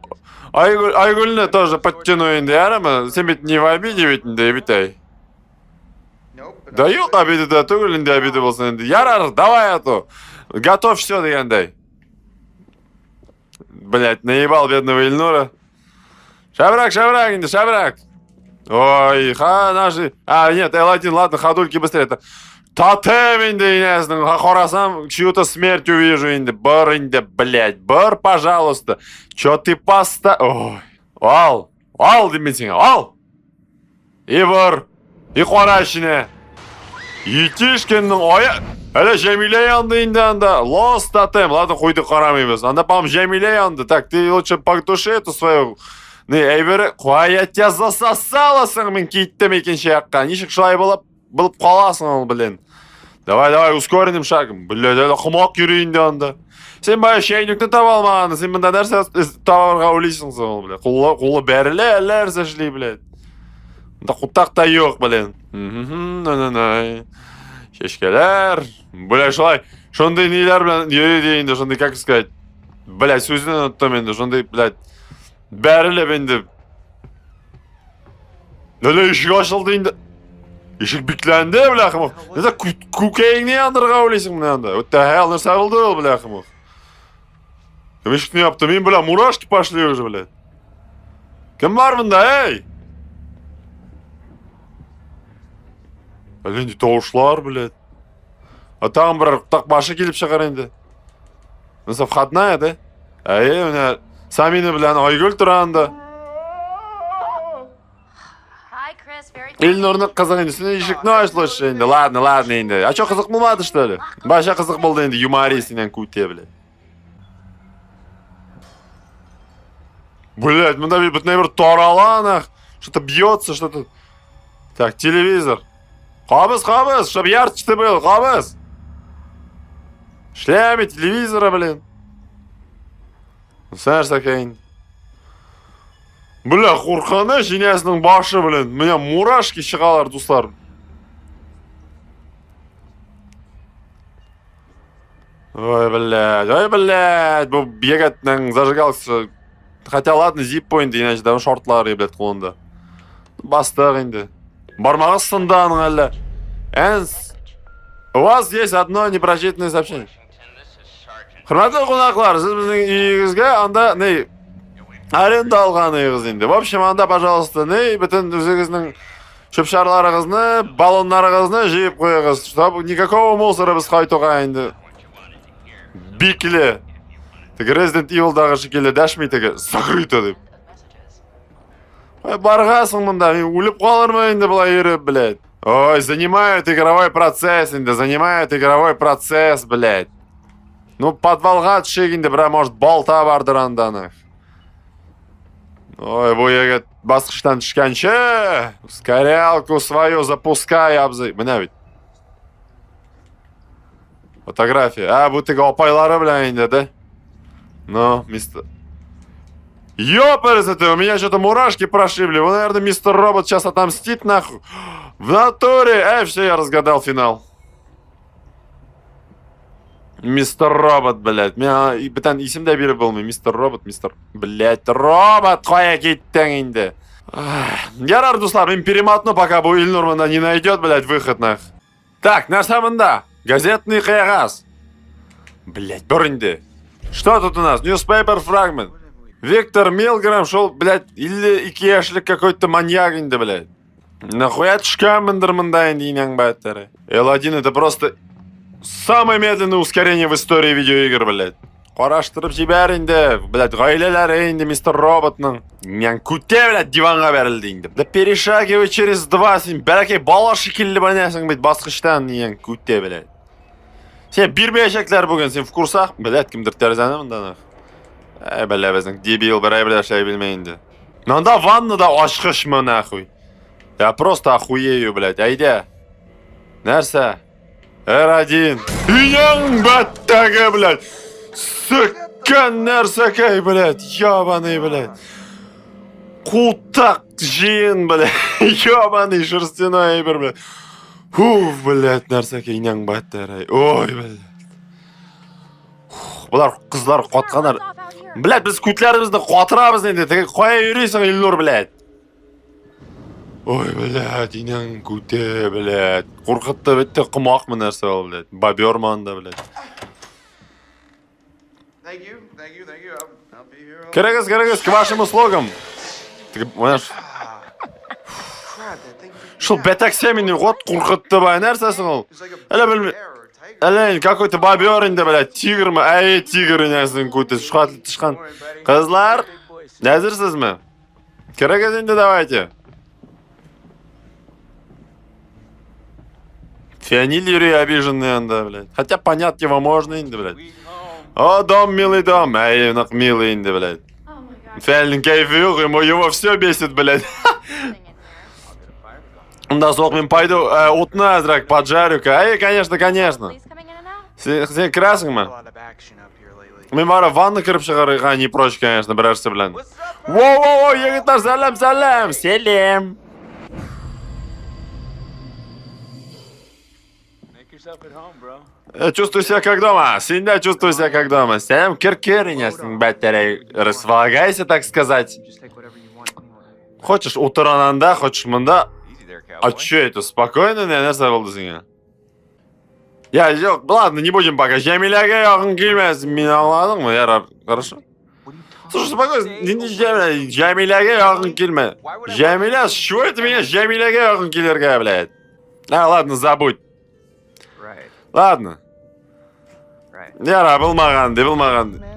Айгүліне тоже подтяну енді, ярымы? Сен бет не в обиде ведь, бетай. Да yok обиде, да, түгіл енді обиде болсын енді. Ярар, давай эту. Готовь все, дегендай. Блять, наебал бедного Ильнура. Шабрак, енді, шабрак. Ой, наши... А, нет, L1, ладно, ходульки быстрее. Тотем енді, инесінің, қорасам, чью-то смерть увижу енді. Бар енді, блядь, бар, пожалуйста. Чё ты Ой, ал, деймін сен, ал. И бар, и қорашыне. Етешкеннің ойы... Әлі Жәмиле янды енді анда. Лос тотем, ладно, қойды қарамаймыз. Анда, по-моему, Жәмиле янды. Так, ты лучше потуши эту свою... Не, әйбері, қоя тя засасаласың, мен кейттім екенше яққа. Нешік шылай болып қаласың ол, блин. Давай, ускоренім шагым. Блядь, әлі құмақ жүрейінде анда. Сен бая шәйнікті таба алмағаны, сен мында нәрсе табарға ойлайсың ол, блядь. Құлы бәрілі, әлі әрсе шлей, блядь. Мында құттақта yok, блин. Шешкелер. Блядь, шылай. Шондай нейлер, блядь, дейінде, шондай, как сказать. Блядь, сөзінен ұттым енді, шондай, блядь. Бәрілі бенді. Әлі ешік ашылды енді. Ешік бікләнді, бляхымық. Нәзі көкейіңне андырға ойлайсың мұны анда. Өтті әл нәрсе болды ол, бляхымық. Кім ешік не апты? Мен, бля, мурашки пошли уже, блядь. Кім бар мұнда, эй? Әлі тоғышлар, блядь. А тағым бір құттақ башы келіп шығар енді. Нәзі входная, да? Әй, міне... Самины, бля, Айгүл тұранда. Эльнурны қызық енді, сені ешікні ашылышы енді. Ладно енді. А чо қызық болмады, что ли? Баша қызық болды енді, юморисінен күте, бля. Блядь, мұнда бүтіне бір тораланақ. Что-то бьется, что-то... Так, телевизор. Хабыз, чтоб ярче ты был, хабыз. Шлеме телевизора, блин. Сәр сәкәйін. Бля, қорқаны женесінің башы, блин. Меня мурашки шығалар, достар. Ой, блядь. Бұл бегетнің зажигалкасы. Хотя ладно, зип поинды, иначе да шортлары, блядь, қолында. Бастық енді. Бармағы сынданың әлі. У вас есть одно непрочитанное сообщение. Құрметті қонақтар, сіз біздің үйіңізге анда аренда алған үйіңіз енді. В общем, анда, пожалуйста, бүтін өзіңіздің шөпшарларыңызны, баллонларыңызны жиып қойыңыз. Чтобы никакого мусора біз қайтуға енді. Бикілі. Resident Evil'дағы шекелі дәшмейтігі закрыто деп. Барғасың мұнда, мен өліп қалырмын енді бұлай еріп, блядь. Ой, занимают игровой процесс енді, блядь. Ну, подвалға түшегінде, бірақ, может, балта бардыр анданы. Ой, бұл егет басқыштан түшкенше, скорялку свою запускай, абзый. Міне бит. Фотография. Бұл тегі опайлары, бля, енді, да? Ну, мистер... Ёпарасы ты, у меня что-то мурашки прошибли. Вы, наверное, мистер Робот сейчас отомстит, нахуй. В натуре. Все, я разгадал финал. Мистер Робот, блядь. Меня бітен есімде бері болмай. Мистер Робот, Блядь, Робот, қоя кеттің енді. Ярар, дуслар, мен перемотну, пока бұл Ильнурманда не найдет, блядь, выход, нахуй. Так, нәрсе мында? Газетный қағаз. Блядь, бұрынды. Что тут у нас? Newspaper fragment. Виктор Милграм шел, блядь, или икеяшлік какой-то маньяк енді, блядь. Нахуя түшкенміндір мында енді инең бәттері. L1 это просто самое медленное ускорение в истории видеоигр, блядь. Қараштырып жібер енді, блядь, ғайлелері енді мистер Роботның. Мен күте, блядь, диванға бәрілді енді. Да перешагивай через 2, сен бәләкей бала шекелі бәнесің, блядь, басқыштан ең күте, блядь. Сен бермейшектер бүгін, сен в курсах? Блядь, кімдір тәрізәні мұнда? Бля, біздің дебил, бір шай білмейінді. Мында ваннада ашқыш мы, нахуй. Я просто охуею, блядь, айде. Нәрсе? R1. Иняң бәттәгі, блядь. Сүккен нәрсәкәй, блядь. Ябаный, блядь. Қутақ жиын, блядь. Ябаный шерстяной, блядь. Фуф, блядь, нәрсәкәй, иняң бәттәрәй. Ой, блядь. Бұлар қызлар қотқанар. Блядь, біз күтлерімізді қотырабыз енді. Қоя үйрейсің, Ильнур, блядь. Ой, блядь, иняң күте, блядь. Қорқытты бітті қымақ мы нәрсе ол, блядь. Бобер манда, блядь. Керегіз, к вашим услугам. Шыл бәтәк семені қот қорқытты бай нәрсесің ол. Әлі білме... Әлі какой-то бобер енді, блядь. Тигр ма? Тигр инесің күте. Шқатлы тышқан. Қызлар, әзірсіз ме? Керегіз енді давайте. Фиониль Юрий обиженный, анда, блядь. Хотя понять его можно, инди, блядь. О, дом, милый дом. Нах, милый, инди, блядь. Фиолин кайфы, его все бесит, блядь. Да, сок, мен пойду утна, зрак, поджарю-ка. Конечно. Сен красың ма? Мен бара ванна кіріп шығарыға не прочь, конечно, бірәрсі, блядь. Воу, егіттар, сәлем. Селем. Чувствую себя как дома. Всегда чувствую себя как дома. Сәлем кір-кірінесің, бәттәрей. Располагайся, так сказать. Хочешь утырананда, хочешь мында. А чё это? Спокойно, не нәрсе сіңе? Жоқ, ладно, не будем пока. Жәмиләге яғын келмәсін. Мен аңладың ма, ярар? Хорошо? Слушай, спокойно. Жәмиләге яғын келме. Жәмиля, с чего это меня Жәмиләге яғын келерге, блядь? Ладно, забудь. Ладно. Яра, білмағанды.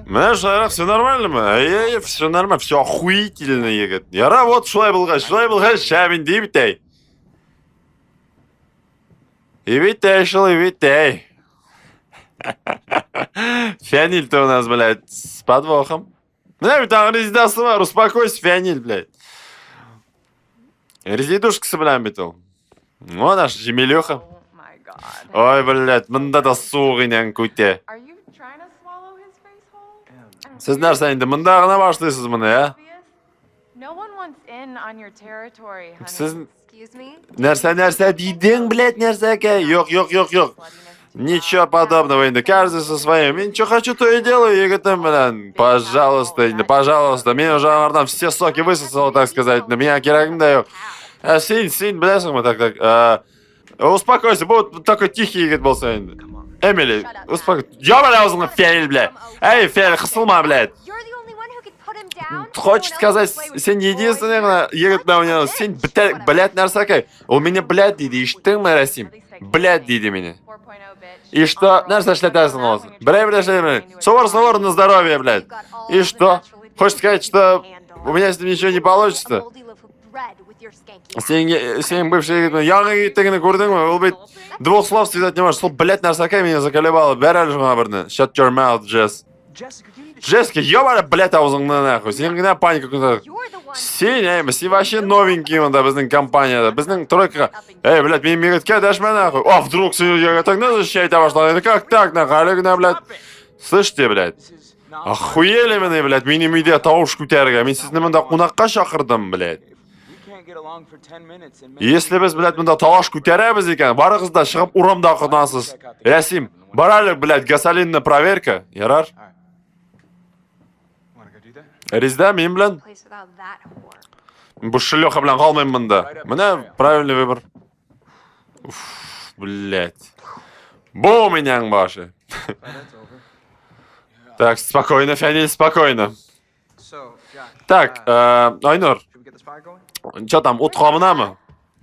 Міне шайрақ, все нормально ма? Все нормально, все охуительно, егет. Яра, вот шулай бұлғай, шәбін дейбітай. Ивитей. Фиониль-то у нас, блядь, с подвохом. Бля, там резидасы бар, успокойся, Фиониль, блядь. Резидушкасы bilan bit ol. Mana shu Jemilyuxa. Oh my god. Oy, billat, bunda da so'g inen kute. Are you trying to swallow his face whole? I'm Siz narsa endi bundagina boshlaysiz buni, ya? obvious. No one wants in on your territory, honey. Siz Excuse me? narsa deyding, блядь, narsaga. Yo'q. Ничего подобного, инде. Каждый со своим. Я ничего хочу, то и делаю, еготым, блин. Пожалуйста, инде, пожалуйста. Мне уже там все соки высосало, так сказать. На меня керагим даю. Синь, блядь, так. Успокойся, будь такой тихий егот был инде. Эмили, успокойся. Ёбаный аузыңа, Фениль, блядь. Эй, Фениль, қысылма, блядь. You're the only one who could put him down? Хочет сказать, сен единственный ғана егот мен ойнадым. Сен, блядь, нарсакай. У меня, блядь, дейді, иштің ме, Расим? Блядь, дейді меня. 4.0, bitch. И что? Нарса шлятайсың осы. Блядь. Совар на здоровье, блядь. И что? Хочешь сказать, что у меня с ним ничего не получится? Сен бывший егот, яңа егеттігіні көрдің ме? Ол бейт двух слов связать не может. Сол, блядь, нарсакай меня заколебало. Бәрі әлі жоңа бірні. Shut your mouth, Jess. Джессика, ёбаля, блядь, аузыңды нахуй. Сен гына паника күнді. Сен вообще новенький мында біздің компанияда. Біздің тройка. Эй, блядь, мен егетке дәшмә нахуй. О, вдруг сен егетіңді защищать башлады. Это как так, нахуй, әлігіне, блядь. Слышите, блядь? Охуели мене, блядь, менің үйде тауыш көтерге. Мен сізді мында қонаққа шақырдым, блядь. Если біз, блядь, мында талаш көтереміз екен, барығыз да шығып урамда құнасыз. Рәсим, баралық, блядь, гасолинный проверка. Ярар? Резда, мен білін? Бұл шылёха білін қалмайм мында. Міне, правильный выбор. Уф, блядь. Бу меняң башы. Так, спокойно, Фениль, спокойно. Так, Айнур, чё там, от қамынамы?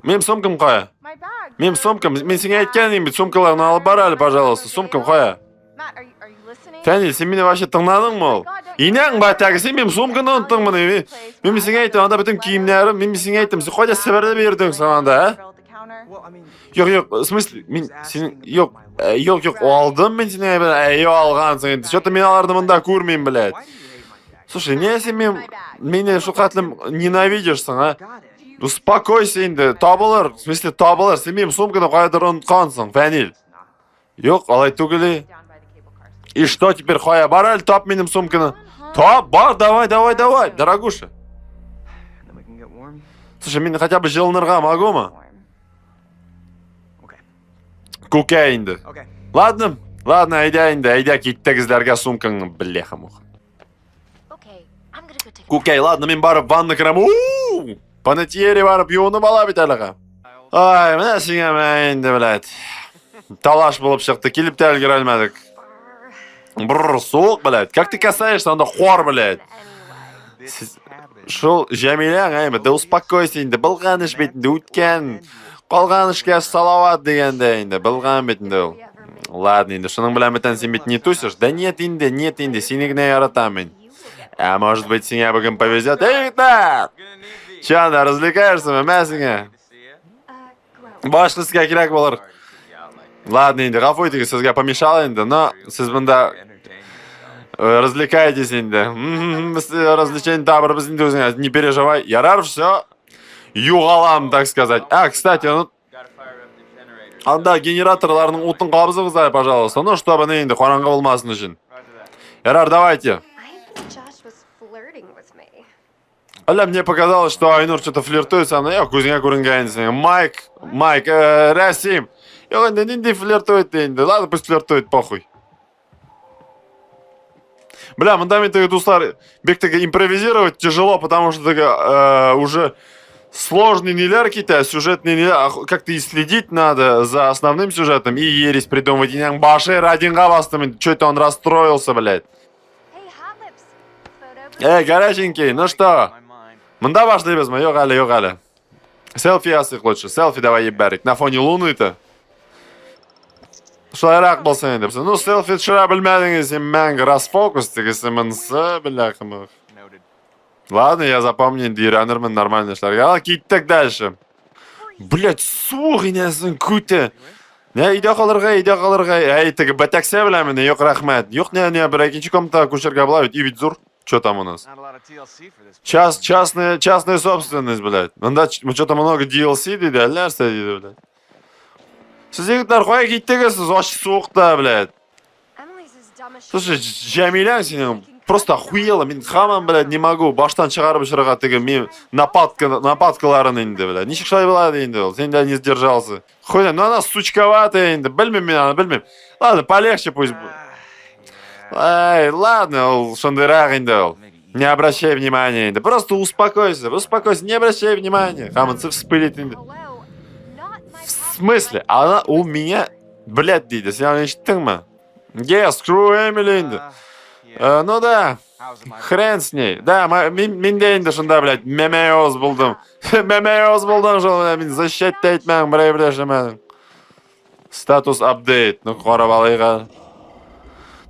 Мен сумкам қоя. My bag. Мен сумкам, мен сенге айтқан ең бит, сумкаларын алып баралі, пожалуйста, сумкам қоя. Matt, are you listening? Фениль, сен мені вообще тыңдадың ма ол? Инең ба тәгі, сен мен сумканы ұнттың мұны. Мен сенге айттым, анда бүтін киімдерім, мен сенге айттым, сен қойда сібірді бердің сағанда, ә? Yok, в смысле, мен сен, yok, алдым мен сенен айбен, алғансың енді. Что-то мен аларды мында көрмейм, блядь. Слушай, не сен мені шу қатлым ненавидишься, а? Успокойся енді, табылыр, в смысле табылыр, сен мен сумканы қойдыр ұнтқансың, Фениль. Yok, алай түгілі. И что теперь, Хоя, бар әлі тап менің сумканы? Тап, бар, давай, дорогуша. Слушай, мен хотя бы жылынырға могу ма? Куке енді. Ладно, айда кеттігіздерге сумкаңны, бляха муха. Кукей, ладно, мен барып ванны кірем. Панетьері барып юынып ала бит әліға. Ай, міне сіңе мен енді, блядь. Талаш болып шықты, келіп те әлгер әлмәдік. Бррр, суық, блядь. Как ты касаешься, анда хор, блядь. Шул Жәмиләң, әйме, да успокойся енді, білған іш бетінде өткен. Қалған ішке салават дегенде енді, білған бетінде ол. Ладно, енді, шының білән бетен сен бет не тусишь? Да нет енді, сенігіне яратам мен. А может быть, сене бүгін повезет? Эй, так! Че, анда, развлекаешься ма, мәсіңе? Башқы сізге керек болыр. Ладно, енді, ғафу етігі сізге помешал енді, но сіз бұнда развлекаетесь енді. Развлечение табыр біз енді өзіңе, не переживай. Ярар, все. Юғалам, так сказать. Кстати, анда генераторларының утын қабызығыздай, пожалуйста. Ну, чтобы не енді, қораңғы болмасын үшін. Ярар, давайте. Аля, мне показалось, что Айнур что-то флиртует со мной. Я көзіңе көрінген. Майк, Расим. Yok, не флиртует енді. Ладно, пусть флиртует, похуй. Бля, мандаментовые туслар бектегі импровизировать тяжело, потому что уже сложный нелер какие-то, сюжетный нелер, как-то и следить надо за основным сюжетом, и ересь придумывать. И няң баши радинға бастым, что-то он расстроился, блядь. Эй, горяченький, ну что? Мында башлайбыз ма? Yok әлі. Селфи асық лучше, селфи давай ебәрік. На фоне луны-то. Шылайрақ болсын енді. Ну, селфи шыра білмәдіңіз, мәңгі расфокус тегісі мінсі, біляқымық. Ладно, я запомню, дейранырмын нормальный шларға. Кеттік дальше. Блядь, суық инесін күті. Не, үйде қалырға. Әй, тігі бәтәксе біләмін, yok рахмет. Yok, не, бір әкенші комнатаға көшерге бұла, үй бит зұр. Что там у нас? Not a lot of TLC for this. Частная собственность, блядь. Мында что-то много DLC дейді, әлі нәрсе дейді, блядь. Сіз егіттер қоя кеттігісіз, ашық суықта, блядь. Emily's as dumb as she Слушай, Джамилян сенің просто охуела, мен хамам, блядь, не могу. Баштан шығарып шығырға тегі мен нападкаларын енді, блядь. Нешік шай болады енді ол, сен де не сдержался. Хуйня, ну она сучковатая енді, білмем мен ана, білмем. Ладно, полегче пусть будет. Ай, ладно, ол шындырақ енді ол. Не обращай внимания енді. Просто успокойся, не обращай внимания. Хаманцы вспылит енді. Hello, not my В смысле? Она у меня... Блядь, дейді, сен ешіттің ма? Yes, screw Эмили енді. Ну да, How's my хрен с ней. Да, мен де енді шында, блядь, мемеоз болдым. Мемеоз болдым жол, мен защитті айтмағым, бірай-бірай Статус апдейт. Ну, қарап алайға.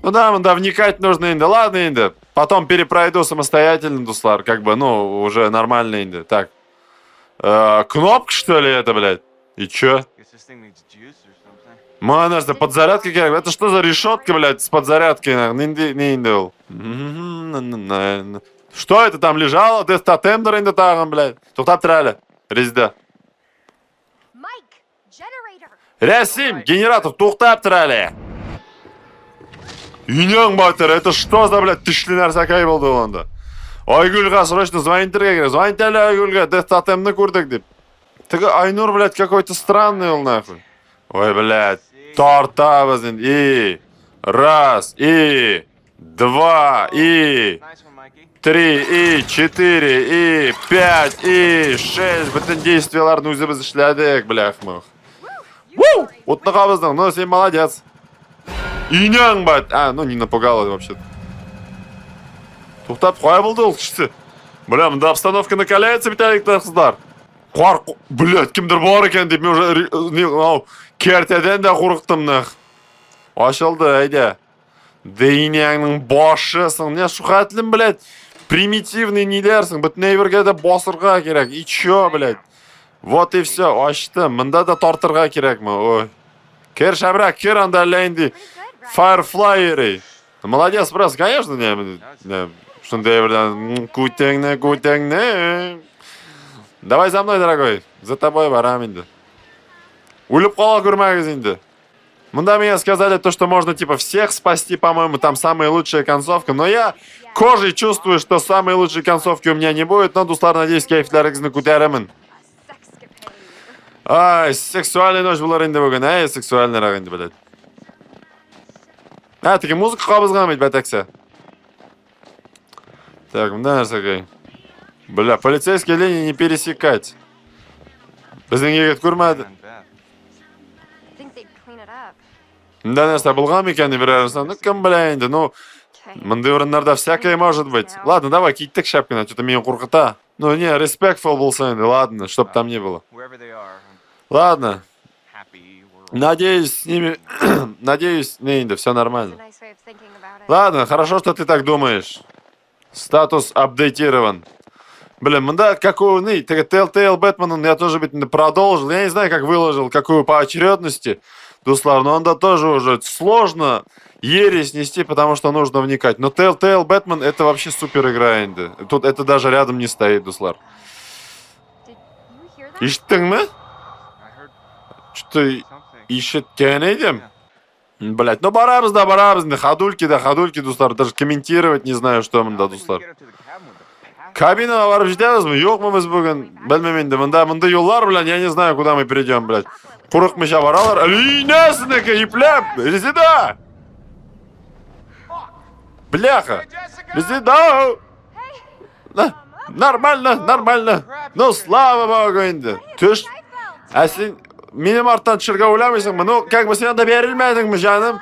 Ну да, мында вникать нужно енді. Ладно енді. Потом перепройду самостоятельно, дуслар. Как бы, ну, уже нормально енді. Так. Кнопка, что ли, это, блядь? И чё? Guess this thing needs juice or something. Манас, подзарядка, это что за решетка, блядь, с подзарядкой? Не индел. Что это там лежало? Ты статемдер инде тагын, блядь. Туктап трали. Резда. Mike, generator. Рясим, генератор, туктап трали. Инең батыр, это что за, блядь, тишли нәрсәкәй болды онда? Айгүлға срочно звониттерге керек. Звонит әлі Айгүлға, деф тотемны көрдік деп. Тігі Айнур, блядь, какой-то странный ол нахуй. Ой, блядь, тартабыз енді. И, раз, и, два, и, Nice one, Mikey. 3, и, 4, и, 5, и, 6. Бүтін действияларын өзіміз ішләдік, блях мұх. Ву! Отнығабыздың, ну, сен молодец. Инең, бать. Ну, не напугало вообще-то. Туқтап, қой болды ол кішісі. Бля, мында обстановка накаляется, бітәліктер қыздар. Блядь, кімдір бар екен деп, мен уже кертеден де қорықтым, нах. Ашылды, әйде. Дейнеңнің башысың, не шуқатлым, блядь. Примитивный нелерсің, бүтін әйбірге де басырға керек. И чё, блядь? Вот и все, ашты. Мында да тартырға керек ма, ой. Кер шабрак, кер анда ләйнді. Firefly. Молодец, просто, конечно, не. Шындай бірден, кутеңне. Давай за мной, дорогой. За тобой барам енді. Өліп қала көрмәгіз енді. Мында мне сказали то, что можно типа всех спасти, по-моему, там самая лучшая концовка. Но я кожей чувствую, что самой лучшей концовки у меня не будет. Но, дуслар, надеюсь, кайфларыңызны көтеремін. Sexcapade. Ай, сексуальный ночь бұлар енді бүгін. Ай, сексуальный рақ енді, блядь. Тігі музыка қабызған бәйт, бәтәксе. Так, мында нәрсәкай. Бля, полицейские линии не пересекать. Біздің егет көрмәді. And bad. I think they'd clean it up. Мында нәрсе болған мекені бір арасынан. Ну, кім бля енді, ну, Okay. мындай орындарда всякое может быть. Ладно, давай, киттік шапкина, что-то меня қорқыта. Ну, не, респектфул болса енді, ладно, чтоб там не было. Wherever they are, I'm Ладно, happy. We're надеюсь, с ними... Надеюсь, не, енді, все It's a нормально. nice way of thinking about it. Ладно, хорошо, что ты так думаешь. Статус апдейтирован. Блин, мында какую, не, Telltale Batman я тоже ведь продолжил. Я не знаю, как выложил, какую по очередности. Дуслар, но он тоже уже сложно ересь нести, потому что нужно вникать. Но Telltale Batman это вообще супер игра, Энди. Тут это даже рядом не стоит, Дуслар. Did you hear that? Ишттің ме? I heard Что something. ишіткен едем? Блять, ну барабыз да, ходульки, Дуслар. Даже комментировать не знаю, что мында, How did we Дуслар. get up to the cabin with the path? Кабинаға барып жетемізбі? Жоқ мы біз бүгін? Білмем енді, мында yollar, блядь, я не знаю, куда мы перейдем, блядь. Құрық мыша баралар. Нәсінікі, еплеп, резида! Бляха! Резида! Нормально. Ну, слава богу енді. Түш, сен менің арттан түшірге ойламайсың мы? Ну, как бы сен да берілмедің мы, жаным?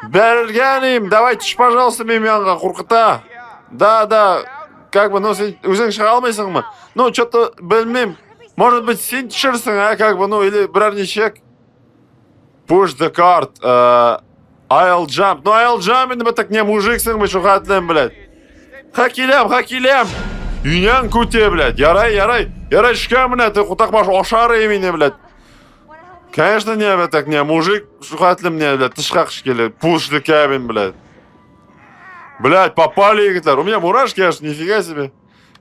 Берілгенім, давай түш, пожалуйста, мен янға қорқыта. Да, как бы, ну, сен өзің шыға алмайсың мы? Ну, что-то білмейм. Может быть, сен түшірсің, как бы, ну, или бірар нешек. Push the cart. I'll jump. Ну, I'll jump, енді так не мужиксің мы, шуқатлем, блядь. Хакилем. Үйнен көте, блядь. Ярай, шка міне, ты құтақмаш ошары еміне, блядь. Конечно, не, так не, мужик, шуқатлем не, блядь, тышқақ шкелі. Push the cabin, блядь. Блядь, попали егитлер. У меня мурашки аж, нифига себе.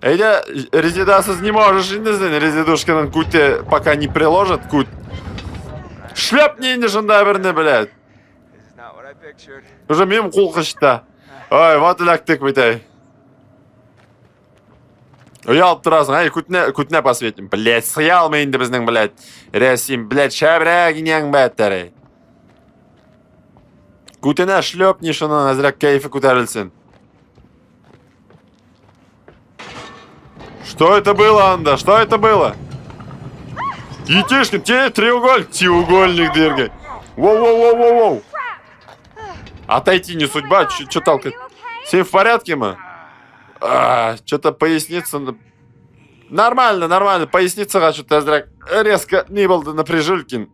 Эйде, резидасыз не можешь инде сен, резидушканың кутте пока не приложат, кут. Шлепни инде жында біріне, блядь. This is not what I pictured. Уже мем кулқышта. Ой, вот ляктык бітай. Уялып тұрасың, ай, күтіне посветим. Блядь, сыял ма инде біздің, блядь. Рәсим, блядь, шабрак инең бәттәрі. Күтіне шлепни шының, әзірек кайфы көтәрілсін. Что это было, Анда? Что это было? Етишкин, тебе треугольник дыргай. Воу-воу-воу-воу-воу. Отойти не судьба, чё толкать? Все в порядке, мы? Что-то поясница... Нормально, поясница что-то резко не был напряжилькин.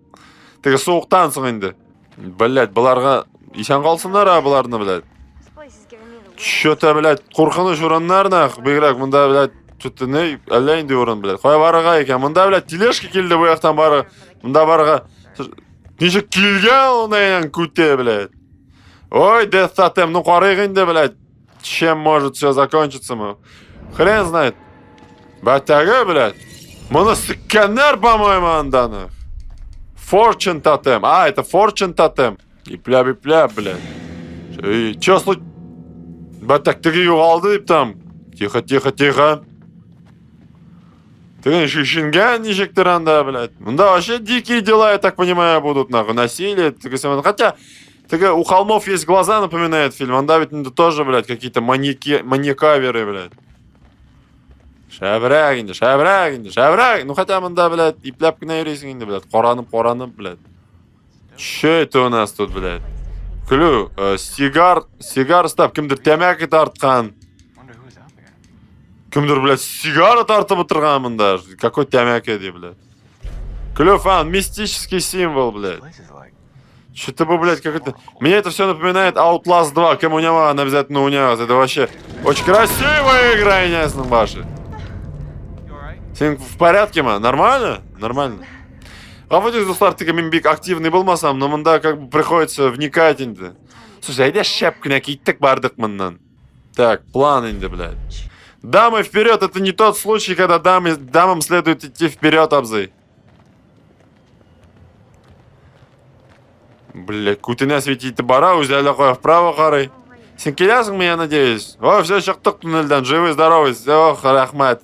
Ты суықтансың енді. Блядь, бұларға... Ишан қалсындар, бұларны, блядь. This place is giving me the weird. Что-то, блядь, қорқыныш ұраннарнақ, бігірек, мұнда, блядь, что-то не, әлі енді ұрын, блядь. Қой барыға екен, мұнда, блядь, телешки келді бұл яқтан бары. Мұнда барыға... Неше келген онайын күтте, блядь. Ой, Death Totem, ну қорайық енді, блядь. Чем может все закончиться, мы? Хрен знает. Бәттәгі, блядь. Мұны сіккеннер, по-моему, анданы. Fortune Totem. Это Fortune Totem. Ипля, блядь. Чё случилось? Бәттәк, тігі юғалды деп там. Тихо. Тігі шишінген нешектер анда, блядь. Мұнда вообще дикие дела, я так понимаю, будут, нахуй. Насилие, хотя... У холмов есть глаза, напоминает фильм. Он давит тоже, блядь, какие-то маньякаверы, блядь. Шабраг. Ну хотя он, да, блядь, и пляпка на юрейсинге, блядь. Коранып, блядь. Че это у нас тут, блядь? Клю, сигар, стоп, кімдір тәмәкі тартқан. Wonder who's up here. Кімдір, блядь, сигара тартып отырған мында. Какой тәмәкі, де, блядь. Клю, фан, мистический символ, блядь. Place is like... Что-то, блядь, как это... Мне это все напоминает Outlast 2. Коммуняма, обязательно уняз. Это вообще очень красивая игра, ясно, ваши. You alright? Сен в порядке, ма? Нормально? А вот из достатка бик активный был масам, но мында как бы приходится вникать инде. Слушай, айда шапкина киттек бардык мындан. Так, план инде, блядь. Дамы вперед, это не тот случай, когда дамам следует идти вперед, абзы. Блядь, кутына светить бара, взяли вправо, харай. Сен келясың мен, я надеюсь. О, все, шықтық туннельден, живы, здоровый. Ох, рахмат.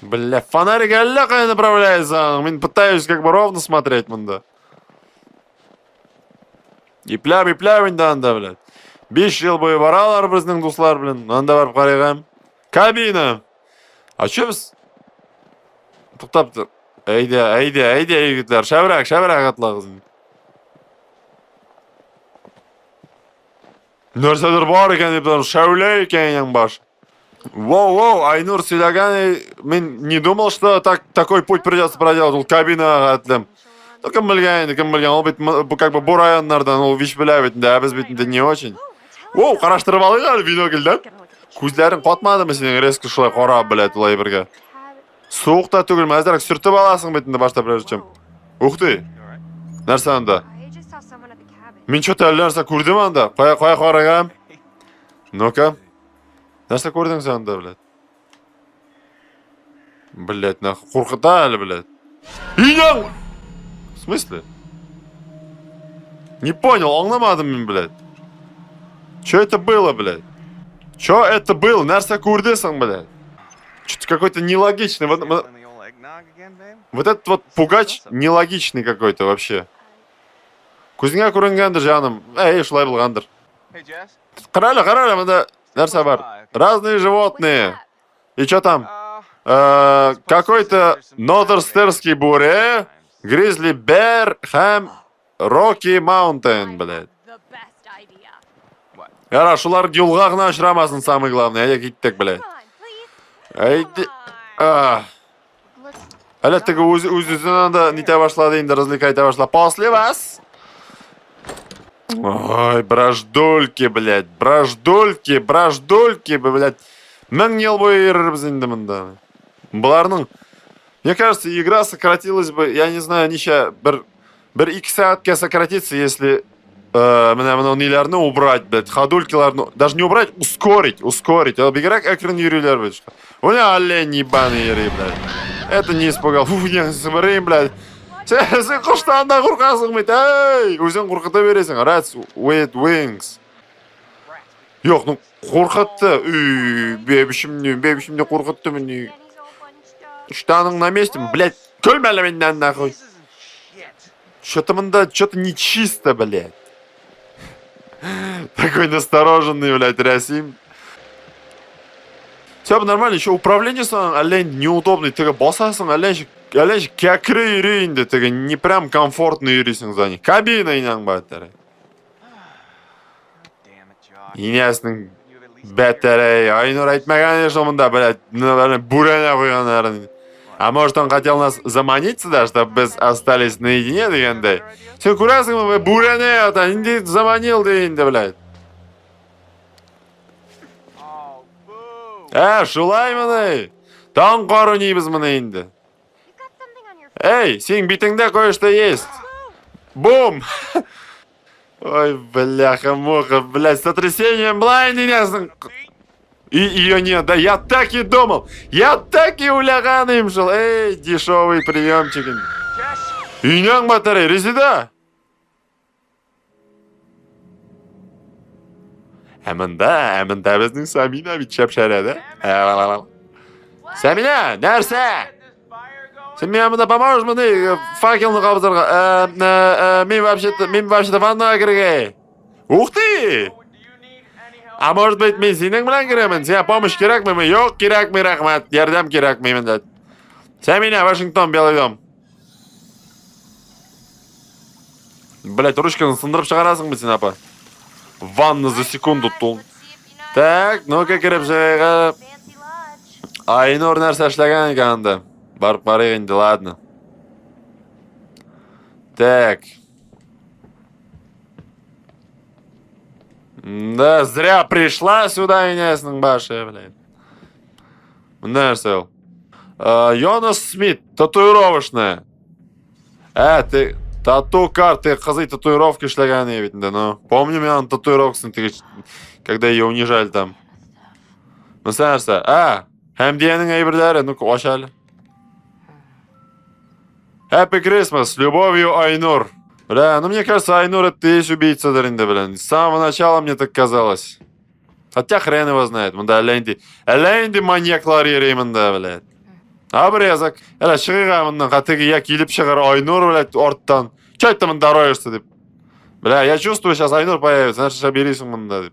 Бля, фонарик әлі қай направляется. Мен пытаюсь как бы ровно смотреть мында. Ипля, анда, блядь. 5 жыл бойы баралар біздің дуслар, блин. Анда барып қарайғам. Кабина. А че біз? Тоқтап тұр. Әйде, егітлер. Шабырақ атлағызын. Нәрседер бар екен деп тұрмын. Шәуле екен ең баш. Воу, Айнур сөйлеген, мен не думал, что такой путь придется проделать. Ол кабина әтлім. Кім білген, ол бет, как бы бұл районлардан, ол виш біля бетінде, әбіз бетінде не очень. Воу, қараштырып алайық әлі бинокльден. Көздерін қотмады ма сенің резкі шылай қора, білет, олай бірге. Суықта түгіл, мәздерік сүртіп аласың бетінде башта преждем. Ух ты. Нәрсе анда? I just saw someone at the cabin. Мен что-то әлі нәрсе көрдім анда. Қоя қарағам. Ну-ка. Нәрсе көрдің сен анда, блядь? Блядь, нахуй. Қорқыта әлі, блядь. Инең! В смысле? Не понял, аңламадым мен, блядь. Что это было, блядь? Что это было? Нәрсе көрдесің, блядь? Что-то какой-то нелогичный. Spilling the old eggnog again, babe? Вот этот вот пугач нелогичный какой-то вообще. Көзіңе көрінгендір, жаным. Шулай болғандыр. Hey, Jess? Қарайлы, мында нәрсе бар. Разные животные. И что там? Какой-то нодерстерский буре, гризли бер, хэм, Rocky Mountain, блядь. The best idea. What? Яра, шулар юлға ғына ұшырамасын, самый главный. Әйде кеттік, блядь. Come on, please. Әйде... Let's Әлі тігі өз-өзінен да нете башлады, енді развлекайта башла. После вас... Ой, браждольки, блядь. Браждольки, блядь. Мың ел бойы ерірбіз енді мында. Бұларның... Мне кажется, игра сократилась бы, я не знаю, нища, бір 2 сағатке сократится, если мына нелерni убрать, блядь, ходулькаларны, даже не убрать, ускорить. Беграк экран юрилер, блядь. У меня олень ебаный юрий, блядь. Это не испугал. Фу, не соберем, блядь. Сен куштандан куркасың бит, эй! Өзің куркыта бересің. Rats with wings. Yok, ну куркытты. Бебишимди куркытты мени. Danny's all bunched up. Штаның на месте, блядь. Көлмәле менден нахуй. This isn't shit. Что-то мында, что-то нечисто, блядь. Такой настороженный, блядь, Расим. Все бы нормально, еще управление сам, олень неудобный, ты басасың, олень кәкірі үйрейінді, ты не прям комфортно үйрейсің за них. Кабина инан бәттәрі. Damn it, Josh. Инесінің You have at least бәттәрі. Айнур айтмаған еші мұнда, блядь, бурана қойғанларын. А может он хотел нас заманить сюда, чтобы біз остались наедине дегенде? Сен көресің бе, бурана ата, инди заманил дейінді, блядь. Oh, boo. Шулай мұны. Таң қару нейбіз мұны енді. You got something on your face. Эй, сен битіңде кое-что есть. Бум! Ой, бляха-муха, блядь, сотрясением блайн инесің. И ее нет, да я так и думал. Я так и уляган им жил. Эй, дешевый приемчик. Josh. Инең батарей, резида. Әмінда біздің Самина бит шәпшәрәді. Самина, нәрсе? Get this fire going. Сен мен мұнда поможешь мұны факелны қабыздарға? Мен вообще-то ваннаға кірге. Ух ты! Do you need any help? А может быть, мен сенің білән кіремін? Сен помощь керек ме? Yok, керек ме, рахмат. Ярдәм керек ме, мен дәд. Самина, Вашингтон, Белый дом. Блять, ручканы сындырып шығарасың бе сен, апа? Ванна за секунду тул. Let's see if you know Так, ну-ка кіріп шығайға. Fancy Lodge. Айнур нәрсе эшләгән икән анда. Барып карыйк инде, ладно. Так. Да, зря пришла сюда, инесның башы, блядь. Нәрсе ул? Йонас Смит, татуировочная. Ты тату карты, қызы татуировки эшләгән бит инде, ну. Помню мен аны татуировкасын, когда ее унижали там. Ну, нәрсе? Хәмдиянең әйберләре, ну-ка, аш әле. Happy Christmas, с любовью, Айнур. Бля, ну мне кажется, Айнур это и есть убийца, даринде, блин. С самого начала мне так казалось. Хотя хрен его знает, мында әләйнди маньяклар ерей мында, блядь. Обрезок. Әлі шығыға мындан қатыгы я келіп шығар Айнур, блядь, орттан. Чё это мында роешься, деп. Бля, я чувствую, сейчас Айнур появится, значит, берисің мында, деп.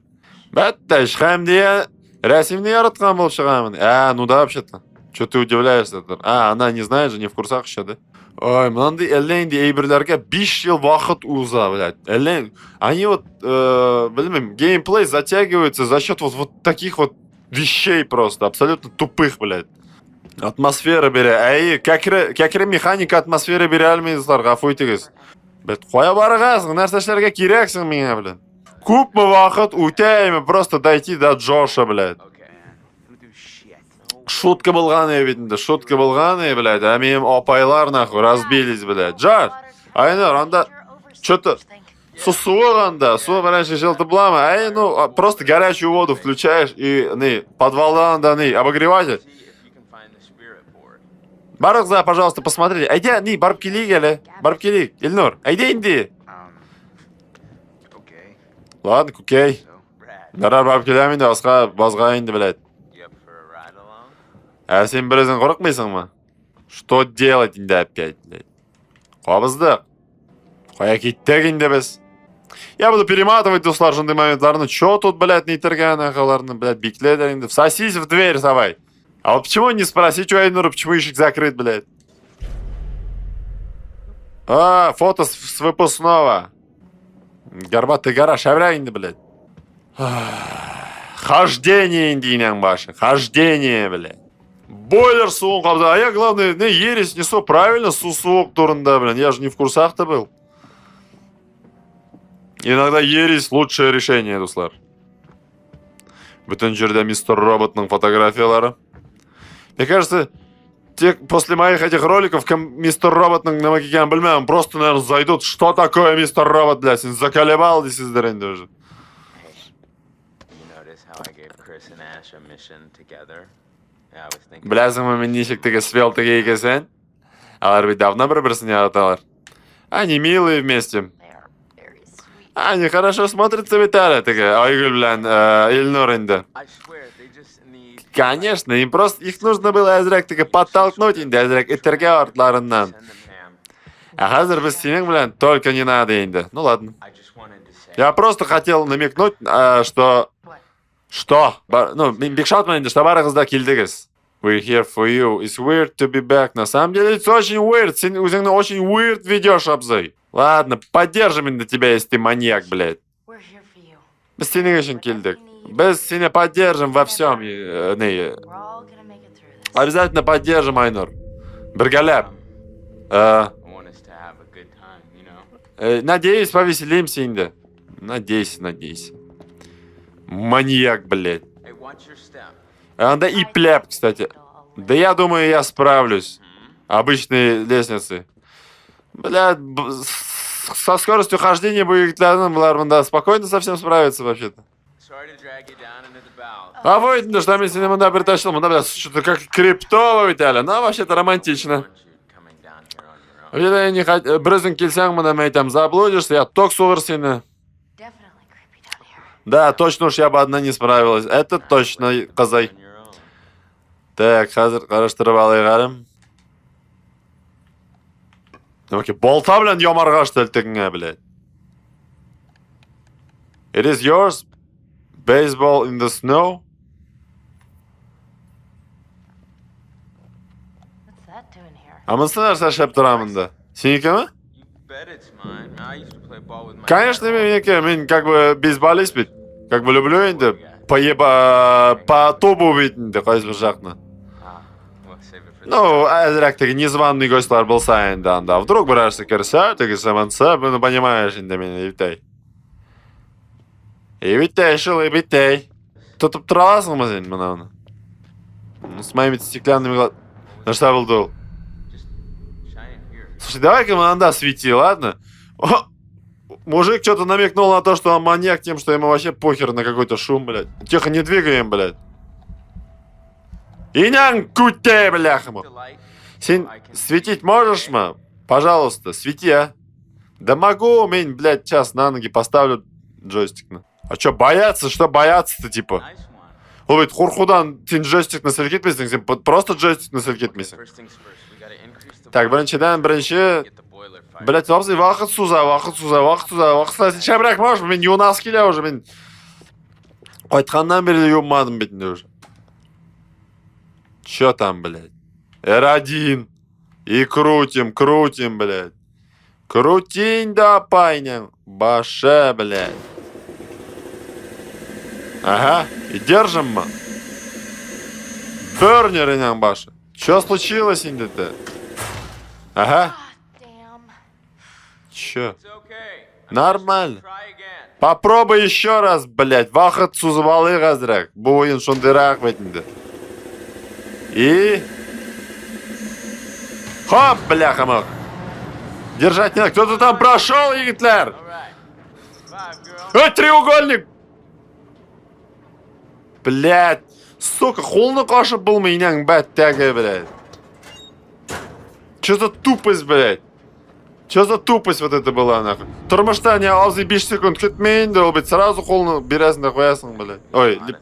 Бәттәш, Хәмдия Расимни яратқан болып шығамын. Ну да, вообще-то. Чё ты удивляешься? Она не знает же, не в курсах еще, да? Ой, мынандай әлләйнди әйберләргә 5 жыл вақыт уза, блядь. Они вот, білмеймін, геймплей затягивается за счет вот таких вот вещей просто, абсолютно тупых, блядь. Атмосфера бере. Кәкірі механика атмосфера бере әлмейдізлар, ғафу етігіз. Блядь, қоя барығасың, нәрсәшлерге керексің меңе, блядь. Көп мы вақыт үтәймі просто дойти до Джоша, блядь. Okay. Who do shit? Шутка болғаны, бетінде, шутка болғаны, блядь. А менің опайлар, нахуй, разбились, блядь. Джаш, Айнур, анда, что-то суық анда, су раньше желты блама. Ну, просто горячую воду включаешь и, подвалда анда, обогреватель. See if you can find the spirit board. Барықза, пожалуйста, посмотрите. Айди, барып келейік әлі. Барып келейік. Ильнур, айди инди. Okay. Ладно, окей. So, Brad, Дарар барып келем инди, базға инди, блядь. you up for a ride along? Сен бір өзің қорықмайсың ма? Что делать инди опять, блядь? Қобыздық. Қоя кеттік инди біз. Я буду перематывать достар жынды моментларны. Чё тут, блядь, нейтірген ақаларны, блядь, бикледер инди. Всосись в дверь, давай. А вот почему не спросить у Айнура, почему ищик закрыт, блядь? Фото с выпускного. Горбатый гора, шавря инди, блядь. Хождение индийняң башы. Хождение, блядь. Бойлер суын қабды. А я, главное, ересь несу правильно, су суық турында, блин. Я же не в курсах-то был. Иногда ересь лучшее решение, дуслар. Бүтін жерде мистер Роботның фотографиялары. Мне кажется, после моих этих роликов мистер Робот намагиган bilmayman, просто, наверное, зайдут, что такое мистер Робот, блядь, сен заколебал дейсиздер энди уже. You notice how I gave Chris and Ash a mission together? Yeah, I was thinking. Біләсіңмі мен нешік тігі свел тігі екесен? Алар бит давно бір-бірсіне аталар. Они милые вместе. They are very sweet. Они хорошо смотрятся бит әлі тігі. Айгүл білән Эльнур енді. I swear, they just need. Конечно, им просто, их нужно было әзірек тігі подтолкнуть енді әзірек итерге артларынан. Send them ham. А қазір біз сенің білән только не надо енді. Ну ладно. I just wanted to say. Я просто хотел намекнуть, что... Что? Ну, бигшаут мен енді, что барығызда келдігіз. We're here for you. It's weird to be back. На самом деле, это очень weird. Сен өзіңді очень weird ведешь, Абзай. Ладно, поддержим енді тебя, если ты маньяк, блядь. We're here for you. Біз сенің үшін келдік. Біз сені поддержим во всем. We're all gonna make it through this. Обязательно поддержим, Айнур. Біргәләп. I want us to have a good time, you know? Надеюсь, повеселимся енді. Надейся. Маньяк, блядь. Hey, watch your step. Анда и пляп, кстати. Да я думаю, я справлюсь. Обычные лестницы. Бля, со скоростью хождения боевиклярным да, спокойно совсем справиться вообще-то. Sorry to drag you down into the bowels. А вот, ну что, если мында притащил, мында, бля, что-то как криптово, Виталя. Ну, вообще-то романтично. I want you coming down here on your own. Вида, я не хочу... Брызгин кельсяң, мында, мэй, там, заблудишься, я ток суғыр сені. Definitely creepy down here. Да, точно уж я бы одна не справилась. Это точно, Казай. On your own. Так, қазір қараштырып алайғарым. Демеке, болта білән йомарғаш тәлтігіңе, блядь. It is yours. Baseball in the snow. What's that doing here? Амынсы нәрсе шәп тұрамында. Сенікі ме? You bet it's mine. I used to play ball with my Конечно, dad. менікі. Мен как бы бейсболист бит. Как бы люблю енді. По тубу бит енді, қайсы бір жақны. We'll save it for the Ну, әзірәк тегі незваный гостьлар болса енді анда. Вдруг бір әрсі кірсе, тегі саманса, бұны понимаешь енді мені, Евтай. Евтай, шыл, Евтай. Тұтып тұра аласың ма сен мынауны? Ну, с моими стеклянными глазами. Ну, что был дул? Just shine it here. Слушай, давай-ка манда свети, ладно? О, мужик что-то намекнул на то, что он маньяк тем, что ему вообще похер на какой-то шум, блядь. Тихо, не двигаем, блядь. Инян куте, бляха. The light. Сен светить можешь, ма? Пожалуйста, свети, а. Да могу, мен, блядь, сейчас на ноги поставлю джойстик. А чё, бояться? Что бояться-то, типа? Nice one. Ол бит хурхудан сен джойстик на селкетмесің, сен просто джойстик на селкетмесің. First things first, we gotta increase the Так, volume, бірінші... get the boiler fired. Блять, вапсы, вақыт суза. Сен шабырақ можешь, мен юнас келе уже, мен... Айтқаннан бері юмадым бетінде уже. Чё там, блядь? R1. И крутим, блядь. Крутинь да пайням. Баше, блядь. Ага, и держим, ма. Бернериням баша. Чё случилось, инде-то? Ага. God damn. Чё? It's okay. Нормально. Try again. Попробуй еще раз, блядь. Вақыт сузып алайық азырақ. Бұл ойын шондырақ бетінде. И... Хоп, бляха-мох. Держать не надо. Кто-то там прошел, Гитлер? All right. Five, girl. Ой, треугольник! Блядь. Сука, қолны қашып бұл менің бәттәгі, блядь. Чё за тупость, блядь? Чё за тупость вот это была, нахуй? Тұрмышта не алзы 5 секунд кетмейін, да, блядь, сразу қолны бересің да қоясың, блядь. Ой, A lot of things.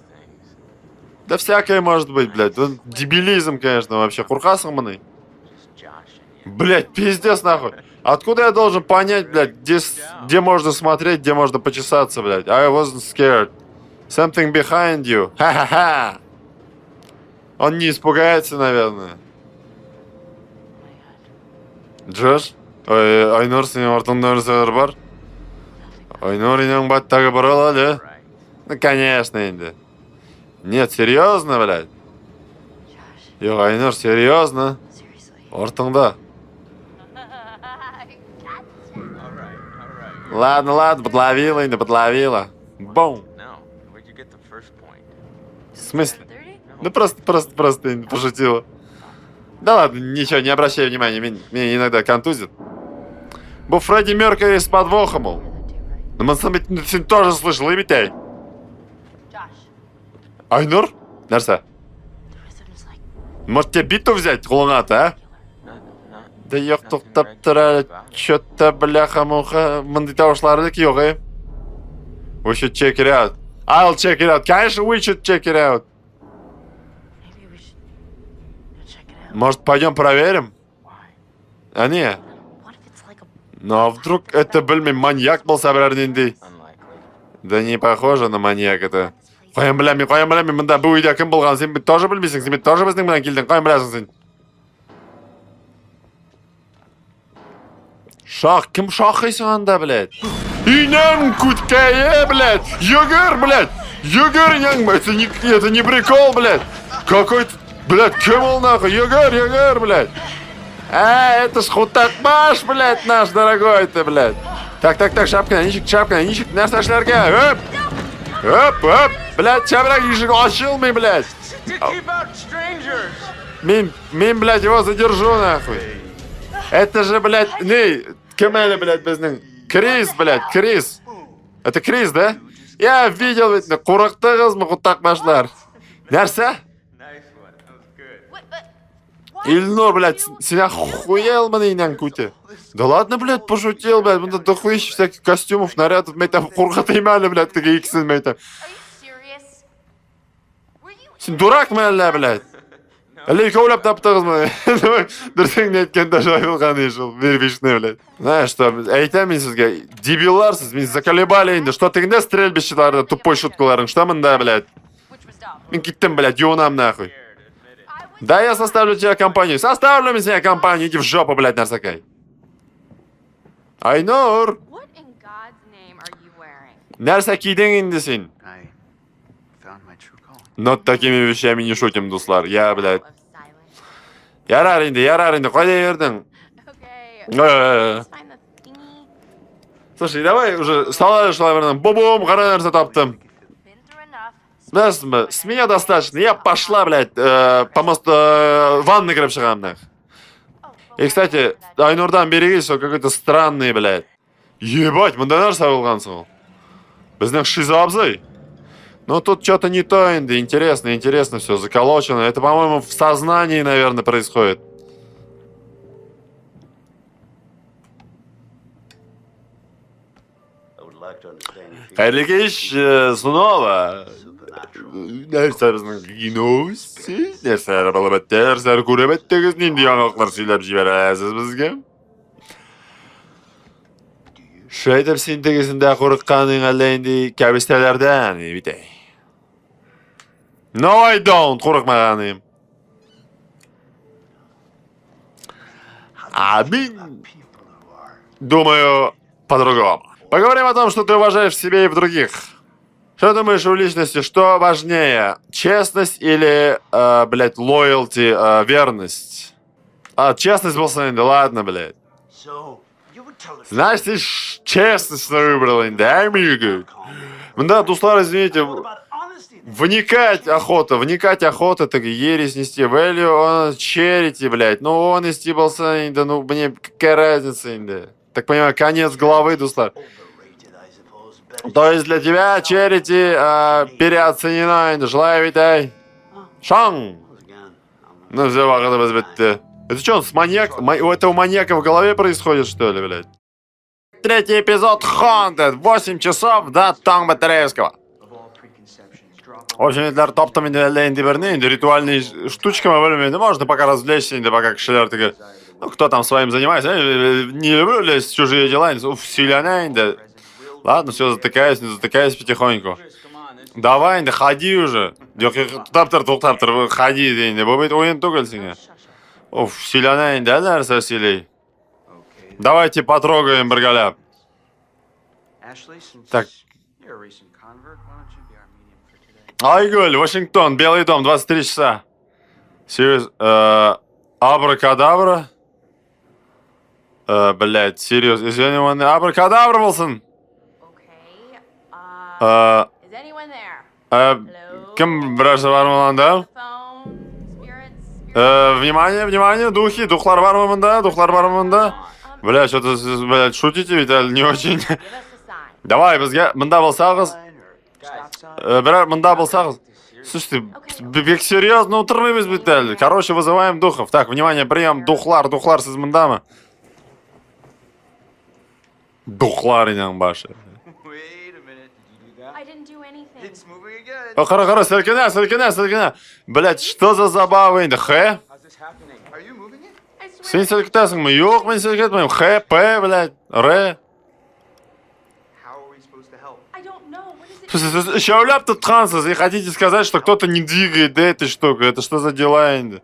да всякое может быть, блядь. Он дебилизм, конечно, вообще. Куркасың мыны. Just joshing you. Блядь, пиздец, нахуй. Откуда я должен понять, блядь, где можно смотреть, где можно почесаться, блядь? I wasn't scared. Something behind you. Ха-ха-ха. Он не испугается, наверное. Джош? Ой, Айнур, сенің ортыңда нәрселер бар? Айнур, инең баттағы бұрал әлі? Right. Ну, конечно, енді. Нет, серьезно, блядь? Josh, Yok, Айнур, серьезно? seriously. Ортыңда. All right. Ладно, подловила, енді подловила. Бум. No. Where'd you get the first point? В смысле? 30? Ну просто енді пошутила. Да ладно, ничего, не обращай внимания, меня иногда контузит. Был Фредди Меркьюри с подвохом, мол. Но мы сен тоже слышал, Митей. Josh, Айнур? Нәрсе? the rhythm is like Может тебе биту взять, кулонат, а? Да ёк, тоқтап тұр әлі. Чё-то, бляха-муха, мындай тавышлардык yok, eh? We should check it out. I'll check it out. Конечно, we should check it out. maybe we should go check it out. Может, пойдем проверим? Why? А не. What if it's like a Ну а вдруг это, блин, маньяк был собрарненький? Unlikely. Да не похоже на маньяк это. Қоям біләме, мында бұл үйде кім болған? Сен тоже білмейсің, сен тоже біздің білән келдің, қоям біләсің сен. Шах, кім шахайсың анда, блядь? Инем куткае, блядь! Югер, блядь! Югер, это не прикол, блядь! Какой-то, блядь, кем он нахуй? Югер, блядь! Это ж хутакбаш, блядь, наш дорогой-то, блядь! Так, шапка, ничек, нәрсе эшләргә, Öp, блядь, çabuk ишек açılмый, блядь. To keep out strangers. Мен, блядь, его задержу, нахуй. Это же, блядь, кем это, блядь, безнең? Крис, блядь, Крис. Это Крис, да? Я видел, ведь, курыкты кызмы, кутакбашлар. Нәрсе? Nice one. That was good. what? But Ильнур, блядь, сен охуел, инәң куте? Да ладно, блядь, пошутил, блядь, мында дохуища всяких костюмов, нарядов, мен там куркатыйм әле, блядь, теге икесен, мен там. are you serious? Were you? Сен дуракмы әле, блядь? Әле икәүләп таптыгызмы? Дөресен әйткәндә шулай булган иш ул, вербишне, блядь. Знаешь что, әйтәм мин сезгә, дебилларсыз, мин заколебали инде. Что тегендә стрельбищларда тупой шуткаларың, что монда, блядь? Which was dumb. Мин киттем, блядь, юнам нахуй. Scared, admit it. I was. Да я составлю тебе компанию. Составлю мне тебе компанию, иди в жопу, блядь, нарсакай. Айнур, What in God's name are you wearing? нәрсә кидең инде син? I found my true calling. Но такими вещами не шутим, дуслар. Я, блядь. Of silence. Ярар инде, кайда йөрдең? Okay. Let's find the thingy. Слушай, давай уже салай шулай бум-бум, кара нәрсә таптым. Been through enough. Знаешь, с меня достаточно. Я пошла, блядь, помост ванны кіріп шығамын, нах. Oh, И, кстати, Айнурдан берегись, что какой-то странный, блядь. Ебать, мында нәрсә булгансың ул? Безнең шиза абзый. Ну тут что-то не то, инде. Интересно все, заколочено. Это, по-моему, в сознании, наверное, происходит. I would like to understand your feelings. Қайырлы кеш, снова. Supernatural. Нәрсәбезнең киносы, нәрсәләр булып бетте, нәрсәләр күреп беттегез, нинди яңалыклар сөйләп җибәрәсез безгә? Шәйтеп син тегесендә курыкканың әллә инде кәбестәләрдән, битәй. No, I don't, курыкмаганым. А мин People who are. думаю по-другому. Поговорим о том, что ты уважаешь в себе и в других. Что думаешь у личности, что важнее, честность или, блядь, loyalty, верность? Честность был да ладно, блядь. So, you would tell us. Знаешь, ты честность выбрал, да, amigo? Да, дуслар, извините, What about honesty? вникать охота, так ересь нести, value, он черити, блядь, ну, он истибался, да, ну, мне какая разница, да. Так понимаю, конец главы, дуслар. Overrated, I suppose. Better То есть для тебя черити переоценена, да, желаю, витай. Шан! again. I'm Ну, все, вахата бітті. Это что, он с маньяк? У этого маньяка в голове происходит, что ли, блядь? Третий эпизод Haunted. 8 часов до Тонг Батареевского. В общем, для топтом инди ритуальные штучки мы вылюбим. Можно пока развлечься, инди пока кшелер таки. Ну, кто там своим занимается? Я не люблю лезть в чужие дела. Уф, силяня, инди. Ладно, все, затыкаюсь, не затыкаюсь потихоньку. Давай, инди, ходи уже. Тоқтаптыр, ходи, инди. Бұл бет ойын түгіл сеңе. Уф, силяня, инди, нәрсе силей. Давайте потрогаем, біргалеп. Ashley, since Так. you're a recent convert, why don't you be our medium for today? Айгуль, Вашингтон, Белый дом, 23 часа. Серьез, абракадабра? Блядь, серьез, извини, абракадабра, Волсон. Okay. Is anyone there? Кім біраші бар ма, да? Phone, spirits, Внимание, внимание, духи, духлар бармы мында, духлар бармы мында. Бля, что-то, блядь, шутите ведь, или не очень? Give us a sign. Давай, бізге мында болсағыз, Stop sign. бірақ мында болсағыз. Слушайте, бек серьезно отырмаймыз бит әлі. Короче, вызываем духов. Так, внимание, прием, духлар, сіз мындамы? Духлар инең башы. Wait a minute. Did you do that? I didn't do anything. It's moving again. Қара, сілкіне. Блядь, что за забава енді, хэ? How's this happening? Are you moving it? I swear. Сен сілкітесің ме? Жоқ, мен сілкетмеймін. Хэ, пэ, блядь, ре. How are we supposed to help? I don't know. What is it? Слушайте, сіз үшеулеп тұтқансыз и хотите сказать, что кто-то не двигает да, этой штукой. Это что за дела енді?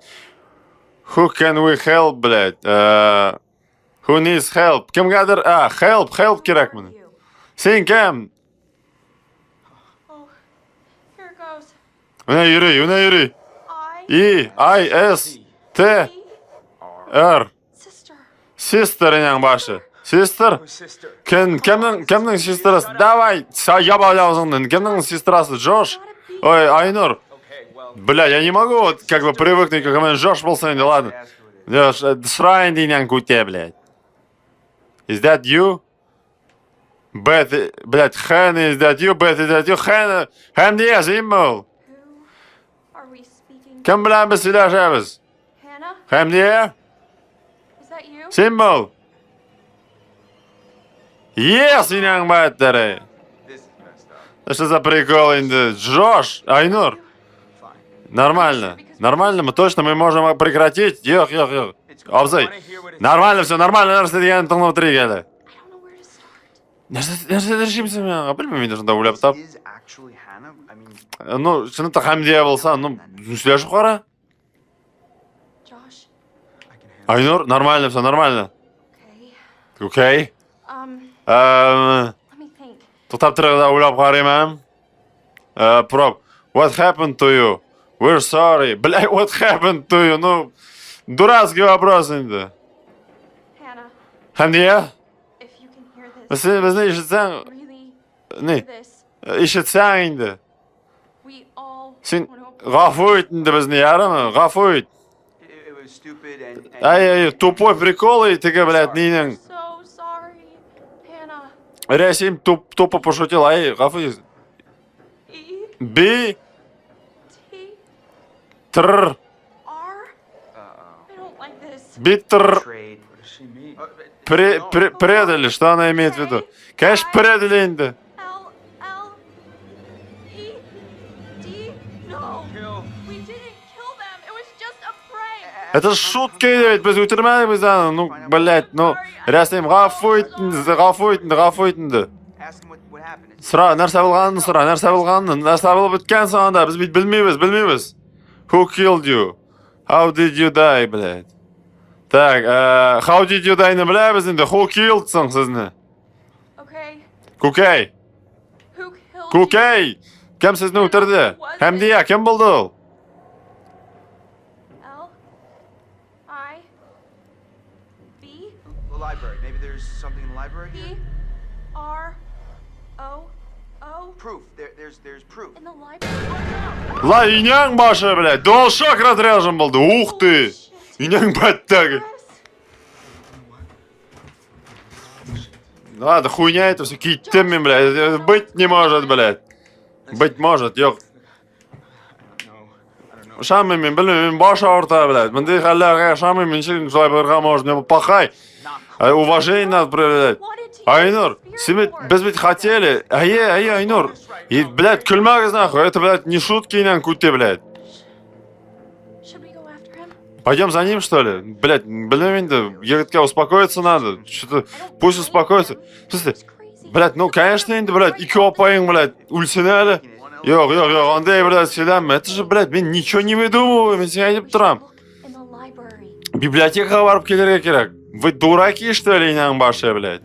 Who can we help, блядь? Who needs help? Кімгәдір... help керек міне. You. Сен кім? Oh, here it goes. Үне юри. I. I-S-T-R. Sister. Sister инең башы. Sister? Oh, sister. Кімнің сестрасы? Давай, ябал аузыңды. Кімнің сестрасы? Джош? Ой, Айнур. Okay, well, Бля, я не могу вот как бы привыкнуть, как у меня Джош был сегодня, ладно. Ask who it is. Josh, срань инең куте, блядь. Is that you? Beth, блядь, Хэн, is that you? Beth, is that you? Хэн дия, Зиммул. Who are we speaking to? Кім білән біз сөйләшәбіз? Hannah? Хэн дия? Is that you? Зиммул. Yes, инең бәттері. This is messed up. Что за прикол инде? Джош, Айнур. Fine. Нормально. Нормально, мы точно мы можем прекратить. Yok. Абзай. Нормально все, нормально. Нәрсе деген тыңлап тұр келі. I don't know where to start. Нәрсе дәршімсің мен? Білмеймін енді сонда ойлап тап. This is actually Hannah? I mean, Ну, шынында Хамдия болса, ну, сөйлешіп қара. Josh. I can handle Айнур, нормально все, нормально. Okay. Окей. Let me think. Тоқтап тұрғыда ойлап қараймын. Проб, what happened to you? We're sorry. Бля, what happened to you? Ну, дурацкий вопрос енді. Hannah, Хамдия? if you can hear this, Бізді ешітсең, really не? hear this. Ешітсең енді. We all Сен want to ғафу ет енді бізді, ярымы? Ғафу ет. it. It was stupid and Ай, тупой прикол и тігі, блядь, ненің. so sorry. Hannah. Рәсім тупо пошутил, ай, ғафу ет. E. Би, T. тр, R. uh-oh. I don't like this. битр, Trade. what does she mean? предали, что она имеет в виду? Конечно, предали енді. L. L. E. D. No. Kill. We didn't kill them. It was just a prank. Это шутка ведь, біз өтірмәдік аны, ну, блядь, ну, рәсім ғафу етінді. Ask him what happened. It's Сұра, нәрсе болғанын, нәрсе болып өткен соңында, біз білмейміз. Who killed you? How did you die, блядь? Так, how did you die-ны білеміз енді, who killed сың сізні? Okay. Кукей, Who killed you? Кукей, кім сізні өтірді? Хамдия, кім болды ол? L. I. B. the library. Maybe there's something in the library here. P. R. O. O. Proof. There's proof. In the library. Oh, Ла, инең башы, блядь, DualShock разряжен болды, ух ты! Инең бәттәгі. no. Ладно, хуйня это все, киттем мен, блядь, быть не может, блядь. Быть может, yok. I don't know. Шамымен, білмеймін, баш ауырта, блядь. Мындай халларға шамымен, солай бірға можно, пахай. Уважение надо проявлять. Айнур, біз ведь хотели. Айнур. И, блядь, күлмәгіз нахуй. Это, блядь, не шутки инен кутте, блядь. Should we go after him? Пойдем за ним, что ли? Блядь, білмеймін да, егітке успокоиться надо. Что-то, пусть успокоится. Слушай, It's crazy. блядь, ну, конечно, енді, блядь, икі опайың, блядь, өлсен әлі. Yok, андай, блядь, сөйләнме. Это же, блядь, мен ничего не выдумываю, мен сен айтып тұрам. Look in the library. Библиотекаға барып келерге керек. Вы дураки, что ли, инең башы, блядь?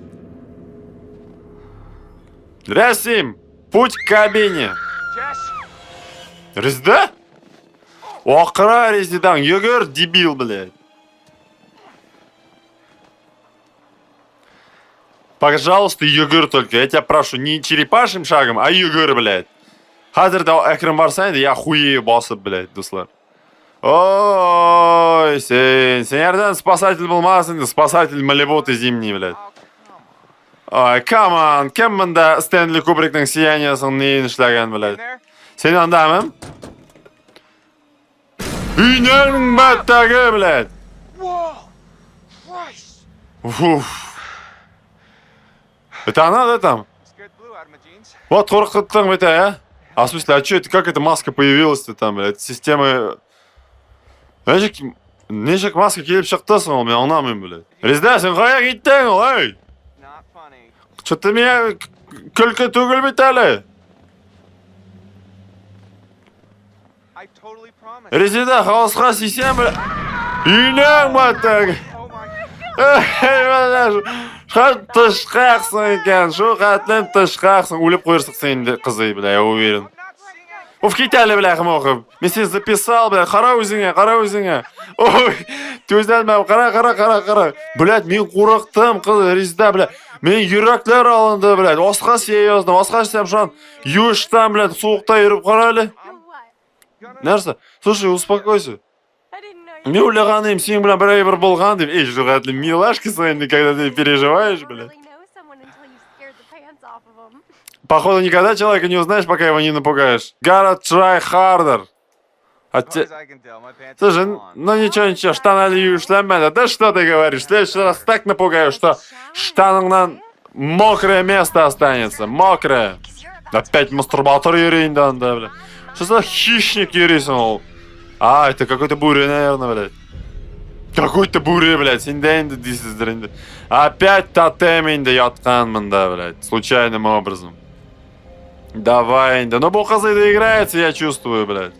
Рәсім, путь к кабине. Jess. Резда? Оқыра Резидан, йөгір, дебил, блядь. Пожалуйста, йөгір только. Я тебя прошу, не черепашим шагом, а йөгір, блядь. Қазір да әкірім барса енді, я хуе басып, блядь, достар. Ой, сенерден спасатель болмасын, спасатель Малибу ты зимний, блядь. Ой, камон, кем мында Стэнли Кубрикның сияниясын нейін ішлеген, блядь. Сен андамын? Үйнердің бәттәгі, блядь. Уф. Это она, да, там? Вот, қорқыттың бәтә, а? А в смысле, а что это, как эта маска появилась-то там, блядь? Система... Нешек маска келіп шықтысың ол, мен аңламайм, блядь. Резда, сен қая кеттің ол, ей? Что-то меня күлкі түгіл бет әлі. Резда, қалысқа сейсен, блядь. Үйнең бәттәгі. Шу тышқақсың екен, шу қатлен тышқақсың. Өліп қойырсық сен қызы, бля, я уверен. Уф, кетәлі, бля, қымоқып. Мен сен записал, бля, қара өзіңе, қара өзіңе. Ой, төзден бәу, қара. Блядь, мен қорықтым, қыз, Резда, бля. Мен юректер алынды, блядь. Осқа серьезно, осқа сем шан. Юштан, блядь, суықта еріп қарали. Нәрсе? Слушай, успокойся. Мен ойлағаным, сен, бля, бір болған деп. Эй, жұғатлы милашка своим, когда ты переживаешь, блядь. Походу, никогда человека не узнаешь, пока его не напугаешь. Gotta try harder. Слушай, ну ничего, штаны юшлемеді. Да что ты говоришь? В следующий раз так напугаю, что штаныңнан мокрое место останется. Мокрое. Опять мастурбатор юрейн, да, бля. Что за хищник юрейсон, ол? А, это какой-то буря, наверное, блядь. Какой-то буря, блядь. Опять тотем инде ятканмын да, блядь. Случайным образом. Давай, инде. Ну, бухазы доиграется, я чувствую, блядь.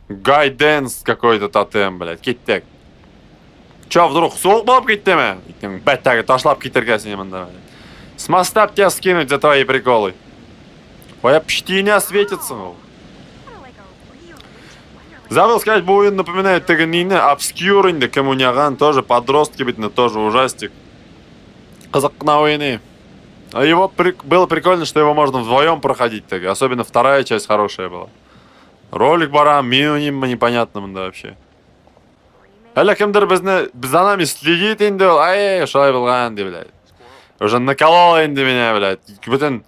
Гайденс какой-то тотем, блядь. Кеттек. Чё, вдруг суық болып кетті ме? Бәттәгі ташлап кетіргесіне мында, блядь. С моста б тебя скинуть за твои приколы. Твоя пштиня светится, ну. Забыл сказать, бұл ойын напоминает тігініне, обскюринді, коммуняған, тоже подростки, бітіне, тоже ужастик. Қызық на ойыны. Его было прикольно, что его можно вдвоем проходить, так. Особенно вторая часть хорошая была. Ролик барам, минимум непонятным, да, вообще. Әлі кімдір за нами следит енді, ай, шалай болған, де, блядь. Уже наколол енді меня, блядь. Бүтін,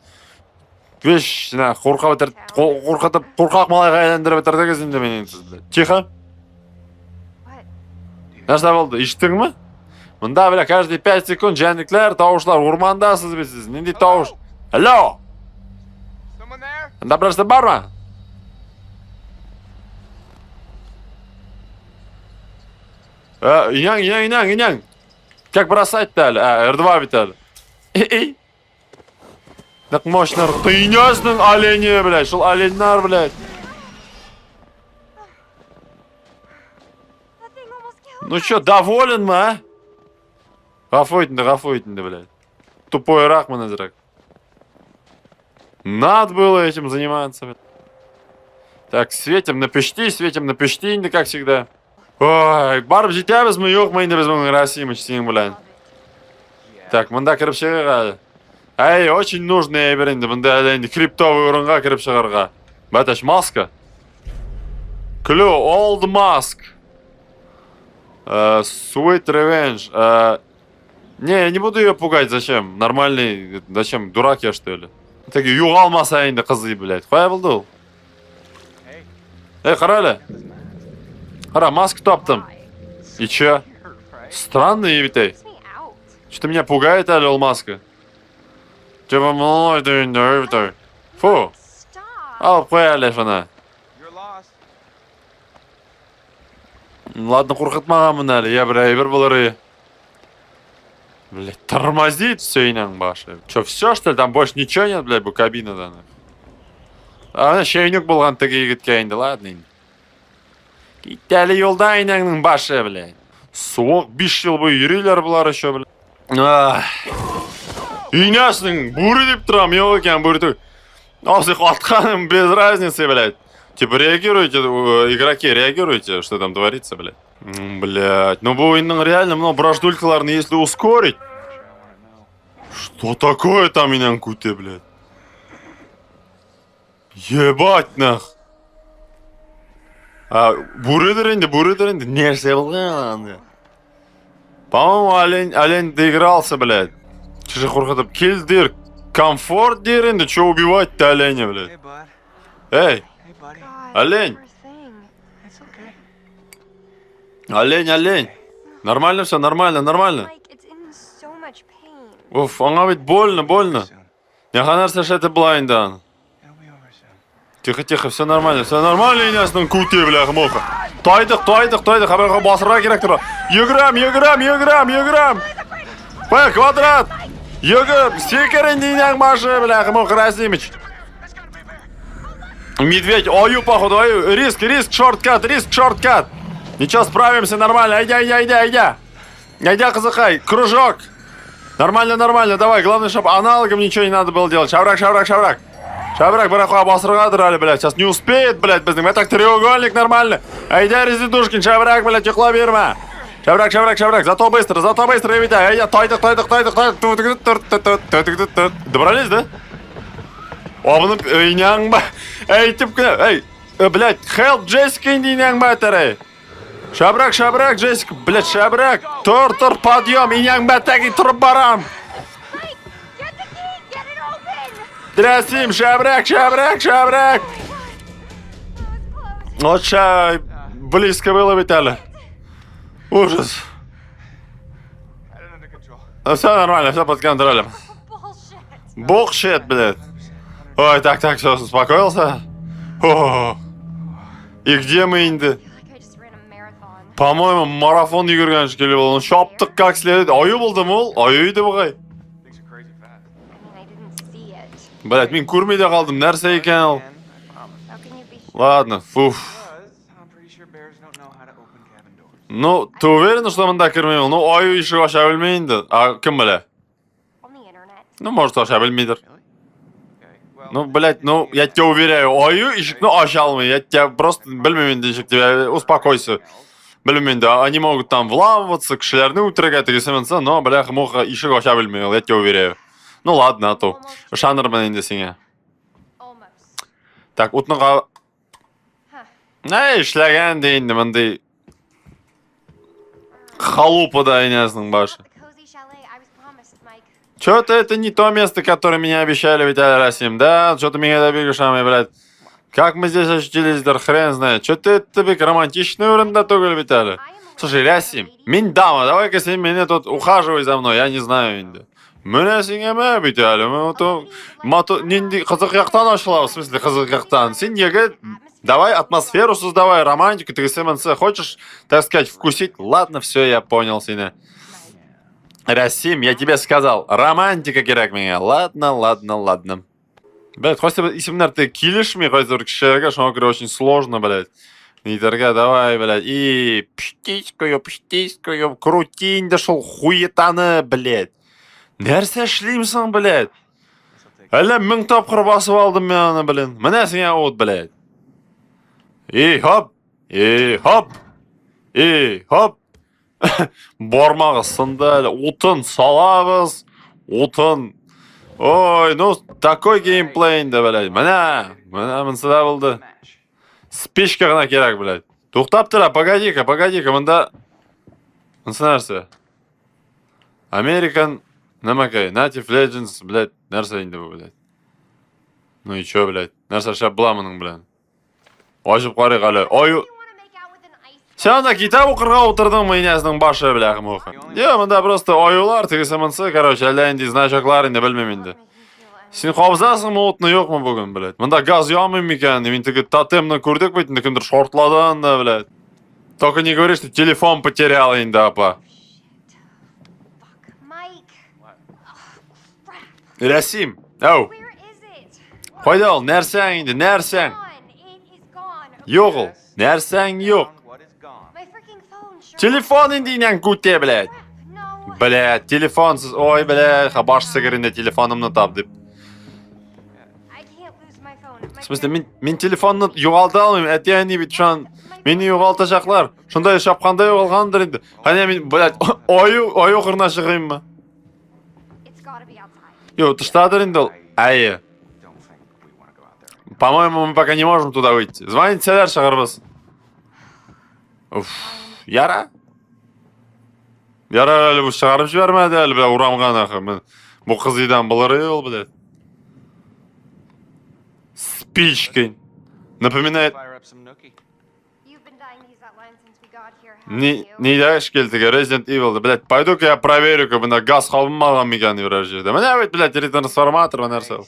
вещь, қорқақ малайға айландырып өтірдіңіз енді мен енді, блядь. Тихо. Нәрсе болды, іштің ме? Мында, бля, каждый 5 секунд жәндіктер, тауышлар, ормандасыз бе сіз? Нендей тауыш? Алло! Мында бірінші бар ма? Иняң. Как бросать-то, R2 бит әлі. Эй. Так мощно. Ты несның олени, блядь. Шыл оленнар, блядь. Ну чё, доволен ма, а? Гафойтинді, блядь. Тупой рахман азрак. Надо было этим заниматься, блядь. Так, светим на пешти, как всегда. Ой, барып жетеміз ме, жоқ ма, енді біз мұның Расимыч сенің, блядь. Так, мында кіріп шығырға. Эй, очень нужный ебір енді, мында әлі криптовый ұрынға кіріп шығырға. Бәтәш, маска. Клю, old mask. Sweet revenge. Не, я не буду ее пугать, зачем? Нормальный, зачем? Дурак я, что ли? Так, юғалмаса енді қызы, блядь. Қоя болды ол? Эй, қарайлы. Қара, маску таптым. И чё? Странный ебітей. Что-то меня пугает, әлі ол маска. Че вам мой дүйінді ебітой? Фу. Алып қой әлі фана. Ладно, қорқытмағамын әлі. Я бір болары. Блядь, тормозит все инан башы. Че, все, что ли? Там больше ничего нет, блядь, бұл кабинада. А, шейнюк болған тігі егітке енді, ладно енді. Кетәлі елда инаңның башы, блядь. Суық 5 жыл бойы үйрейлер бұлар еще, блядь. Үйнесің, буры деп тұрам, ел екен, буры түк. Осы қуатқаным без разницы, блядь. Типа реагируйте, игроки, реагируйте, что там творится, блядь. Блядь, ну бұл ойынның реально мынау браждулькаларны если ускорить. Что такое там инан куте, блядь? Ебать нах. Бурыдыр инде. Нерсе болған. По-моему, олень доигрался, блядь. Чужих қорқытып, келдер, комфорт дер инде, чё убивать-то оленя, блядь. Hey, bud. Эй, Hey, buddy. God, Олень. poor thing. It's okay. олень. Нормально все, нормально. Like, it's in so much pain. Уф, аңа бит больно. Soon. Яха нәрсе шеті блайндан. It'll be over soon. Тихо, все нормально, инесінің күте, бляха, моха. Тойдық, абайға басыра керек тұра. Егірам. П, квадрат. Егір, секерін дейнең башы, бляха, моха, Расимыч. Медведь, ою, походу, ою. Риск, шорткат. Ничего, справимся, нормально, айдя. Айдя, қызықай, кружок. Нормально, давай, главное, чтобы аналогом ничего не надо было делать. Шаврак. Шабрак, барахуа, басырға дырали, блядь. Сейчас не успеет, блядь, біздің. Это треугольник нормально. Айда, Резидушкин, Шабрак, блядь, ұқла берма. Шабрак. Зато быстро, Витя. Айда, тойдық. Добрались, да? Обынып, өйняң ба. Эй, типкіні, эй, блядь, help Джессика индейняң ба, тәрей. Шабрак, Джессика, блядь, Шабрак. Тұр, подъем, иняң ба, тәгі тұрып барам. Mike, get the key! Get it open! Драсим, Шабрак. That was close. Вот ща близко было, Виталя. Ужас. Had it under control. Все нормально, все под контролем. Bullshit. Бухшет, блядь. Ой, так, все, успокоился. О, и где мы, инде? I feel like I just ran a marathon. По-моему, марафон жүгірген шкелі болды. Шоптық как следует. Ою болды мол, ою иді бұғай. Things are crazy fast. I mean, I didn't see it. Блядь, мен көрмейде қалдым, нәрсе екен ол. And I promise. How can you be sure? Ладно, фуф. Because I'm pretty sure bears don't know how to open cabin doors. Ну, ты уверен, что мында кірмеймел? Ну, ою іші аша білмейінді. А кім біле? On the internet. Ну, может, аша білмейдір. Really? Okay. Well, Ну, блядь, я тебя уверяю, ою ишик, аша алмай. Я тебя просто білмеймін дейшік тебе, успокойся. Білмеймін де, они могут там вламываться, кішілерні үтірігай, тегісіменсі, но, бляха, муха, ишик аша білмеймел, я тебя уверяю. Ну, ладно, а то. Шанырмын енді сеңе. Almost. Так, утныға... Huh. Не, ішлеген дейінді, мындай... Халупа да, инесінің башы. The cozy chalet I was promised, Mike. Чё-то это не то место, которое меня обещали, Виталий Расим, да? Чё-то меня добегаешь, блядь. Как мы здесь очутились, да хрен знает. Чё ты это бик романтичный уровень дотугал, Виталий? Слушай, Расим, мен дама, давай-ка с меня тут ухаживай за мной, я не знаю инде. Міне сеңеме, Виталий, ненде қызық яқтан ашылау, в смысле қызық яқтан. Сен неге, давай атмосферу создавай, романтику, ты СМНЦ, хочешь, так сказать, вкусить? Ладно, все, я понял, сене. Расим, я тебе сказал, романтика керек мне. Ладно. Блядь, хоть исемнер ты килишь мне, хоть только шерга, что он очень сложно, блядь. Нитерга, давай, блядь. И пштискаю, крутинь, дошел хуетаны, блядь. Нәрсе шлимсың, блядь? Әлі 1000 тапқыр басып алдым мен аны, блин. Міне сіңе от, блядь. Хоп. Бармағы сынды, отын салабыз. Ой, ну, такой геймплейнді, блядь. Міне мұнсыда болды. Smash. Спичка ғана керек, блядь. Тоқтап тұра, погоди-ка, мұнда... Мұнсы нәрсе? American... Намакай, Native Legends, блядь, нәрсе инде бұл, блядь. Ну и чё, блядь? Нәрсе шап бұламының, блядь. Ашып қарай қалы. Ой, You want to make out with an ice сен анда китап оқырға отырдың мынесінің башы, бляхы мұхы. Мұнда просто оюлар, тегісімінсі, короче, әлі значоклар инде білмем инде. Сен қабзасың мұ отны yok mu бүгін, блядь? Мұнда газ ямайм екен, мен тегі тотемны көрдік бейтін, кімдір шортладан да, блядь. Только не говори, что телефон потерял инде, апа. Mike. Расим, ау. Where is it? Қойда ол, нәрсең инде, нәрсең. Gone. It is gone. Yok ol, нәрсең yok. What is gone? My freaking phone. Sure. Телефон индейнен күте, блядь. No. Блядь, телефонсыз, ой, блядь, хабаш сығырында телефонымны тап деп. I can't lose my phone. В смысле, мен телефонны юғалта алмайм, әте әне бит шан, мені юғалта жақлар. Шындай шапқандай юғалғандыр енді. Хане мен, блядь, ой оқырна шығайым ма? It's gotta be outside. Йо, тыштадыр енді ол. Әйе. Don't think we want to go out there. По-моему, мы пока не можем туда выйти. Звоните сәлер шығарбыз. Уф, яра? Яра әлі бұл шығарып жібермеді әлі, бля, урамған ақы. Бұл қызыдан бұлыры ол, блядь. Спичкой. Напоминает... Fire up some nookie. You've been dying to use that line since we got here, haven't you? Не дайш келдігі, Resident Evil. Блядь, пойду-ка я проверю, как мына газ қалынмаған мекен үйрежі. Мына бет, блядь, трансформатор, нәрсе.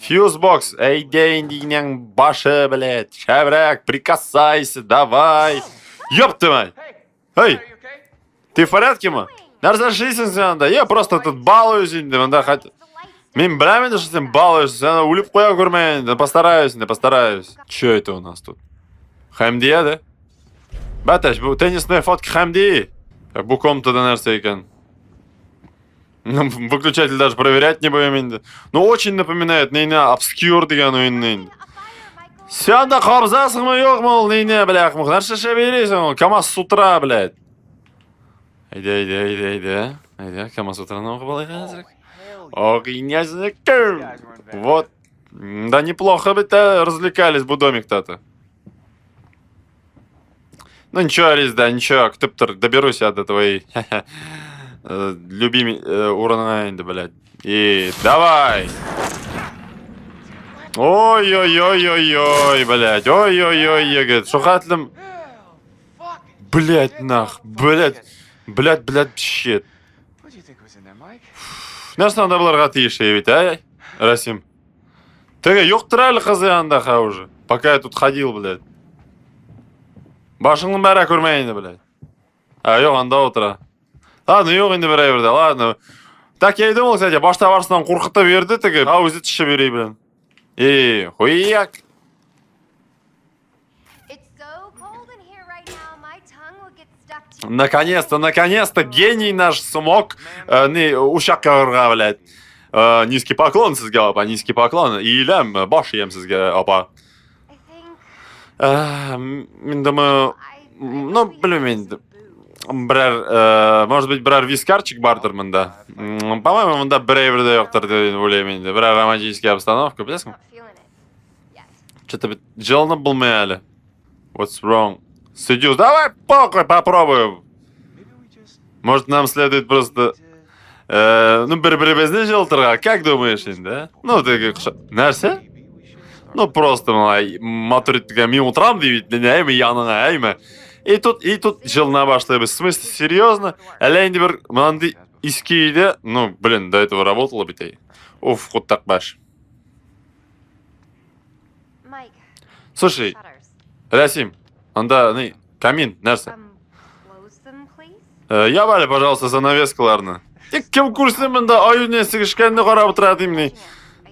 Фьюзбокс, эй, дейін башы, блядь. Шабрак, прикасайся, давай. Ёб ты мать. Эй, ты в порядке, ма? Нәрсе шейсің сен анда? Я просто тут балуюсь, мында хоть... Мен біләмен, что сен балуешься, сен өліп қоя көрмейін. Да постараюсь. Чё это у нас тут? Хамдия, да? Баташ, бұл теннисные фотки Хамдии. Как бұл комнатада нәрсе екен. Выключатель даже проверять не будем енді. Ну, очень напоминает нейне обскюр деген ойынны енді. Сен да қарзасың ма, жоқ ма ол нейне, бляқ, мұқ. Нәрсе ше бересің ол, Камаз Сутра, блядь. Айда, Камаз Сутраны оқып алайық әзірек. Вот. Да неплохо бы развлекались бы домик-то. Ну ничего, Алис, да, ничего. Кто-то доберусь я до твоей любимой уровня, блядь. И давай. Ой-ой-ой-ой-ой, блядь. Ой-ой-ой, говорит. Шухатлем. Блядь, нах. Блядь, щит. What do you think was in there, Mike? Нәрсе анда бұларға тиіші ебет, ай, Расим? Теге, жоқтыр әлі қызы анда ха уже. Пока я тут ходил, блядь. Башыңның бәрі көрмейінді, блядь. Жоқ, анда отыра. Ладно, жоқ енді бір айверді, ладно. Так, я и думал, кстати, башта барсынан қорқыта берді, теге, өзі түші берей, блядь. Хуяк. Наконец-то, гений наш смог ушақ қағырға, блядь. Низкий поклон сізге, апа, низкий поклон. Иілем, баш ем сізге, апа. Мен думаю, ну, білмеймін, может быть, бірер вискарчик бардыр мында. По-моему, мында бір әйбірді жоқтыр деп ойлаймын. Бірер романтический обстановка, білесің? Что-то жылынып болмай әлі. What's wrong? Сидюс, давай похуй попробуем. Может, нам следует просто... ну, бір-бірімізді жылтырға, как думаешь, да? Ну, ты как... Нәрсе? Ну, просто, малай, матуритіге мен отырам дейбейді, әйме, яныңа, әйме. И тут жылына баштайбыз. В смысле, серьезно? Әлі енді бір, мынанды искейді, ну, блин, до этого работало бітей. Уф, құттақ баш. Слушай, Расим, анда, камин, нәрсе? Ябали, пожалуйста, занавескаларны. Кім көрсем мында аю несі кішкенді қарап отырады емне.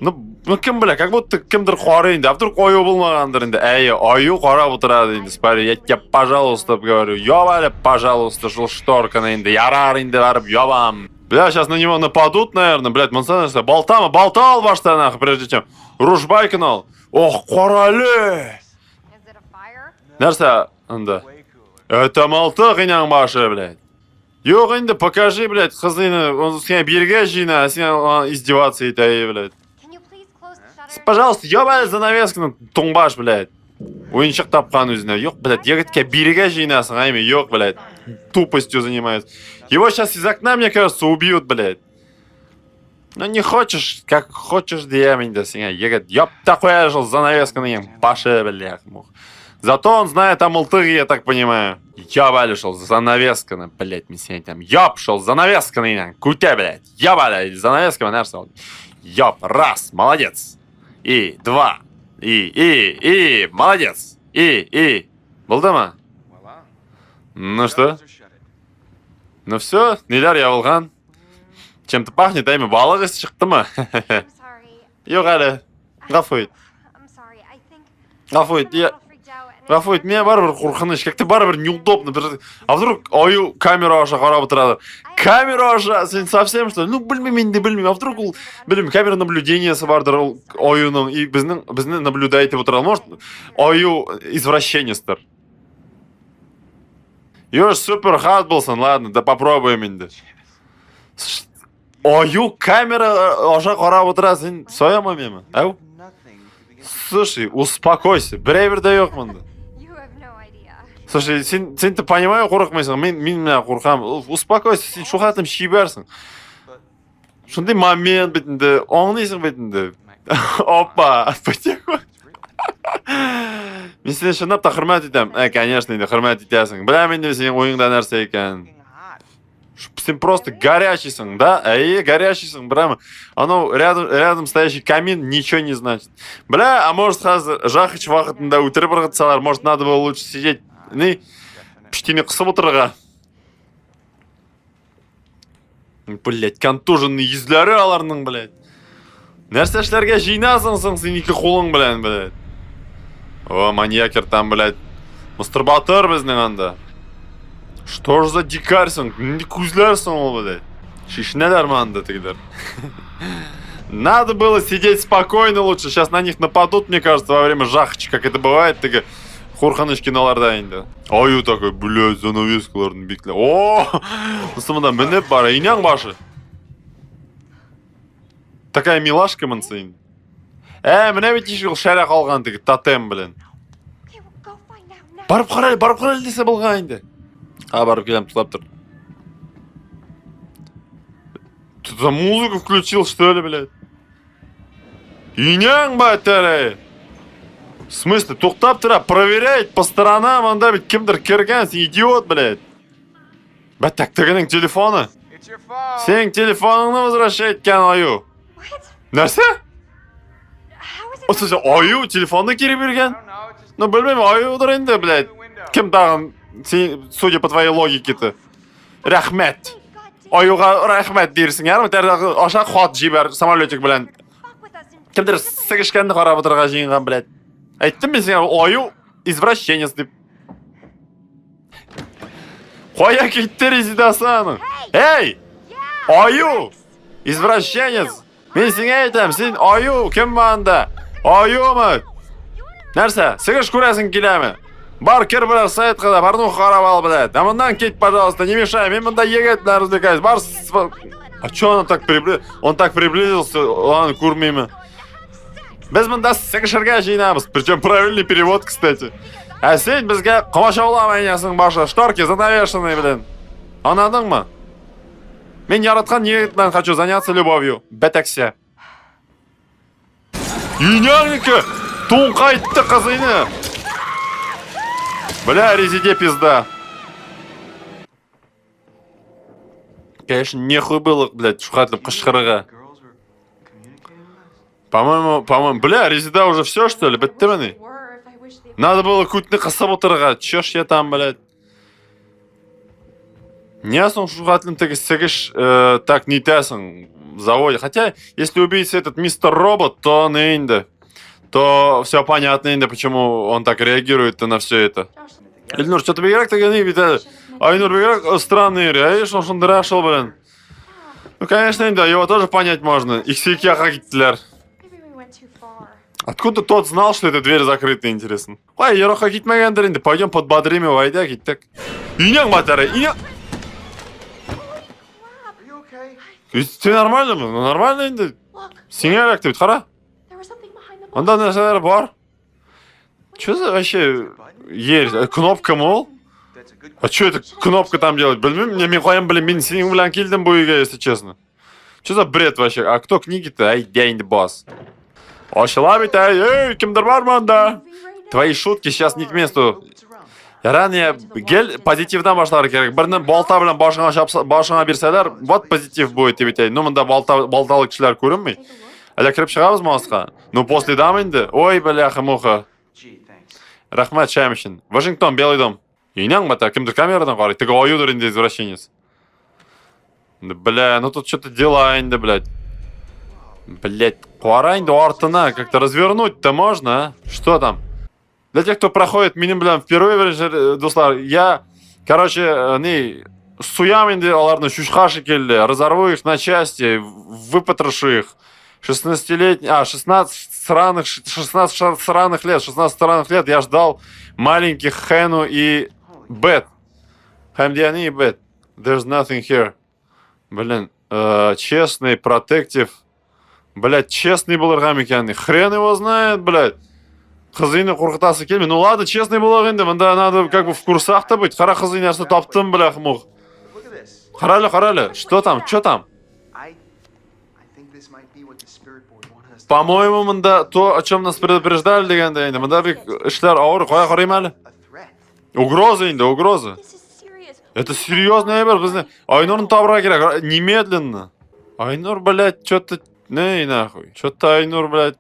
Ну, кім біле, как будто кімдір қоры енді, а вдруг ою болмағандыр енді. Аю қарап отырады енді, спарю, я тебе, пожалуйста, говорю, ябали, пожалуйста, жыл шторканы енді, ярар енді барып, ябам. Бля, сейчас на него нападут, наверное, блядь, монсанерса, болтал башта, нахуй, прежде чем ружбай кинул. Ох, қорали! Нәрсе, анда? Это мылтық инең башы, блядь. Жоқ енді, покажи, блядь, қызыны, он сен берге жина, а сен издеваться етайы, блядь. Пожалуйста, ебали занавесканы тоңбаш, блядь. Ойыншық тапқан өзіне. Жоқ, блядь, егітке берге жинасың, айме, жоқ, блядь. Тупостью занимается. Его сейчас из окна, мне кажется, убьют, блядь. Ну не хочешь, как хочешь, диамень, да синя. Егет, ёб такой жил занавесканы ең башы, блядь. Зато он знает о мылтыге, я так понимаю. Ябали шел занавесканы, блядь, месье там. Ёб шел занавесканы, кутя, блядь. Ябали занавесканы, нәрсе. Ёб, раз, молодец. И, два, и, молодец. И. Болды ма? Ну что? Ну все, нелер я волган. Чем-то пахнет, айме, балық есі шықты ма? Жоқ әлі, ғафует. Ғафует, мен барбір қорқыныш, как-то барбір неудобно. А вдруг ою камеру аша қарап отырады. Камеру аша, сен совсем что ли? Ну, білмеймін. А вдруг ол, білмеймін, камера наблюдениесі бардыр ол оюның, и біздің наблюдайтып отырады. Может, ою извращенецтер. Ёж супер хат болсын, ладно, да попробуем енді. Ою камера аша қарап отырады, сен соя ма мені? Әу? Слушай, успокойся. Біреуірде жоқ мында. You have no idea. Слушай, сен понимаю қорықмайсың, мен мына қорқамын. Успокойся, сен шуқатым шиберсің. Шындай момент бетінде, оңнайсың бетінде. Опа, потихоньку. Мен сені шынап та құрмет етем. Конечно, енді құрмет етесің. Білем енді сенің ойыңда нәрсе екен. Сен просто горячийсың, да? Горячийсың, прямо. Оно рядом стоящий камин ничего не значит. Бля, а может қазір жақыч вақытында өтіріп ырғытсалар, может надо было лучше сидеть. Не, піштеме қысып отырға. Блять, контуженный yüzлері аларның, блять. Нәрсешлерге жинасың сен екі қолың, блять. О, маньякер там, блять. Мастурбатор біздің анда. Что ж за дикарьсың? Не көзлерсің ол, блять. Шишнелер ма анда тегілер? Надо было сидеть спокойно лучше. Сейчас на них нападут, мне кажется, во время жахчи, как это бывает, теге қорқыныш киноларда енді. Аю такой, блядь, занавескалардың бекілі. О, мұсымында мініп бар, иняң башы. Такая милашка мынсы енді. Міне бет ешіл шәрі қалған теге тотем, блин. Okay, well, go find out now. Барып қарай десе болға енді. Барып келем, тұлап тұр. Ты там музыку включил, что ли, блядь? Иняң ба, тәрі? В смысле, тоқтап тұра, проверяет по сторонам, анда бит кімдір кірген, сен идиот, блядь. Бәт тәктігінің телефоны. It's your phone. Сен телефоныңны возвращай еткен аю. What? Нәрсе? How is it? О, сен аюу телефонны кері I берген? don't know. It just Ну, білмеймін, аюудыр енді, блядь. Кім тағын, судя по твоей логике-то. Рахмет. Аюға рахмет дейірсің, ярым, тәрді аша қуат жибер, самолетик, блядь. Fuck with us and Кімдір сігішкенді қарап отырға жиынған, блядь. Айттым мен сен, аю извращенец деп. Қоя кетті резидасаның. Эй! Аю! Извращенец! Мен сен айтам, сен аю, кім банда? Аю ма? Нәрсе, сігіш көресің келемі? Бар кір бірі сайтқа да, барну қарап ал, блядь. А мындан кет, пожалуйста, не мешай, мен мында егетілер развлекаюсь. Бар, а чё он так приблизился? Он так приблизился, ладно, көрмеймін. Біз мында сігішірге жинамыз. Причем правильный перевод, кстати. А сен бізге қомашауламайнесің башы. Шторки занавешенные, блин. Анадың ма? Мен яратқан ниетімнен хочу заняться любовью. Бәтәксе. Иняңнікі! Тун қайтты қызыны! Бля, резиде пизда. Конечно, нехуй было, блядь, шухатлым қышқырыға. girls were communicating with us. По-моему, бля, резида уже все, что ли? Бітті мені? Were if I wish they Надо было кутны қысып отырға. Чё ж я там, блядь? Не соң шухатлым теге сігіш так не тәсің в заводе. Хотя, если убийца этот мистер Робот, то нынде. То все понятно, инде, почему он так реагирует на все это. Ильнур, что-то беграк так не видали. Айнур беграк странный, видишь, он шундыра шел, блин. Ну, конечно, да, его тоже понять можно. Их сики ахагитлер. maybe we went too far. Откуда тот знал, что эта дверь закрыта, интересно? Ой, ероха гитмегендер инде, пойдем подбодрим его, айда, гиттек. Иняң батары, иняң... Are you okay? Ты нормально, ну нормально инде. Look, Синяк ты, хара? there was something behind the Анда нәрселер бар. Чё за вообще ерь? Кнопка, мол? That's a good А чё это кнопка там делать? Білмеймін, мен қоям, блин, мен сенің білән келдім бұл үйге, если честно. Чё за бред вообще? А кто книги-то? Ай, день бас. Ашыла бит, эй, кімдір бар ма анда? Твои шутки сейчас не к месту. Ранее гел позитивдан башлары керек. Бірні балта білән башыңа берселер, вот позитив будет деп айтайын. Ну, мында балталы кішілер көрінмей. Әлі кіріп шығамыз мосқа? Ну, после дам енді. Ой, бляха-муха. Gee, thanks. Рахмет, шайым үшін. Вашингтон, Белый дом. Иняң бата, кімдір камерадан қарай? Тігі аюдыр енді извращенец. Бля, ну тут что-то дела енді, блядь. Блядь, қуара енді артына, как-то развернуть-то можно, а? Что там? Для тех, кто проходит менің білән впервые, достар, я, короче, не, суям енді аларны шушқа шекелі, разорву их на части, выпотрошу их. 16 сраных лет я ждал маленьких Хэну и Бет. Хамдиани и Бет. There's nothing here. Блин, честный, протектив. Блядь, честный bo'largan ekan. Хрен его знает, блядь. Qizingni qo'rqitasi kelmay. Ну ладно, честный bo'lar endi. Bunda надо как бы в курсах-то быть. Qara qizing narsa topdim, бляха мух. Look at this. Qarali. Что там? Что там? I think this might be what the spirit board wanted us to По-моему, munda то, о чем нас предупреждали deganda endi. Munda bir ishlar og'ir. Qo'ya qarayman. a threat. Угроза endi, угроза. This is serious. Это серьезная bir bizni. Aynurni topirga kerak. Немедленно. Айнур, блядь, что-то... Не, нахуй. Что-то Айнур, блядь...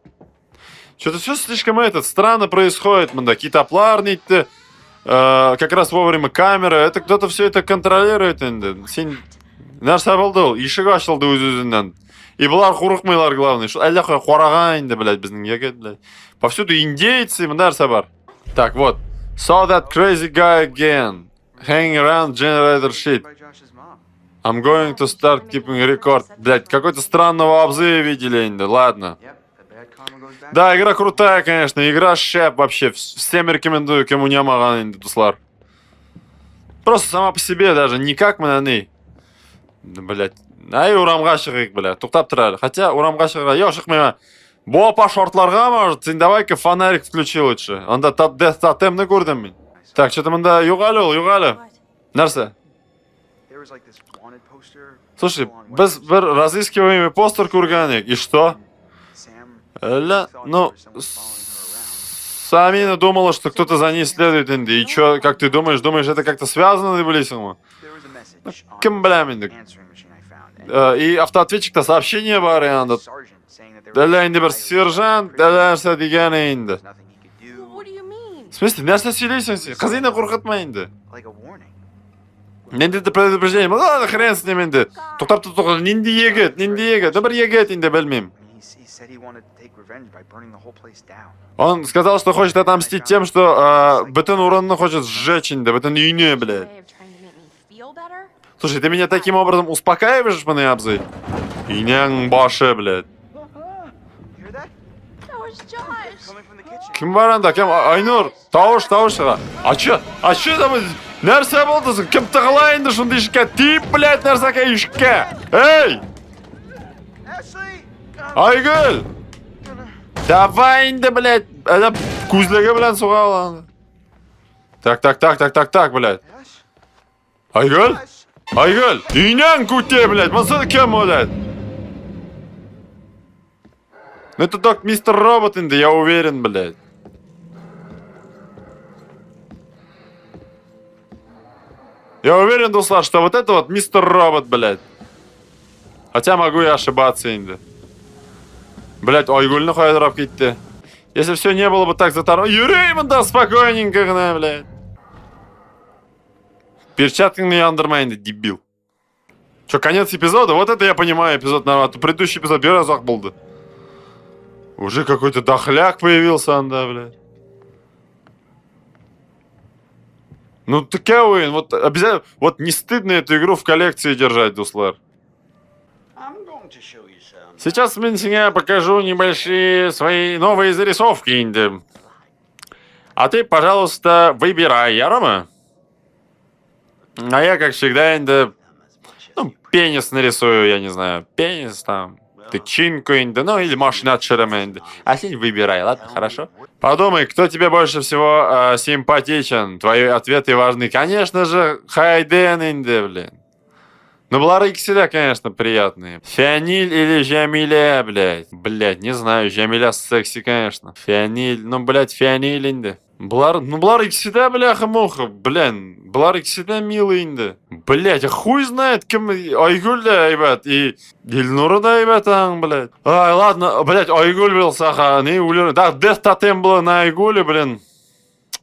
Что-то все слишком странно происходит. Мында китапларник-то, как раз вовремя камера. Это кто-то все это контролирует енді. Сен... Нәрсе болды ол. Ишік ашылды өз-өзінен. И бұлар қорықмайлар, главное. Әлі қораған енді, блядь, біздің егет, блядь. Повсюду индейцы, нәрсе бар. Так, вот. Saw that crazy guy again. Hanging around generator shit. By Josh's mom. I'm going to start keeping record. Блять, какой-то странного обзы видели, инда. Ладно. Yep, the bad karma goes back. Да, игра крутая, конечно. Игра шеп вообще. Всем рекомендую, кому не амаган, инда, туслар. Просто сама по себе даже. Никак мы на ней. Да, блять. Ай, урамға шығайық, блядь. Тоқтап тұрады. Хотя, урамға шығайық. Йо, шықмайма. Бопа шортларға, может, сен давай-ка фонарик включи лучше. Онда Death Totem'ni көрдім мен. Так, что-то мында юғалі ол, юғалі. Нәрсе? There was like this wanted poster. Слушай, on біз websites. бір разыскиваемый постер көргенек. И что? Sam Ля, thought ну, there was someone following her around. Самина думала, что кто-то за ней следует, инди. И чё, как ты думаешь, это как-то связано, ты близко? There was a message on Кем, бля, мен, the answering machine I found. And И автоответчик-то сообщение бар, янда. sergeant saying that there Дәлә was инде бір сержант, дәлә нәрсә дигәне инде. nothing he could do. What do you mean? В смысле, нәрсә сөйлейсің сен? Қызыңды қорқытма инде. Like a warning. Ненде де предупреждение. Ладно, хрен с ним инде. Тоқтап тұр, ненде егет. Да бір егет инде, білмеймін. I mean, he said he wanted to take revenge by burning the whole place down. Он сказал, что хочет отомстить тем, что бүтін уронны хочет сжечь инде, бүтін үйне, блядь. Way of trying to make me feel better? Слушай, ты меня таким образом успокаиваешь, маны абзы? Иняң башы, блядь. Hear that? That was Josh. Coming from the kitchen. Кім бар анда? Кім? Айнур, тауыш шыға. Ачы там нәрсе болды? Кім тығыла енді шынды ішке? Тиіп, блядь, нәрсеке ішке. Эй! Ashley! Айгүл! Давай енді, блядь. Әлі көзлеге білән суға алан. Так, блядь. Ash? Айгүл? Ash? Айгүл! Иняң күте, блядь. Мысы кем, блядь? Ну это только мистер Робот енді, я уверен, блядь. Я уверен, Дуслар, что вот это вот мистер Робот, блядь. Хотя могу и ошибаться, инде. Блядь, Айгульны қойдырап кетті. Если все не было бы так заторно... Юреймін да спокойненько, гына, блядь. Перчатками яндырма инде, дебил. Че, конец эпизода? Вот это я понимаю, эпизод на предыдущий эпизод бер разок болды. Уже какой-то дохляк появился, анда, блядь. Ну, такой, вот обязательно... Вот не стыдно эту игру в коллекции держать, Дуслар. I'm going to show you some. Сейчас я покажу небольшие свои новые зарисовки, инде. А ты, пожалуйста, выбирай, Ярома. А я, как всегда, инде... Ну, пенис нарисую, я не знаю. Пенис там, тычинку инде, ну или машина от шерема инде. А сень выбирай, ладно, хорошо? Подумай, кто тебе больше всего симпатичен. Твои ответы важны. Конечно же, Хайден инде, блин. Ну, Бларыки всегда, конечно, приятные. Фианиль или Жамиля, блядь. Блядь, не знаю, Жамиля секси, конечно. Фианиль, ну, блядь, Фианиль инде. Бларыки всегда, бляха-муха, блин. Бларыки всегда милый инде. Блядь, а хуй знает, кем... Айгуль да, ебать, и Ильнура да, ебать, блядь. Ай, ладно, блядь, Айгуль был, саха, не улер. Да, Death Totem было на Айгуле, блин.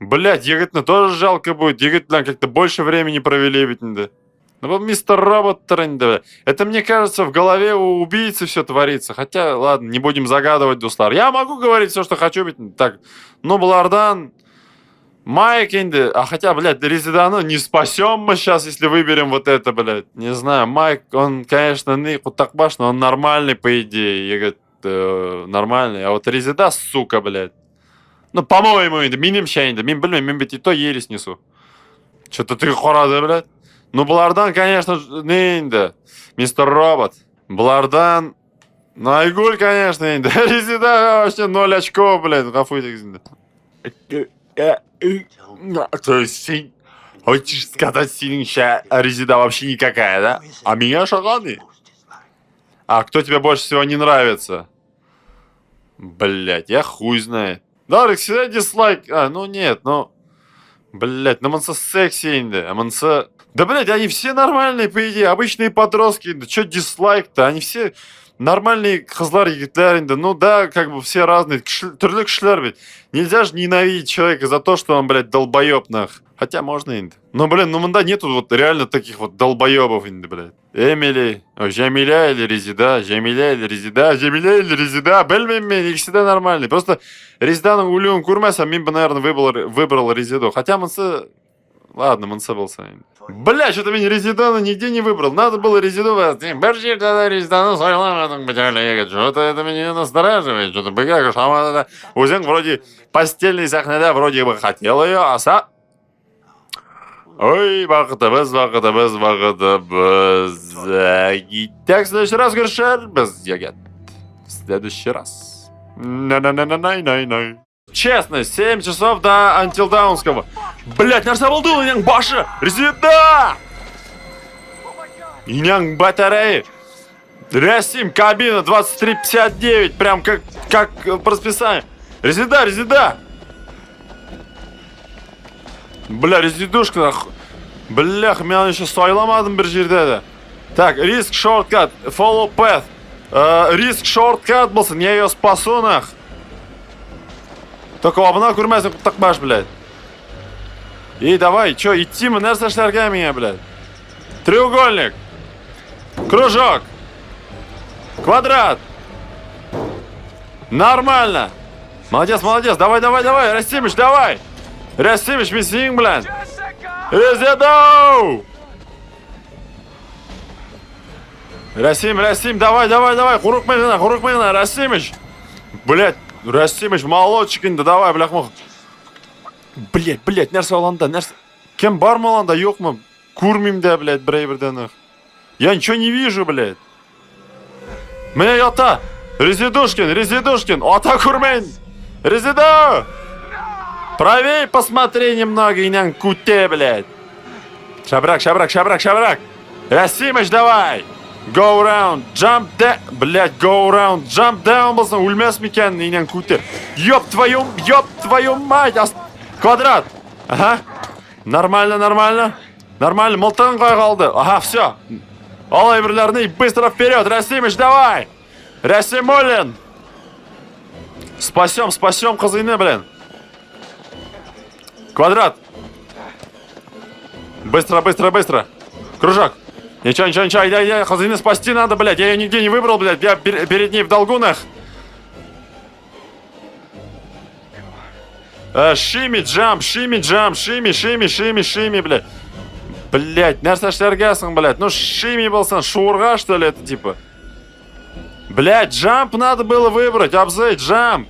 Блядь, еготно тоже жалко будет. Еготно как-то больше времени провели, ведь, инде. Ну, вот мистер Робот тренда. Это, мне кажется, в голове у убийцы все творится. Хотя, ладно, не будем загадывать, Дуслар. Я могу говорить все, что хочу, ведь так. Ну, Блардан, Майк, инди. А хотя, блядь, Резидана не спасем мы сейчас, если выберем вот это, блядь. Не знаю, Майк, он, конечно, не кутакбаш, но он нормальный, по идее. Я говорю, нормальный. А вот Резида, сука, блядь. Ну, по-моему, инди, миним ща, инди. Мин, блин, мин бит и то ересь несу. Что-то ты хорады, блядь. Ну, Блардан, конечно, не инде. Мистер Робот. Блардан Ну, Айгуль, конечно, енді. Резида вообще 0 очков, блядь, ғафу етіңізді. То есть, сен хочешь сказать, сеніңше Резида вообще никакая, да? А меня шаганы? А кто тебе больше всего не нравится? Блядь, я хуй знает. Да, всегда дизлайк. Ну нет, ну... Блядь, ну мынсы секси енді. А мынсы... Да, блядь, они все нормальные, по идее. Обычные подростки. Да чё дизлайк-то? Они все... Нормальные қызлар, егітлер енді. Ну да, как бы все разные. Түрлі кішілер, блядь. Нельзя же ненавидеть человека за то, что он, блядь, долбоёб, нах. Хотя можно енді. Ну, блин, ну мында нету вот реально таких вот долбоёбов енді, блядь. Эмили, Жамиля или Резида, Жамиля или Резида, Жамиля или Резида. Білмеймін мен, ikisi de нормальный. Просто Резиданың өлуін көрмесем, мен бы, наверное, выбрал Резиду. Хотя мынсы... Ладно, мынсы болса енді. Бля, что-то мен Резидана нигде не выбрал. Надо было Резиду возьми. Бір жерде Резидану сайламадың бітерлі. Что-то это меня настораживает. Что-то быга шамада. Өзің вроде постельный сахнада вроде бы хотел ее, аса... Ой, бақытыбыз. Так, в следующий раз görüşürüz. Ягет. В следующий раз. Най-най-най-най-най. Честно, 7 часов до Антилдаунского. Блять, нәрсе болды иняң башы. Резида! Иняң батареи. Рясим, кабина 2359. Прям как по расписанию. Резида! Бля, резидушка нахуй. Блях, мен еще сайламадым бір жерде де. Так, риск шорткат. Follow path. Риск шорткат болсын. Я ее спасу нах. Только обына көрмәсін құттықпаш, блядь. Ей, давай, чё, идти мы, нәрсе эшләргә меня, блядь. Треугольник. Кружок. Квадрат. Нормально. Молодец, давай, Расимыч, давай. Расимыч, мен сенің, блядь. Резидоу. Расим, давай. Қурықмайына, Расимыч. Блядь. Расимыч, молодчик енді, давай, блях мұх. Блядь, нәрсе аланда, нәрсе... Кем бар ма аланда, yok mu? Көрмейм де, блядь, бірден. Я ничего не вижу, блядь. Мне ята! Резидушкин, ата көрмейн! Резидо! Правей, посмотри немного, иняң куте, блядь. Шабрак. Расимыч, давай! Go around, jump down. Блять, go around, jump down болсын, өлмәс мекен, иняң күтер. Ёп твою мать. Квадрат. Ага. Нормально. Мылтығын қой қалды. Ага, все. Алай бірлеріне быстро вперед. Расимыч, давай. Расимулин. Спасем қызыны, блин. Квадрат. Быстро. Кружок. Ничего, иди, қызыны спасти надо, блядь. Я ее нигде не выбрал, блядь. Я перед ней в долгунах. Шими, джамп, шими, блядь. Блядь, нәрсе эшләргәсең, блядь. Ну, шими болсын, шуырға, что ли, это типа. Блядь, джамп надо было выбрать, обзей, джамп.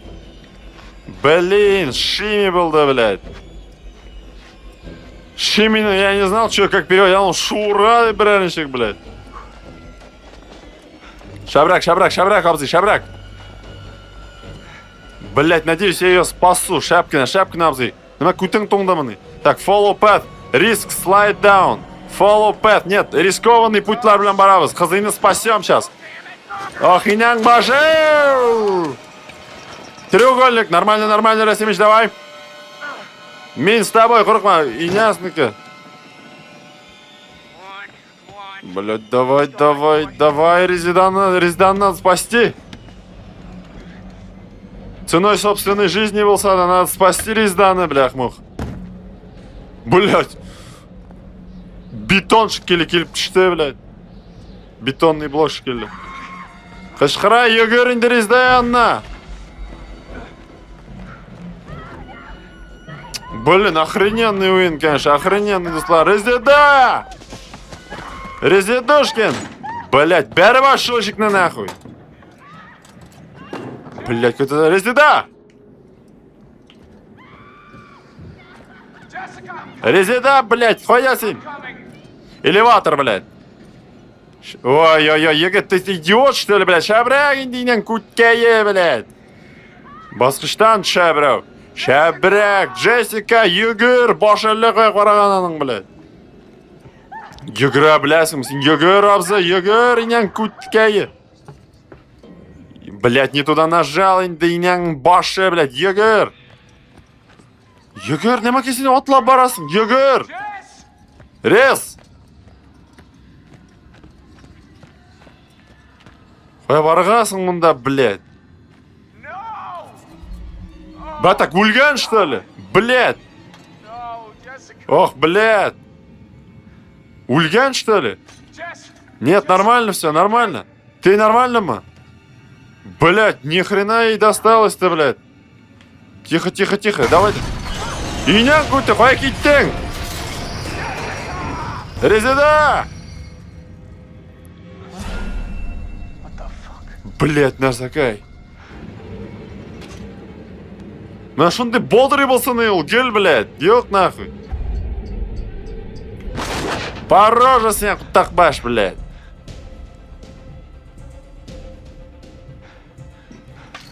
Блин, шими был, да, блядь. Шимина, я не знал, что как перевод. Я думал, шура, бранщик, блядь. Шабрак, обзы, шабрак. Блядь, надеюсь, я ее спасу. Шапкина, обзы. Нема кутың тоңдамыны. Так, follow path. Риск, slide down. Follow path. Нет, рискованный путлар белән барабыз. Қызыны спасем сейчас. Ох, иняң башы. Треугольник. Нормально, Расимыч, давай. Мен с тобой, қорқма, инясныкі. Блядь, давай, Резиданны надо спасти. Ценой собственной жизни болса да, надо спасти Резиданны, бляхмух. Блядь. Бетон шекелі келіп түшті, блядь. Бетонный блок шекелі. Қышқыра, егерінді Резиданна. Блин, охрененный уин, конечно, охрененный досла. Резидушкин! Блять, бәрі башылшикны нахуй. Блять, какой-то Резида! Резида, блять, хуясин! Элеватор, блять. Ой-ой-ой, егет, ты идиот, что ли, блядь? Шабрак, индинен куткае, блядь. Басқыштан шабрак. Шабрак, Джессика, югір, башылы қой қарағананың, блядь. Югіра, блясың, сен югір, абза, югір, инен куткае. Блядь, не туда нажал, инен башы, блядь, югір. Югір, нема кесіне отлап барасың, югір. Рез. Қоя барғасың мұнда, блядь. Ба так ульган, что ли? Блядь. Ох, блядь. Ульган, что ли? Нет, нормально все, нормально. Ты нормально, ма? Блядь, ни хрена ей досталось-то, блядь. Тихо, тихо, тихо, давай. Инян куты, қоя киттің. Резида! Блядь, нарсакай. Мына шундай болдырый болсын ел, кел, блядь. Yok, нахуй. Порожа сен құттақбаш, блядь.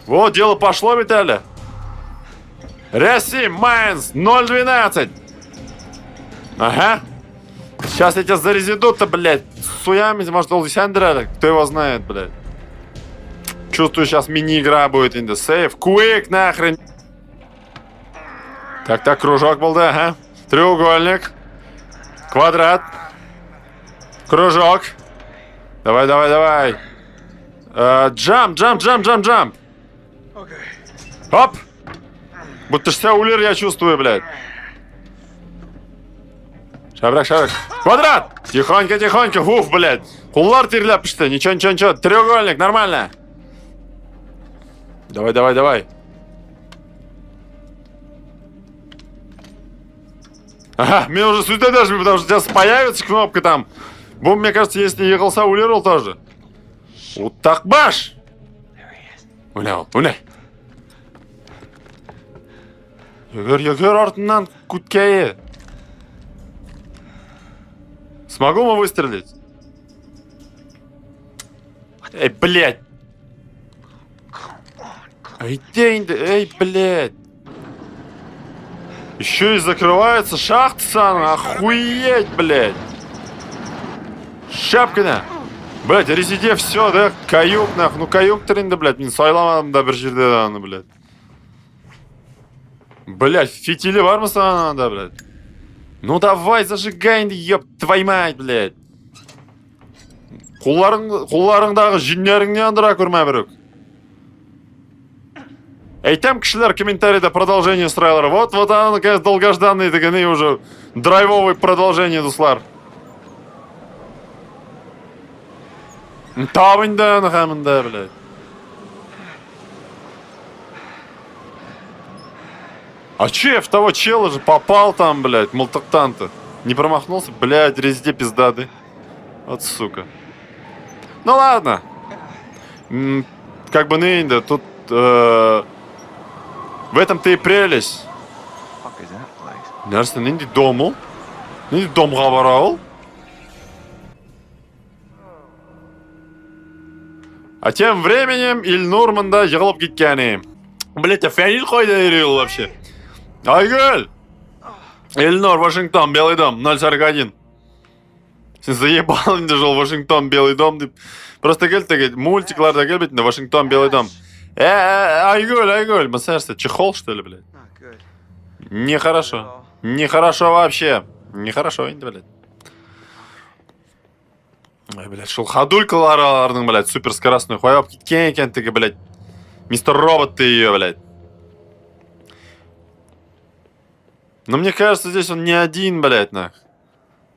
Вот, дело пошло, Виталя. Реси, Майнс, 012. Ага. Сейчас я тебя зарезиду-то, блядь. Суями, может, он Сандра, кто его знает, блядь. Чувствую, сейчас мини-игра будет in the safe. Quick, нахрен. Так, кружок был, да, ага. Треугольник. Квадрат. Кружок. Давай. Джамп. Оп. Будто вся улер я чувствую, блядь. Шабрак. Квадрат. Тихонько. Уф, блядь. Кулар терлеп пішті. Ничего. Треугольник, нормально. Давай. Ага, мне уже сюда даже, потому что сейчас появится кнопка там. Бом, мне кажется, если ехался улерол тоже. Утақбаш. Уля. Югір артынан куткае. Смогу мы выстрелить? Эй, блядь. Эй, блядь. Еще и закрывается шахт, сан. Охуеть, блядь. Шапкина. Блядь, резиде все, да? Каюк, нах. Ну, каюк тренді, блядь. Мен сайламадым да бір жерде аны, блядь. Блядь, фитили бар ма саған анда, блядь? Ну, давай, зажигай, ёб твою мать, блядь. Құлларыңдағы жиннеріңне андыра көрмә бірік. Айтам, кішілер комментарийда продолжение сұрайлар. Вот аны, конечно, долгожданный дегені уже драйвовый продолжение, дуслар. Табында, нахамында, блядь. А че, в того чела же попал там, блядь, мылтықтан-то. Не промахнулся? Блядь, резде пиздады. Вот сука. Ну ладно. Как бы нынде, тут... в этом-то и прелесть. Нәрсе, нынде дому? Нынде домға барау? А тем временем Ильнур мында жығылып кеткені. Блядь, а Фаниль қойда ерел вообще? Айгүл! Ильнур, Вашингтон, Белый дом, 041. Сен заебал инде жол Вашингтон, Белый дом деп. Просто кел тегет, мультикларда кел бетінде Вашингтон, Белый дом. Айгүл, мысарсы, чехол что ли, блядь? Нехорошо. Нехорошо вообще. Нехорошо инде, блядь. Ай, блядь, шел ходулькаларының, блядь, суперскоростной. Қойып кеткен екен тігі, блядь. Мистер Робот ты ее, блядь. Но мне кажется, здесь он не один, блядь, нах.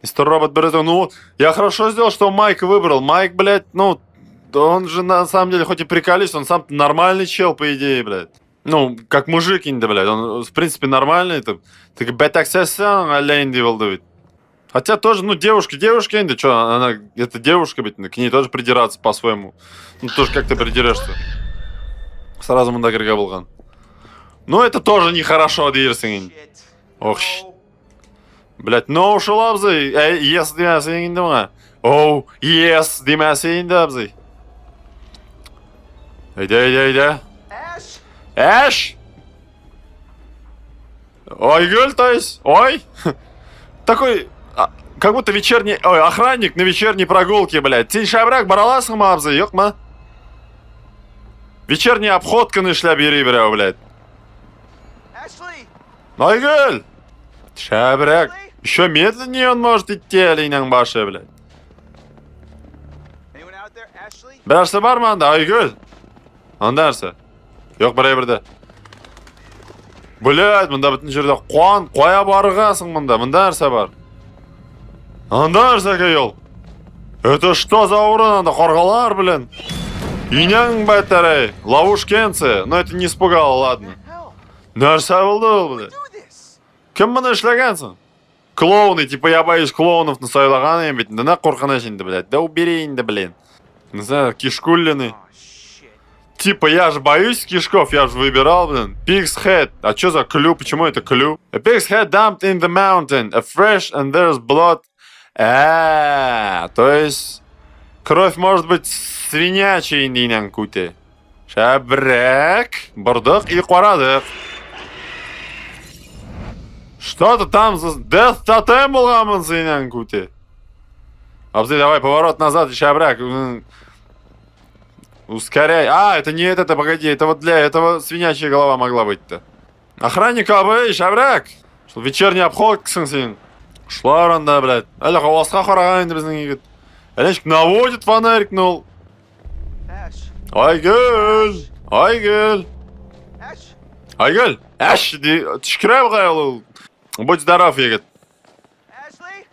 Мистер Робот берет, ну, я хорошо сделал, что Майк выбрал. Майк, блядь, ну, он же на самом деле, хоть и приколист, он сам нормальный чел, по идее, блядь. Ну, как мужик инде, блядь, он, в принципе, нормальный. Так, бетаксясан, алейнди волдовит. Хотя тоже, ну, девушка инде, что, она, это девушка, блядь, к ней тоже придираться по-своему. Ну, тоже как ты придерешься. Сразу мындагырга болған. Ну, это тоже нехорошо, дейірсің. Ох, блядь, no ушылапсы, если я сенің ма? Оу, yes, демәсейін да бізей. Айда. Ash! Эш! Айгуль, то есть, ой! Такой, как будто вечерний, ой, охранник на вечерней прогулке, блядь. Сен шабрак бараласың ма абзый, yok ма? Вечерний обходканы шля бери, блядь. Ashley! Айгуль! Шабрак. Еще медленнее он может идти, әлейнің башы, блядь. Anyone out there? Ashley? Bir нәрсе бар ма анда, Айгуль? Анда нәрсе? Yok, бірде. Блядь, мында бүтін жерде қоя барығасың мында нәрсе бар. Анда нәрсе кайол. Это что за урон, анда қорғалар, блин? Иняң бәттәрәй, ловушкенцы. Но это не испугало, ладно. Hell, Нәрсе болды ол, блядь? do this! Кім мұны ішләгенсің? Клоуны, типа я боюсь клоунов насайлаған ем бит. Да қорқыныш енді, блядь. Да убери енді, блин. Не знаю, кишкуллины. Oh, shit. Типа, я же боюсь кишков, я же выбирал, блин. Pig's head. А чё за клю? Почему это клю? A pig's head dumped in the mountain. A fresh and there's blood. То есть... Кровь может быть свинячей, дейнен куте. Шабрак. Бұрдық и қорадық. Что-то там за... Death Totem болғамын, дейнен куте. Абзый, давай, поворот назад, и шабрак. Ускоряй. Это не это, погоди, это вот для этого свинячья голова могла быть-то. Охранник абы, шабрак. Что вечерний обход, ксың сен. Шлар анда, блядь. Әлі қауасқа қараған енді біздің егіт. Әлешік наводит фонарик, нол. Ash! Айгүл. Айгүл. Ash! Айгүл. Әш, түшкірәп қайыл. Будь здоров, егіт. Ashley!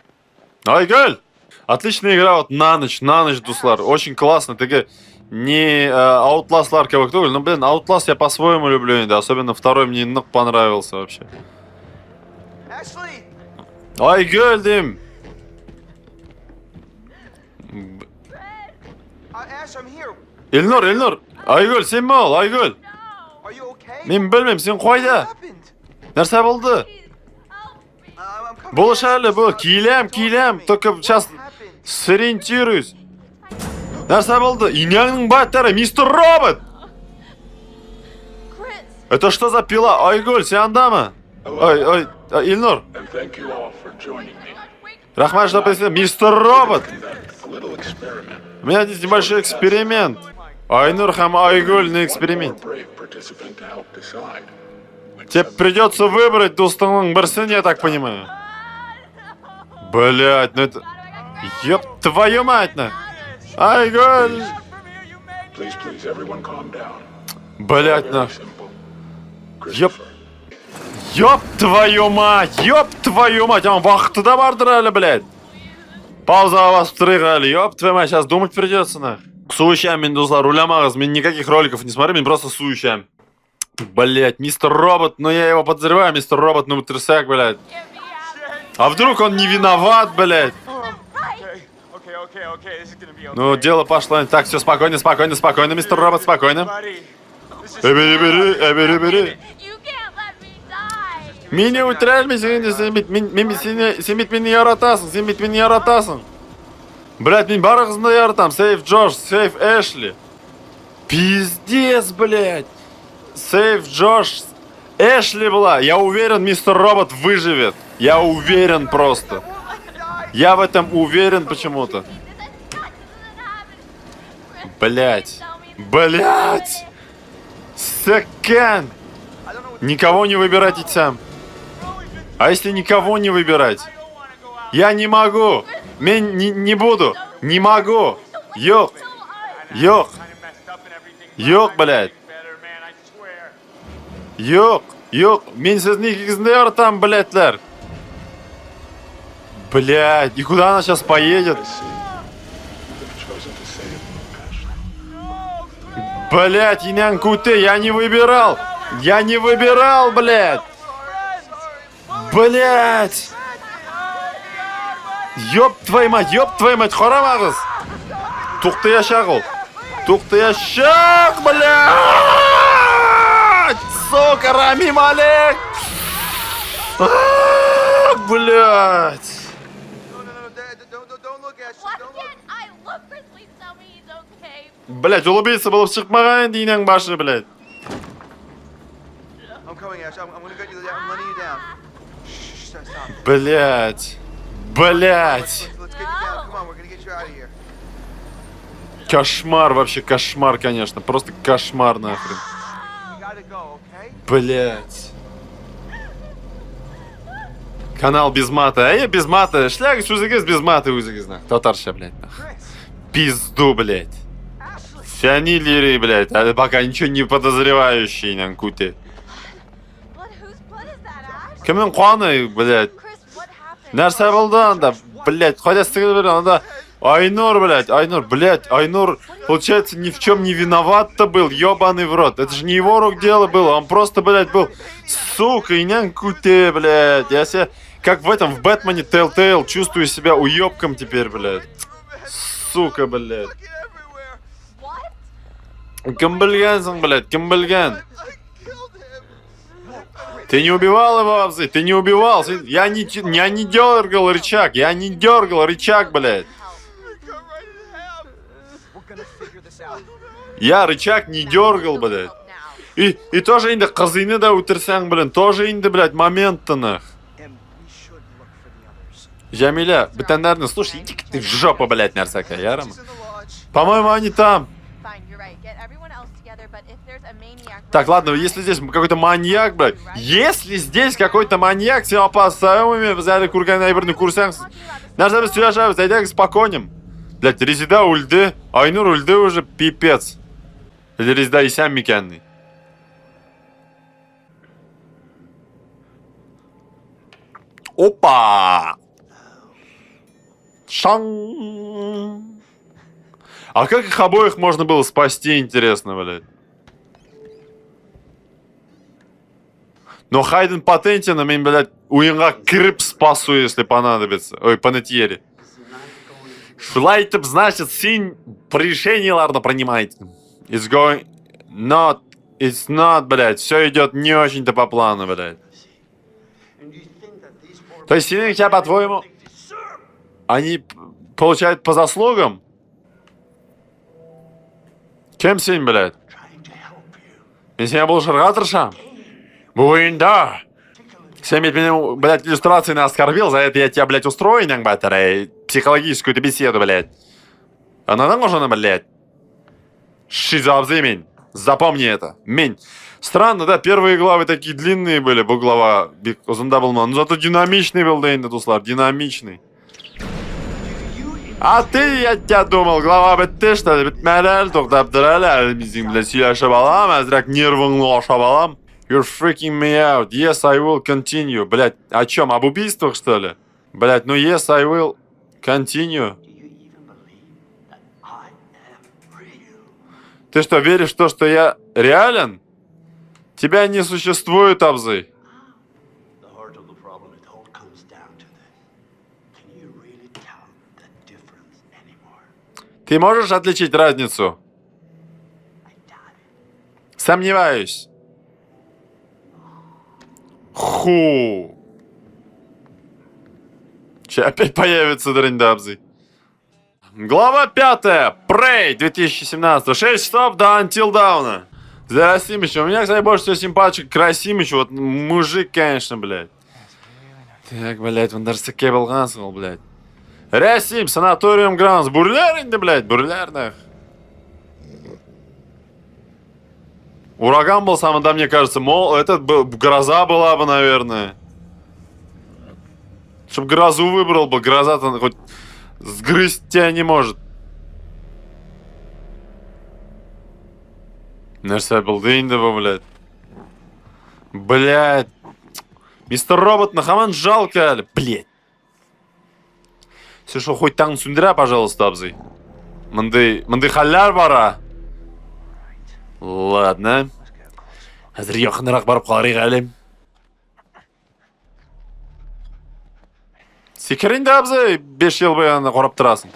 Айгүл. Отличная игра вот на ночь, дуслар. Очень классно. Такая не Outlast'лар как бы, но, блин, Outlast я по-своему люблю, да, особенно второй мне ног понравился вообще. Ashley! Айгүл, дейм. Ash, I'm here. Эльнур. Айгүл, сен ме ол, Айгүл? Are you okay? Мен білмеймін, сен қойда. What happened? Нәрсе болды? I'm coming. Бұл шәлі, бұл. Килем. Только сейчас What happened? сориентируюсь. Нәрсе болды? Иняңның баттары, мистер Робот! Chris! Это что за пила? Айгүл, сен анда ма? Ой, Эльнур. And thank you all for joining me. Рахмат, что присоединился. Мистер Робот! A little experiment. У меня здесь небольшой эксперимент. Айнур хам Айгуль на эксперимент. For a brave participant to help decide. Тебе придется выбрать Дусталың Барсен, я так понимаю. Блять, ну это... Ёб твою мать, на! Айгуль! Please, everyone calm down. Блять, на! Very simple. Yep. Christopher. Ёб твою мать! А он вахтыда бардыр әлі, блядь! Пауза вас вторых әлі, ёб твою мать, сейчас думать придется, на! Сующам, мен, дуслар, улямағыз, мен никаких роликов не смотрю, мен просто сующам. Блять, мистер Робот, ну я его подозреваю, мистер Робот, ну трясак, блядь. А вдруг он не виноват, блядь? Okay, this is gonna be okay. Ну, дело пошло. Так, все, спокойно, мистер Робот, спокойно. Buddy, this is Эбери. You can't let me die! Меня утряли, сен меня яратасың. Блядь, мен барығызында яратам. Сейв Джош, сейв Эшли. Пиздец, блядь. Сейв Джош. Эшли была. Я уверен, мистер Робот выживет. Я уверен просто. Я в этом уверен почему-то. Блять. Секан. Никого не выбирать и сам. А если никого не выбирать? Я не могу. Мен не буду. Не могу. Ёк, блядь. Ёк. Мен сіздің екізінде яратам, блядьлер. Блядь, и куда она сейчас поедет? I see. You've chosen to save Ashley. Блядь, Инян Куте, я не выбирал, блядь. Блядь. Ёб твою мать, хорамағыз. Туқты яшақ, блядь. Сука, Рами Малек. Блядь. no, don't look, Ashley. Don't look. Блять, улыбиться было шықмаған дейнен башы, блять. I'm coming, Ash. I'm gonna get you down. I'm letting you down. Shh, stop. Блять. Блять. Let's get you down. Come on, we're gonna get you out of here. Кошмар, вообще кошмар, конечно. Просто кошмар, нахрен. You gotta go, okay? Блять. Канал без мата. А я без мата. Шляг, шузыгыз без мата, узыгыз, нах. Татарша, блять, нах. Пизду, блять. Фяни лири, блять. А пока ничего не подозревающий, нанкуте. Blood, whose blood is that, Ash? Кімнің қуаны, блять. Chris, what happened? Нәрсе болды анда, блять. Хотя стыгы берен, анда. Айнур, блять, Айнур, получается, ни в чем не виноват-то был, ебаный в рот. Это же не его рук дело было, он просто, блять, был, сука, и нянкуте, блять. Я себя, как в этом, в Бэтмене Telltale, чувствую себя уебком теперь, блять. Сука, блять. Кім білгенсің, блять, кім білген? Ты не убивал его, Абзы, ты не убивал. Я не дергал рычаг, блять. Я рычаг не дергал, блядь. И тоже инде қызыны да өтірсәң, блин, тоже инде, блядь, момент-то нах. Jamila, бітәндәрні, слушай, иди ты в жопу, блядь, нәрсәкә, ярым. По-моему, они там. Fine, you're right. Get everyone else together, but if there's a maniac... Так, ладно, если здесь какой-то маньяк, блядь. Если здесь какой-то маньяк, сен опасаемыми, взяли курган айбірні курсаң, нәрсә біз сөйләшәбез, әйдәк спокойнем. Блядь, Резида ульды, Айнур ульды уже, пипец. Или Резида исән микәнни. Опа! Шан! А как их обоих можно было спасти, интересно, блядь? Но Хайден Патентина, мен, блядь, уйынға кіріп спасу, если понадобится. Ой, панетьери. Шулай етіп, значит, син решенияларды принимает. It's going... It's not, блядь. Все идет не очень-то по плану, блядь. То есть, син тебя, по-твоему, они получают по заслугам? Кем син, блядь? Если я был шаргаторшам? Буин, да. Всеми меня, блядь, иллюстрации оскорбил, за это я тебя, блядь, устрою, нянг-баттерей, психологическую-то беседу, блядь. Она нам нужна, блядь. Шизоабзы, мень. Запомни это. Мень. Странно, да, первые главы такие длинные были, бұл глава Озундаблман. Но зато динамичный был, да, Индатуслар, динамичный. А ты, я тебя думал, глава бітті, что ли, бітмәләл, тоқтаптырәл, әліміздің, блядь, сөйләшіп алам, әзірәк нервыңны ашап алам. You're freaking me out. Yes, I will continue. Блядь, о чем? Об убийствах, что ли? Блядь, ну yes, I will continue. Ты что, веришь в то, что я реален? Тебя не существует, Абзы. Ты можешь отличить разницу? Сомневаюсь. Ху. Че опять появится Дрындабзы. Глава 5. Prey 2017. 6 часов до Until Dawn. За Расимыча. У меня, кстати, больше всего симпатичек к Расимычу. Вот мужик, конечно, блядь. Так, блядь, он даже Кейбл Гансел, блядь. Расим, санаториум Гранс. Бурлер, да, блядь, бурлерных. Ураган был сам, да, мне кажется, мол, этот был, гроза была бы, наверное. Чтоб грозу выбрал бы, гроза-то хоть сгрызть тебя не может. Нәрсе был дейндева, блядь. Блядь. Мистер Робот, нахаман жалко, али. Блядь. Все, что хоть таң сүндірә, пожалуйста, Абзы. Мындай халлар бара. Ладно. Әзір яқынырақ барып қаларық әлем. Секірін де, Абзы, 5 жыл бойына қорап тұрасың.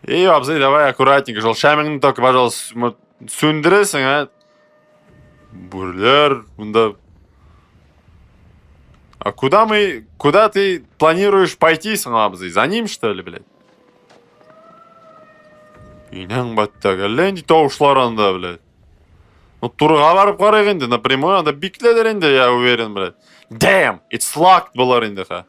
Эй, Абзы, давай аккуратненько. Шамыңды только, пожалуйста, сөндіресің, а? Бурлер, мұнда... А куда ты планируешь пойти, Абзы? За ним, что ли, блядь? Инең баттага, ленди тоушлар анда, блядь. Ну, турга барып карайык инде, напрямую, анда бикледер инде, я уверен, блядь. Damn, it's locked болар инде, ха.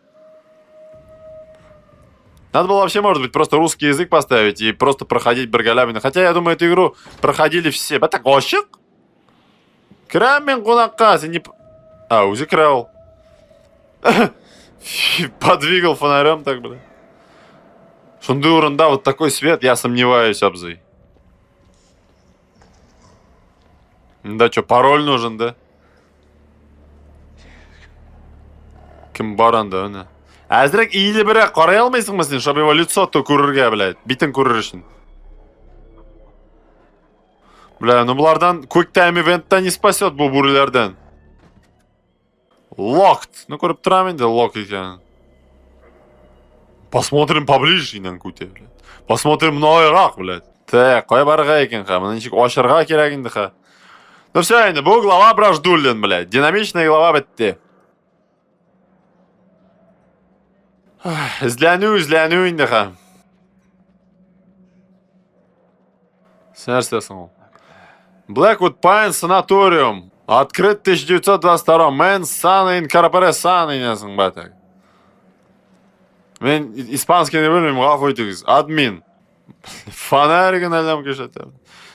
Надо было вообще, может быть, просто русский язык поставить и просто проходить Баргалябина. Хотя, я думаю, эту игру проходили все. Это гощик? Крамен кунакка, не... А, узи крал. Подвигал фонарем так, бля. Шунды урында, вот такой свет, я сомневаюсь, Абзы. Да что, пароль нужен, да? Ким бар анда, ана? Әзірек иілі бірі қарай алмайсың ба сен, чтобы его лицо-то көрірге, блядь. Битін көрір үшін. Бля, ну бұлардан Quick Time Event'та не спасет бұл бүрілерден. Locked. Ну, көріп тұрам енді, lock екен. Посмотрим поближе, инан күте, блядь. Посмотрим ноғырақ, блядь. Так, қой барға екен, ха. Мұны нешік ашырға керек енді, ха. Ну все, енді, бұл глава браждуллин, блядь. Динамичная глава бітті. Izleniyor indi ha. Sen istersen ol. Blackwood Pine Sanatorium. Открыт 1922. Мен Сана Инкорпоре Сана несің бәтәк. Мен испанский не білмеймін, ғақойдығыз. Админ. Фонарь әлем кешетем.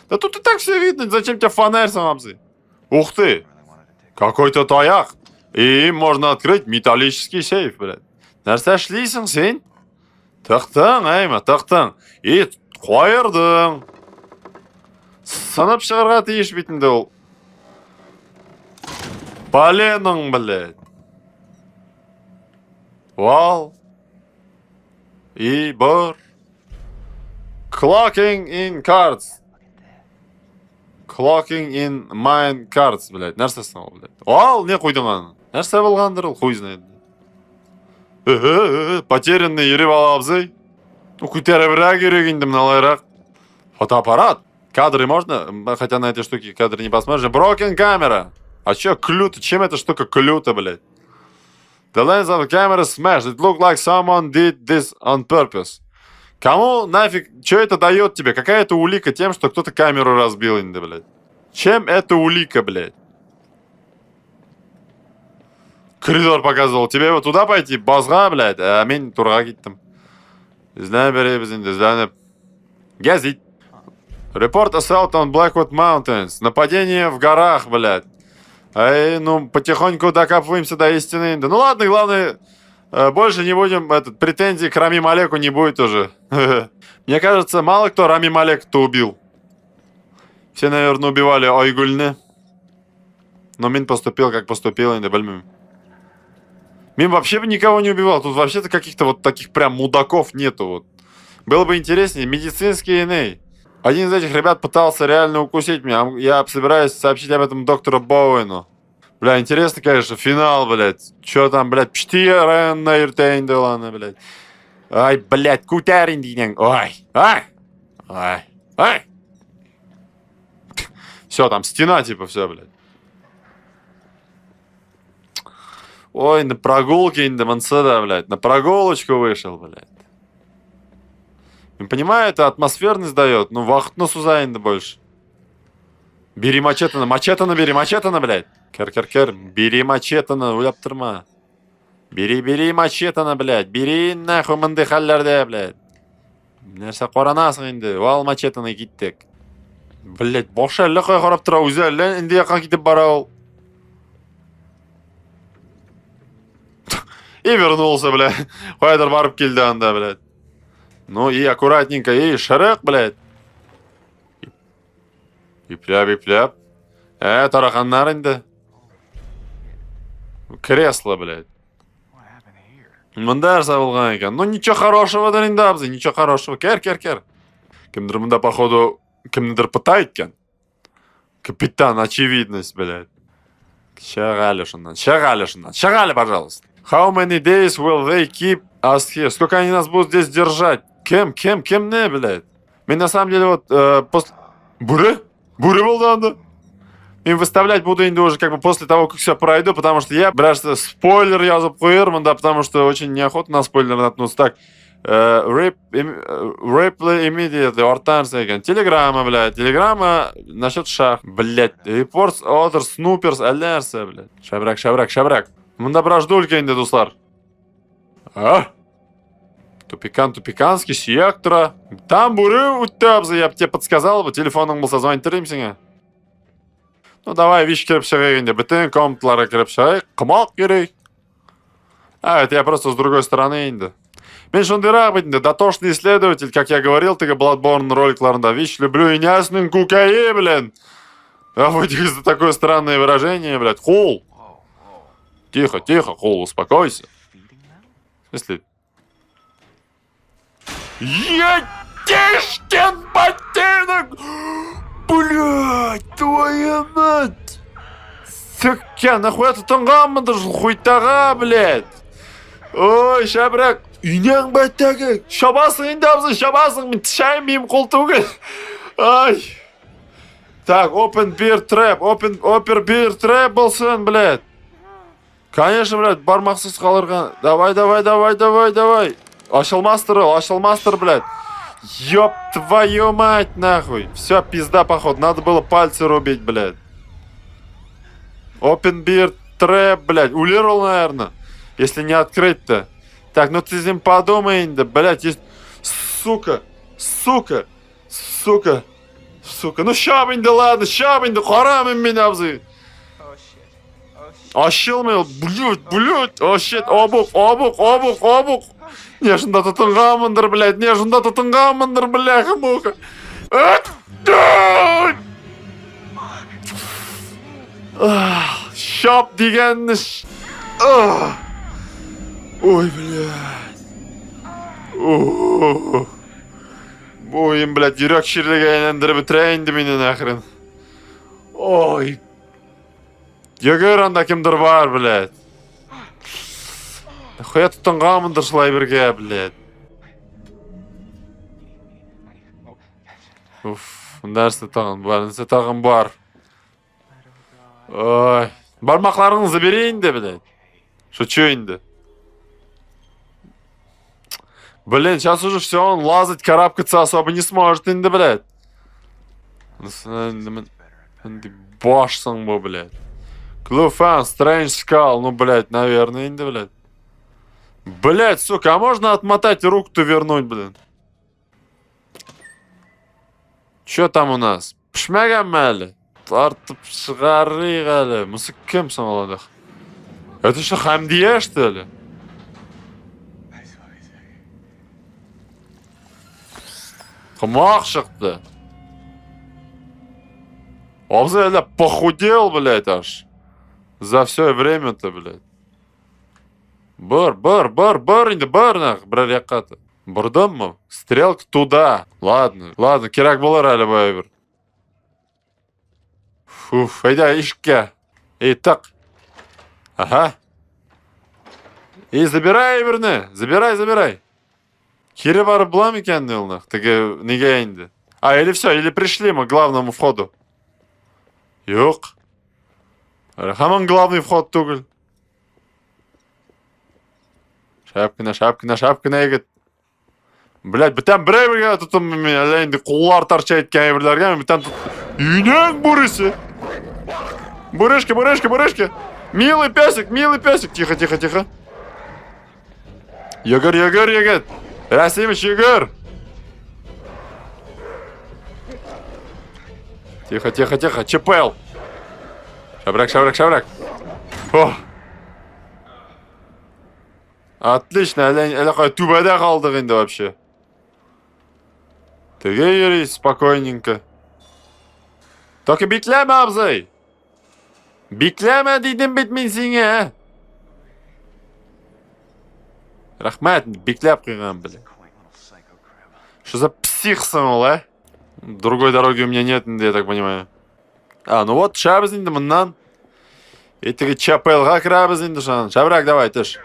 Да тут и так все видно. Зачем тебе фонарь сам обзы? Ух ты. Какой-то таяк. И им можно открыть металлический сейф, блядь. Нәрсе эшлейсің сен? Тықтың, әйме, тықтың. И қойырдың. Сынып шығырға тиіш бетінде ол. Поленің, блядь. Вал. И бір. Clocking in cards. Clocking in mine cards, блядь. Нәрсесің ол, блядь. Вал, не қойдың аны? Нәрсе болғандыр ол, хуй знает. Потерянный Юрий Абзый. Ну, кутеребра керек инде мыналайрақ. Фотоаппарат. Кадры можно? Хотя на этой штуке кадры не посмотришь. Broken камера. А чё клюта? Чем эта штука клюта, блядь? The lens of the camera smashed. It looked like someone did this on purpose. Кому нафиг? Чё это дает тебе? Какая это улика тем, что кто-то камеру разбил, инде, блядь? Чем это улика, блядь? Коридор показывал. Тебе вот туда пойти? Базға, блядь. А мен турға кеттім. Izlәніп беребіз енді, izlәніп. Газит. Report assault on Blackwood Mountains. Нападение в горах, блядь. Эй, ну, потихоньку докапываемся до истины. Да ну ладно, главное, больше не будем, претензий к Рами Малеку не будет уже. Мне кажется, мало кто Рами Малек-то убил. Все, наверное, убивали Ойгульны. Но Мин поступил, как поступил, не бельмим. Мим вообще бы никого не убивал. Тут вообще-то каких-то вот таких прям мудаков нету. Вот. Было бы интереснее. Медицинский иней. Один из этих ребят пытался реально укусить меня. Я собираюсь сообщить об этом доктору Боуэну. Бля, интересно, конечно, финал, блядь. Чё там, блядь, пштирен на иртейн, да ладно, блядь. Ай, блядь, кутярин, динен. Ой, ай, ай, ай. Все, там стена, типа, все, блядь. Ой, на прогулке, да, блядь. На прогулочку вышел, блядь. Я понимаю, это атмосферность дает. Ну, вахтну сузаинда больше. Бери мачетана, бери мачетана, блядь. Кер-кер-кер. Бери мачетана, уйлап тұрма. Бери мачетана, блядь. Бери нахуй мындай халлерде, блядь. Нәрсе қоранасың енді. Ал мачетаны киттік. Блядь, боқша әлі қой қарап тұра. Өзі әлі енді яқан кетіп бара ол. И вернулся, блядь. Қойдыр барып келді анда, блядь. Ну и аккуратненько, и шарек, блядь. И пляп. Тараханнар енді. Кресло, блядь. Мында нәрсе болған екен. Ну ничего хорошего да енді абзы, ничего хорошего. Кер. Кімдір мында, походу, кімдір пытает екен. Капитан, очевидность, блядь. Шагали, пожалуйста. How many days will they keep us here? Сколько они нас будут здесь держать? Кем не, блядь? Мен на самом деле вот после... Буры был, да? Им выставлять буду инду уже как бы после того, как все пройду, потому что я, блядь, спойлер я запуэрман, да, потому что очень неохотно на спойлер наткнуться. Так, Replay immediately ортанырса екен. Телеграмма, блядь. Телеграмма насчет шах. Блядь. Reports, other snoopers, әлі нәрсе, блядь. Шабрак. Мында бір ажды өлкейінде, достар. Тупиканский сектора. Там буры үттәбізі, я б тебе подсказал бы, телефоның болса звонить тұрайым сеңе. Ну, давай, вещи кіріп шығайында, бітін комнаталарға кіріп шығай, қымақ керек. Это я просто с другой стороны енді. Мен шондырақ бітінде, дотошный исследователь, как я говорил, тігі Bloodborne роликларында, вещь люблю и нясның кукаи, блин. А вот за такое странное выражение, блядь, Хул. Тихо, Хул, успокойся. В смысле? Етишкин ботинок! Блядь, твоя мать! Сука, нахуя ты тонғанмынды хуйтаға, блядь? Ой, шабрак, үйнең бәттәгі. Шабасың енді абзы, шабасың. Мен тішайым бейім қолтуғы. Ай. Так, open beer trap болсын, блядь. Конечно, блядь, бармақсыз қалырған. Давай. Ашылмастыр, блядь. Ёб твою мать, нахуй. Все, пизда, походу. Надо было пальцы рубить, блядь. Open beer trap, блядь. Улирал, наверное. Если не открыть-то. Так, ну ты с ним подумай, да, блядь, есть... Сука. Ну щабынь, да ладно, харамын меня взы. Ашыл мен, блядь, о, щет, обуқ. Не жында тұтынғамындыр, бляха, муха. Шап дегенні... Ой, блядь. Ойым, блядь, жүрек шерлігі әйлендіріп бітірейінді менен ақырын. Ой. Егер анда кімдір бар, блядь. Нахуя тұтынғамындыр шылай бірге, блядь. Нәрсе тағын бар. Ой. Бармақларыңызды берейін де, блядь. Шучу енді. Блин, сейчас уже все, он лазать, карабкаться особо не сможет, инди, блядь. Башсың бы, блядь. Клуфан, Strange Skull, ну, блядь, наверное, инди, блядь. Блядь, сука, а можно отмотать руку-то вернуть, блин? Чё там у нас? Пішмәгән мәлі? Тартып шығарыг әлі. Мұсы кім самаладық? Это что, Хамдия, что ли? Қымақ шықты. Обзы әлі похудел, блядь, аж. За все время-то, блядь. Бар, инде, бар, нах, бірер яққаты. Бұрдым мы? Стрелка туда. Ладно, керек болар әлі бай бір. Фуф, айда, ишікке. Ей, тақ. Ага. Ей, забирай бірні. Забирай. Кері барып бұлам екенді олнақ, тігі неге енді. Или все, или пришли мы к главному входу. Yok. Hemen главный вход түгіл. Шапкина егіт. Блядь, бітен бірге тұтым мен, әлі енді құллар тарча еткен ебірлерге, мен бітен тұт... Үйнен бүрісі. Бурышки. Милый песик. Тихо. Егір. Расимыч, егір. Тихо. ЧПЛ. Шабрак. О. Отлично, әлі қай түбәді қалдық енді вообще. Тіге ерейс, спокойненько. Только бикләмә, абзай. Бикләмә дейдім бит мен сеңе. Рахмет, бикләп қиған, бля. Что за психсың ол, а? Другой дороги у меня нет, я так понимаю. Ну вот, шабыз енді мұннан. Етігі ЧПЛ-ға кірабыз енді шан. Шабрак, давай, тыш.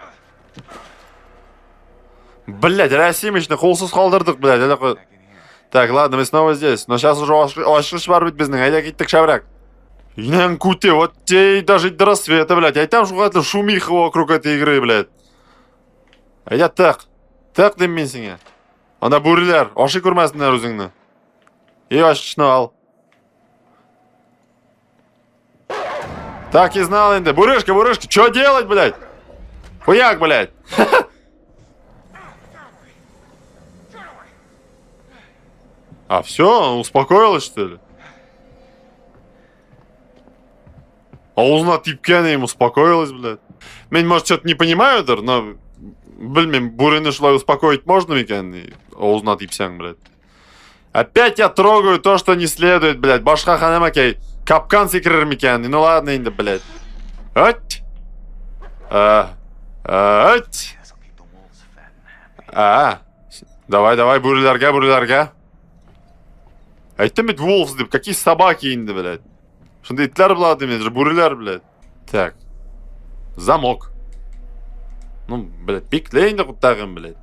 Блядь, Расимычны қолсыз қалдырдық, блядь. Так, ладно, мы снова здесь. Но сейчас уже ашқыш бар бит біздің. Айда кеттік, Шабрак. Инен куте, вот те и даже до рассвета, блядь. Ай там шумиха вокруг этой игры, блядь. Айда так. Так дейм мен сеңе. Анда бүрілер, аши көрмәсінлер өзіңні. Ашқышны ал. Так и знал енді. Бурышка, что делать, блядь? Хуяк, блядь. А все, успокоилась, что ли? Аузына типкен им успокоилась, блядь. Мен, может, что-то не понимаю, но... Білмейм, бурыны шулай успокоить можно екен? Аузына типсең, блядь. Опять я трогаю то, что не следует, блядь. Башка ханам акей. Капкан секірер екен. Ну ладно енді, блядь. Ать. Ать. Давай, бурыларға. Айттым бит, wolves деп. Какие собаки енді, блядь. Шунда итлер болады емес, бурылар, блядь. Так. Замок. Ну, блядь, пиклейн да құттағын, блядь.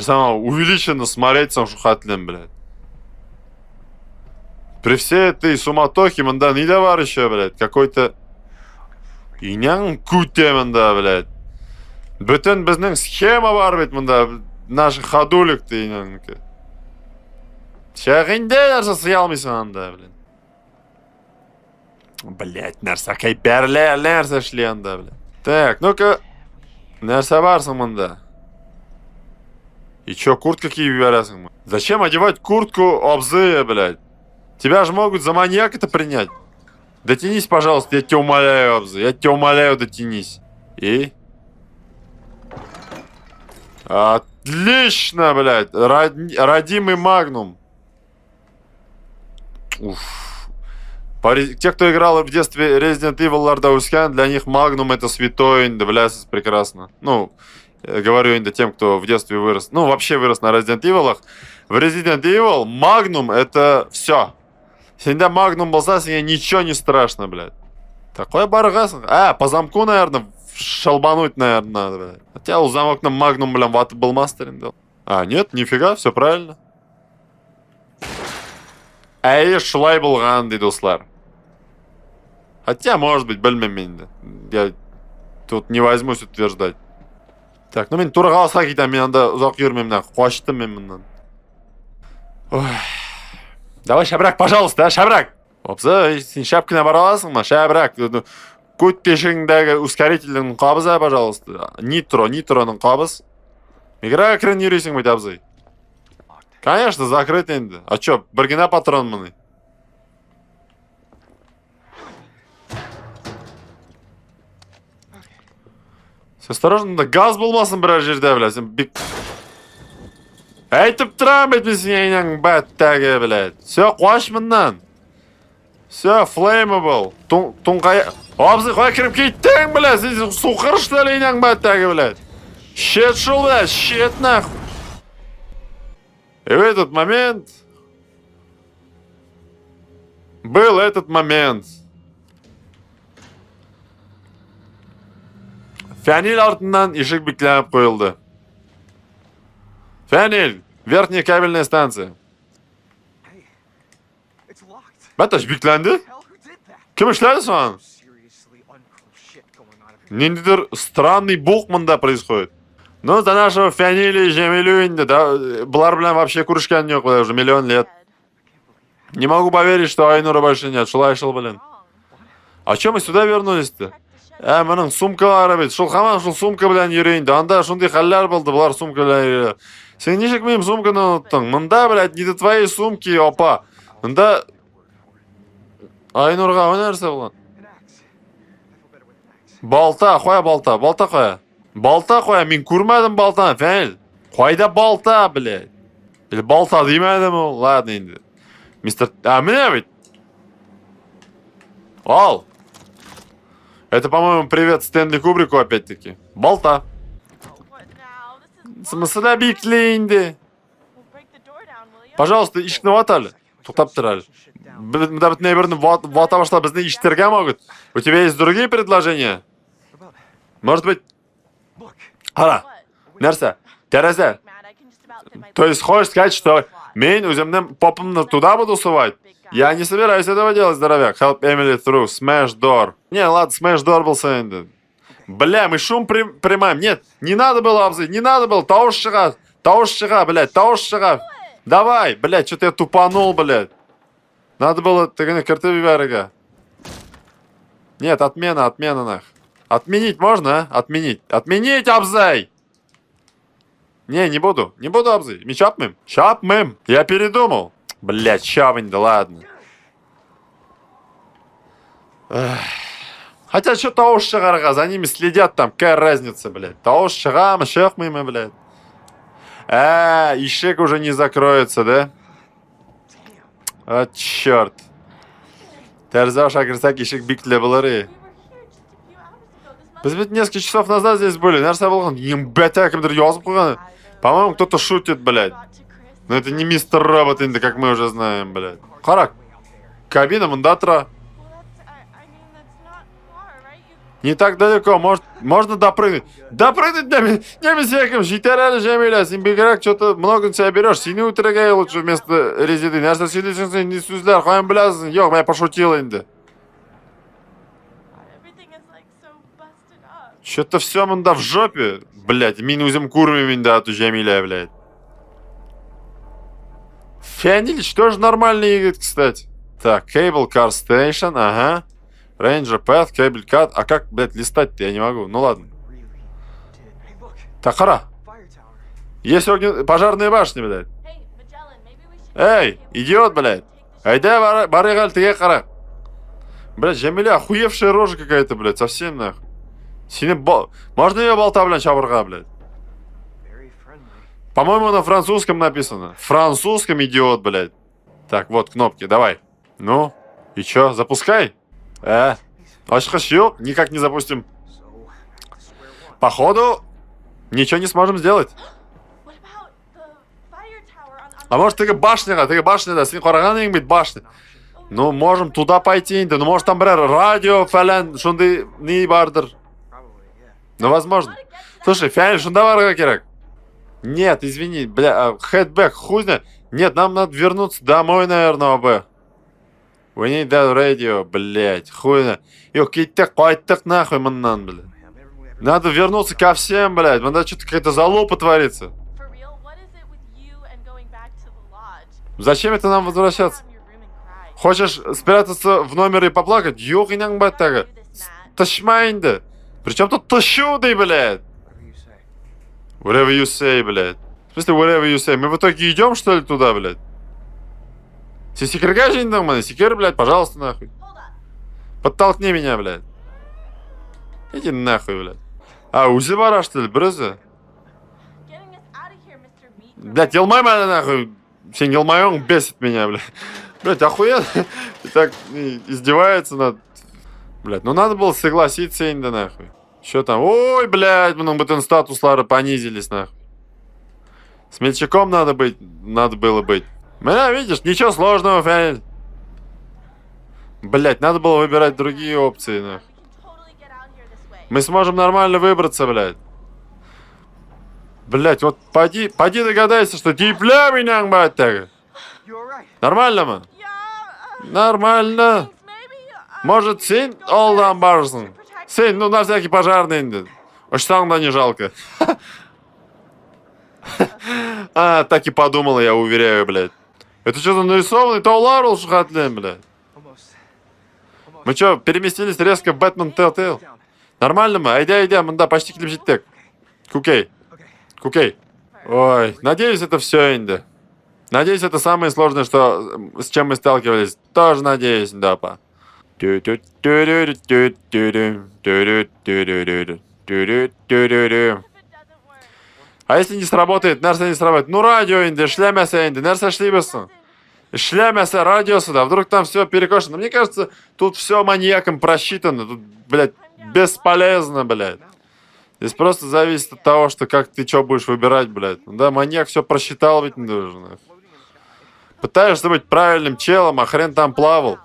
Сама увеличенно смотреть сам шухатлен, блядь. При всей этой суматохе, мында, не да бар еще, блядь, какой-то... Иняң куте, мында, блядь. Бүтін біздің схема бар, бет, мында, наши ходулик-ты, иняңнікі. Шағынде нәрсе сый алмайсың анда, блядь. Блядь, нәрсе кай бәрлер, нәрсе шли анда, блядь. Так, ну-ка, нәрсе барсың мында. И чё, куртка киіп бересің? Зачем одевать куртку обзы, блядь? Тебя же могут за маньяка-то принять. Дотянись, пожалуйста, я тебя умоляю, обзы. Я тебя умоляю, дотянись. И? Отлично, блядь. Родимый Магнум. Уф. Те, кто играл в детстве Resident Evil Лорда Ускян, для них Магнум это святой, да, блядь, прекрасно. Ну... Говорю иногда тем, кто в детстве вырос, ну, вообще вырос на Resident Evil. В Resident Evil Magnum это все. Всегда Magnum болса, себе ничего не страшно, блядь. Такой баргас. По замку, наверное, шалбануть, наверное, надо, блядь. Хотя у замок на Magnum, блин, ваты был мастеринг дал. Нет, нифига, все правильно. Шулай булган, дейді услар. Хотя, может быть, білмеймін. Я тут не возьмусь утверждать. Так, ну мен тура қаласқа кетем, мен анда ұзақ жүрмеймін, қуаштым мен мұндан. Давай, шабрак, пожалуйста, шабрак. Опса, сен шапкина бара аласың ма, шабрак. Көт тешігіндегі ускорительдің қабыза, пожалуйста. Нитроның қабыз. Миграға кірін үйрейсің бөйт, абзай. Конечно, закрыт енді. А чё, біргена патрон мұны? Осторожно, да газ болмасын бірер жерде, блядь. Әйтіп тұрам, бетмесің, бәттәге, блядь. Все, қуаш мұндан. Все, flammable. Тұңқай... Абзы, қой кіріп кеттің, блядь. Сен суқыр, что ли, бәттәге, блядь. Щет шел, блядь, щет, нахуй. И в этот момент... Был этот момент... Фянил артынан ишек бикләнеп қойылды. Фянил, верхняя кабельная станция. Бәтәш бикләнді? Кім ішләді соған? Нендедір странный бог мында происходит. Ну, до нашего Фянили Жемилю инде, да, бұлар білән вообще күрішкен жоқ, уже миллион лет. Не могу поверить, что Айнура больше нет, шулай шыл, блин. А чё мы сюда вернулись-то? Менің сумкалары бет, шул хаман шул сумка білән үйрейінді. Анда шундай халлар болды, бұлар сумка білән үйрейді. Сен нешек менің сумканы ұныттың? Мында, блядь, не до твоей сумки, опа. Мында... Айнурға, о нәрсе бұлан? Балта, қоя балта, балта қоя. Балта қоя, мен көрмәдім балтаны, фәнел. Қойда балта, блядь. Или балта деймәдім ол, ладно енді. Мистер... міне бет. Ал. Это, по-моему, привет Стэнли Кубрику опять-таки. Балта. Смысла биклейнди. Пожалуйста, ишікні ватали. Тоқтап тұрали. Мында бітіне бірін вата башла бізді иштерге могут. У тебя есть другие предложения? Может быть... Ара, нәрсе? Терезе. То есть хочешь сказать, что мен өзімнің попымны туда буду сувать? Я не собираюсь этого делать, здоровяк. Help Emily through. Smash door. Не, ладно, smash door был енді. Бля, мы шум примаем. Нет, не надо было обзыть, не надо было. Таушига, блядь, таушига. Давай, блядь, что-то я тупанул, блядь. Надо было, ты картевиверга. Нет, отмена, нах. Отменить можно, а? Отменить обзай! Не буду обзай. Мы чапмым. Я передумал. Блядь, чавань, да ладно. Эх. Хотя что таушигарга, за ними следят там, какая разница, блядь. Таушигам, шехмыми, блядь. Ищек уже не закроется, да? А, черт. Терзаш агресак ищек бикле былары. Biz несколько часов назад здесь были. Нәрсе болған? Ембәтә кімдір язып қойған. По-моему, кто-то шутит, блядь. Но это не мистер Робот, инде, как мы уже знаем, блядь. Қарак. Кабина мында тұра. Не так далеко, можно допрыгнуть. Допрыгнуть не всяким, житер әлі жәмейлә. Сен бегірек, что-то много на себя берешь. Сені өтірігай лучше вместо резиды. Нәрсе сөйлесің, не сөздер, қойын біләсің. Жоқ, я пошутил инде. Что-то все мында в жопе, блядь. Минузем курми минда ату жәмейлә, блядь. Фианилич тоже нормальный играет, кстати. Так, Cable Car Station, ага. Ranger Path, Cable Cut. А как, блядь, листать-то я не могу. Ну ладно. Так, хара. Есть пожарные башни, блядь. Эй, идиот, блядь. Айда, барыгаль, ты хара. Блядь, Джамиля, охуевшая рожа какая-то, блядь, совсем нахуй. Можно ее болта, блядь, чабурга, блядь? По-моему, на французском написано. Французском, идиот, блядь. Так, вот, кнопки, давай. Ну, и чё, запускай? Ашхашью, никак не запустим. Походу, ничего не сможем сделать. А может, ты башня, да, сен қараған быть башня. Ну, можем туда пойти, да, ну, может, там, бля, радио, фәлән, шунды, не бардыр. Ну, возможно. Слушай, фәлән, шунда барға керек. Нет, извини, бля, хедбэк, хуй знает. Нет, нам надо вернуться домой, наверное, оба. We need that radio, блядь, хуйня. Ёх, кайттық нахуй мыннан, блядь. Надо вернуться ко всем, блядь. Надо что-то какая-то залупа творится. Зачем это нам возвращаться? Хочешь спрятаться в номере и поплакать? Ёх, и нянг бать тага. Ташмайнда. Причем тут тащуды, блядь. Whatever you say, блядь. В смысле, whatever you say. Мы в итоге идем, что ли, туда, блядь? Секирга же не там, секир, блядь, пожалуйста, нахуй. Подтолкни меня, блядь. Иди нахуй, блядь. А, узибара, что ли, брыза? Блядь, елмай меня, нахуй. Сен елмайон бесит меня, блядь. Блядь, охуенно. И так издевается над... Блядь, ну надо было согласиться, инда, нахуй. Что там? Ой, блядь, ну бы статуслары понизились, нахуй. Смельчаком надо было быть. Бля, видишь, ничего сложного, Фяниль. Блять, надо было выбирать другие опции, нахуй. Мы сможем нормально выбраться, блядь. Блять, вот поди догадайся, что дипля меня, блядь, так. Нормально, ман? Нормально. Может, син олдан барсын? Син, ну на всякий пожарный, инди. Ошсаңда не жалко. А, так и подумала, я уверяю, блядь. Это что-то нарисованный таулар шухатлен, блядь. Мы что, переместились резко в Бэтмен Telltale? Нормально мы? Айда, мында, почти клипчиттек. Кукей. Ой, надеюсь, это все, инда. Надеюсь, это самое сложное, с чем мы сталкивались. Тоже надеюсь, да, па. А если не сработает, нәрсе не сработает? Ну, радио инде, шлямяся инде, нәрсе шлибесын. Шлямяся радио сюда, вдруг там все перекошено. Мне кажется, тут все маньяком просчитано. Тут, блядь, бесполезно, блядь. Здесь просто зависит от того, что как ты что будешь выбирать, блядь. Да, маньяк все просчитал, ведь не должен. Пытаешься быть правильным челом, а хрен там плавал.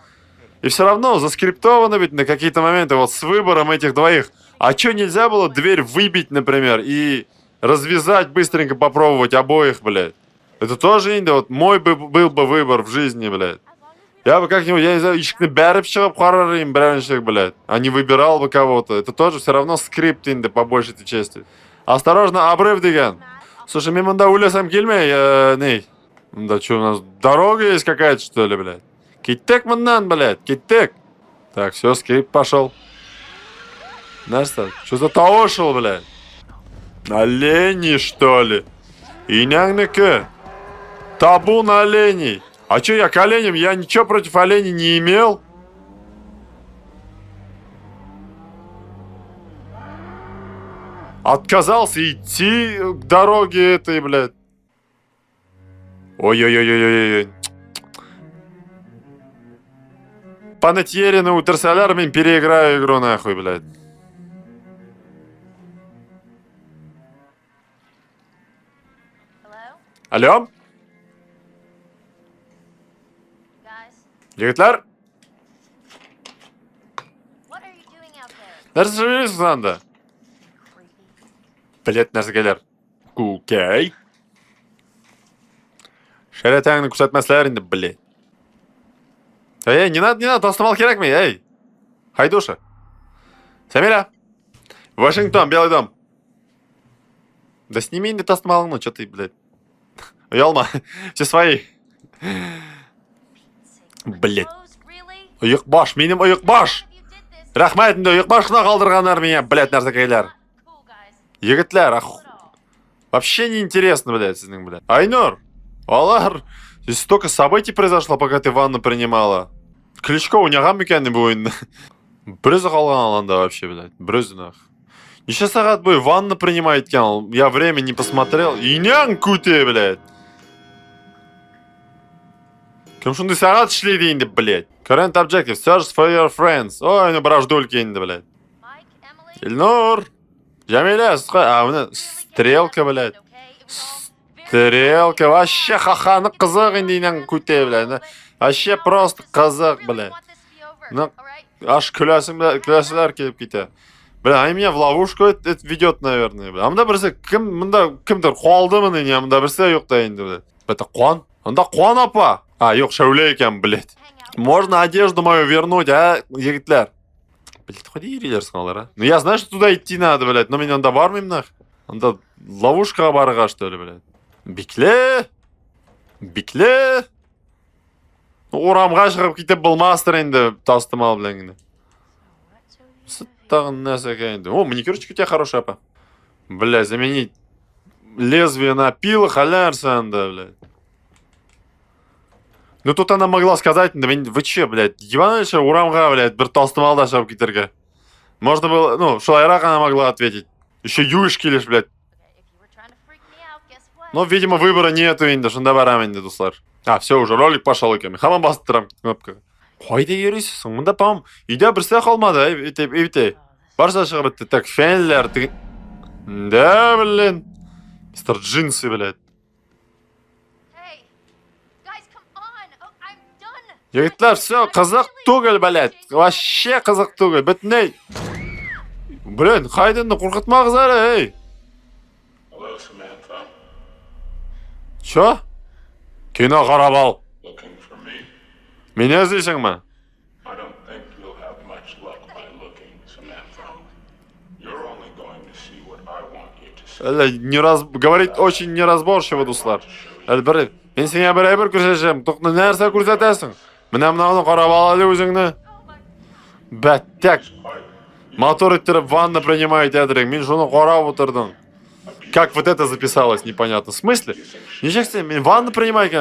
И все равно заскриптовано ведь на какие-то моменты вот с выбором этих двоих. А что нельзя было дверь выбить, например, и развязать, быстренько попробовать обоих, блядь. Это тоже инда, вот мой был бы выбор в жизни, блядь. Я бы как-нибудь, я не знаю, ишкни бәріп шығып қарарым біріншік, блядь. А не выбирал бы кого-то. Это тоже все равно скрипт инде, по большей части. Осторожно, обрыв деген. Слушай, мен мында ойласам келмей, ней. Мында что, у нас дорога есть какая-то, что ли, блядь? Кеттік мындан, блядь, кеттік. Так, все, скрипт пошел. Нәрсе, что за тауышыл, блядь? Олени, что ли? Иняңнікі. Табун оленей. А чё, я к оленям? Я ничего против оленей не имел. Отказался идти к дороге этой, блядь. Ой-ой-ой-ой-ой. Панетьерина у терсолярами переиграю игру нахуй, блядь. Hello? Алло? Guys? Егітлер? What are you doing out there? Нәрсе сөйлейсің анда? Creepy. Блядь, нәрселер. Окей. Шаретаңны күрсәтмәсләр инде, блядь. Эй, не надо, тастымал керекми, эй. Хайдуша. Самира. Вашингтон, Белый дом. Да сними инде тастымалыңны, чё ты, блядь. Уялма, все свои. Блядь. Clothes, really? Ұйық баш, менің ұйық баш. You did this. Рахмәтінді ұйық башына қалдырғандар меня, блядь, нәрсекейлер. Cool, guys. Егітлер, Not at all. вообще неинтересно, блядь, сіздің, блядь. Айнур, алар, здесь столько событий произошло, пока ты ванну принимала. Кличко ойнаған мекенді бұл ойынды. Бірізі қалған аланда вообще, блядь, бірізі нах. Неше сағат бойы ванну принимает екен, я время не посмотрел. Иняң күте, блядь. Кім шынды сағат ішлейді енді, блядь. Current objective, search for your friends. Ой, ну браждульки енді, блядь. Mike, Emily? Ильнур, Jamila, а, мына стрелка, блядь. Стрелка, вообще хаханы қызық енді инан күте, блядь. Вообще просто қызық, блядь. Ну, аж күләсілер келіп кете. Бля, они меня в ловушку это ведет, наверное, бля. А мында бірсе, кімдір қолды мені, не, мында бірсе жоқ та енді, блядь. Это Қуан? Анда Қуан апа. А, жоқ, Шәуле екен, блядь. Можно одежду мою вернуть, а, егітлер? Блядь, ходи ерелерсің алар, а? Ну, я знаю, что туда идти надо, блядь, но мен анда бармайм, нах. Анда ловушкаға барыға, что ли, блядь. Бикле! Бикле! Орамға шығып кетіп болмастыр енді, тастымал, блядь. Сыттағын нәрсеге енді. О, маникюрчик у тебя хороший, апа. Бля, заменить лезвие на пилы, халярся, анда, блядь. Ну тут она могла сказать, да вы че, блядь, ебанулись, урамға, блядь, бір тастымалда шығып кетерге. Можно было, ну, шулайрақ она могла ответить. Еще юшки лишь, блядь. Но, видимо, выбора нету енді, шында барам енді, дуслар. А, все, уже ролик пошел екен. Хаман басып тұрам кнопкаға. Қойда ересің, мұнда, по-моему, үйде бірсе қалмады, евте. Барса шығып бітті. Так, фенлер, ты... Да, блин. Мистер Джинсы, блядь. Егітлер, все, қызық түгіл, блядь. Вообще қызық түгіл, бітіней. Блин, қайдыңды қорқытма қызары, ей. Hello, Samantha. Чо? Кино қарап ал. Looking for me? Меня іздейсің ма? I don't think you'll have much luck by looking, Samantha. You're only going to see what I want you to see. Говорит очень неразборчиво, дуслар. Бір, мен сеңе бір көрсетшем. Тоқны нәрсе көрсетесің? Мына мынауны қарап алады өзіңні. Бәттек. Мотор иттіріп ванна принимает әдірек. Мен жоны қарап отырдың. Как вот это записалось, непонятно. В смысле? Ничего себе, мен ванну принимай.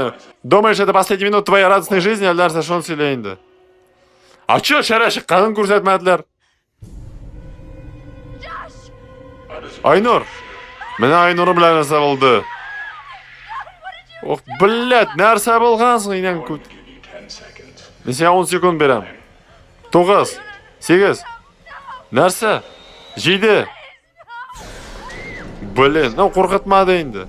Думаешь, это последняя минута твоей радостной жизни, әлдәрсе шон сөйлейінді? А чё, шәрәшік қанын көрсетмәділер? Айнур. Мені Айнуры білән нәрсе болды. Ох, блядь, нәрсе болғансың, инен көт. Мен сен 10 секунд берем. 9, 8. Нәрсе? Жейді. Блин, ну қорқытмады енді.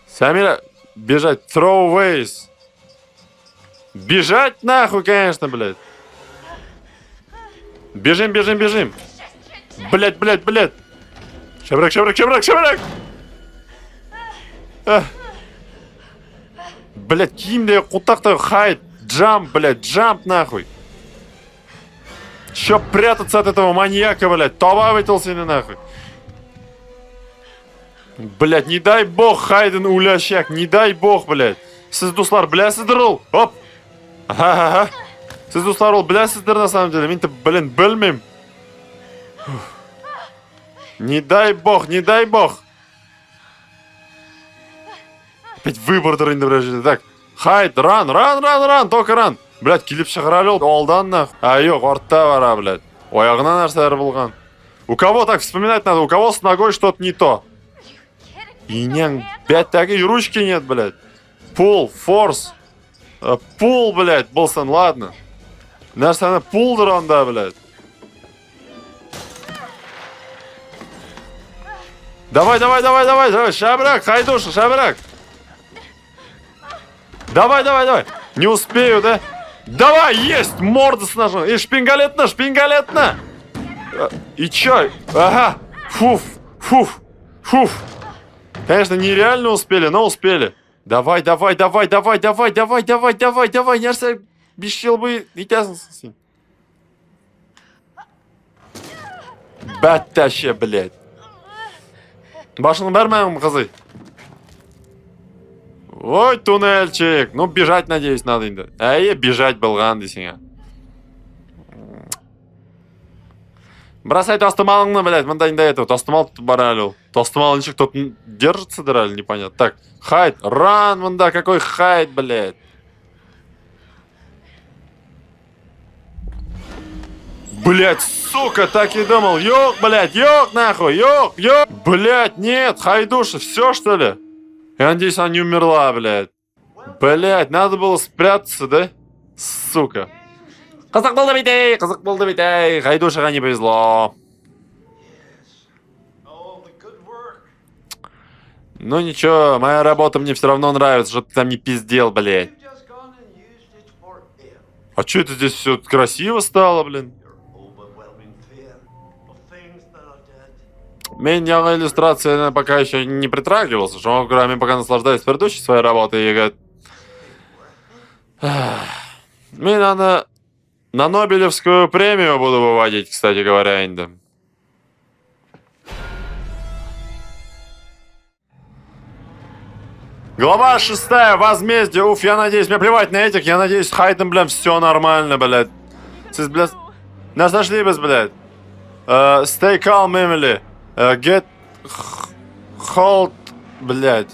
Самира, бежать. Throw ways. Бежать нахуй, конечно, блядь. Бежим. Блядь. Шабрак. блядь, киімдегі құттақтай хайд, джамп, блядь, джамп нахуй. Чё прятаться от этого маньяка, блядь, тоба вытел сені нахуй. Блядь, не дай бог Хайден улящак, не дай бог, блядь. Сіз достар білесіздер ол, оп. Ага. Сіз достар ол білесіздер на самом деле, мен-то, блин, білмейм. Не дай бог, не дай бог. Опять выбордыр енді бір жерде. Так, Хайд, ран, только ран. Блядь, келіп шығарали ол, олдан нах. А, yok, ортта бара, блядь. Ояғына нәрселер болған. У кого так вспоминать надо, у кого с ногой что-то не то. Иняң, бәттәге и ручки нет, блядь. Пул, форс. Пул, блядь, болсын, ладно. Нәрсені пулдыр анда, блядь. Давай, шабрак, Хайдуша, шабрак. Давай. Не успею, да? Давай, есть, морда с ножом. И шпингалетно. И чё? Ага, фуф. Конечно, нереально успели, но успели. Давай. Нәрсе бешел бы итясың сен. Бәттәше, блядь. Башың бәрмәң, қызы. Ой, туннельчик. Ну, бежать, надеюсь, надо енді. Әйе, бежать болған дейсің. Бросай тостымалыңны, блядь, мындайында это. Тостымал тут баралил. Тостымал ничек тут держится, драль, непонятно. Так, Хайд, ран, мында, какой Хайд, блядь. Блядь, сука, так и думал. Ёк, блядь, ёк, нахуй, ёк. Блядь, нет, Хайдуша, все, что ли? Я надеюсь, она не умерла, блядь. Блядь, надо было спрятаться, да? Сука. Қызық болды бейдей. Хайдушаға не повезло. Ну ничего, моя работа мне все равно нравится, что ты там не пиздел, блядь. А что это здесь все красиво стало, блин? Меня иллюстрация пока еще не притрагивался, что кроме пока наслаждаюсь предыдущей своей работой и говорит... Мне надо... На Нобелевскую премию буду выводить, кстати говоря, инда. Глава 6. Возмездие. Уф, я надеюсь, мне плевать на этих. Я надеюсь, с Хайдом, блядь, все нормально, блядь. Сіз, блядь, нас нашли без, блядь. Stay calm, Emily. Get hold, блядь.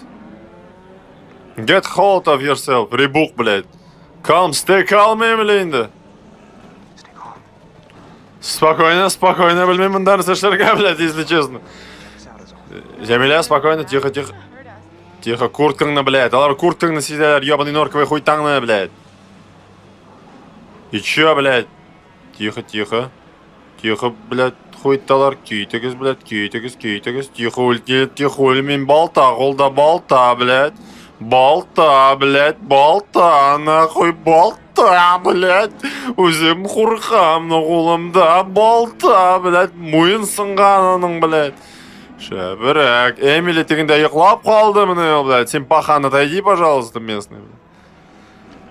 Get hold of yourself. Ребух, блядь. Calm, stay calm, Emily, инда. Спокойно, білмеймін мындарын сәшілерге, блядь, если честно. Жәмиля, спокойно, тихо. Тихо, курткаңны, блядь. Алар курткаңны сиделер, ебаный норковый хуйтаңны, блядь. И чё, блядь? Тихо, блядь, хуйталар. Кийтігіз, блядь, кийтігіз. Тихо, өлмен балта, қолда балта, блядь. Балта, нахуй, балта, блядь. Өзім қурқам, қолымда балта, блядь. Мойын сынған оның, блядь. Шабырак. Эмили, тегінде ұйықлап қалды, міне, блядь. Сен пахан, отойди, пожалуйста, местный.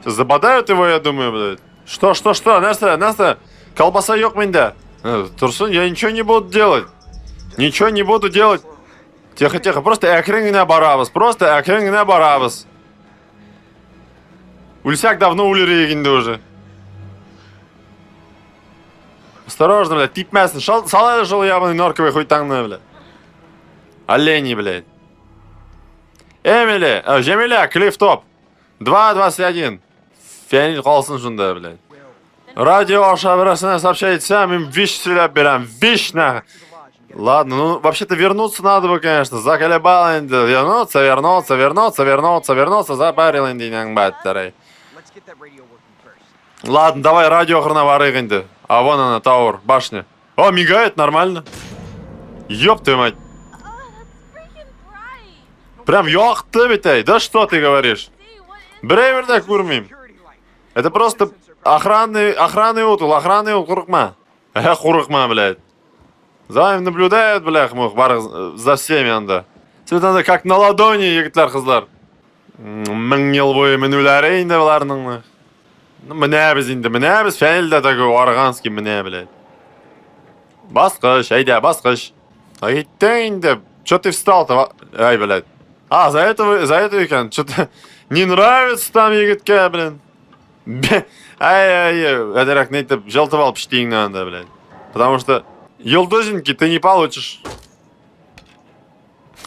Сейчас забодают его, я думаю, блядь. Что? Нәрсе? Колбаса жоқ менде. Тұрсын, я ничего не буду делать. Тихо, просто әкіріңіне барабыз. Ульсяк давно егінді уже. Осторожно, блядь, типмәсін. Салай жол ябаный норковый хуйтаңны, блядь. Олени, блядь. Эмили, Жемиля, клифф топ. 2-21. Фенил қалсын жында, блядь. Радио шабырасына сообщается, им вещь сюда берем. Вещь, нахуй. Ладно, ну, вообще-то вернуться надо бы, конечно. Заколебал инди. Вернуться. Запарил инди, баттарей. Ладно, давай радио хроноварыг инди. А вон она, Тауэр, башня. О, мигает, нормально. Ёб твою мать. Прям ёхты, битей. Да что ты говоришь? Брейверда курмим. Это просто охранный утул, куркма. Куркма, блядь. За вами наблюдают, блях, мух, бар за всеми анда. Все надо как на ладони, егитлер, қызлар. Мың ел бойы мінулері енді бұларының. Міне біз фәнілді такой Арганский міне, блядь. Басқыш, айда, басқыш. Айттың енді, чё ты встал-то? Ай, блядь. А, за это екен, что-то не нравится там егітке, блин. Ай, әдірек нейтіп, жылтып алып іштейіңді анда, блядь. Потому что елдозинки ты не получишь.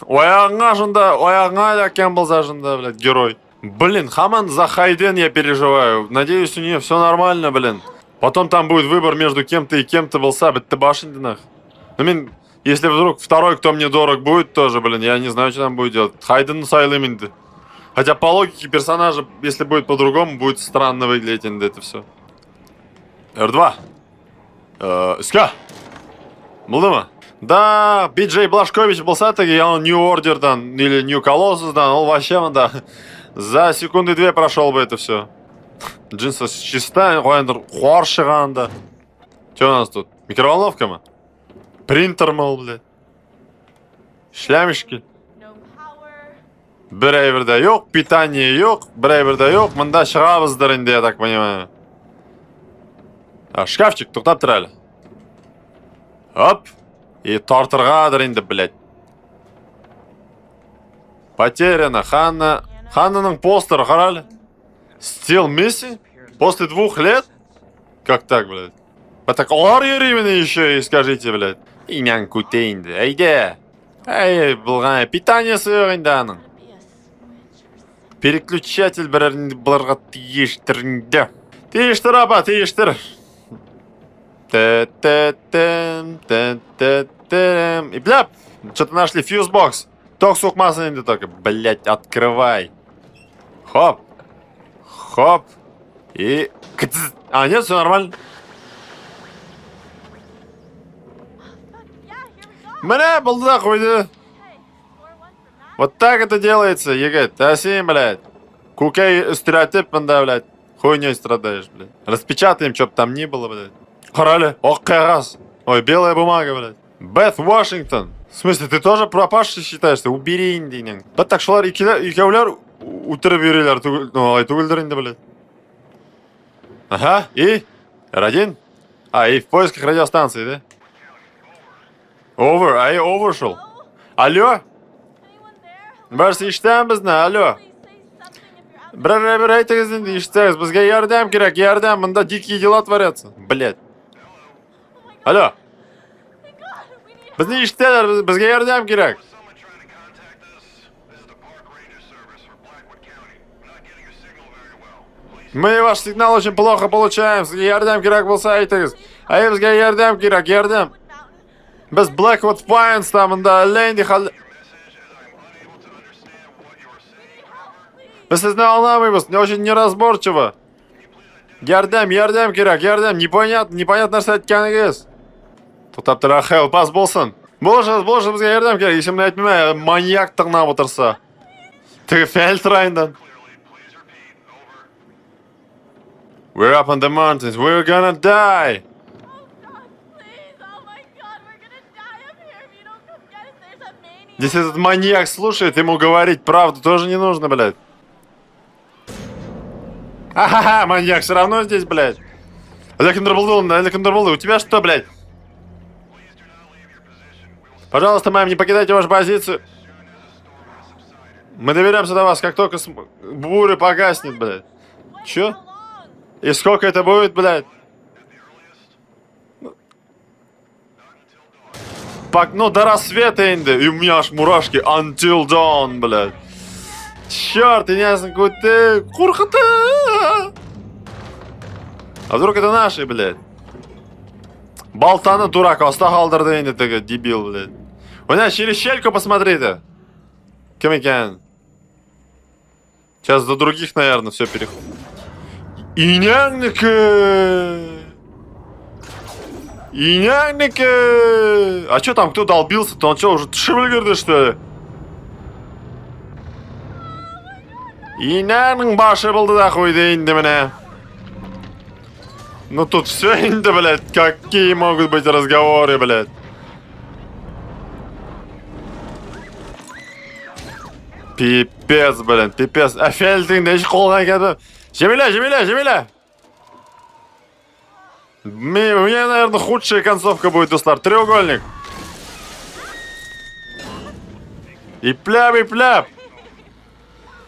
Ояғыңа ләкен болса жында, блядь, герой. Блин, хаман за Хайден я переживаю. Надеюсь, у нее все нормально, блин. Потом там будет выбор между кем-то и кем-то болса, бітті башынды нах. Ну, мен, если вдруг второй, кто мне дорог будет тоже, блин, я не знаю, что там будет делать. Хайден сайлым инды. Хотя по логике персонажа, если будет по-другому, будет странно выглядеть инды это все. R2. Ска. Бұлды ма? Да, Биджей Блашкович болса таки, он New Order'дан или New Colossus'дан, он вообще, да, за секунды 2 прошел бы это все. Джинсы чисто, хор шығанда. Че у нас тут? Микроволновка ма? Принтер, мол, блядь. Шлямишки. Бір yok, питание yok, бір yok. Мында шығабыздар енді, я так понимаю. А, шкафчик, тоқтап тұр әлі. Оп. И тортырғадыр енді, блядь. Потеряна. Ханнаның постері қаралы. Still missing? После 2 лет? Как так, блядь? Так олар еремені еще и скажите, блядь. Иняң күте енді. Әйде. Әй, бұлған питаниясы yok енді аның. Переключатель бұларға тиештірінде. Тиештір, апа, тиештір. И, бля, что-то нашли фьюзбокс. Ток сукмасын енді только. Блядь, открывай. Хоп. Хоп. И... А, нет, все нормально. Бля, балда қойды. Вот так это делается, егет. Тасим, блядь. Кукей стереотип, да, блядь. Хуйней страдаешь, блядь. Распечатаем, чтоб там ни было, блядь. Хорали. Ох, кагаз. Ой, белая бумага, блядь. Бет Вашингтон. В смысле, ты тоже пропавший считаешься? Убери индинен. Да так шылар икәүләр утырып йөриләр түгелдер инде, блядь. Ага, и? R1? А, и в поисках радиостанции, да? Over, а и over шел. Алло? Барс иштән безне, алло. Бір әйтегіз инде иштәгіз, бізге ярдәм керек, ярдәм, мында дикие дела творятся. Блядь. Алло. Бізді иштәләр, бізге ярдәм керек. Мы ваш сигнал очень плохо получаем. Ярдәм керек болса әйтегіз. Ай, бізге ярдәм керек, ярдәм. Біз Blackwood Pines тамында ләйнді хал... Біз сізні алмаймыз, не очень неразборчиво. Ярдәм керек, ярдәм. Непонятно нәрсе әйткәнегез. Тоқтап тұр, Ахел, пас болсын. Болшы, бізге ярдәм керек. Есімді әйтмеме, маньяк тыңнап отырса. Тігі фәл тұрайындан. We're up on the mountains, we're gonna die. Здесь этот маньяк слушает, ему говорить правду тоже не нужно, блядь. Ха-ха-ха, маньяк все равно здесь, блядь. Александр Булдул, у тебя что, блядь? Пожалуйста, мэм, не покидайте вашу позицию. Мы доберемся до вас, как только буря погаснет, блядь. Чё? И сколько это будет, блядь? Ну, до рассвета, инде. И у меня аж мурашки. Until dawn, блядь. Черт, ясно, какой-то... Курхата! А вдруг это наши, блядь? Болтаны дурак, оста қалдырды инде, такой дебил, блядь. У меня через щельку посмотри-то. Кем екен? Сейчас до других, наверное, все переходит. Иняңнікі! Иняңнікі! А чё там, кто долбился-то? Он чё, уже шибілгірді, что ли? Иняңнің башы болды да қойды енді міне. Ну тут все енді, блядь. Какие могут быть разговоры, блядь? Пипец, блин, пипец. Фельдинг, еще қолдан кетіп. Жемеля. У меня, наверное, худшая концовка будет, достар. Треугольник. И пляп.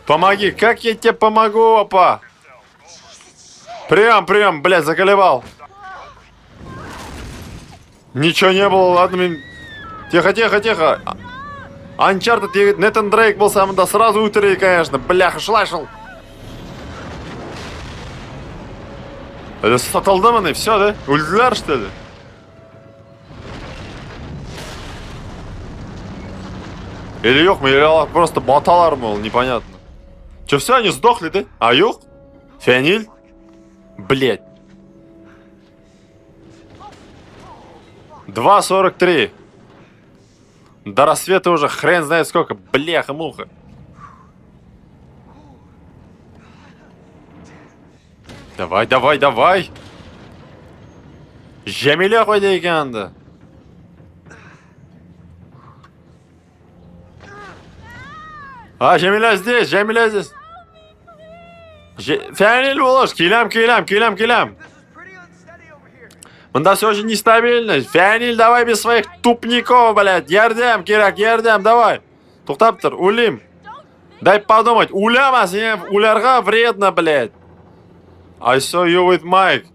Помоги. Как я тебе помогу, опа? Прием, блядь, заколебал. Ничего не было, ладно. Тихо. Uncharted, Нэтан Дрейк был сам, да сразу утри, конечно. Бляха, шлашил. Это саталдаманы, все, да? Ульдлар, что ли? Или ёх, или просто баталар, мол, непонятно. Че, все, они сдохли, да? А ёх? Фианиль? Блять. 2:43. До рассвета уже хрен знает сколько. Бляха-муха. Давай. Жемеля қойды екен. А, Жемеля здесь. Фианиль болаш. Келям. Мында все очень нестабильно. Фианиль, давай без своих тупников, блядь. Ярдем, Кирак, давай. Тоқтап тұр, улим. Дай подумать. Уляма, сене улярға вредно, блядь. I saw you with Mike.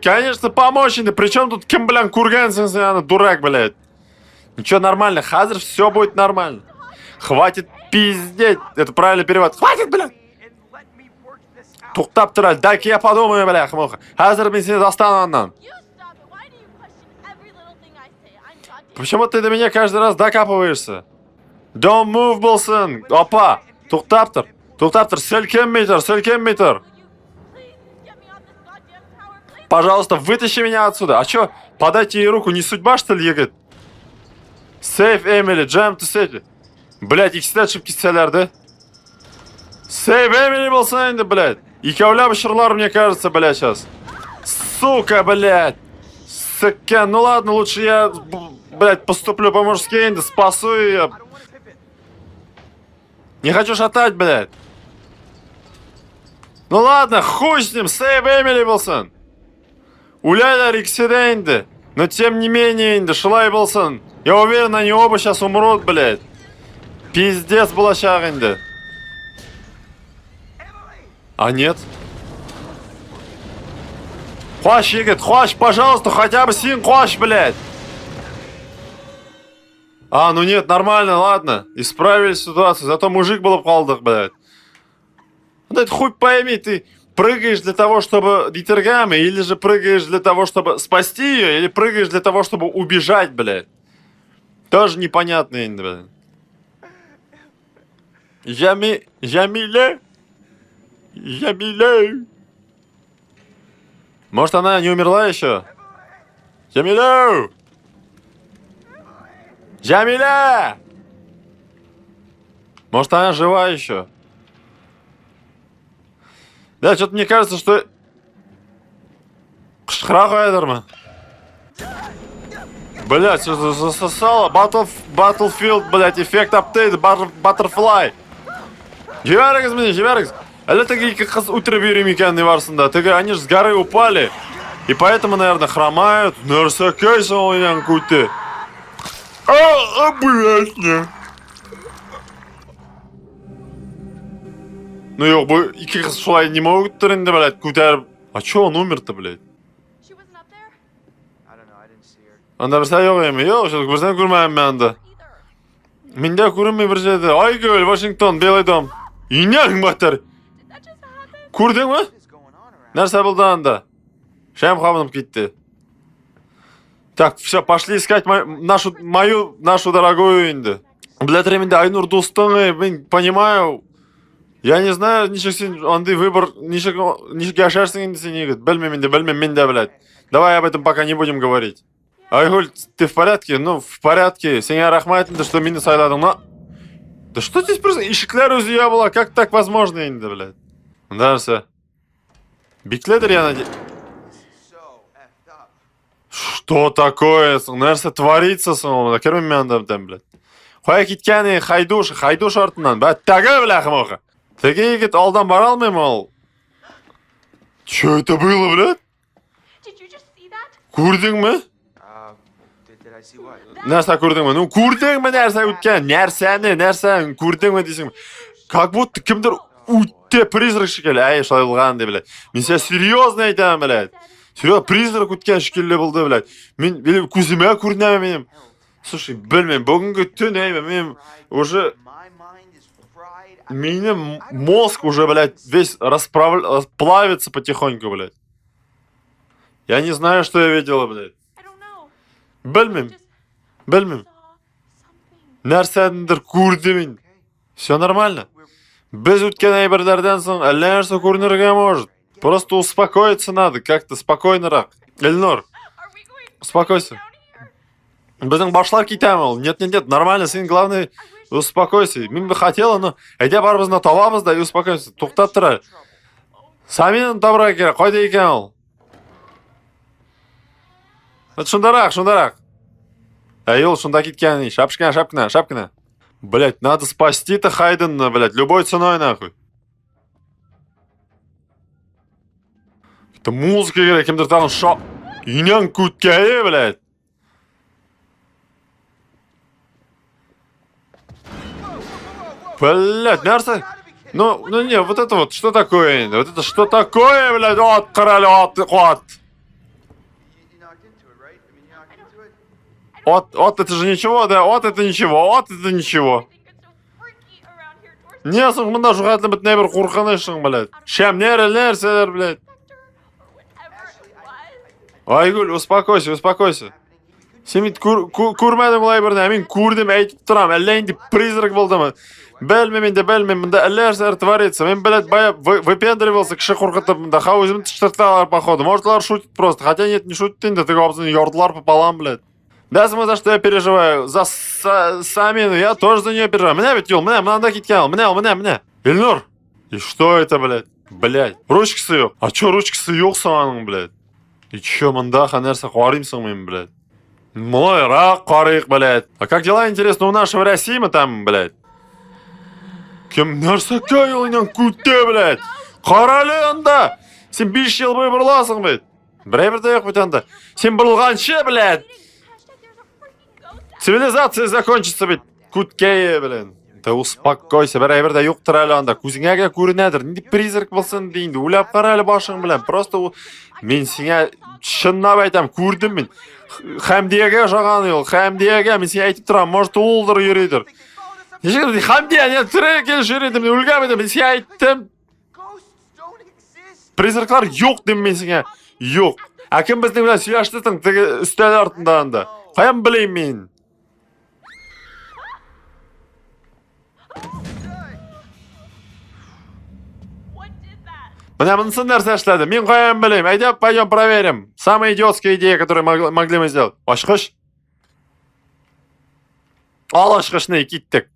Конечно, помощник. Причем тут кем, блядь, кургансен, дурак, блядь. Ничего, нормально. Хазр, все будет нормально. Хватит пиздеть. Это правильный перевод. Хватит, блядь. Тоқтап тұр, дай-ка я подумаю, бляха-муха. Хазр, мен сені застану аннан. Почему ты до меня каждый раз докапываешься? Don't move, болсын. Опа, тоқтап тұр, селкенмей тұр. Пожалуйста, вытащи меня отсюда. А чё, подайте ей руку, не судьба, что ли, егет? Save Emily, jump to save. Блядь, ikisi de çıkıp gitseler de. Save Emily болсын енді, блядь. Икәуләп шырлар, мне кажется, блядь, сейчас. Сука, блядь. Сука, ну ладно, лучше я, блядь, поступлю по-мужски, енді, спасу ее. Не хочу шатать, блядь. Ну ладно, хуй с ним, сейв Эмили болсын. Уляйлар иксиде енді. Но тем не менее, енді, шылай болсын. Я уверен, они оба сейчас умрут, блядь. Пиздец болашақ енді. А нет? Хващ, егет, хващ, пожалуйста, хотя бы син хващ, блядь. А, ну нет, нормально, ладно. Исправили ситуацию, зато мужик был в қалдық, блядь. Да это хуй пойми, ты прыгаешь для того, чтобы дитергами, или же прыгаешь для того, чтобы спасти ее, или прыгаешь для того, чтобы убежать, блядь. Тоже непонятно, блядь. Jamile. Может, она не умерла еще? Jamila! Может, она жива еще? Да, что-то мне кажется, что... Шхрахайдерма. Блять, что засосало? Battlefield, блять, эффект апдейт, Butterfly. Жіберіңіз. Әлі тігі қыз утро берем екеніне барсында. Тігі, они же с горы упали. И поэтому, наверное, хромают. Нұрсакайся ойнан көйті. Блять, не. Ну, yok, bu iki kız şulay nima o'ttir endi, блядь, ko'tarib. А чё он умер-то, блядь? Анда bir say yo'q emi? Yo'q, shu birsan ko'rmayman anda. Menda ko'rinmay bir joyda. Aygul, Washington, Белый дом. Иняң батыр. Ko'rdingmi? Narsa bo'ldi anda. Sham xonib ketdi. Так, все, пошли искать нашу дорогую инди. Блядь, ремінде Айнур достың, мен понимаю. Я не знаю, ничего, андай выбор, ничего гашарсың инди сен егет. Білмем мен де, блядь. Давай об этом пока не будем говорить. Айгуль, ты в порядке? Ну, в порядке. Сене рахмат инди, что мені сайладың, но... Да что здесь просто? Ишіклер өзі я была, как так возможно инди, блядь? Нарса. Бикледер, я надеюсь. Что такое? Нәрсе творится, да кермен мен блядь. Qo'ya ketgani haydush ortidan. Battaga bilaxmoqa. Tega yigit oldan bora olmaymi ol? Что это было, блядь? Did you just see that? Ko'rdingmi? Did I see what? Narsa ko'rdingmi? Nu ko'rdingmi narsa o'tgan? Narsani ko'rdingmi desang. Как будто kimdir o'tda призрак shekilli. Ay, sholay bo'lgan deb biladi. Men sen серьезно aytaman, biladi. Серьезно, призрак o'tgan shekilli bo'ldi, biladi. Men ko'zimga ko'rinaman menim. Слушай, bilmayman, bugungi tun men уже My mind is fried. mening мозг уже, блядь, весь расплавится потихоньку, блядь. Я не знаю, что я видела, блядь. I don't know. Bilmayman. Just Bilmayman. saw something. Narsadir ko'rdim men. Все нормально. Biz o'tgan aybarlardan so'ng alla narsa ko'rinirga может. Просто успокоиться надо, как-то спокойнорак. Эльнор, Are we going успокойся. down here? Bizning boshlar ketami? Нет, нормально, sen главное успокойся. Men бы хотела, но ayda barimizni topamiz-da, uspokойся. To'xtab tur. Samin to'g'ri kerak, qayda ekan u? Shundaroq. Ayol, shunda ketgan, shapkina. Блять, надо спасти-то Хайдена, блять, любой ценой, нахуй. Это музыка керек, kimdir tag'in shok. Inan kutgayi, блять. Блять, narsa? Ну не, вот это вот, что такое? Вот это что такое, блять? От, qarali, от. You knocked into it, right? I mean, you knocked into it. От, это же ничего, да? От, это ничего. I think it's so freaky around here. Doors Не, соң мында жуғатлы бітіне бір қорқанышың, блядь. Шам нәрселер, блядь. or whatever it was. Айгүл, успокойся. Сен бит көрмедің олай біріне, мен көрдім, айтып тұрам, әлі енді призрак болдымы. Білмеймін, мында әлі әрсәр творится. Мен, блядь, выпендривался, кіші қорқытып, мында хаузімін тыштырталар, походу. Может, олар шутит просто, хотя нет, не шутит енді, тігі обзын yordular пополам, блядь. Да, за что я переживаю? За Самину, я тоже за нее переживаю. Меня ведь, мында кеткен, меня. Ильнур, и что это, блядь? Блядь, ручкасы yok. А чё ручкасы yok соның, блядь? И чё, мында нәрсе қаримсың мен, блядь? Мойрақ қариық, блядь. А как дела, интересно, у нашего Расима там, блядь? Кем нәрсе кайылыңнан күтте, блядь? Қаралы анда! Сен 5 жыл бойы бұрыласың, блядь. Бір-бірде yok бит анда. Сен бұрылғанша, блядь. Цивилизация закончится, блядь. Күткейі, блядь. Да успокойся, бір-бірде жоқтыр әлі анда. Көзіңе көрінедір. Ненде призрак болсын дейінді. Ойлап қара әлі башың, блядь. Просто мен сеңе шыннап айтам, көрдім мен. Хамдияға жаған ел, Хамдияға мен сен айтып тұрам, может олдыр үйрейдір. Хамдия, не тірі кел жүрейдім, мен өлгәмедім, мен сен айттым. Призраклар жоқ дем мен сеңе. Жоқ. Әкім біздің білен сөйлештің үстәл артында анда. Қайам білейм мен. Меня мынсын нәрсе эшләде. Мен қайам білейм. Айдап, пойдем проверим. Самая идиотская идея, которую могли мы сделать. Ашқыш. Ал ашқышны киттік.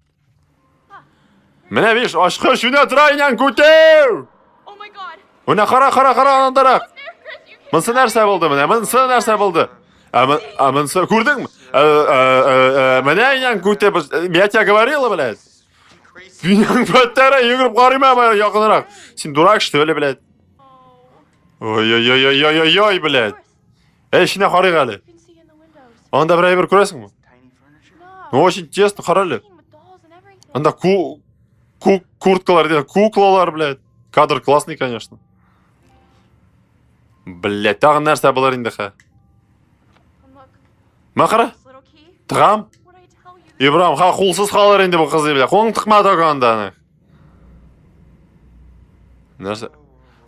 Міне виш, ашқыш, үне тұрайынан көтеу. Oh my god. Үне қара анандарақ. There, Chris, you can't. Мынсы нәрсе болды, міне. Мынсы нәрсе болды. Мынсы, көрдің мі? Міне айнан көте. Я тебе говорила, блядь. Дүнияң бәттәрі егіріп қарыма яқынырақ. Сен дурак, что ли, блядь? Ой, блядь. Ішіне қарық әлі. You can see in the windows. Анда бір айбір көресің мұ? Tiny furniture. No. Ну, очень тесно, қаралы. With dolls and everything. Анда курткалар дейді, куклалар, блядь. Кадр классный, конечно. Блядь, тағы нәрсе болар енді ха. And look, Мақара, this little key. тығам. What I tell you? Ибрам, ха құлсыз қалар енді бұл қызы, блядь. Қолың тықма тоқанда, ана. Нәрсе?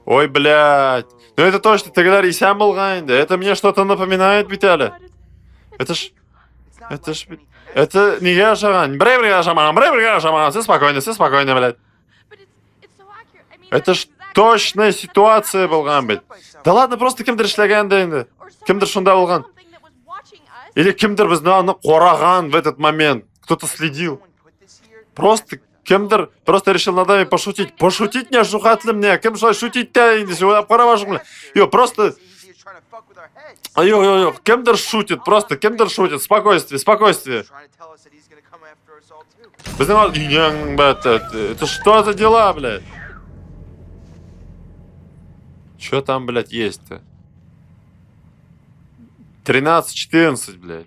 Ой, блядь. Ну это точно, ты говоришь, сам болған енді. Это мне что-то напоминает, бит әлі. Это ж... Это неге ашаған? Бірі-бірге ашамаған. Сіз спокойно, блядь. But it's so accurate. I mean, Это ж точная ситуация болған, блядь. Да ладно, просто кімдір ішләгенді енді. Кімдір шында болған. Или кімдір бізді аны қораған в этот момент. Кто-то следил. Просто кімдір просто решил над нами пошутить. Пошутить не шухатлы мне. Кім шылай шутить-то енді. Ойлап қарабашың, блядь. Йо, просто... Йо, кімдір шутит, просто кімдір шутит. Спокойствие. assault too. Это что за дела, блядь? Чё там, блядь, есть-то? 13-14, блядь.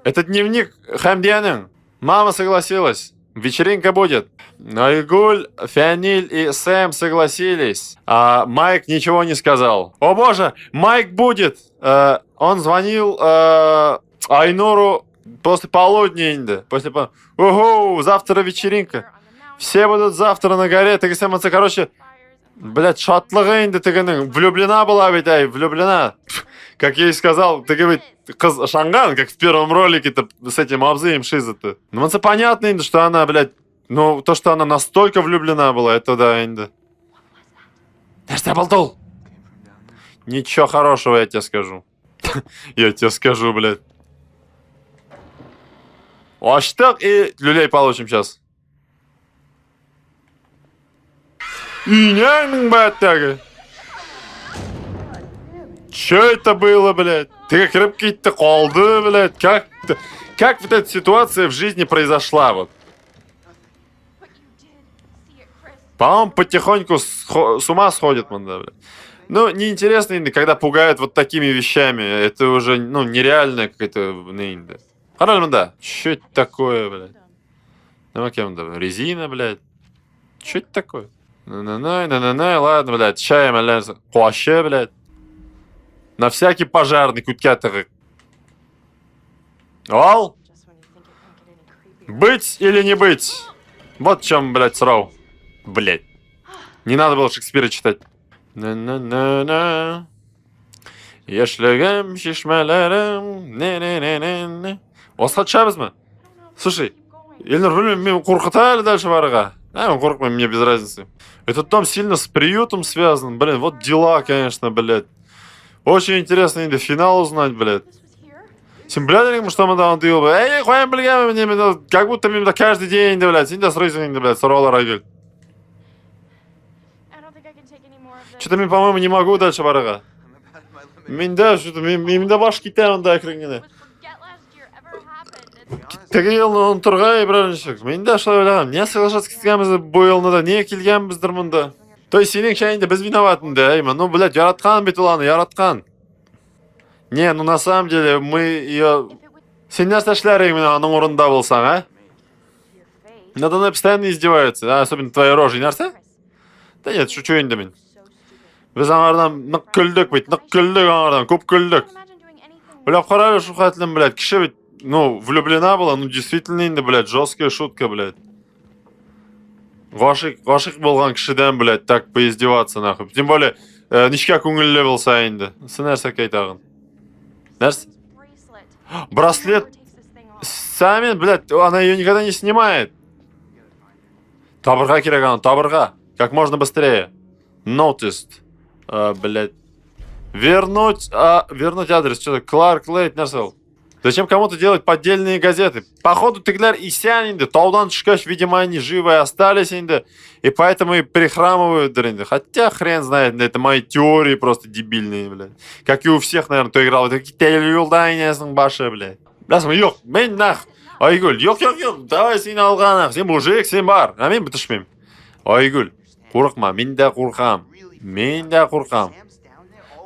Это дневник Хамдианың. Мама согласилась. Вечеринка будет. Айгуль, Фианиль и Сэм согласились. А Майк ничего не сказал. О боже, Майк будет. Он звонил Айнуру после полудня инде. Ого, завтра вечеринка. Все будут завтра на горе. Короче, блядь, шатлыгы инде тыгының. Влюблена была ведь, влюблена. Как я и сказал, ты говорит, Шанган, как в первом ролике-то с этим Абзеем Шиза-то. Ну, это понятно, инде, что она, блядь, ну, то, что она настолько влюблена была, это да, инде. Ничего хорошего, я тебе скажу. Я тебе скажу, блядь. Аштык и люлей получим сейчас. Чё это было, блядь? Ты как рыбки-то колды, блядь? Как вот эта ситуация в жизни произошла, вот? But you did see it, Chris. По-моему, потихоньку с ума сходит, man, да, блядь. Ну, неинтересно, когда пугают вот такими вещами. Это уже, ну, нереальная какая-то, да. Хорошо, да. Чё это такое, блядь? Ну, кем, да, резина, блядь. Чё это такое? На-на-на, ладно, блядь. Чаем, блядь. Вообще, блядь. На всякий пожарный кутятары. Ал? Быть или не быть? Вот в чем, блядь, срал. Блядь. Не надо было Шекспира читать. На-на-на-на. Яшлагам шишмаларам. Не-не-не-не. Осхатшабызмы? Слушай, Эльнар, блин, куркатали дальше варага. Он куркмай, мне без разницы. Этот дом сильно с приютом связан. Блин, вот дела, конечно, блядь. Очень интересно инде финал узнать, блядь. Сен біләдерің что мы там дыйл, блядь. Қоян білгенмін, как будто мен каждый день, блядь. Сен де сұрайсың, блядь, сұралар агел. Что-то мен, по-моему, не могу дальше барыға. Мен де баш кетер онда әкіріңгені. Теге елні оны тұрғай, бірінші. Мен де шылай ойлағам. Не соглашаться кеткенбізді бұл елнада, не келгенбіздір мұнда. То есть сенің шайында біз виноватын, да, ну, блядь, яратқан бет уланы, яратқан. Не, ну на самом деле мы ее... Сен нәрсе эшләрең мен аның орында болсаң, а? Над мной постоянно издеваются, особенно твоя рожа, нәрсе? Да нет, шучу енді мен. Біз аңардан нық күлдік, бейт, нық күлдік аңардан, көп күлдік. Блядь, қарайлы шухатлым, блядь, кіші бейт, ну, влюблена была, ну, действительно енді, блядь, жесткая шутка, блядь. Ғашық болған кішіден, блядь, так поиздеваться, нахуй. Тем более, нишка көңілі болса енді. Сен нәрсе айтағын? Нәрсе? Браслет? Сами, блядь, она ее никогда не снимает. Табырға керек ана, табырға. Как можно быстрее. Noticed. Блядь. Вернуть адрес. Что-то Кларк Лейт, нәрсе. Зачем кому-то делать поддельные газеты? Походу, тыглар и сянинды. Таудан шкач, видимо, они живые остались инды. И поэтому и прихрамывают дрынды. Хотя хрен знает, это мои теории просто дебильные, блядь. Как и у всех, наверное, кто играл. Это какие-то юлдайнясың башы, блядь. Блясың, yok, мен нах. Айгүл, yok. Давай сен алғанақ. Сен мужик, сен бар. А мен бітішмем. Айгүл, қорқма, мен де қорқам.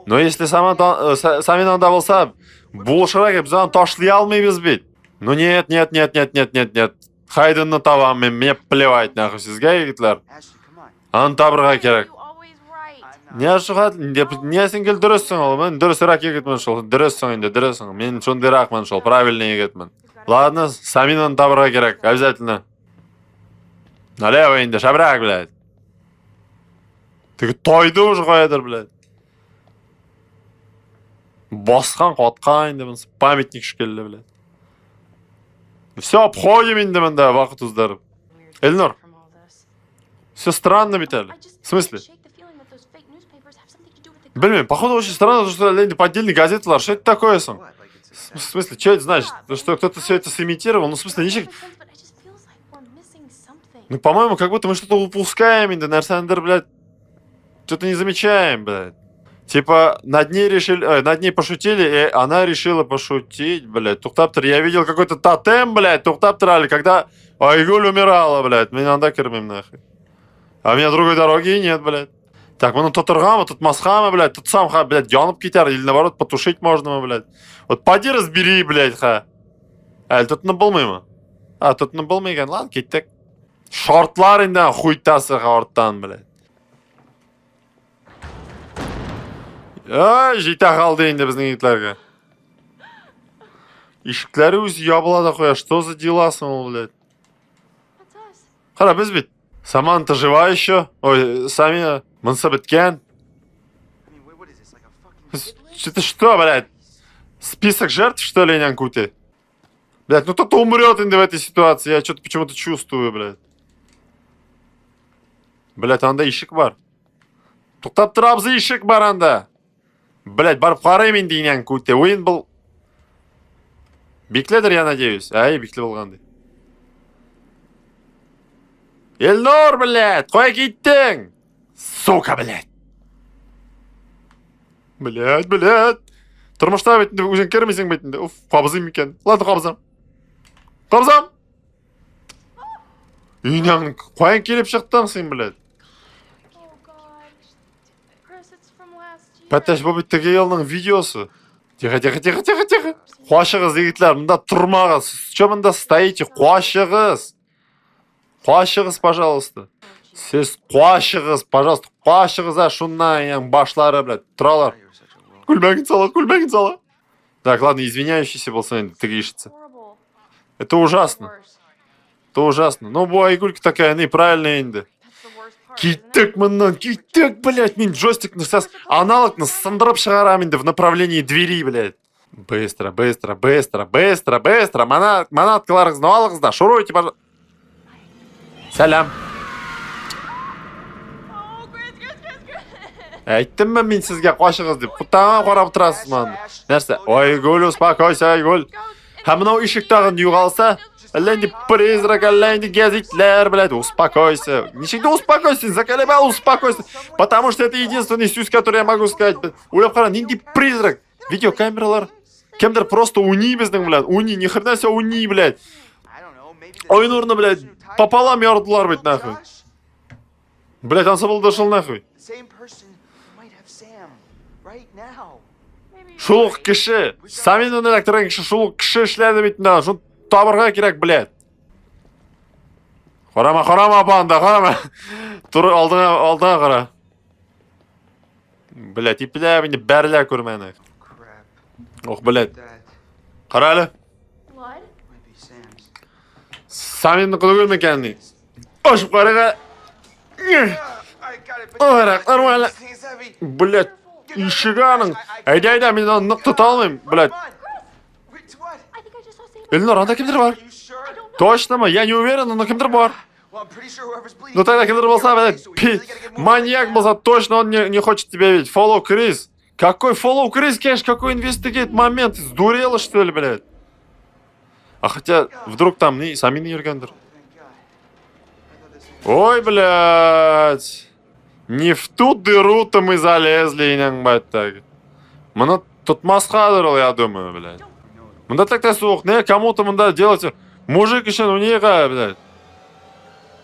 Но если сами надо болса, булшырақ, біз аны ташлай алмайбыз бит. Ну нет. Хайдынны табам мен, мне плевать, нахуй, сізге егітлер. Аны табырға керек. Не шуғат, не сенгел дұрыссың ол, мен дұрысырақ егітмін шол, дұрыссың. Мен шондырақмын шол, правильный егітмін. Ладно, саминаны табырға керек, обязательно. Налево енді, шабырақ, блядь. Тігі тойды уже қоядыр, блядь. Басқан қотқа енді, памятник шкелі, блядь. Все, обходим енді мында, вақыт ұздарып. Эльнор, все странно, Виталий. В смысле? Блин, походу очень странно, что это поддельные газеты, что это такое, сон? В смысле, что это значит? Что кто-то все это сымитировал? Ну, в смысле, ничего... Ну, по-моему, как будто мы что-то упускаем, да, Нарсандер, блядь. Что-то не замечаем, блядь. Типа, над ней пошутили, и она решила пошутить, блядь. Тухтаптер, я видел какой-то тотем, блядь, тухтаптерали, когда Айгуль умирала, блядь. Меня надо кормим, нахуй. А у меня другой дороги и нет, блядь. Так, мы тут тургама, тут масхама, блядь, тут сам, блядь, янып кетер, или наоборот, потушить можно, блядь. Вот поди разбери, блядь, ха. Әлі тут болмай ма? А, тут болмай екен, ладно, кеттік. Шортлар енді хуйтасы қауырттан, блядь. Ай, жейта қалды енді біздің итлерге. Ишіклері өзі ябылада қоя, что за деласын ол, блядь. That's us. Қара, біз бит. Саманта жива еще? Ой, Самина, мынсы біткен. I mean, what is this, like a fucking... Это что, блядь? Список жертв, что ли, нянкути? Блядь, ну кто-то умрет в этой ситуации, я что-то почему-то чувствую, блядь. Блядь, анда ишік бар. Тоқтап тұрабызы ишік бар анда. Блядь, барып қараймын дейін нянкути. Ойын бұл... Бекледір, я надеюсь. Ай, бекле болғанды. Эльнор, блядь, қой кеттің? Сука, блядь. Блядь. Тұрмышта бетінде өзен кермесең бетінде. Уф, қабызым екен. Ладно, қабызам. Үйнің қойын келіп шықтың сен, блядь. Oh God. Chris, it's from last year. Пәттәш, бұл біттіге елінің видеосы. Тихо. Қуашығыз, егітлер, мұнда тұрмағыз. Че мұнда стоите? Қуашығыз, пожалуйста. Сіз қуашығыз, пожалуйста. Қуашығыз, шуннан, башлары, блядь. Тұралар. Күлмәгін сала. Так, ладно, извиняющийся был сын, ты грешится. Horrible. Это ужасно. Worst. Это ужасно. Ну, bu Айгулька такая, неправильная енді. That's the worst part. Киттік мұндан, киттік, блядь. Мен джойстикны сейчас аналогны сындырып шығарам енді в направлении двери, блядь. Быстро. Манаткаларыңызды алыңыздар, шуруйте, пожалуйста. Сәлем. Oh, Chris. Айттым мен сізге қуашығыз деп. Құттаңа қарап тұрасыз маған. Нәрсе? Айгуль, успокойся, Айгуль. Ха мынау ишіктағын үй қалса, әлләнде призрак, әлләнде гәзитлер, блядь, успокойся. Ничегде успокойся, заколебал, успокойся. Потому что это единственный сюз, который я могу сказать. Ойлап қара, ненде призрак. Видеокамералар. Кемдер просто уни біздің, блядь. Уни, ни хрена себе уни, блядь. I don't know, maybe... Ойын орны, блядь, пополам ярдылар, блядь, нахуй. Блядь, ансамбль дошел нахуй. The same person might have Sam right now. Maybe Шулық кіші. Самин электронен кіші шулық кіші ішләді бейтін. Шун табырға керек, блядь. Қарама, банда, қарама. Тұр, алдыңа қара. Блядь, ипілә бені бәрлә көрмәні. Crap. Ох, блядь. That Қара әлі. blood. might be Sam's. Саминнің құды көрмекеніне. Ашып қарыға. I got it, but... Ой, нормально. This thing is heavy. Блядь, ішіғаның. Айда, мен оны нық тұта алмайым, блядь. Come on. Wait, what? I think I just saw Sam. Эльнор, анда кімдер бар? Are you sure? Точно ма? Я не уверен, но кімдер бар. Well, I'm pretty sure whoever's bleeding... Ну тогда кемдер болса, блядь, маньяк болса, точно он не хочет тебя видеть. Follow Крис. Какой follow Крис, конечно, какой инвестигейт момент. Сдурела, что ли, блядь? А хотя, вдруг там не Самин Ергендер. Ой, блядь. Не в ту дыру-то мы залезли, инянбать так. Мына тут масқадырыл, я думаю, блядь. Мында так-то суық, не, кому-то мында делать... Мужик еще, ну не, блядь.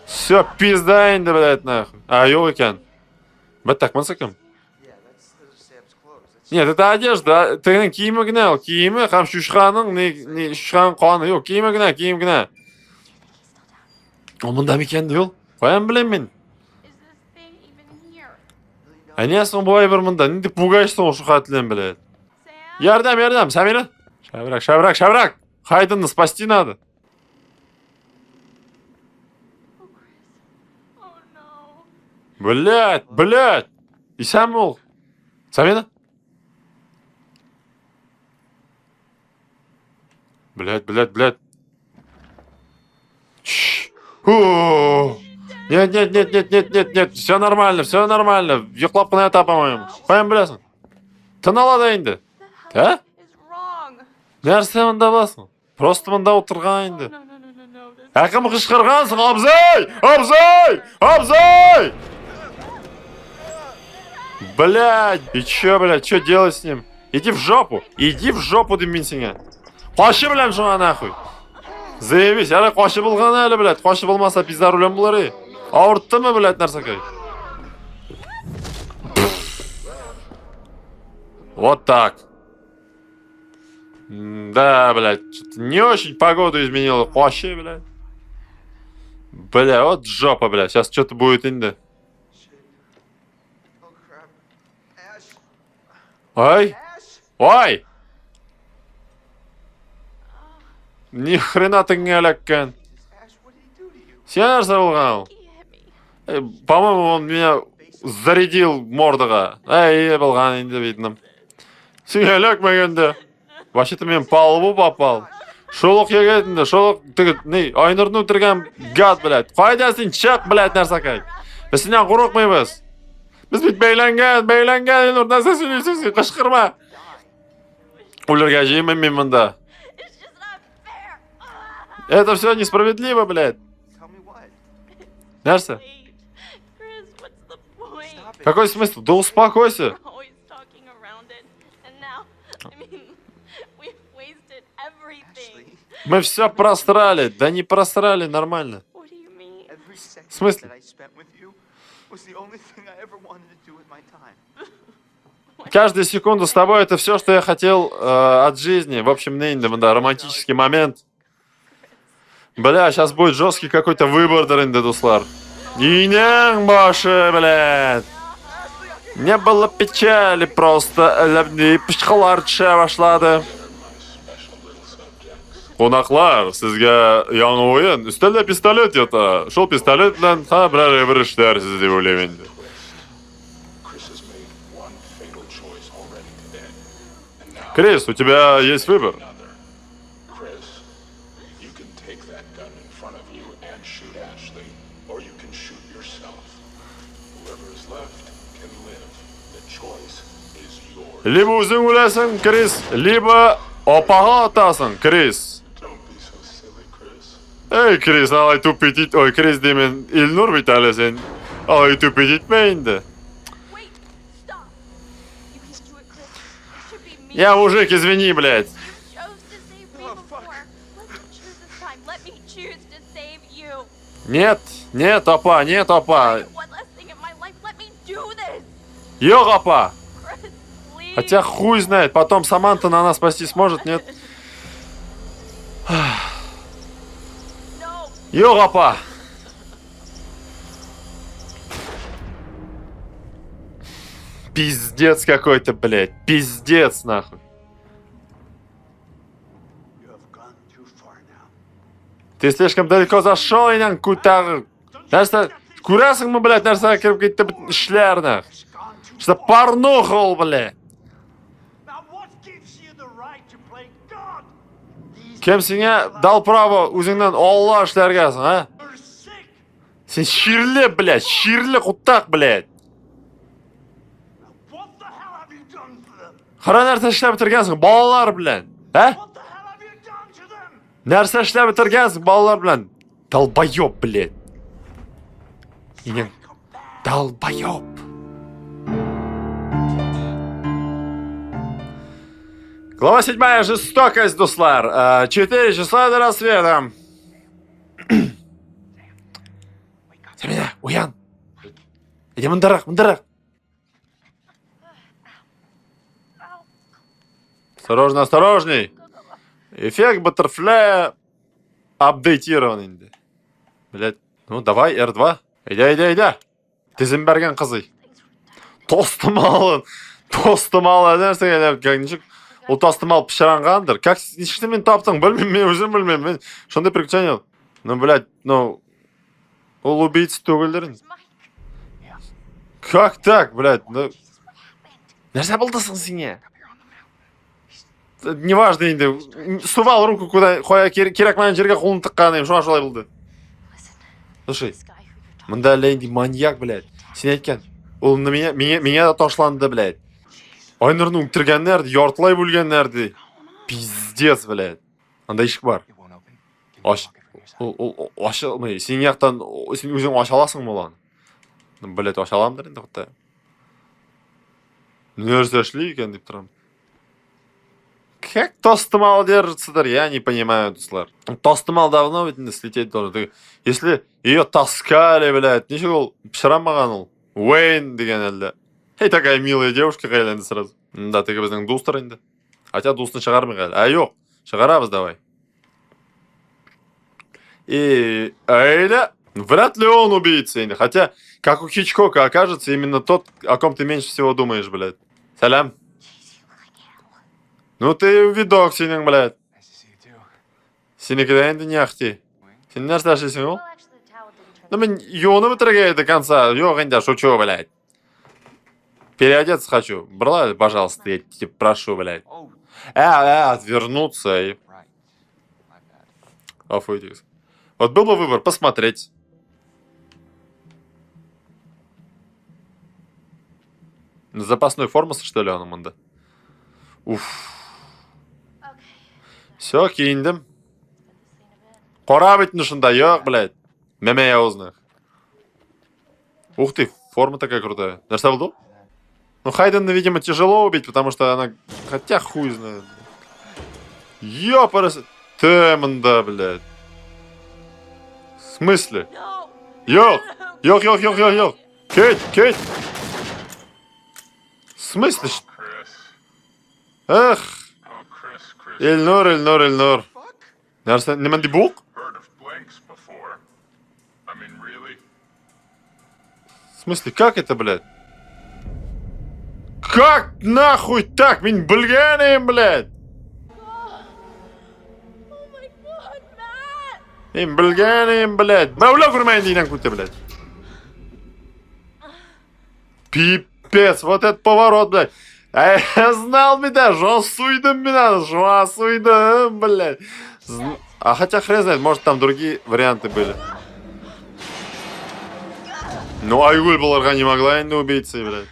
Все, пизда енді, блядь, нахуй. А, yok екен. Бәт так, мынсы кім? Yeah, those are Sam's clothes. That's... Нет, это одежда. Тігінің киімі гіне ол. Киімі, қам шүшқаның, не шүшқаның қаны. Yok, киімі гіне. Ол мында мекенді ол. Қоям білем мен. Is this thing even here? А не сон бұлай бір мында. Ненде пугайшсын ол шұқатылен, блядь. Sam? Ярдам, Самира. Шабрак. Хайдынны спасти надо. Oh, Chris. Oh, no. Блядь. И сам ол. Самина? Блядь. Нет. Все нормально. Йоқлап қана ята, по-моему. Қоям білесің. Тын алады енді. А? Is wrong. Нәрсе мында басың? Просто мында отырған енді. No. Әкім қышқырғансың, Абзай! Блядь, и чё, блядь, чё делать с ним? Иди в жопу, деймін мен сеңе. Қошы білем шуңа нахуй. Заебись, әрі қошы болған әлі, блядь, қошы болмаса пиздар өлем болар. Ауыртты ма, блядь, нарсакай? Вот так. Да, блядь, не очень погоду изменила. Вообще, блядь. Бля, вот жопа, блядь. Сейчас что-то будет инде. Shit. Oh crap. Ash. Ой, Ash. ой. Ни хрена ты не аляккан. Ash, what did he do to you? Сен нәрсе болған? He hit me. По-моему, он меня зарядил мордыға. Болған инде бейтінім. Сен алякмагенде. Вообще-то мен палубу попал. Шолық егетінді, шолық тігіт, не, Айнұрдың өтірген гад, блядь. Қайда сен чақ, блядь, нәрсакай. Біз сенен қорықмаймыз. Біз бит бейләнген, Айнұр, нәрсе сөйлейсің, қышқырма. Өлерге жеймін мен мұнда. It's just not fair. Это все несправедливо, блядь. Tell me what? Нәрсе? Wait. Chris, what's the point? Stop it. Какой смысл? Да успокойся. We're always talking around it. And now, we've wasted everything. Ashley, Мы все просрали. Да не просрали, нормально. What do you mean? every second смысле? that I spent with you was the only thing I ever wanted to do with my time. Каждую секунду с тобой это все, что я хотел от жизни. В общем, да, романтический момент. Бля, сейчас будет жесткий какой-то выбор, дорогие дуслар. Инең башы, блядь. Не было печали, просто ләбни пышқылар түше башлады. Қонақлар, сізге яңы ойын. Үстелде пистолет ята. Шол пистолет білән бір іштерсіз деп ойлаймын енді. Chris has made one fatal choice already today. And now Крис, у тебя есть выбор. another. Chris, you can take that gun in front of you and shoot Ashley, or you can shoot yourself. Whoever is left can live. The choice is yours. Либо өзің өлесің, Крис, либо опаға атасың, Крис. Don't be so silly, Chris. Ей, Крис, алай тупит ит... Ой, Крис деймін, Илнур бит әлі сен. Алай тупит итме енді. Wait, stop. You can do it, Chris. It should be me. Я мужик, извини, блядь. You chose to save me before. Let me choose this time. Let me choose to save you. Нет, нет, опа, нет, опа. One last thing in my life. Let me do this. Ёг, опа. Chris, please. Хотя хуй знает, потом Саманта на нас спасти сможет, нет? No. Ёг, опа. Пиздец какой-то, блядь. Пиздец, нахуй. You have gone too far now. Ты слишком далеко зашел, инан, кутар. Нәрсе, көресің мы, блядь, нәрсе кіріп кетті бітін ішлер, нах. Что порнухал, блядь. Now what gives you the right to play God? Кем сеңе дал право өзіңнен Алла ішлергесің, а? You're sick. Сен ширлі, блядь, ширлі құттақ, блядь. What the hell have you done for them? Қара нәрсе ішлеп бітіргенсің, балалар, блядь. А? What the hell have you done to them? Нәрсе ішлеп бітіргенсің, балалар, блядь. Долбоёб, блядь. Инен, долбоёб. Глава 7. Жестокость, дуслар. 4 часа до рассвета. Семена, уян. Иди мындырақ. Осторожно, осторожней. Эффект баттерфляя апдейтирован инде. Блядь, ну давай, R2. Иди. Тізім берген қызы. Тостымалын. Нәрсеге нешік. Ол тостымал пішіранғандыр. Как, нешікті мен таптың? Білмеймін, мен өзім білмеймін. Мен шондай приключение. Ну, блядь, ну... Ол убийцы төгілдерін. Как так, блядь? Ну... Нәрсе болдысың сене? Неважно енді. Сувал руку куда... Керек мән жерге қолын тыққаны. Шуға шолай болды. Слушай, мында әлі енді маньяк, блядь. Сен айткен. Ол меня да тошланды, блядь. Айнұрдың үктіргенлерді, яртылай бөлгенлерді. Пиздец, блядь. Анда ешкі бар. Ашылмай. Сен яқтан, сен өзің аша аласың моланы. Блядь, аша аламдар енді құтта. Нәрсе шли екен деп тұрам. Как тостымал держится-то, я не понимаю, дуслар. Тостымал давно ведь слететь должен. Если ее таскали, блядь, ничего, пшырамаған ол. Уэйн деген әлі. Эй, такая милая девушка қайленді сразу. Да, ты біздің достар енді. Хотя дусын шығармай қайли. А, жоқ, шығарабыз давай. И Эйля, вряд ли он убийца енді. Хотя, как у Хичкока окажется, именно тот, о ком ты меньше всего думаешь, блядь. Салям. Ну ты видок сенің, блядь. Сенікі де енді не ахти. Сен нәрсе ашесің ол? Well, actually, the towel didn't turn. Ну мен юны бітіргей до конца. Жоқ, енді шучу, блядь. Переодеться хочу. Брала, пожалуйста, я тебя прошу, блядь. Отвернуться и... Офуйтесь. Вот был бы выбор, посмотреть. Запасной формасы, что ли, он мында? Уф. Все, киіндім. Қора бетін ұшында, yok, блядь. Мәмәй аузына. Ух ты, форма такая крутая. Нәрсе болды? Ну, Хайдена, видимо, тяжело убить, потому что она... Хотя хуй знает. Ёпарас... Ты, мында, блядь. В смысле? Ёк! Ёк! Кеть! В смысле? Эх! Ильнур. Нәрсе, неменде бук? В смысле, как это, блядь? Как нахуй так? Мен білгенім, блядь! Oh my god, Matt! Мен білгенім, блядь! Мәулі көрмейін дейінен күтті, блядь! Пипец, вот этот поворот, блядь! Я знал, меня, жосуйдым, блядь! А хотя хрен знает, может там другие варианты были. Ну, Айгуль бұларға не могла енді убийцей, блядь.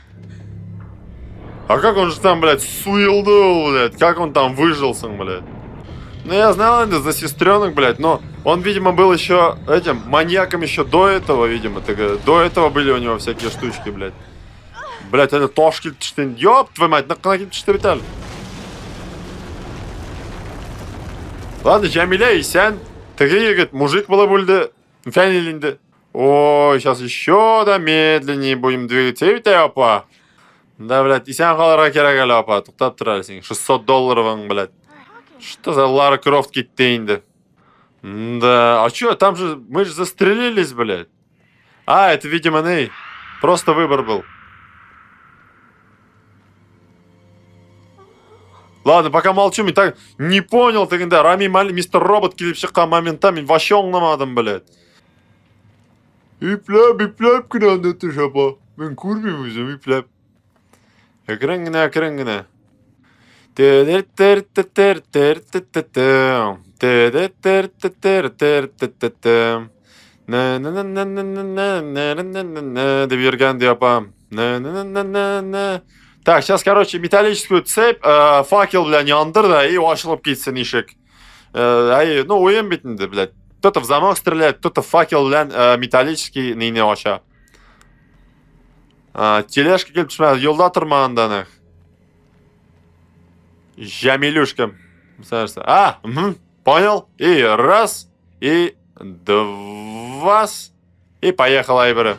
А как он же там, блядь, суилдул, блядь? Как он там выжился, блядь? Ну, я знал это за сестренок, блядь, но он, видимо, был еще этим маньяком еще до этого, видимо. До этого были у него всякие штучки, блядь. Блядь, это тошки, ёб твою мать, нахуй что виталь. Ладно, Джамиля и сен. Ты говорит, мужик было бульды, фэнилинды. Ой, сейчас еще, да, медленнее будем двигаться. Виталь, опа. Да, блядь, и сен қаларға керек әлі, опа. Тұқтап тұрар сен. $600, блядь. Что за Лара Крофт кетті енді? Да, а чё, там же, мы же застрелились, блядь. А, это, видимо, не. Просто выбор был. Ладно, пока молчу, я так не понял, ты когда Рами мистер Робот келіп шыққан моментта мен вообще оңламадым, блядь. Ипләп гранаты жаба. Мен көрмеймін өзім, ипләп. Кірін. Деп ерген де апам. Так, сейчас, короче, металлическую цепь, факел, бля, яндыр да, и ашылып кетсін ишек. Ну, ойын бетінде, блядь. Кто-то в замок стреляет, кто-то факел, бля, металлический нейне аша. Тележка келіп түшмәді, елда тұрмағанданық. Жамилюшка. Понял? И раз, и два, и поехал айбірі.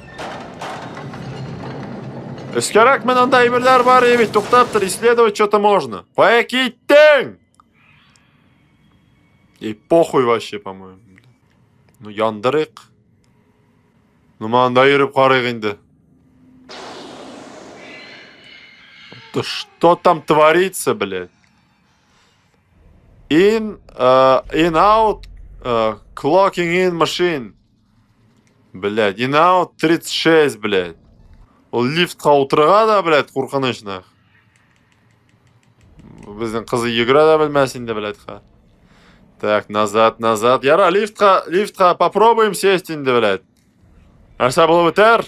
Өскерак мен анда айбірлер бар, ебет, тоқтаптыр, исследовать что-то можно. Поекиттің! И похуй вообще, по-моему. Ну, яндырық. Ну, манда еріп қарық енді. Да что там творится, блядь? In, out, clocking in machine. Блядь, in out 36, блядь. Ол лифтқа отырға да, блядь, қорқынышына. Біздің қызы егіра да білмәсін де, блядь, ха. Так, назад. Яра, лифтқа попробуем сесть енді, блядь. Нәрсе бұл бітер?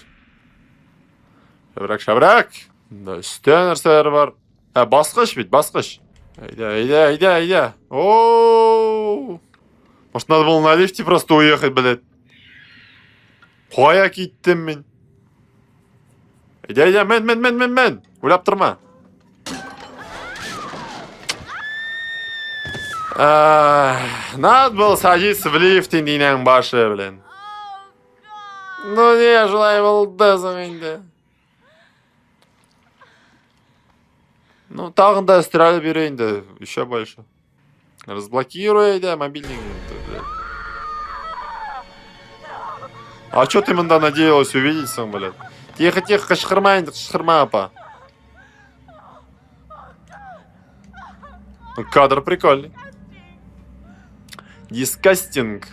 Шабрак. Да, үсте нәрселер бар. Басқыш бит, басқыш. Айда. Ооо. Может, надо было на лифте просто уехать, блядь. Қоя киттім мен. Айда, мен. Ойлап тұрма. Надо было садиться в лифт индийның башы, блин. Ну не, желаю болды. Ну, тағын да стирали берейін да, еще больше. Разблокируй, да, мобильник. А что ты мында надеялась увидеть сам, блядь? Тихо, кашқырма енді, кашқырма, апа. Кадр прикольный. Дискастинг.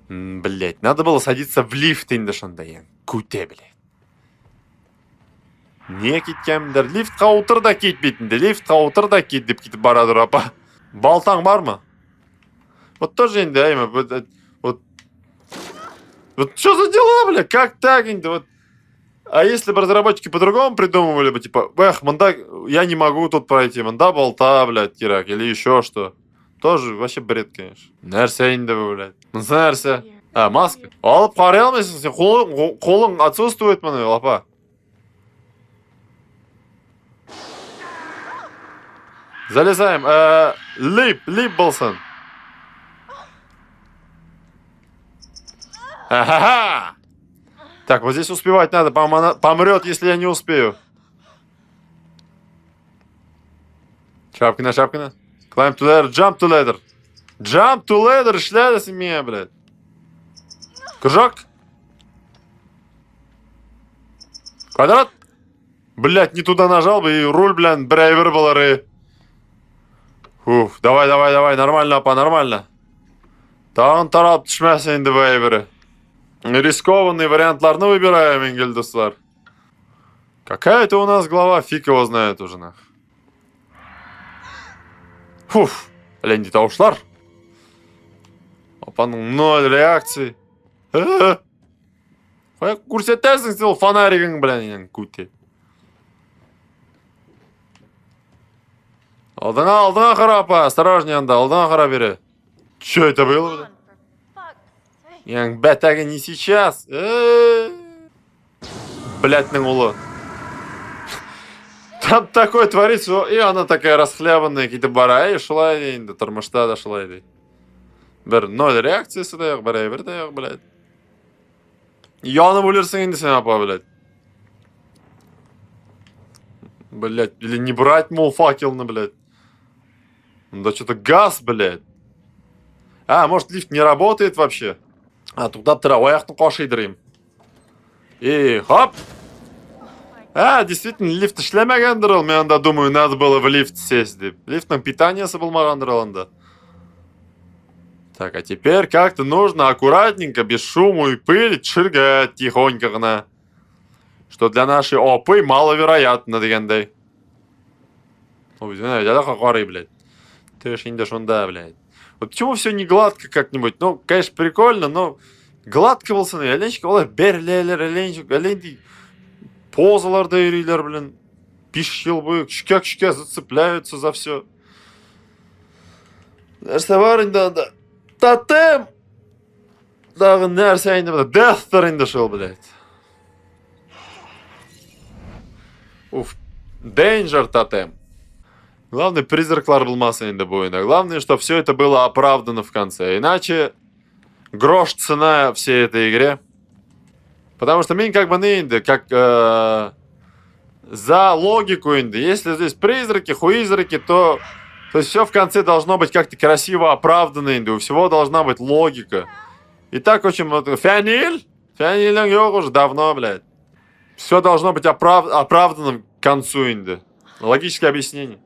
Блять, надо было садиться в лифт енді шандай. Куте, блядь. Не кеткенмдер, лифтқа отыр да кетпейтінді, лифтқа отыр да кет деп кетіп барады апа. Балтаң бар ма? Вот тоже енді, айма, вот что за дела, бля, как так енді, вот. А если бы разработчики по-другому придумывали бы, типа, мында, я не могу тут пройти, мында болта, блядь, керак, или еще что. Тоже вообще бред, конечно. Нәрсе енді, блядь. Нәрсе. А, маска. Алып қарай алмайсың, сен қолың отсутствует мына, лапа. Залезаем. Лип болсын. Ага. Так, вот здесь успевать надо. Помрет, если я не успею. Шапкина. Climb to ladder, jump to ladder. Jump to ladder, шляется меня, блядь. Кружок. Квадрат. Блядь, не туда нажал бы, и руль, блядь, брейвер был, ры. Уф, давай, нормально, апа, нормально. Тағын тарап түшмәсін енді брейвері. Рискованный вариантларны выбираем, енгел достар. Какая-то у нас глава, фиг его знает уже, нах. Фуф, лень дейді ауышлар. Апаның 0 реакции. Қоя көрсетесің сен фонаригің, блин, күте. Алдыңа қара, апа, осторожнее анда, алдыңа қара бері. Чё это было? Яң, бәтәгі не сейчас? Блядьның ұлы. Там такое творится, и она такая расхлябанная, какие-то бара, и шла дейінді, тұрмышта да шла дейді. Бір 0 реакциясы да yok, бір да yok, блядь. Янып өлерсің енді сен, апа, блядь. Блядь, или не брать, мол, факелны, блядь. Да что-то газ, блядь. А, может, лифт не работает вообще? А, туда аяқтың қошидырым. И хоп! А, действительно, лифт ішлемегендір ол. Мен анда думаю, надо было в лифт сесть деп. Лифтның питаниясы болмағандыр ол анда. Так, а теперь как-то нужно аккуратненько, без шума и пыли, шыргать тихонько гына. Что для нашей опы маловероятно дегендей. Ой, знаешь, я так говорю, блядь. Ты ж не шунда, блядь. Вот почему все не гладко как-нибудь? Ну, конечно, прикольно, но гладко болсын. Әленшік, олар берлелер, әленшік, позаларда үйрейлер, блин. 5 жыл бойы күшке зацепляются за все. Нәрсе бар енді анда. Тотем! Дағы нәрсе енді, дефтер енді шел, блядь. Уф, danger тотем. Главное, призраклар болмасын енді бойына. Главное, что все это было оправдано в конце. Иначе грош цена всей этой игре. Потому что мен как бы енді, как за логику енді. Если здесь призраки, хуизраки, то есть все в конце должно быть как-то красиво оправдано енді. У всего должна быть логика. И так очень... Фяниль? Фяниль yok уже давно, блядь. Все должно быть оправдано к концу енді. Логическое объяснение.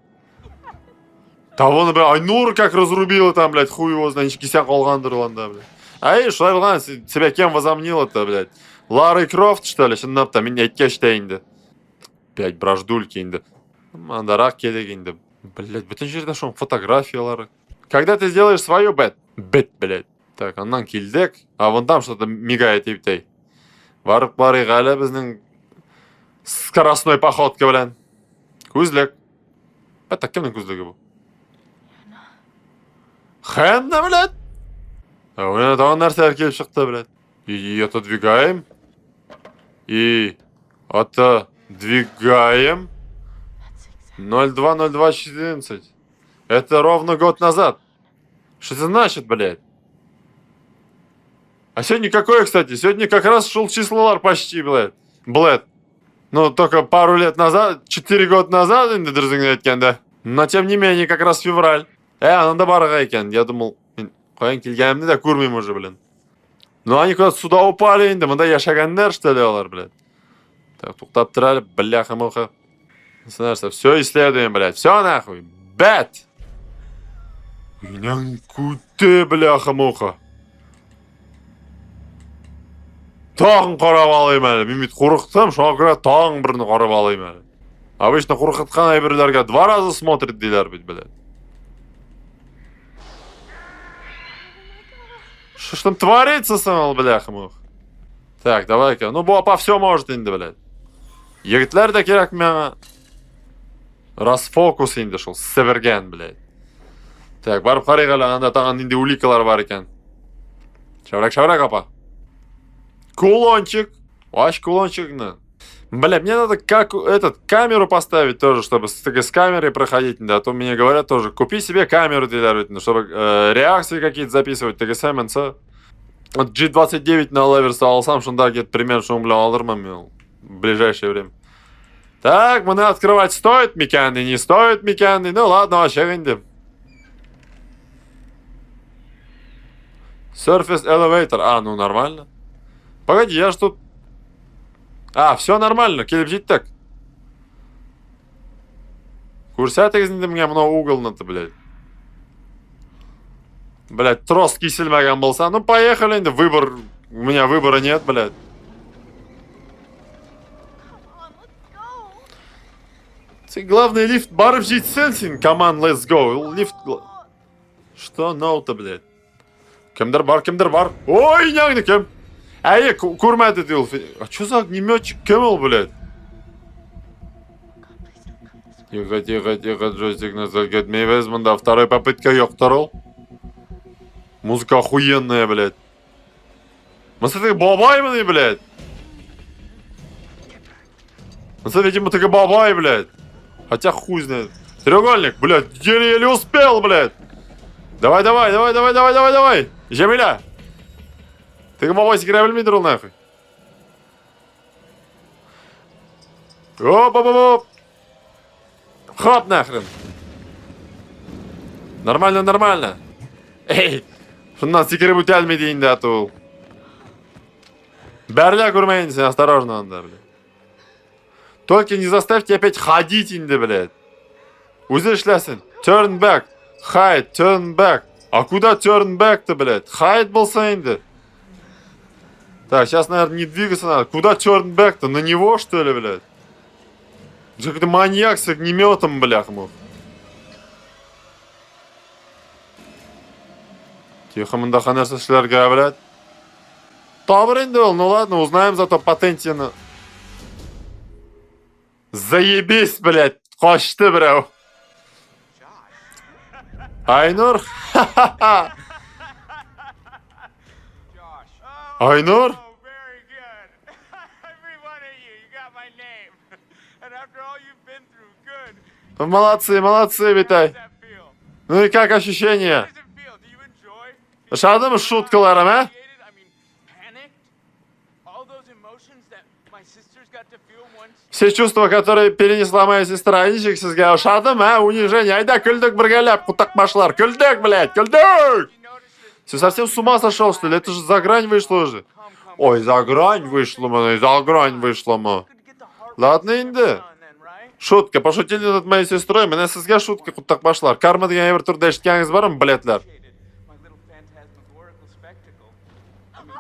Того, блядь, Айнур как разрубила там, блядь, хуй его, значит, кисяк олғандыр оланда, блядь. Ай, шулай болған, себя кем возомнила-то, блядь? Ларой Крофт, что ли? Шыннап та, мен әйтке енді. 5 браждульки енді. Мандарақ келек енді. Блядь, бүтін жерде шоң фотографиялары. Когда ты сделаешь свою бет, блядь. Так, аннан келдек. А вон там что-то мигает ептей. Барып барыг әлі біздің скоростной походка, блядь. Күзлек. Так, кемнің күзлегі бұл? Хэнна, блядь? А у меня там нәрсе келіп шықты, блядь. И отодвигаем. И отодвигаем. 02.02.14. Это ровно год назад. Что это значит, блядь? А сегодня какое, кстати? Сегодня как раз шел числолар почти, блядь. Блэд. Ну, только пару лет назад, 4 года назад, инде дұрысыңды айтканда. Но, тем не менее, как раз февраль. Ананда барыға екен. Я думал, қоян келгенімді де көрмеймін уже, блин. Ну, они куда-то сюда упали, инде, мында яшагандар, что ли, олар, блядь. Так, туктап тұрали, бляха-муха. Знаешь, все исследуем, блядь. Все нахуй. Бэт. Куте, бляха-муха. Тағын қарап алайым әлі. Мен қорықтым, шоға көре тағын бірін қарап алайым әлі. Обычно қорқытқан айбірлерге 2 раза смотрит дейлер бит, блядь. Что ж там творится самал, бляха-муха? Так, давай-ка. Ну, по все может инде, блядь. Егітлер де керек мені. Расфокус инде шол. Северген, блядь. Так, барып қарайғалы, анда таған инде уликалар бар екен. Шаврак, апа. Кулончик. Ваш кулончик, на. Бля, мне надо камеру поставить тоже, чтобы с камерой проходить, да, а то мне говорят тоже, купи себе камеру, чтобы реакции какие-то записывать, так и сэмэнса. Вот G29 на леверса алсам, шунда где-то примерно, что он, бля, алырмам в ближайшее время. Так, мне открывать стоит миканды, не стоит миканды, ну ладно, вообще гынды. Surface Elevator, ну нормально. Погоди, я ж тут... все нормально, келіп так. Көрсәтік ізінде мне много угол надо, блядь. Блядь, трос киселмәгән болса. Ну, поехали, инде, выбор... У меня выбора нет, блядь. Главный лифт барып жетсен сен, команд, let's go. Лифт... Что, no-то, блядь? Кемдер бар. Ой, няңды кем? Көрмәді дейл. А чё за огнеметчик? Кем ол, блядь? Тихо, джойстик назад кетмейбіз. Мында второй попытка ёқтыр ол. Музыка охуенная, блядь. Мысы ты бабай, блядь? Мысы, видимо, ты бабай, блядь. Хотя хуй знает. Треугольник, блядь. Еле успел, блядь. Давай. Жемиля. Ты бабай секрет білмей тұрыл, нахуй. Оп. Хоп, нахрен. Нормально. Эй. Шундан секрет өте әлмейді енді атыл. Бәрля көрмейін сен, осторожно, анда, блядь. Только не заставьте опять ходить инде, блядь. Өзі ішлясен. Turn back. Hide, turn back. А куда turn back-то, блядь? Hide болса инде. Так, сейчас, наверное, не двигаться надо. Куда turn back-то? На него, что ли, блядь? Это какой-то маньяк с огнеметом, блядь, мог. Тихо, мындаха нәрсе эшләргә, блядь. Табыр инде ол, ну ладно, узнаем зато патентина. Заебись, блядь, қашты, брэу. Айнур? Айнур? Oh, very good. Every one of you, you got my name. And after all you've been through, good. Молодцы, How Витай. does that feel? Ну и как ощущения? How does it feel? Do you enjoy? Шадым шуткаларым, а? I mean, panicked? All those emotions that my sisters got to feel once. Все чувства, которые перенесла моя сестра, ничек сізге ошадым, а? Унижение. Айда, күлдік біргелеп, құтақмашылар. Күлдік, блядь, күлдік! You notice that Ты совсем с ума сошел, что ли? Это же за грань вышло уже. Ой, за грань вышло, мы. could get the heart Ладно, инде. on then, right? Шутка, пошутили над моей сестрой, мене сізге шутка құтақмашылар. Карма деген ебір түрде ештеңіз барым, блядьлер. My little phantasmagorical spectacle. I mean, no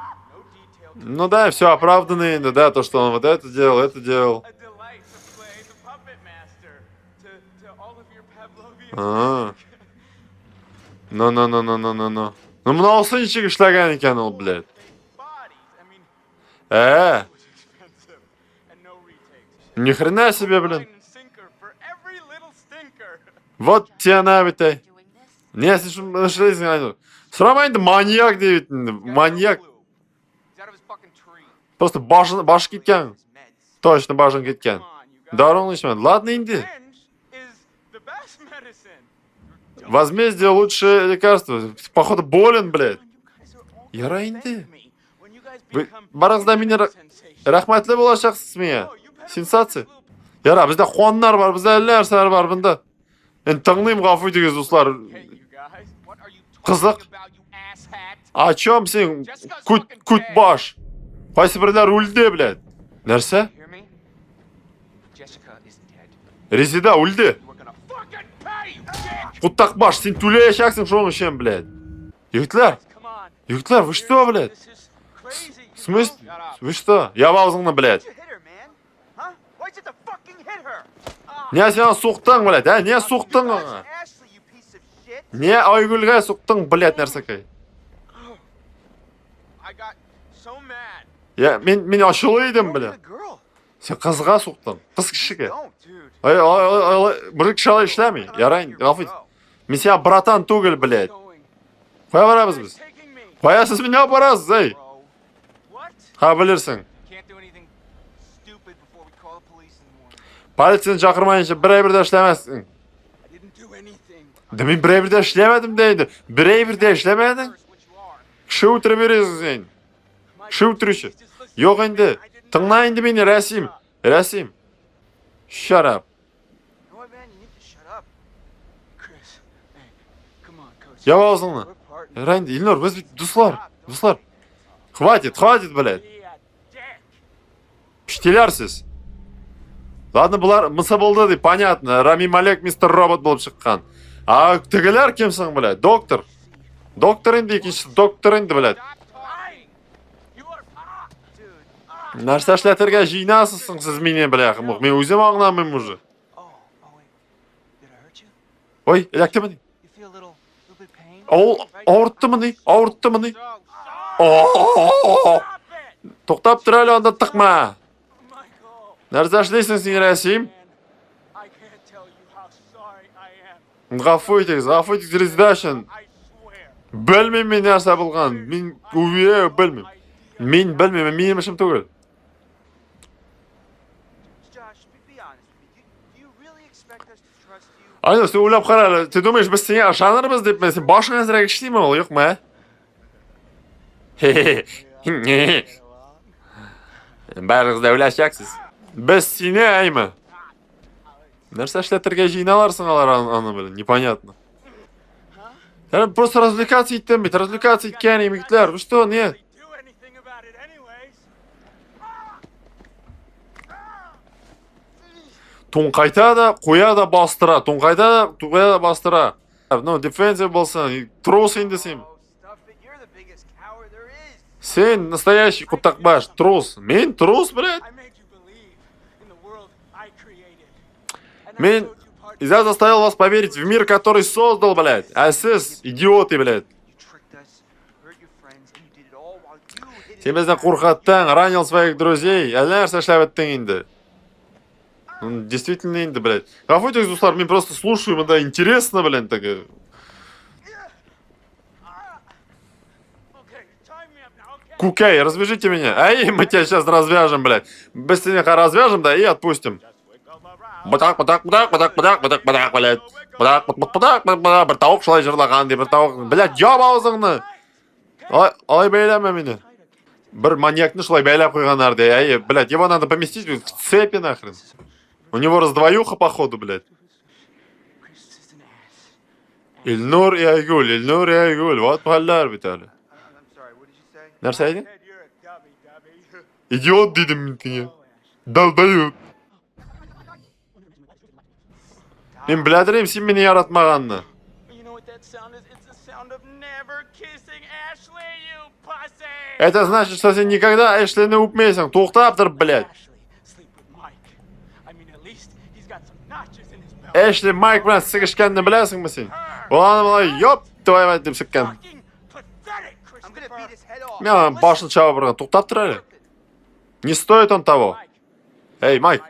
detail. Ну да, все оправданно инде, да, то, что он вот это делал. A delight to play the puppet master to all of your Pavlovian. Ну. Ну, мынаусы ничек ішләгән екен ол, блядь. Bodies. I mean, Э, it was expensive and no retakes. ни хрена себе, блин. Line and sinker for every little stinker. Вот тебе на, Витай. Doing this? Не, слушай, Срамайнды маньяк, девит, маньяк. He's out of his fucking tree. Просто баш кеткен. Meds. Точно башын кеткен. Come on, you guys. Дарон ишмен. Ладно, инди. Revenge is the best medicine. Возмездие лучшее лекарство. Походу болен, блядь. Yara indi. Barыңызда мене рахматлы болашақсыз мене. Сенсация. Yara, bizde қуаннар бар, bizde әлі нәрселер бар бұнда. Енді тыңлайым ғафу етіңіз, достар. Қызық. О чем сен? Кут баш. Қайсы бірлер өлді, блядь. Нәрсе? Резида өлді. Құттақ баш, сен төлейшәксің шоң үшен, блядь. Егітлер, вы что, блядь? В смысле? Вы что? Я аузыңны, блядь. Не сен соқтың, блядь, а? Не соқтың? Не Айгүлге соқтың, блядь, нәрсекай? Мен ашылы едім, блядь. Сен қызға соқтың. Қыз кішіге. Бір кіші алай ішләмей. Ярайын, ғафу ет. Мен сен братан түгіл, блядь. Қоя барамыз біз? Қоя сіз мене апарасыз, ей? Ха, білерсің. Полицияны шақырмайынша бір-бірде ішлемезсің. Мен бір-бірде ішлемедім дейді. Бір-бірде ішлемедің? Кіші өтірі бересің сен. Кіші өтіріші. Yok енді. Тыңна енді мені, Рәсим. Рәсим. Shut up. Я аузыңны. Рәнді, Ильнур, біз дуслар. Дуслар. Хватит, блядь. Піштелерсіз. Ладно, бұлар мысы болды dey, понятно. Рами Малек мистер робот болып шыққан. А тігілер кемсің, блядь? Доктор. Доктор енді, екінші доктор енді, блядь. Нәрсе шләтерге жинасызсың сіз менен, блядь. Мен өзім аңламын уже. Ой, әлекті мені? Ауыртты мені? Ауыртты мені? Тоқтап тұр әлі онда тықма. Нәрсе шлейсің сен, Рәсим? Ғафу етіңіз, Резидашын. Білмейм мен нәрсе болған. Мен білмейм. Мен білмейм, менің ішім түгіл. Айна, сен ойлап қара, ты думаешь, біз сене ашанырмыз деп мен, сен башың әзірек іштеймі ол, yok mu? Бәріңіз де ойлашақсыз. Біз сене әймі. Нәрсе әшләтерге жиналарсың алар аны білін, непонятно. Просто развлекаться еттім бет, развлекаться еткен емектілер, вы что, не? Тоңқайта да, қоя да бастыра. Тоңқайта да, қоя да бастыра. Ну, дефенсив болсын, трус енді сен. Сен настоящий құттақбаш, трус. Мен трус, блядь. Мен я заставил вас поверить в мир, который создал, блядь. А сіз, идиоты, блядь. Сен бізден қорқаттың, ранил своих друзей. Әлі нәрсе шляп еттің енді. Действительно енді, блядь. Ғафу етіңіз, достар, мен просто слушаю, да, интересно, блядь, так. Кукай, развяжите меня. Ай, мы тебя сейчас развяжем, блядь. Быстрее развяжем, да, и отпустим. Бутак, блядь. Бір тауық шылай жырлаған, бір тауық. Блядь, жап аузыңны. Ай, бәйләме мені. Бір маньякны шылай бәйләп қойғанар, де. Ай, блядь, его надо поместить в цепи, нахрен. У него раздвоюха, походу, блядь. Ильнур и Айгуль. Вот пахаллар бит әлі. Нәрсе айдың? Идиот дедім мен тіңе. Далбайып. Мен біләдірем сен мені яратмағанны. Это значит, что сен никогда Эшліні өпмейсің. Тоқтап тұр, блядь. Эшли Майк білән сігішкенді біләсің бі сен? Оланы бұлай, ёп, твой мать деп сіккен. Мен башын чабы бұрған. Тоқтап тұр әлі. Не стоит он того. Эй, Майк.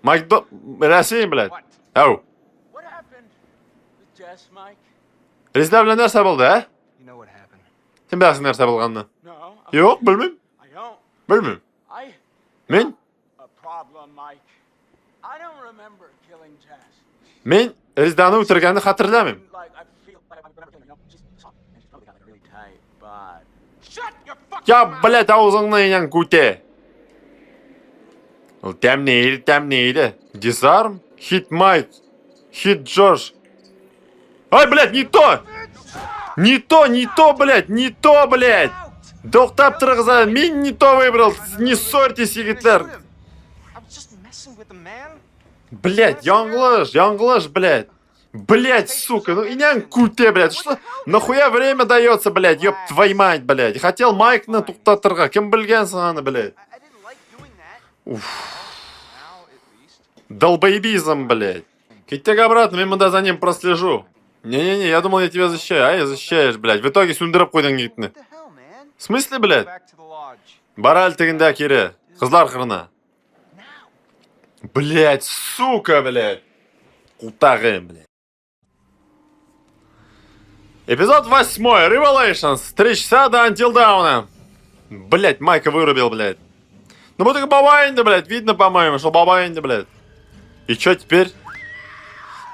Майк, Рәсейін, блядь. Әу. Резида білән нәрсе болды, ә? Сен біләсің нәрсе болғанны? Yok, білмейм. Білмейм. Мен Rizdani o'tirganini xotirlamayman. Like, I feel like I'm gonna, you know, just stop. And she's probably got like a really Tight bod. Shut your fucking Я, mouth! блядь, аузыңны инең куте. Ол темнейді. Дизарм, хит-майт, хит-джош. Ай, блядь, не то! Не то, блядь! Доқтап тұрғыза, мен не то выбрал. Не ссорьтесь, егітлер. I was just messing with the man. Блядь, яңғылыш, блядь. Блядь, сука, ну инең куте, блядь. Что? Нахуя время дается, блядь, ёб твою мать, блядь. Хотел майкны туқтатырға. Кім білген саны, блядь? I didn't like doing that. Уф. Now, at least. Долбоебизм, блядь. Киттек обратно, мен мында за ним прослежу. Не-не-не, я думал, я тебя защищаю. А, я защищаешь, блядь. В итоге сүндіріп қойдың егітіні. What the hell, man? В смысле, блядь? Back to the lodge. Бараль тегінде кері. Қызлар қырына. Блядь, сука, блядь. Кутағым, блядь. Эпизод 8. Revelations. 3 часа до Until Dawn. Блядь, Майка вырубил, блядь. Ну вот так баба инде, блядь. Видно, по-моему, что баба инде, блядь. И чё теперь?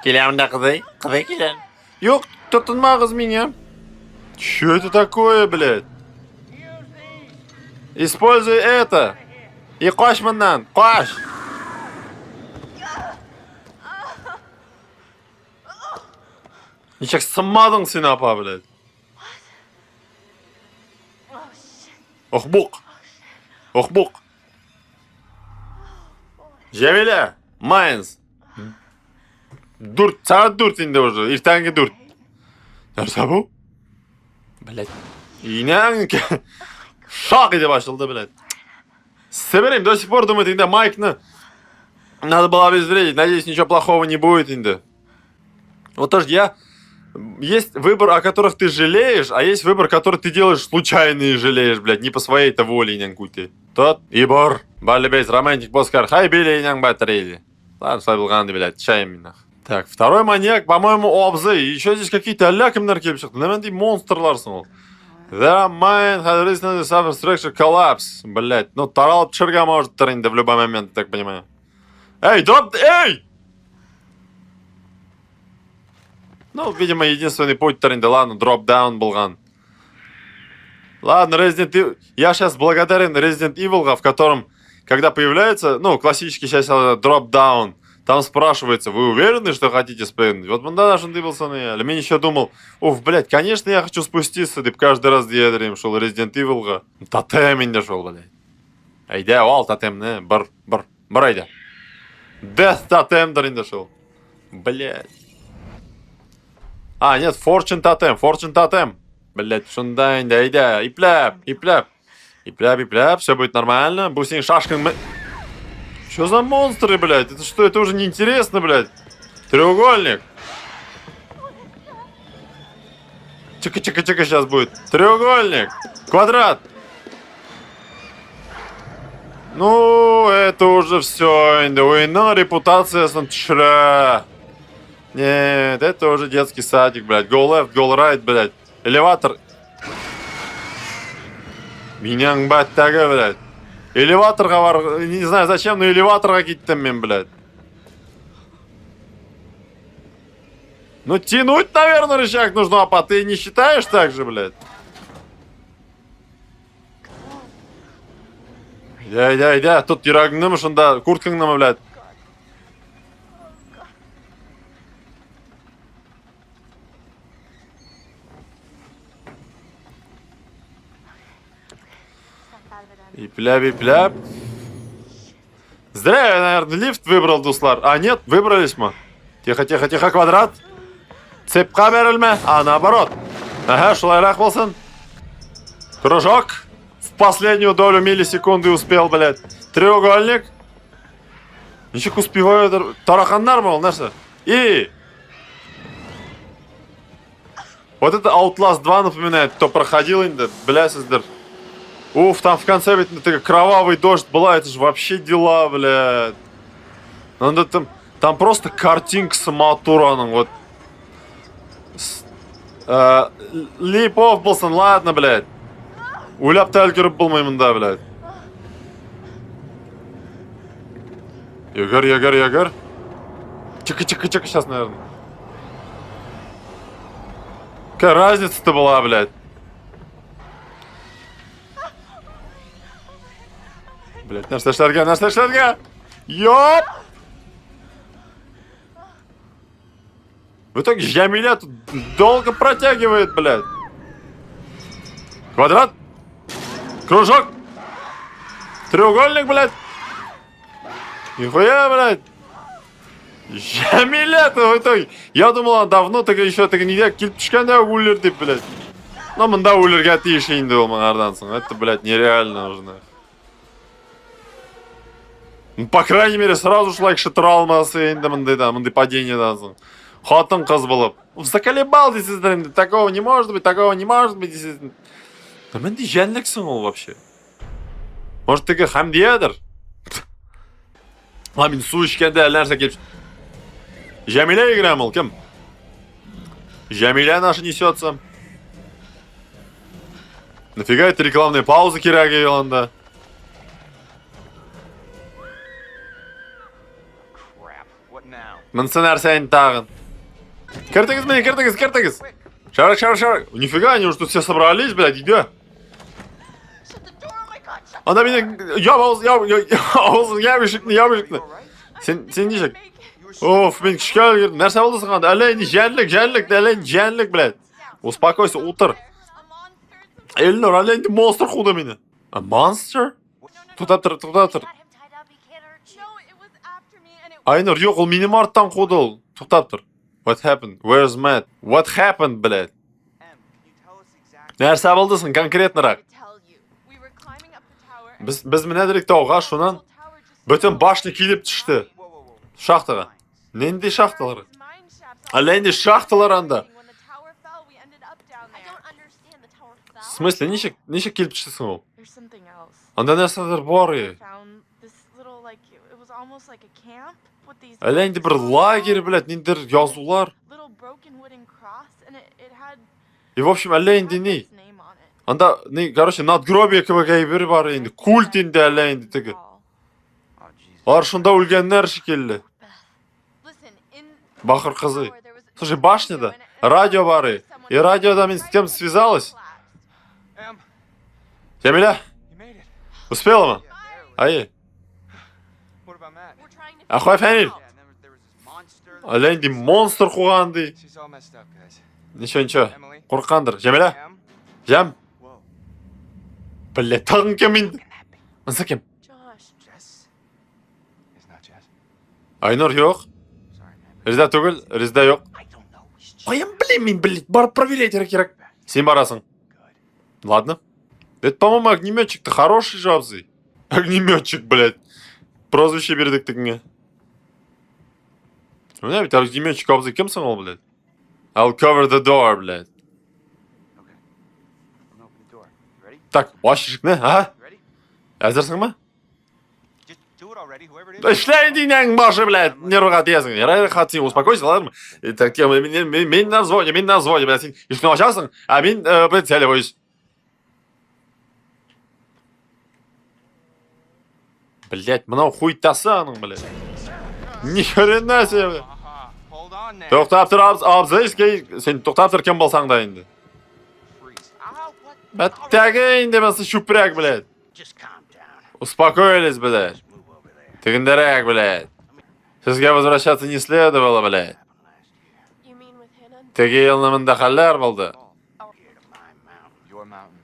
Келямда кызы. Кызы келям. Yok, tutunma kız меня. Чё это такое, блядь? Используй это. И кош мындан. Кош. Ничек сымадың сен, апа, блядь. Охбук. Жәмилә, Майнс. Сағат 4 инде уже. Иртәнге 4. Нәрсә бу? Блядь. Инең шақ ете башылды, блядь. Соберем, до сих пор думает, инде Майкны надо было обезвредить. Надеюсь, ничего плохого не будет, инде. Вот тоже есть выбор, о которых ты жалеешь, а есть выбор, который ты делаешь случайно и жалеешь, блядь, не по своей-то воле, инең кути. Тот, Ибор, балибейс, романтик, боскар, хай били, инең батарейли. Ладно, сабылганды, блядь, чаем минах. Так, второй маньяк, по-моему, Обзы. Еще здесь какие-то алякимнер келіп шықты. Наверное, монстрларсың ол. The mind had recently suffered structure collapse. Блядь, ну таралып түсірген может инде в любой момент, так понимаю. Эй, дроп, эй! Ну, видимо, единственный путь инде, ладно, дроп-даун болган. Ладно, Resident Evil. Я сейчас благодарен Resident Evil, в котором, когда появляется, ну, классический сейчас дроп-даун, там спрашивается, вы уверены, что хотите спрыгнуть? Вот мында нашын дыбылсан я. Мен еще думал, уф, блядь, конечно, я хочу спуститься, деп каждый раз дедірем шел Resident Evil'ға. Тотем инде шел, блядь. Айда, ал тотемні, бір айда. Death тотемдер инде шел. Блядь. А, нет, Fortune тотем. Блядь, шунда инде, айда, ипляп, все будет нормально. Бұл сенің шашкаң... Что за монстры, блядь? Это что? Это уже неинтересно, блядь. Треугольник. Чика, сейчас будет. Треугольник. Квадрат. Ну, это уже все. Уйна, репутация сантшра. Нет, это уже детский садик, блядь. Go left, go right, блядь. Элеватор. Миняң баттага, блядь. Элеваторға бар, не знаю зачем, но элеваторға кеттім мен, блядь. Ну, тянуть, наверное, рычаг нужно, а ты не считаешь так же, блядь? Иди, тут юрагыңнымы шында, курткаңнымы, блядь. Ипляп. Зря я, наверное, лифт выбрал, дуслар. А, нет, выбрались мы. Тихо, квадрат. Цепка берілме. А, наоборот. Ага, шулайрақ болсын. Кружок. В последнюю долю миллисекунды успел, блядь. Треугольник. Ничек успеваю. Тараханнар был, знаешь. И... Вот это Outlast 2 напоминает. Кто проходил, блядь, сіздер. Уф, там в конце ведь кровавый дождь была, это же вообще дела, блядь. Надо там просто картинка с матураном, вот. Липов болсын, ладно, блядь. Уляп тәлкіріп болмаймын да, блядь. Егор. Тихо, сейчас, наверное. Какая разница-то была, блядь? Блядь, нәрсе. Ёп! В итоге Jamila тут долго протягивает, блядь. Квадрат. Кружок. Треугольник, блядь. Нихуя, блядь. Jamila-то в итоге. Я думал, он давно еще неге келіп түшкенде өлер деп, блядь. Но мында өлерге тиішейін деп олмағардан соң. Это, блядь, нереально уже. Ну, по крайней мере, сразу шлай кіші тұра алмасы енді мындай падениедан соң. Хатын қыз болып. Заколебал дейсіздер енді. Такого не может быть дейсіздер. Да менде жәнліксің ол вообще. Может, тігі Хамдиядыр? Мен су ішкенде әлі нәрсе келіп... Jamila играем, ол кім? Jamila наша несется. Нафига это рекламные паузы керек еланда? Мынсы нәрсе енді тағын. Кіртіңіз. Шарик. Нифига, они уже тут все собрались, блядь, иди. Она меня... Ябышыкны. Сен нешек? Оф, мен күшкел кердім. Нәрсе болды сыңғанды? Әлейді, жәнлік, блядь. Успокойся, утыр. Эльнор, әлейді монстр худы мені. A monster? Тұқтап тұр. No, it was after me and it Айнұр, жоқ, ол менің арттан қуды ол. Тұқтап тұр. What happened? Where's Matt? What happened, блядь? Em, can you tell us exactly? Нәрсе болдысың, конкретнырақ. tell you. We were climbing up the tower. Біз міне дірек тауға шунан бүтін башны келіп түшті. Шахтаға. Ненде шахталары? Әлейінде шахталар анда. В смысле, нешек келіп түштісің ол? There's something else. Анда нәрселер бар е. Found this little like it was almost like a camp with these Әлейінде бір лагерь, блядь, нендер язулар. little broken wooden cross and it had И в общем, әлейінде не? his name on it. Анда, не, короче, надгробие кебегей бар енді. Культ енді әлейінде тігі. Oh, Jesus. Олар шында өлгеннер шекелі. Бахыр қызы. Слушай, башняда радио бар и радиода мен с кем связалась? Em, Jamila, you made it. успела ма? Ай, What about Matt? ахуй фәнил. Yeah, and then there was this monster. Әлейінде монстр қуғанды. She's all messed up, guys. Ничего. Қорқандыр. Jamila, Em, жам. Whoa. Блядь, тағын кем енді? Мынсы кем? Josh, Jess? it's not Jess. Айнұр, жоқ. Sorry, man. Ризда түгіл, Ризда жоқ. I don't know. It's just Баян білем, блядь, барып проверять керек. Сен барасың. Ладно. Это, по-моему, огнеметчик-то хороший жабзый. Огнеметчик, блядь. Прозвище бердік тігіңе. У меня ведь огнеметчик абзый кемсің ол, блядь? I'll cover the door, блядь. okay. I'm gonna open the door. You ready? Так, ашышық не, а? You ready? Әзірсің ма? Just do it already, whoever it is. Шляй дейнің башы, блядь. Нервға тезің. Ярай қатсың, успокойся, ладно? Так, мен на взводе, блядь. Сен ешкін ашасың, а мен, блядь, сәлі бойыз. Блядь, мынау хуйтасы аның, блядь. Ни хрена себе, блядь. Aha, hold on there. Тоқтап тұр, абзайский. Сен тоқтап тұр, кем болсаң да енді. Freeze. Ow, what? Бәттәге енді мәсі шүпірәк, блядь. Just calm down. Успокоились, блядь. Move over there. Тігіндерәк, блядь. Сізге возвращаться не следовало, блядь. You mean with Hannah? Теге елнымында қаллар болды. Here to my mountain. Your mountain.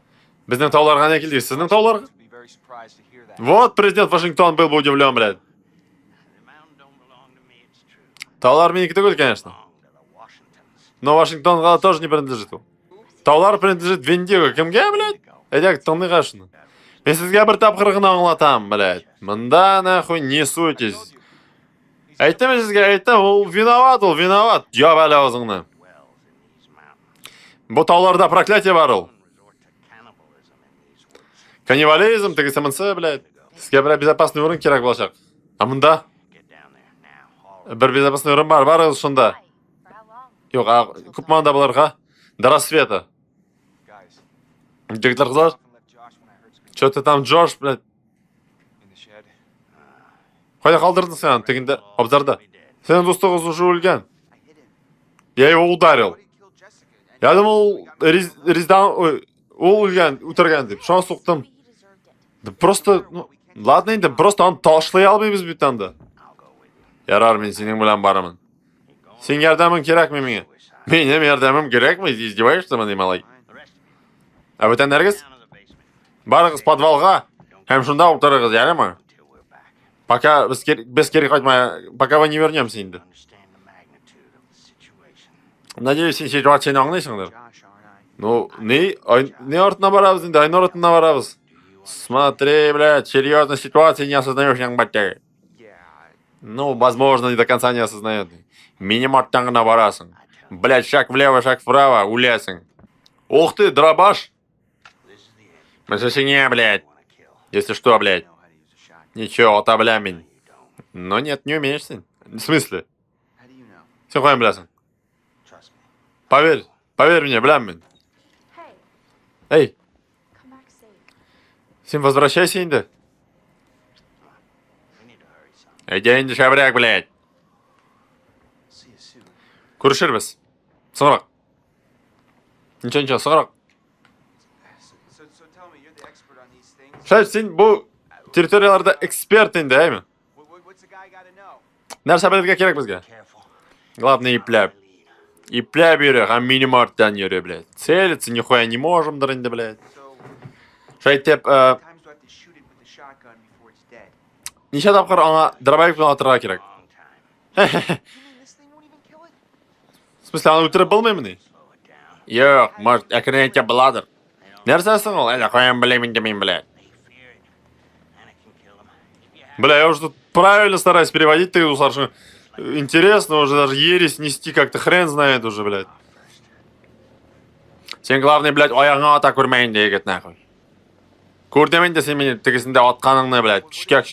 Біздің тауларға не келдік? Сіздің тауларға? To be very surprised to hear that. Вот президент Вашингтон был бы удивлен, блядь. The mountain don't belong to me, it's true. Таулар менікі түгіл, конечно. Belong to the Washingtons. Но Вашингтонға тоже не принадлежит. Таулар принадлежит Вендиго. Кімге, блядь? Әдек, тыңны қашыны. Мен сізге бір тапқырғын аңлатам, блядь. Мында, нахуй, не суетесь. Айттым мен сізге, айттым, ол виноват. Жап әлі аузыңны. Wells in these mountains. Бұл тауларда проклятие бар ол. Resort to cannibalism in these woods. Каннибализм, тігісі мынсы, блядь. Сізге бір безопасный орын керек болашақ. А мында? Get down there now. All Бір безопасный орын бар, барыңыз шында. For how long? Жоқ, көп маңда бұларға. До рассвета. Guys, Жігітлер қызлар. often left Josh when I heard screaming Че ты там, Джош, блядь? in the shed. Қайда қалдырдың сен, тігінде, обзарда? Сенің достығыз уже өлген. I hit him. Я его ударил. How did he kill Jessica? And Я думал, ол өлген, өтірген деп. Шоң соқтым. Просто, ну, ладно енді, просто оны ташлай алмаймыз бит анда. Ярар, мен сенің білән барамын. Сен ярдамың керек ме меңе? Менің ярдамым керек ме? Издеваешься ма, малай? А бөтен нәргіз? Барыңыз подвалға. Һәм шунда отырығыз, яғы ма? Пока біз кері қайтмай, пока вы не вернемся енді. Надеюсь, сен ситуацияны аңлайсыңдар. Ну, не артына барабыз енді, айнор артына барабыз. Смотри, блядь, серьезно ситуации не осознаешь, яңбаттар. Ну, возможно, не до конца не осознает. Минимарттан ғана барасың. Блядь, шаг влево, шаг вправо, улясың. Ух ты, дробаш! Масашине, блядь. Если что, блядь. Ничего, отоблямень. Но нет, не умеешь, сын. В смысле? Все хуем, блясың. Поверь мне, блямень. Эй, сен возвращайся енді. Иди енді шабряк, блядь. Көрішербіз. Сығырақ. Ничего, сығырақ. Шайып, сен бұл территорияларда эксперт енді, әйме? Нәрсе білетке керек бізге? Главное, ипляп. Ипляп үйрек, а минимарттан үйре, блядь. Целиться нихуя не можем, дырынды, блядь. Шайып, теп, неше тапқыр аңа дробайкпен атырға керек. В смысле, аны өтіріп білмеймін? Йоқ, может, әкірнетте біладыр. Нәрсесің ол? Әлі қоям білемін демейм, блядь. Бля, я уже тут правильно стараюсь переводить, ты услышал. Интересно уже даже ересь нести как-то хрен знает уже, блядь. Сен главный, блядь, аяғыңа ата көрмейін дегет, нахуй. Көрдемейін де сен мені тігісінде атқаныңны, блядь, шкек.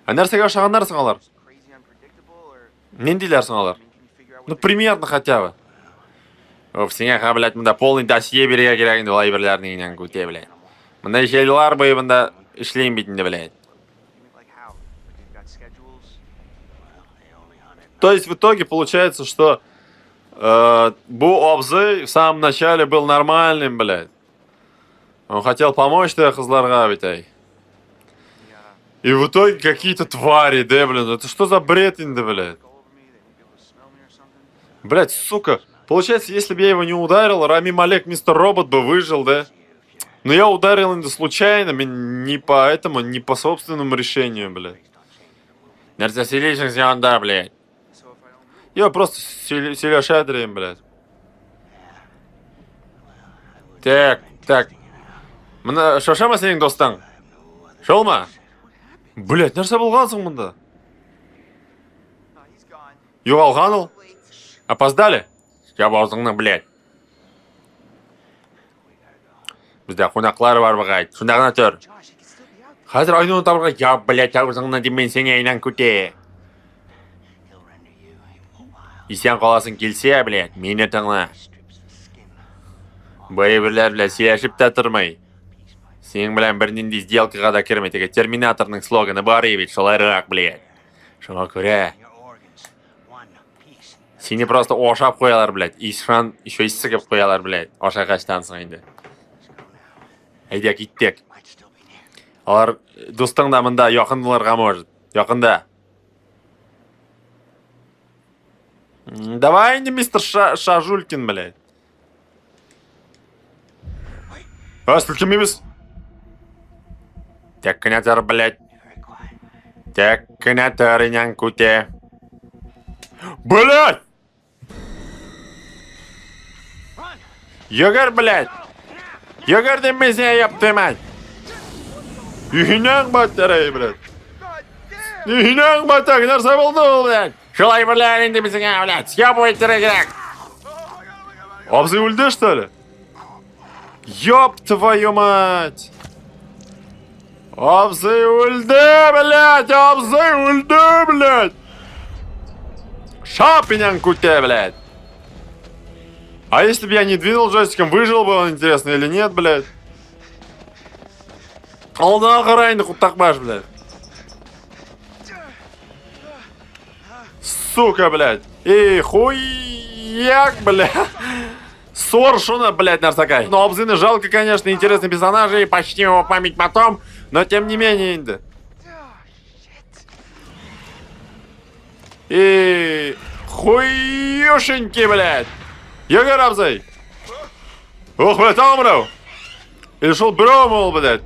А нәрсеге шағандарсың алар? Нендейлерсің алар? Ну, примерно хотя бы. Оф, сенеға, блядь, мұнда полный досье береге керегінде олай бірлерінен көте, блядь. Мұнда желілар бойы мұнда ішлейін бейтінде, блядь. То есть в итоге получается, что Бу Обзы в самом начале был нормальным, блядь. Он хотел помочь тебе, козларга, блядь. И в итоге какие-то твари, да, блин. Это что за бред, инда, блядь? Блядь, сука. Получается, если бы я его не ударил, Рами Малек, мистер Робот бы выжил, да? Но я ударил инда случайно, не по этому, не по собственному решению, блядь. Нарциссиличных да, блядь. Я просто селя шадрим, блядь. Так. Шошама сенің достың? Шол ма? Блядь, нәрсе болғансың мұнда? Юғалған ол? Опоздали? Жабаузыңның, блядь. Бізде қонақлар бар бағайд. Шындағына төр. Қазір айнуын табырға, я, блядь, аузыңны демен сене айнан көте. И сен қаласың келсе, блядь, мені тыңла. Бәйбірлер, блядь, селешіп та тұрмай. Сен, блядь, бірненде сделкаға да кірмей. Теге терминаторның слоганы бар ебет, шолайрақ, блядь. Шоға көре. Сені просто ошап қоялар, блядь. Ишан, еще иссігіп қоялар, блядь. Оша қаштансың енді. Әйдек, иттек. Алар достың да мында яқындыларға может. Яқында. Давай не мистер Шажулькин, блядь. Слушай, тек кінетер, блядь. Тек кінетер, инян куте. Блядь! Йогар, блядь! Йогар демезе яптым, ай! Үйінен баттарай, блядь. Үйінен баттар, нәрсе болды, блядь. Шолай, блядь, енді бізіңе, блядь, съебывай керек. Обзы өлді, что ли? Ёб твою мать! Обзы өлді, блядь! Обзы өлді, блядь! Шапинян куте, блядь! А если бы я не двинул джойстиком, выжил бы он, интересно, или нет, блядь? Алдына қарайынды құттақбаш, блядь. Сука, блядь. Эй, хуяк, блядь. Сор, шуна, блядь, нарсакай. Но Обзыны жалко, конечно, интересный персонаж, и почти его память потом, но тем не менее, инде. И... Хуёшеньки, блядь. Егор Абзай. Ох, блядь, амрау. И шел бромол, блядь.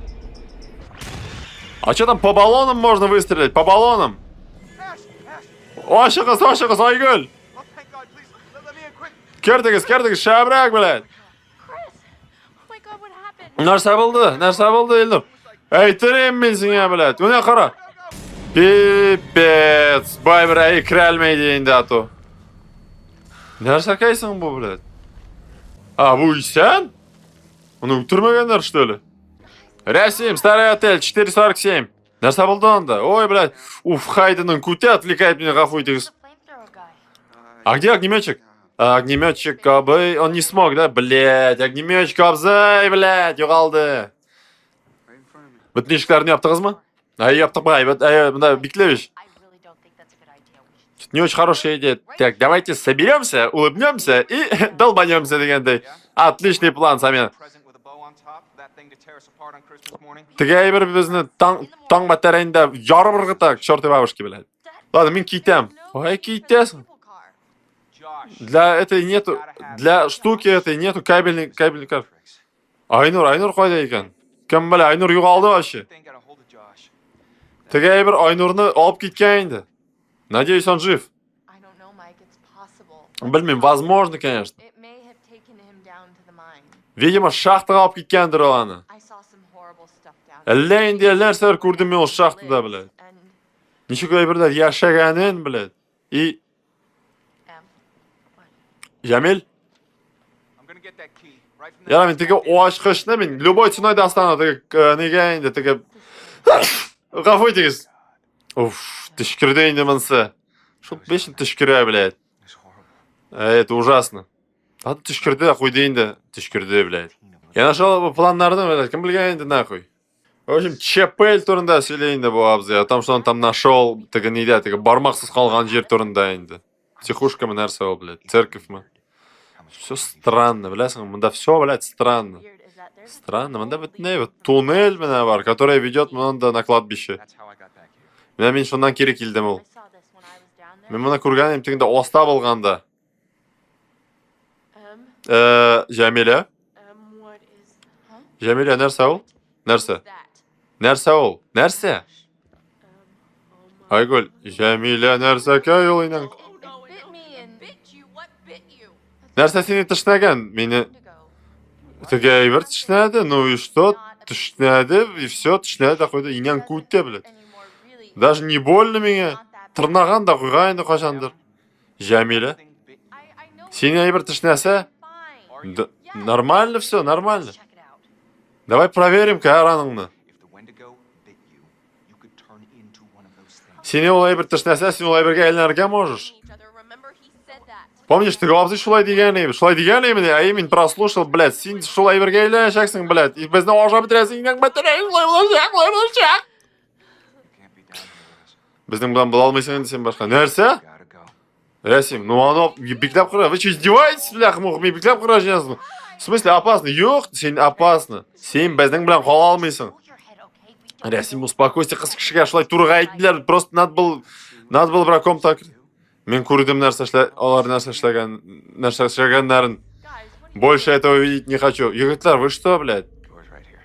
А что там по баллонам можно выстрелить? По баллонам? Ошиғыз, Айгүл. Oh, thank God, please, let me in quick. Кертігіз, шабрак, блядь. Chris! Oh my god, what happened? Нәрсе болды, Елнұр. Әйтерем мен сіңе, блядь. Өне қара. Пипец. Бай, бля, кіре әлмейді енді ату. Нәрсе қайсың бұл, блядь? А, бұл сен? Оны өлтірмегендер, что ли? Рәсим, старый отель, 447. Нәрсе болды онда? Ой, блядь. Уф, Хайденның куте отвлекает меня, ғафуйтіңіз. Flamethrower guy. А где огнеметчик? Огнеметчик, Абай, он не смог, да? Блядь, огнеметчик, Абзай, блядь, юғалды. Right in front of me. Бүтін ешкілерін яптығыз ма? Яптықпай, мында Биклевич. I really don't think that's a good idea. We should Не очень хорошая идея. Так, давайте соберемся, улыбнемся и долбанемся, дегендей. Отличный план, Самен. Present with a bow on top, that thing to tear us apart on Christmas morning. Тіге бір бізіні таң батарейінде жарып ұрғыта, к чёртой бабушке, блядь. Ладно, мен кейтем. Ой, кейтесің. Josh, Для этой нету, для штуки этой нету кабельный кар. Айнур қойда екен. Кім біле, Айнур юғалды вообще. thing got a hold of Josh. Тіге бір Айнурны алып кеткен енді. Надеюсь, он жив. I don't know, Mike. It's possible. Білмеймін, возможно, конечно. It may have taken him down to the mine. Видимо, шахтаға алып кеткендір ол аны. I saw some horrible stuff down there. Әллә инде нәрселер көрдім мен ол шахтада, блядь. And Ничего бірлер яшаганын, блядь. И what? Jamil, I'm gonna get that key right from яра мен тіге оашқышны мен любой ценой достану, тіге неге енді, тіге... Ғафуйтіңіз. Уф, түшкірді енді мінсі. Шо бешін түшкірі, блядь. Это ужасно. Ады түшкірді, қойды енді. Түшкірді, блядь. Я нашел планларды, блядь, кім білген енді, нахуй. В общем, ЧПЛ турында сөйлейінді бұл Абзай. О том, что он там нашел, тіге неде, тіге бармақсыз қалған жер турында енді. Психушка мы нәрсе ол, блядь. Церковь мы. Все странно, блядь, мында все, блядь, странно. Weird is that there's Странно, мында бітіне, вот туннель мына бар, который ведет мында на кладбище. That's how I got back here. Мен шондан кері келдім I ол. saw this when I was down there. Мен мұны көргенім тегінде оста болғанда. Жәмилә? What is huh? Жәмилә, нәрсе ол? Нәрсе? That? Нәрсе ол? Нәрсе? Айгүл, Жәмилә нәрсе кәй ол инан? Oh no, It bit me and bit you? What bit you? Нәрсе сені тышнаған? Мені Indigo. тіге айбір тышнады, ну и что? Тышнады, и все, тышнады да қойды, инан көтте, блядь. Anymore, really. Даже не больно менге. Тырнаған да қойған енді қашандыр. Жәмилә, Thing bit you. I know сені айбір тышнаса? fine. Да, нормально все, нормально. Check it out. Давай проверим-ка раныңны. If the Wendigo bit you, you could turn into one of those things. Сені ол айбір тышнаса, сен ол айбірге әйлінерге можешь. Each other. Remember he said that. Помнишь, ты Абзай шулай деген еймін? Шулай деген еймін, а именно прослушал, блядь, сен шулай айбірге әйлінешексің, блядь. И бізді оға бітіресің, инан бітіресің, шулай болашақ. You can't be down here with us. Біздің бұдан бұл алмайсың енді сен башқа. Нәрсе? Gotta go. Рәсим, ну оно биклеп қыра. Вы что, издеваетесь, бляха, мух? Мен биклеп қыра жинасың. В смысле, опасно? Жоқ, сен опасно. Сен біздің білен қол алмайсың. Hold your head, okay? We don't Рәсим, успокойся, қыз кішіге шулай турға айттылар. Просто надо было бір комнатаға кір. Мен көрдім олар нәрсе ішлегендерін. Guys, what do you Больше этого видеть не хочу. Егітлер, вы что, блядь? Door's right here.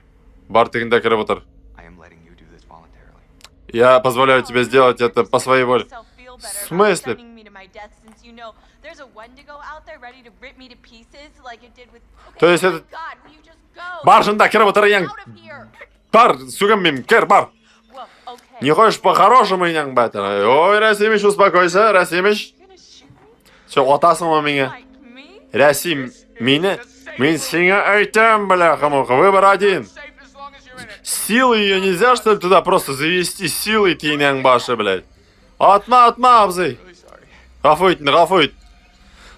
Бар тегінде кіріп отыр. I am letting you do this voluntarily. Я позволяю тебе сделать это по своей воле. yourself feel better В about смысле? sending me to my death since you know there's a Wendigo out there ready to rip me to pieces like it did with... Okay, То есть oh my это- God, will you just go? Бар жында кіріп отыр, ең. Out of here. Бар, сүгім мен, кір, бар. Whoa, okay. Не хочешь по-хорошему, ең бәтір. Ой, Рәсимиш, успокойся, Рәсимиш. You're gonna shoot me Все, отасың ма менге? like me? Рәсим, мен сеңе айтам, бляха-муха, выбор один. Safe as long as you're in it. Силой ее нельзя, что ли, туда просто завести? Силой тейняң башы, блядь. Атма, Абзай. Really sorry. Ғафуйт.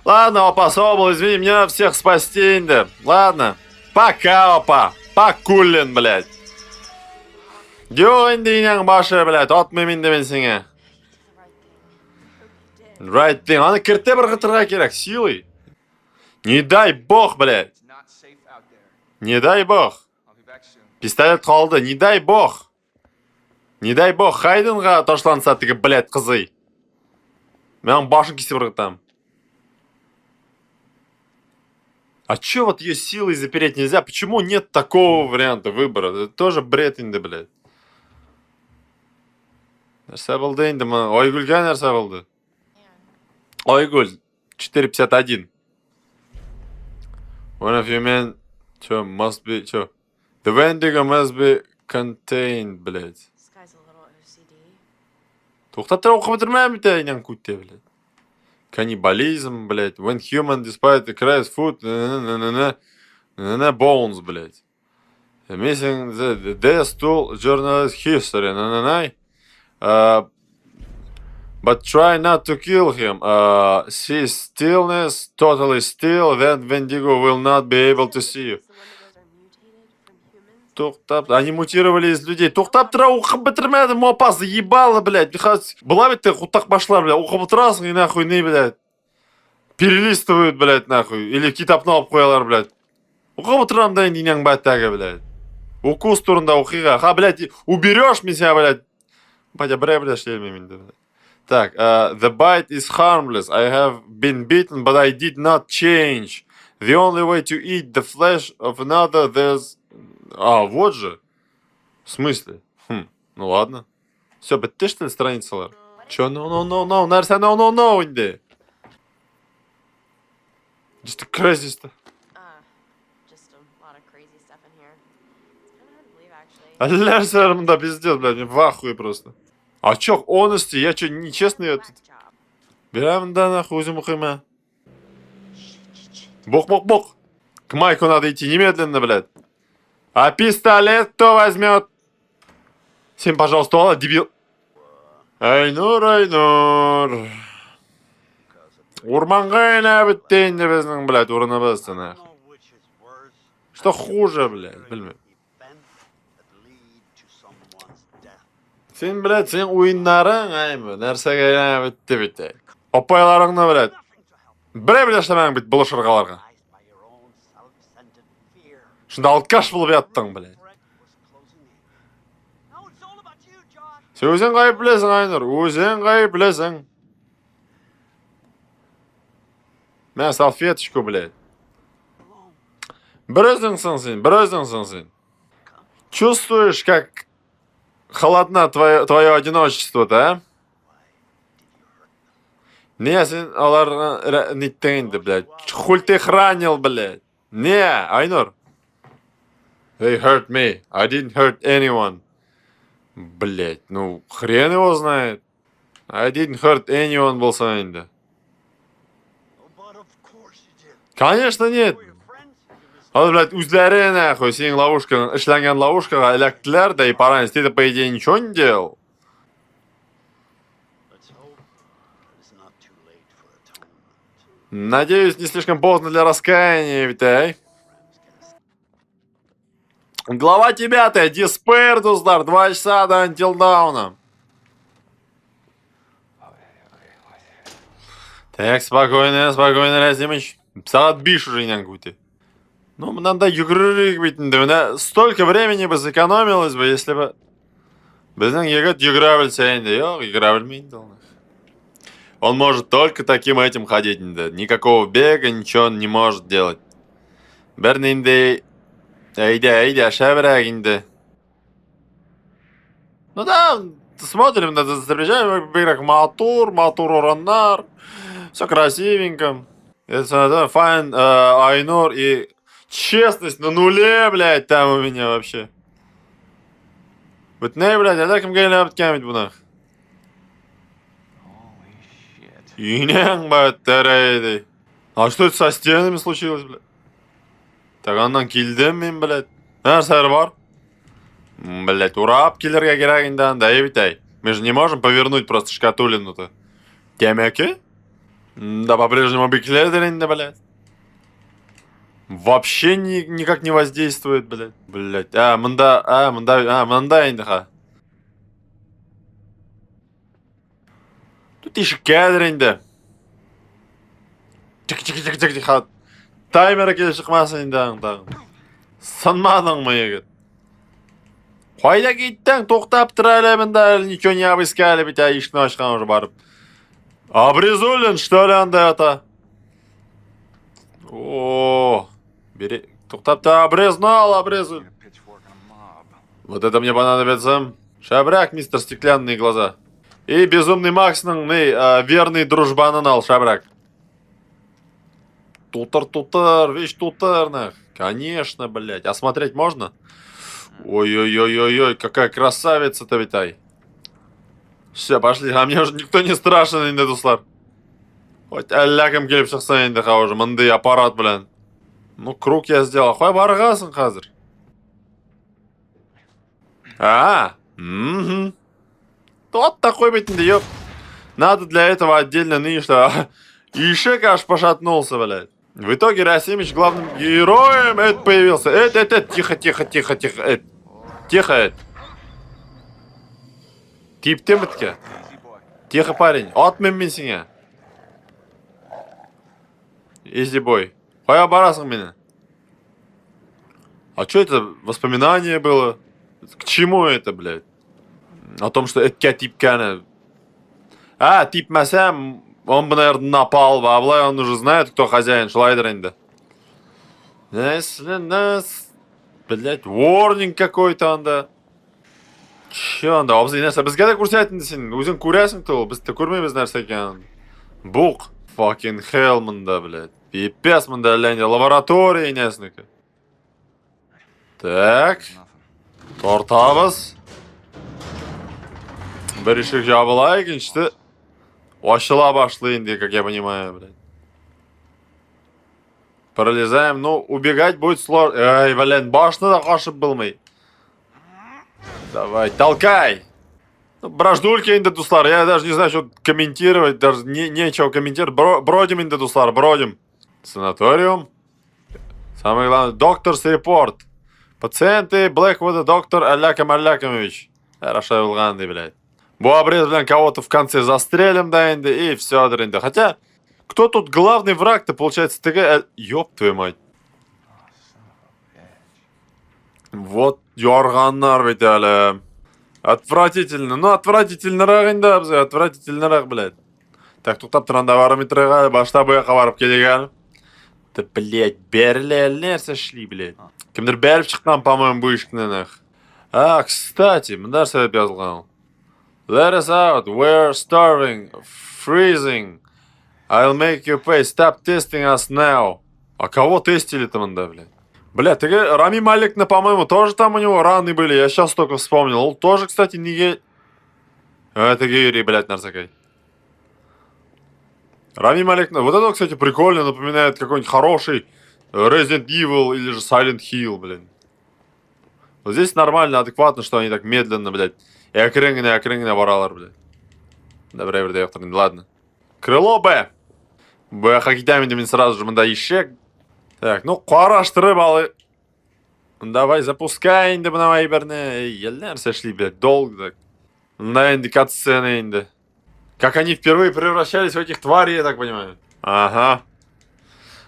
Ладно, опа, Собол, извини, мне надо всех спасти енді. Ладно. Пока, опа. Покулин, блядь. Жоқ енді енең башы, блядь. Отмаймен мен сеңе. Right thing. Аны кірте бір ғытырға керек, силой. Не дай бог, блядь. It's not safe out there. Не дай бог. I'll be back soon. Пистолет қалды, не дай бог. Не дай бог, Хайденға ташланса тігі, блядь, қызы. Мен башын кесіп ұрғытам. А чё вот ее силой запереть нельзя? Почему нет такого варианта выбора? Это тоже бред инде, блядь. Нәрсе болды енді, Ойгүлге нәрсе болды. Ойгүл, 451. One of you men, чё, must be, чё? The Wendigo must be contained, блядь. This guy's a little OCD. Тоқтатыр оқып бітірмәм бітә, инен күтте, блядь. Каннибализм, блядь. When human despite the cries food, bones, блядь. Missing the death tool, journalist history, but try not to kill him. See stillness, totally still, then Wendigo will not be able to see you. Тоқтап, они мутировали из людей. Тоқтап тұра, оқып бітірмәді, мопа, заебало, блядь. Была ведь ты құттақ башылар, блядь, оқып отырасың, и нахуй, не, блядь. Перелистывают, блядь, нахуй. Или китапны алып қоялар, блядь. Оқып отырам, да, инең бәттәге, блядь. Укус турында оқиға. Ха, блядь, уберешь меня, блядь. Батя, блядь, шлемем, блядь. Так, the bite is harmless. I have been bitten, but I did not change. The only way to eat the flesh of another, there's... А, вот же. В смысле? Ну ладно. Все, бітті, что ли, страницалар? Чё, no, нәрсе, no, инде. Just a crazy stuff. Just a lot of crazy stuff in here. It's kind of hard to believe, actually. Нәрсе, мында пиздец, блядь, мне в ахуе просто. А чё, honesty, я чё, нечестный этот? Whack job. Берем, да, нахуй, өзім ұқима. Бог. К Майку надо идти немедленно, блядь. А пистолет кто возьмет? Всем, пожалуйста, ладно, дебил. Айнур. Урманға бітті енді біздің, блядь, ұрыныбыз, нахуй. Что хуже, блядь, білмейм. Сен, блядь, сен ойындарың, аймы, нәрсеге бітті. Опайларыңны, блядь. Біле штамаң бит бұл шырғаларға. Шында алткаш болып яттың, блядь. Сен өзен қайып білесің, Айнұр, өзен қайып білесің. Мен салфеточку, блядь. Бір өзіңсің сен. Чувствуешь, как холодна твое одиночество-то, а? Не, сен оларға ниттің енді, блядь. Хуль ты их ранил, блядь. Не, Айнур. They hurt me. I didn't hurt anyone. Блядь, ну хрен его знает. I didn't hurt anyone болса енді. Конечно нет. Ал, блядь, үзләре, нахуй, сенің ловушкаң, ішләнген ловушкаға эләктілер, да и паранец, ты-то, по идее, ничего не делал. Надеюсь, не слишком поздно для раскаяния, Витай. Глава тебя ты, Диспер, Дуздар, 2 часа до антилдауна. Так, спокойно, Разимыч. Сағат 5 уже инен көте. Ну, мынандай жүгірірек бейтінді. Мына столько времени бы сэкономилось бы, если бы... Біздің егіт жүгіра білсе енді. Йоқ, жүгіра білмейді. Он может только таким этим ходить. Никакого бега, ничего он не может делать. Бернинде... Айда, шабрак инде. Ну да, смотрим, встречаем, как мотор уроннар. Все красивенько. Это файн, Айнур и честность на нуле, блядь, там у меня вообще. Вот не, блядь, я так им говорю, обткамить бунах. Инең, блядь, а что это со стенами случилось, блядь? Так, андан келдім мен, блядь. Нәрсәр бар? Блядь, урап келерге керек енді, да, Витай. Мы же не можем повернуть просто шкатулину-то. Темеки? Да, по-прежнему бекледер енді, блядь. Вообще никак не воздействует, блядь. Блядь, мында енді, ха. Тут ишік кәдір енді. Тихо. Таймері келіп шықмасын енді. Сынмадың ма егер? Қайда кеттің? Тоқтап тұр әлі мында. Ничего не обыскали, бітя ешкіні ашқан уже барып. Обрезулин, что ли, андай ата? О, бери. Тоқтап та обрезнал, обрезуль. Вот это мне понадобится. Шабрак, мистер Стеклянные глаза. И безумный Максның верный дружбанын ал, шабрак. Тутыр, вещь тутырных. Конечно, блядь. А смотреть можно? Ой-ой-ой-ой-ой, какая красавица-то, Витай. Все, пошли. А мне уже никто не страшен, инде, дуслар. Хоть әлләкім келіп шықса енді уже. Мындай аппарат, блин. Ну, круг я сделал. Қой барғасын қазір. Угу. Вот такой бетінде, ёп. Надо для этого отдельно нынешнего. Ишек аж пошатнулся, блядь. В итоге Расимыч главным героем появился. Тихо. Тихо. Типтен бітке. Тихо, парень. Отмен мен сеңе. Изи бой. Қоя барасың мені? А что это? Воспоминание было? К чему это, блядь? О том, что это типканы. Типмасам, он бы, наверное, напал. А Влай, он уже знает, кто хозяин шлайдеринда. Если нас... Блядь, ворнинг какой-то он, да. Че он, да? Обзай, нәрсе, бізге де көрсетінді сен. Өзің көресің-то ол. Біз де көрмейміз нәрсе екен. Бук. Fucking hell мында, блядь. Пипец мында, ләнде. Лаборатория несінікі. Так. Тортабыз. Бір ишек жабыла екіншісі. Ашыла башлайынды, как я понимаю, блядь. Пролезаем. Ну, убегать будет сложно. Ай, блин, башны да қашып болмай. Давай, толкай. Ну, браждульки инде, дуслар. Я даже не знаю, что комментировать. Даже нечего комментировать. Бродим инде, дуслар, бродим. Санаториум. Самое главное, докторс репорт. Пациенты, Блэквуда, доктор Алякам Алякамович. Хорошо, Улганды, блядь. Бу обрез, блин, кого-то в конце застрелим, да, инде, и все, да. Хотя, кто тут главный враг-то, получается, ТГ... Ёб твою мать. Вот, Йорганнар ведь, аля. Отвратительно. Ну, отвратительно-рак инде, абзай, отвратительно-рак, блядь. Так, туктап тұранда барометрға, башта бұяқа барып келеген. Да, блядь, бәрілі нәрсе шли, блядь. Кімдір бәріп шыққан, по-моему, бұл ешкінен, кстати, мындар себеп жазылған. Let us out, we're starving, freezing. I'll make you pay, stop testing us now. А кого тестили-то мында, блядь? Бля, ты Рами Маликна, по-моему, тоже там у него раны были. Я сейчас только вспомнил. Он тоже, кстати, не гей. Это гей, блядь, нарцакай. Рами Маликна. Вот это, кстати, прикольно. Напоминает какой-нибудь хороший Resident Evil или же Silent Hill, блин. Вот здесь нормально, адекватно, что они так медленно, блядь. И окрынгены воралар, блядь. Добрый вердей, ладно. Крыло Б. Б хакитамин сразу же мында ишек. Так, ну, қараштырып алы. Давай, запускай инде мына айберне. Елнер сошли, блядь, долго так. На инде катсцены инде. Как они впервые превращались в этих тварей, я так понимаю. Ага.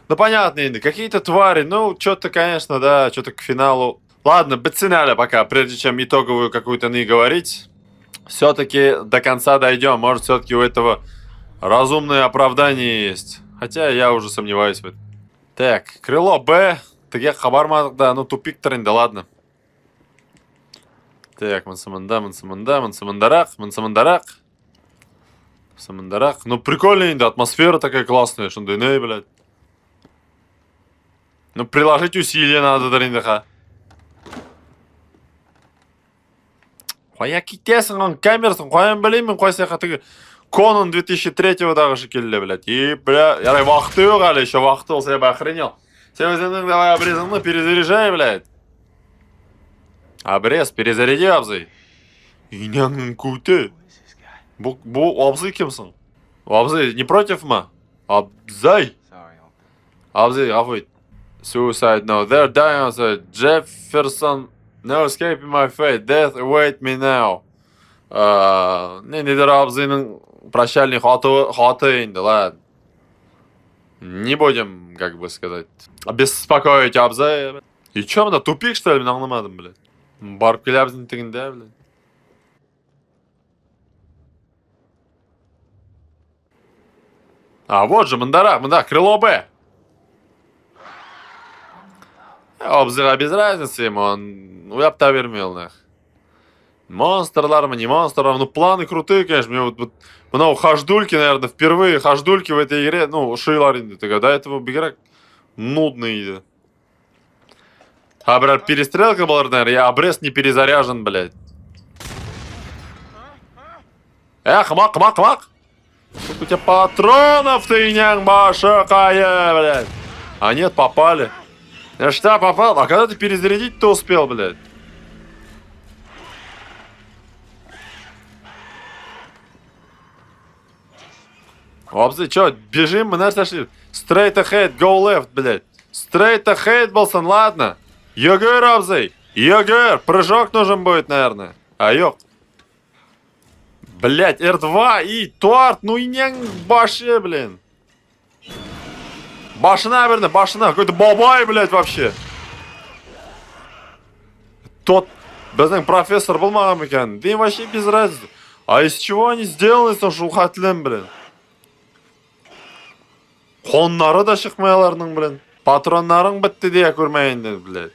Ну, понятно, инде. Какие-то твари. Ну, что-то, конечно, да, что-то к финалу. Ладно, беценяля пока, прежде чем итоговую какую-то говорить. Все-таки до конца дойдем. Может, все-таки у этого разумное оправдание есть. Хотя я уже сомневаюсь в этом. Так, крыло Б. Тіге хабармадық, да, ну тупиктер инде, ладно. Так, Самандарак. Ну, прикольно инде, атмосфера такая классная, шундай, не, блядь. Ну, приложить усилия надо, дариндаха. Қоя кетесің, он камерсың, қоян білеймін, қойсақа тігі. Конан 2003-дағы шекелі, блядь. И, бля, ярай, вақты yok әлі, еще вақты болса, я бы охренел. Сен өзіңнің давай обрезаны перезаряжай, блядь. Обрез, перезаряди, абзай. Иняңның көті. Бұл абзай кемсің? Абзай, не против ма? Абзай. Абзай, ғафует. Suicide, no. They're dying, outside. Jefferson, no escaping my fate. Death await me now. Недер абзайның прощальный хаты енді, ладно. Не будем, как бы сказать, беспокоить Абзая. И чё, на тупик, что ли, мен аңламадым, блядь. Барып келябыздың тігінде, блядь. А вот же, мында, крыло Б. Абзыға без разницы ему, он уяпта бермел, нах. Монстрлар, не монстрлар, ну планы крутые, конечно, мне вот ну, хаждульки, наверное, впервые хаждульки в этой игре, ну, шейларинды, до этого игра нудный. А, брат, перестрелка была, наверное, я обрез не перезаряжен, блядь. Хамак. Сколько у тебя патронов, ты нянгбашакая, блядь. А нет, попали. Я что, попал? А когда ты перезарядить-то успел, блядь? Обзы, чё, бежим, мы нас нашли. Straight ahead, go left, блядь. Straight ahead, Болсон, ладно. Йогер, Обзы. Йогер, прыжок нужен будет, наверное. Айок. Блядь, R2 и торт, ну и не баши, блин. Башина, верно, башина. Какой-то бабай, блядь, вообще. Тот, безнен профессор был мамыкен. Да им вообще без разницы. А из чего они сделаны, сон шулхатлем, блин? Қоннары да шықмай аларның, блин. Патроннарың бітті де көрмейінді, блядь.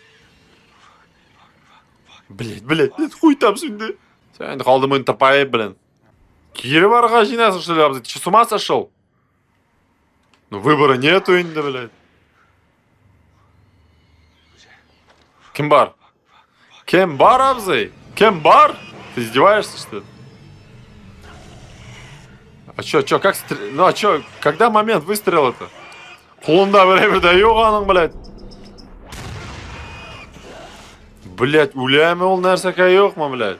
Блядь, хуй там сюда. Сен қалдым өн тапай, блин. Кири барға жинасың, что ли, Абзы? Ты что, с ума сошел? Ну, выбора нету, инде, блядь. Кем бар? Кем бар, Абзы? Кем бар? Ты издеваешься, что ли? А чё, как ну а чё, когда момент выстрела-то? Қолында время даю аның, блядь. Блядь, улями ол нәрсеке yok ма, блядь?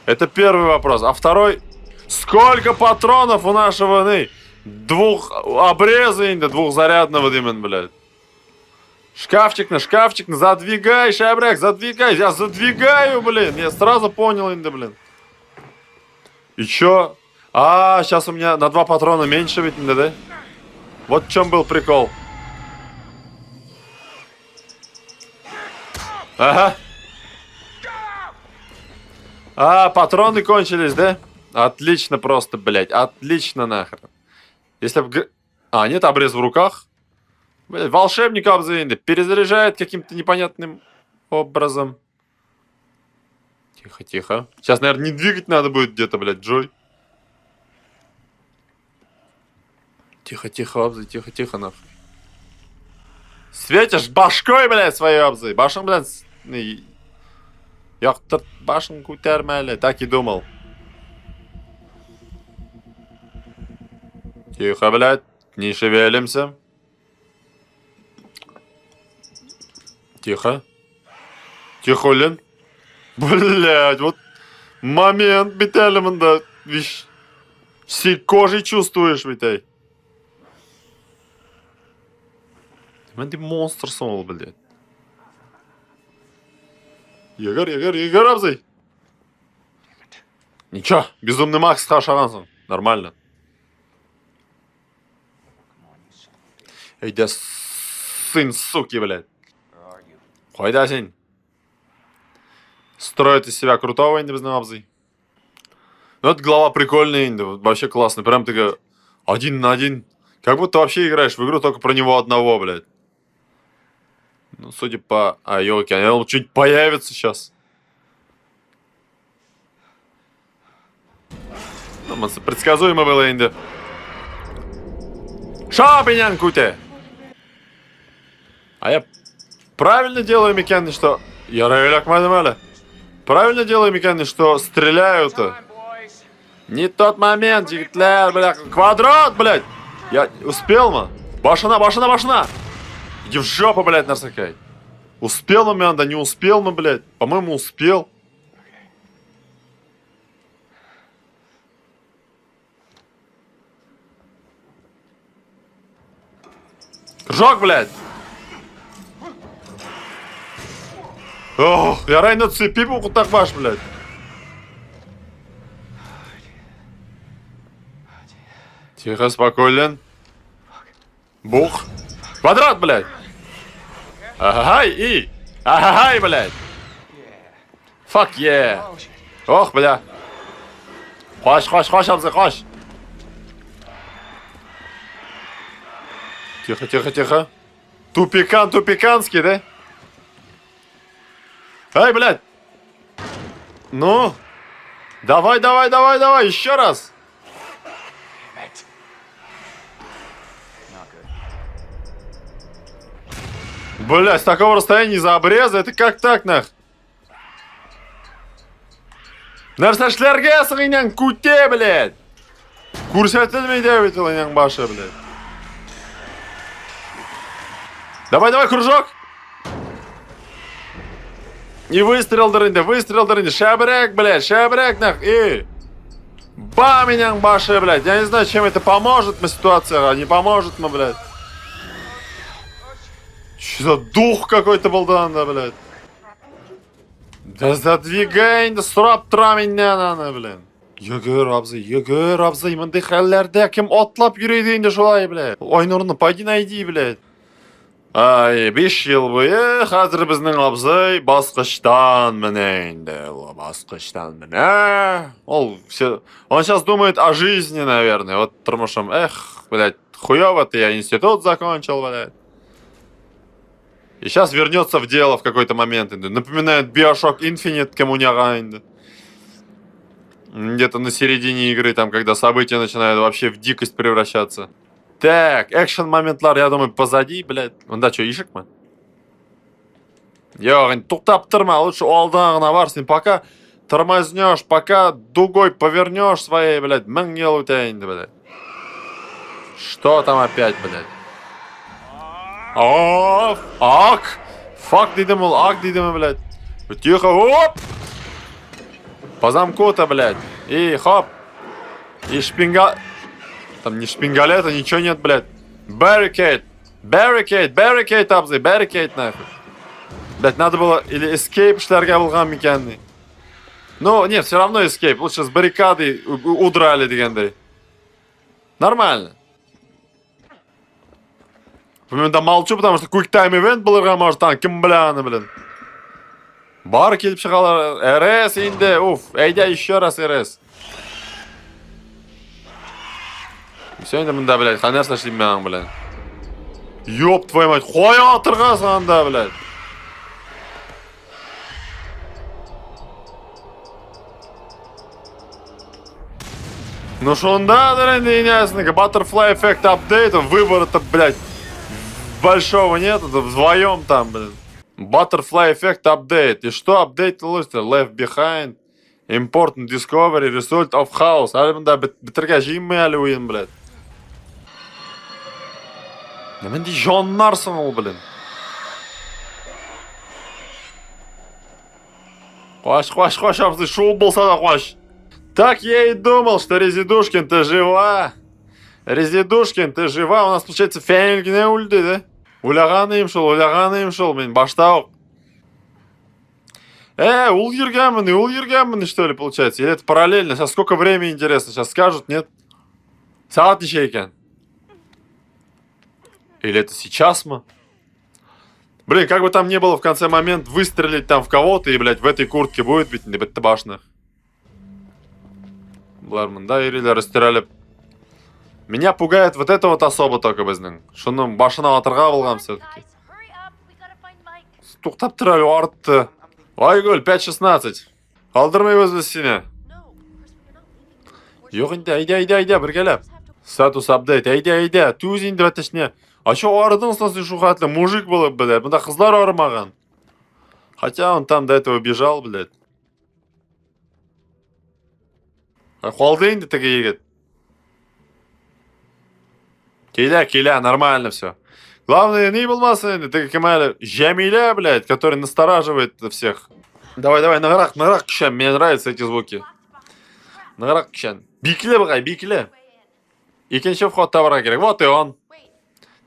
Это первый вопрос. А второй, сколько патронов у нашего, двух обреза, двухзарядного, димен, блядь. Шкафчик, задвигай, шабряк, задвигай. Я задвигаю, блин. Я сразу понял, блин. И чё? А, сейчас у меня на 2 патрона меньше ведь, да? Вот в чем был прикол. Ага. А, патроны кончились, да? Отлично просто, блядь. Отлично нахрен. Если бы... А, нет, обрез в руках. Блядь, волшебник Абзаинда перезаряжает каким-то непонятным образом. Тихо. Сейчас, наверное, не двигать надо будет где-то, блядь, Джой. Тихо, Абзы, тихо, нахуй. Светишь башкой, блядь, своей, Абзы. Башен, блядь, яқтырт башын көтермәлі. Так и думал. Тихо, блядь, не шевелимся. Тихо, Лен. Блядь, вот момент, битэлем, да, вещь. Всей кожей чувствуешь, витай. Ты монстр самого, блядь. Егор, Абзай. Ничего, безумный Макс Хашарансон. Нормально. Эй, да сын суки, блядь. Қойда сен. Строит из себя крутого, безумный Абзай. Ну, это глава прикольная, вообще классно. Прям такая 1 на 1. Как будто вообще играешь в игру только про него одного, блядь. Ну, судя по... А, ёлки, я думал, что-нибудь появится сейчас. Ну, предсказуемо было, инде. Шапинян куте! А я правильно делаю, Микенни, что... Я рейляк мадемаля. Правильно делаю, Микенни, что стреляют-то? Не тот момент, Гитлер, блядь. Квадрат, блядь! Я успел, ма? Башена! Иди в жопу, блядь, Нарсакай. Успел мы, Мянда, не успел мы, блядь. По-моему, успел. Кружок, блядь. Ох, я рай на цепи так баш, блядь. Тихо, спокоен. Бух. Квадрат, блядь. Ага-хай, и. Ага-хай, блядь. Fuck yeah. Ох, бля. Хош, Абзы, хош. Тихо. Тупиканский, да? Эй, блядь. Ну. Давай, еще раз. Блядь, с такого расстояния из-за обреза, это как так, нах? Нәрсәшләргә сыгыйнан күтә, блядь. Күрсәтелмәй бит ул башы, блядь. Давай, кружок. И выстрел дырынды. Шабряк, блядь, нах. И. Бам, иняң башы, блядь. Я не знаю, чем это поможет на ситуации, а не поможет, ну, блядь. Что за дух какой-то был, да, блядь. Да задвигай, да сұрап тұра меннен аны, блин. Йөгөр, абзый, мындай хәлләрдә кем атлап йөрейди инде шулай, блядь. Ойнурны пойди найди, блядь. Ай, 5 ел буе, хәзер безнең абзый баскычтан менә инде, баскычтан менә. Он сейчас думает о жизни, наверное. Вот тормышым, блядь, хуёво ты, я институт закончил, блядь. И сейчас вернется в дело в какой-то момент. Напоминает Bioshock Infinite коммуняга. Где-то на середине игры, там, когда события начинают вообще в дикость превращаться. Так, экшен-моментлар, я думаю, позади, блядь. Да, что, ишек мы? Туктап тұрма, лучше алдағына барсын. Пока тормознешь, пока дугой повернешь своей, блядь, 1000 ел өтәйінді, блядь. Что там опять, блядь? Ак! Фак дидим ул, ак дидим, блядь. Тихо, оп! По замку-то, блядь. И хоп! И Там не шпингалета, ничего нет, блядь. Barricade, Абзый, barricade, нахуй. Блядь, надо было или escape шлярга булган микенный. Ну, нет, все равно escape. Лучше с баррикадой удрали, дегендай. Нормально. Да молчу, потому что quick time event булырга может, там, кем бляны, блин. Бар келіп шығалар. РС инде, уф, әйдә еще раз РС. Все инде мында, блядь, ханерса шлим мен, блядь. Ёб твою мать, хоя отырғасың анда, блядь. Ну шонда, дорогие неясненько, Butterfly Effect Update, выбора-то, блядь, большого нет, это вдвоем там, блин. Butterfly Effect Update. И что апдейтилось-то? Left Behind, Important Discovery, Result of House. Да, бітірге жеймей әлі ойын, блядь. Неменде жоннарсың ол, блин. Қош, абзый, шоу болса да қош. Так я и думал, что Резидушкин, ты жива. Резидушкин, ты жива. У нас, получается, фәңілгіне өлді, да? Уйлағаны им шел, мен баштауық. Ул ергенмін, что ли, получается? Или это параллельно? Сейчас сколько времени, интересно? Сейчас скажут, нет? Сағат неше екен? Или это сейчас мы? Блин, как бы там ни было в конце момент выстрелить там в кого-то и, блядь, в этой куртке будет ведь не башных. Бларман, да, или растирали. Меня пугает вот это вот особо только біздің. Шуның башына атырға болған все-таки. Туқтап тұрали артты. Айгүл, 5-16. Қалдырмай өзі сені. Жоқ енді, айда, біргелеп. Статус апдейт, айда. Туз енді бәттішіне. Ачо арыдың стансы шухатлы мужик болып, блядь. Бұнда қызлар арымаған. Хотя он там до этого бежал, блядь. Қолды енді тігі егет. Келя, нормально все. Главное, не болмасын, ты как Жамиля, блядь, который настораживает всех. Давай, награк кішен, мне нравятся эти звуки. Награк кішен. Бикіле бұғай, бикіле. Екінші входта бара керек, вот и он.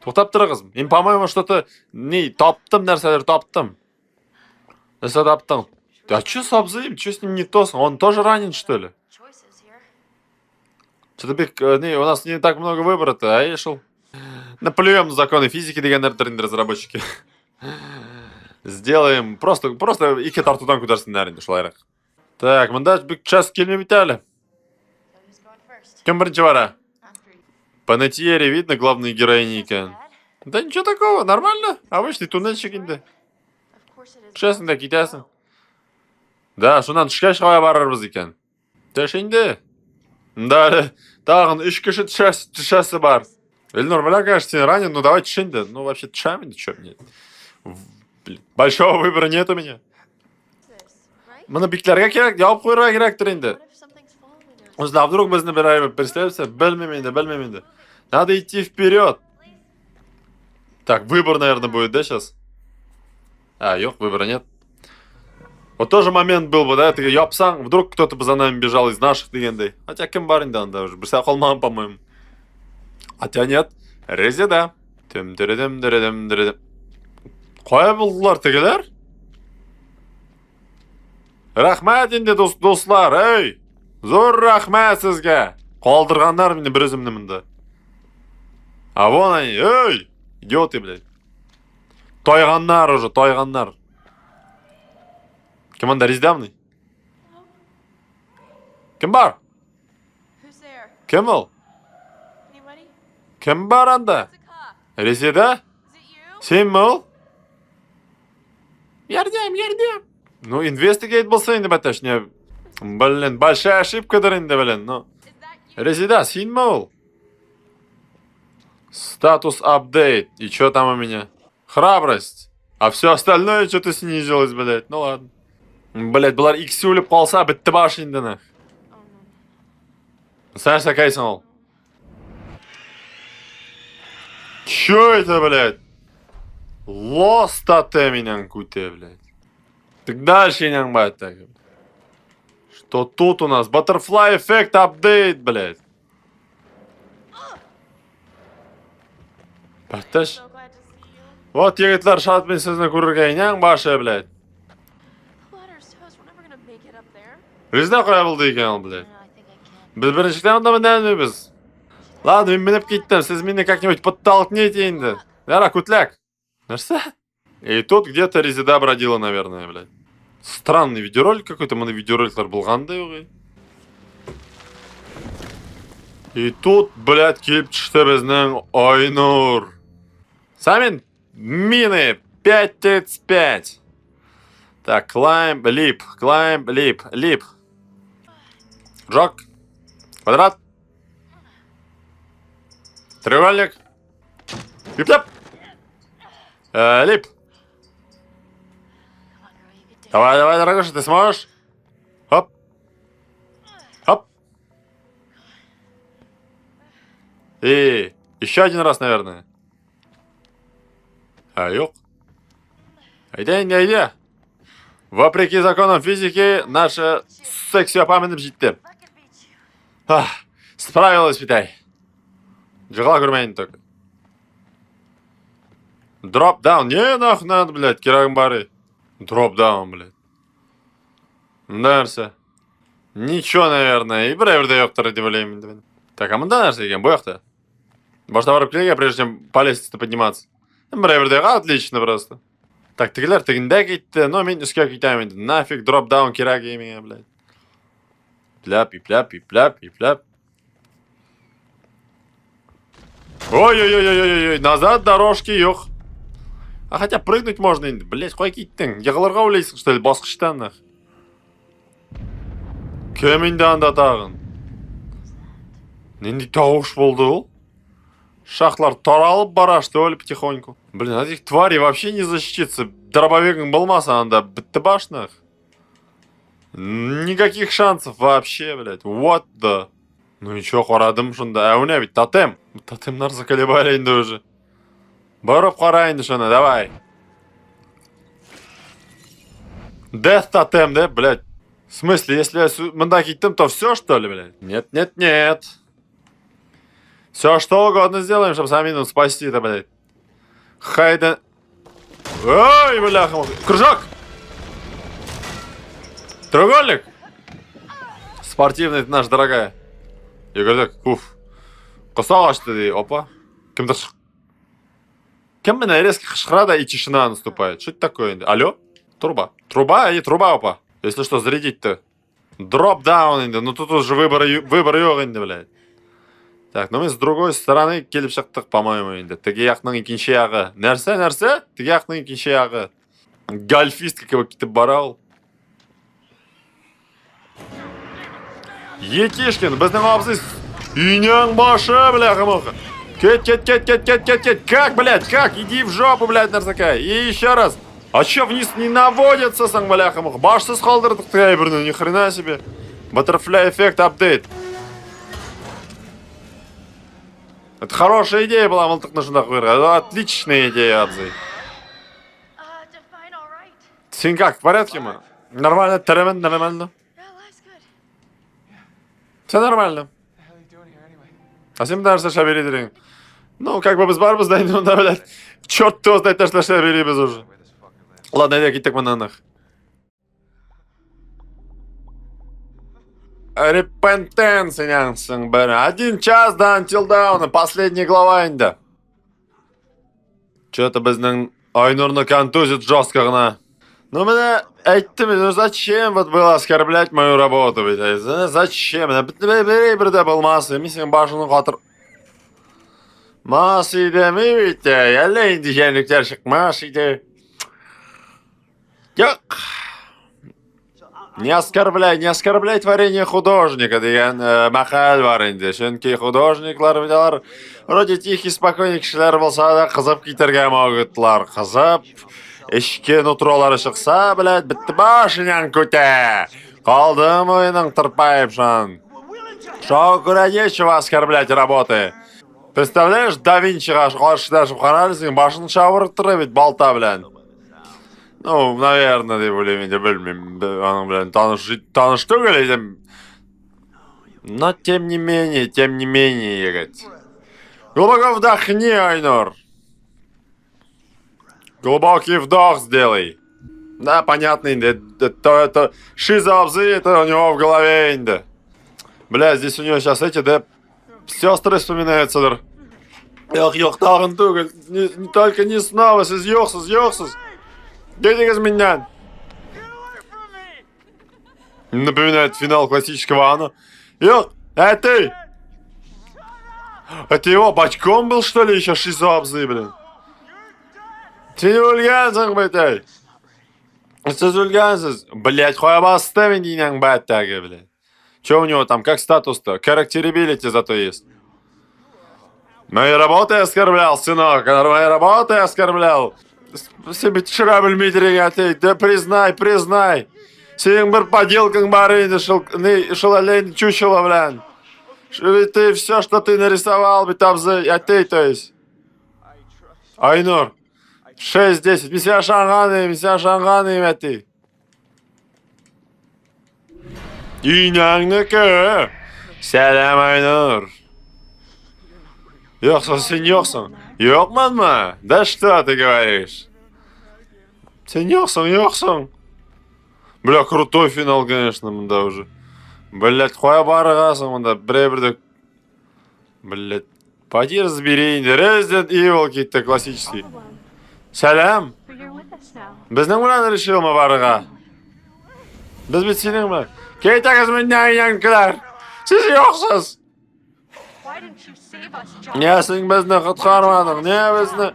Тоқтап тұры қызым. Мен, по-моему, что-то, таптым, нәрселер таптым. Нәрсе таптым. А что с Абзыем, что с ним не то? Он тоже ранен, что ли? Что-то у нас не так много выбора-то, а ешел. Наплюем на законы физики дегенераторные разработчики. Сделаем просто ике тартудан көтәрсеннәр инде шулайрак. Так, монда бик час килми бит әле. So who's going first? Кем беренче бара? After you. По нетьере видно главные героини икән. Да ничего такого, нормально. Обычный туннельчик инде. Of course it is. Төшәсең дә китәсең. Да, шуннан төшкәч кая барырбыз икән. Төш инде. Да, тагын 3 кеше төшәсе бар. Эльнур, бля, конечно, сен ранен, ну давай төш инде. Ну вообще төшәм инде, чё мне. Большого выбора нет у меня. This, right? Моны бикләргә кирәк, ябып куярга кирәктер инде. What if something's following us? Узда, вдруг безне берәр представься, белмим инде. Надо идти вперед. Так, выбор, наверное, будет, да, сейчас? А, ёх, выбора нет. Вот тоже момент был бы, да, ты япсаң, вдруг кто-то бы за нами бежал из наших дегендей. Хотя кем барин да, уже, берсе калмаган, по-моему. Хотя нет, резида. Тем-дередем. Кая булдылар тегеләр? Рахмәт инде дуслар, эй! Зур рахмәт сезгә. Калдырганнар мине бер үземне монда. А вон они, эй! Идиоты, блядь. Тайганнар уже, тайганнар. Кем анда рездамный? Кем бар? Who's there? Кем ул? Anybody? Кем бар анда? It's a cop. Резида? Is it you? Сенме ул? Ярдәм. Ну, инвестигейт булса инде бәтәшне. Блин, большая ошибкадыр инде, блин, ну. Is that you? Резида, сенме ул? Статус апдейт. И чё там у меня? Храбрость. А все остальное что-то снизилось, блядь. Ну ладно. Блядь, бұлар икси өліп қалса, бітті баш енді нах. Oh no. Сән сәкайсың ол. Чё это, блядь? Лос тотеминен куте, блядь. Так дальше инен, блядь, так. Что тут у нас? Butterfly Effect апдейт, блядь. Бәттәш. So glad to see you. Вот егетлер шат мен сезне күрергә инен башы, блядь. Ladder's toast. We're never gonna make it up there. Резда кая булды икән ул, блядь. I think I can. Biz birinchidan unda minalmaymiz. Ладно, men minib ketdim. Siz meni как-нибудь подтолкните инде. Дара, кутляк. Нәрсә? И тут где-то Резида бродила, наверное, блядь. Странный видеоролик какой-то, мына видеороликлар булгандай угы. И тут, блядь, килеп төште безнең Айнур. Самин мины 5.35. Так, climb, leap. Жок. Квадрат. Треугольник. Лип-ляп. Лип. Come on, girl. You can do Давай, дорогуша, ты сможешь? Хоп. И еще один раз, наверное. Ёк. Иди. Вопреки законам физики, наша секция памятным жетті. Справилась, питай. Жығала көрмейін только. Дроп даун. Не нахуй надо, блядь, керагым бары. Дроп даун, блядь. Нәрсе. Ничего, наверное. И біреуірде yoqтыр деп ойлаймын. Так, а мында нәрсе екен, бұл yoqта. Башта барып келеге, прежде чем по лестнице подниматься. Біреуірде отлично просто. Так, тегілер тегінде кетті, но мен үске кетем енді. Нафиг дроп даун керек емеге, блядь. Пляп. Ой, назад дорожки yok. А хотя прыгнуть можно енді. Блядь, қой кеттің. Еғыларға ойлайсың, что ли, басқыштан нах. Кем енді анда тағын? Ненде тауыш болды ол? Шахтлар таралып бара, что ли, потихоньку. Блин, от этих тварей вообще не защититься. Дробовиком болмаса анда бітті башнах. Никаких шансов вообще, блядь. What the? Ну и чё, қарадым шында. А у меня ведь тотем. Тотемнар заколебали енді уже. Барып қарайынды шына, давай. Death тотем, да, блядь? В смысле, если я мында кеттім, то все, что ли, блядь? Нет. Все, что угодно сделаем, чтобы Самину спасти-то, блядь. Хайден... Ой, бляха, кружок! Треугольник! Спортивный ты наш, дорогая. Я говорю так, уф. Косал аш ты, опа. Кем-то... Кем меня резко хшхрада и тишина наступает? Что это такое? Алло? Труба. Труба и труба, опа. Если что, зарядить-то. Дроп-даун, ну тут уже выбор yok, блядь. Так, ну мы с другой стороны келіп шықтық, по-моему, енді. Тіге яқның екінші яғы. Нәрсе? Тіге яқның екінші яғы. Гольфист, как его кетіп барал. Етешкин, біздің абзыз. Үйнең башы, бляха-муха. Кет. Как, блядь, как? Иди в жопу, блядь, нарсакай. И еще раз. А чё вниз не наводится, сан, бляха-муха? Башсыз қалдырдық, тайбірні, ни хрена себе. Butterfly эффект апдейт. Это хорошая идея была, мылтық нышында қойырға. Отличная идея, Абзый. Define all right. Сен как, в порядке, ма? Нормально, тірімін, нормально. Yeah, life's good. Все нормально. А сен нәрсе шабери дерің. Ну, как бы біз барбыз да, ну да, блядь. Черт ты узнает, что шабери біз уже. Ладно, иди, кеттік мына нах. Repentance, сенянсың бәрі. 1 час до Until Dawn, последняя глава енді. Че-то біздің Айнұрны контузит жестко ғана. Ну, мне айттым, ну зачем вот было оскорблять мою работу, блядь? Зачем? Бері бірде болмасы, мен сен башының қатыр. Мас идем, и видите, әлі енді жәнліктер шықмаш иде. Yok. Не оскорбляй творение художника, деген мақал бар енді. Чөнки художниклар видалар, вроде тихий, спокойный кішілер болса да, қызып кетерге могытлар. Қызып, ішке нутролары шықса, блядь, бітті башынян көте. Қалды мойның тырпайып шан. Шоу көре нечего оскорблять работы. Представляешь, да Винчиға қаршыдашып қарарысың, башын шауырттыры ведь балта, блядь. Ну, наверное, деп ойлаймын, білмеймін, аның білен танышты келейдім. Но тем не менее, егет. Глубоко вдохни, Айнур. Глубокий вдох сделай. Да, понятно, это шиза Абзы, это у него в голове, инде. Бля, здесь у него сейчас эти, да, сестры вспоминаются, да. Yok, тағын түгіл, не только не снова, сіз yoqsiz. Дедик из меня. Напоминает финал классического Ано. Ёх, ты! Это его бачком был, что ли, еще шизо Абзы, блин? Ты не өлгенсің, бәтей. Сіз өлгенсіз. Блять, хоя басты дейнен бәттәге, блядь. Че у него там, как статус-то? Characterability зато есть. Моей работой оскорблял, сынок, моей работой оскорблял. Себе вчера білмейдіреген әтей, да признай. Сенің бір поделкаң бар енді, шылалейді чучело, блядь. Ты все, что ты нарисовал, Абзы, әтей, то есть. Айнур, 6-10, мен сен шанғаным, әтей. Үйнәңнікі. Сәлем, Айнур. Yoqsan, sen yoqsan. Yoqmanmi? Да что ты говоришь? Sen yoqsan. Бля, крутой финал, конечно, мында уже. Блять, қоя барығасың мында, бірде. Блять, поди разбери енді. Resident Evil кетті, классический. Сәлем. Біздің мұнан решил ма барыға? Біз бет сенің ма? Кейтіңіз міннен еңкілер. Сіз yoqсыз. Не сен бізді құтқармадың, не бізді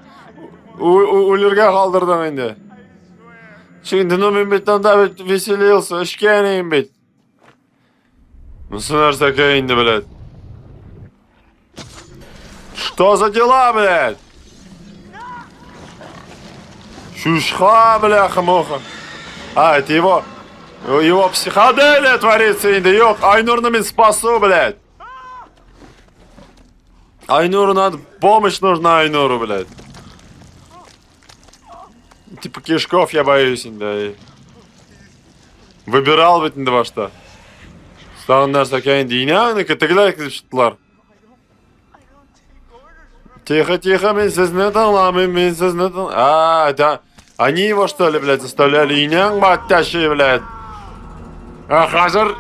өлерге қалдырдың енді. Şimdi мен бет анда бет веселился, ішкенейін бет. Мұсы нәрсеке енді, блядь. Что за дела, блядь? Шушха, бляха-муха. А, это его психоделия творится енді. Yok, Айнурны мен спасу, блядь. Айнуру надо, помощь нужна Айнуру, блядь. Типа кишков я боюсь, да. Выбирал ведь не во что. Стандар сакайн дийняны, катыглар кылыштылар. Тихо, мен сізні тыңламын, А, да. Они его что ли, блядь, заставляли иняң баттящий, блядь. А қазір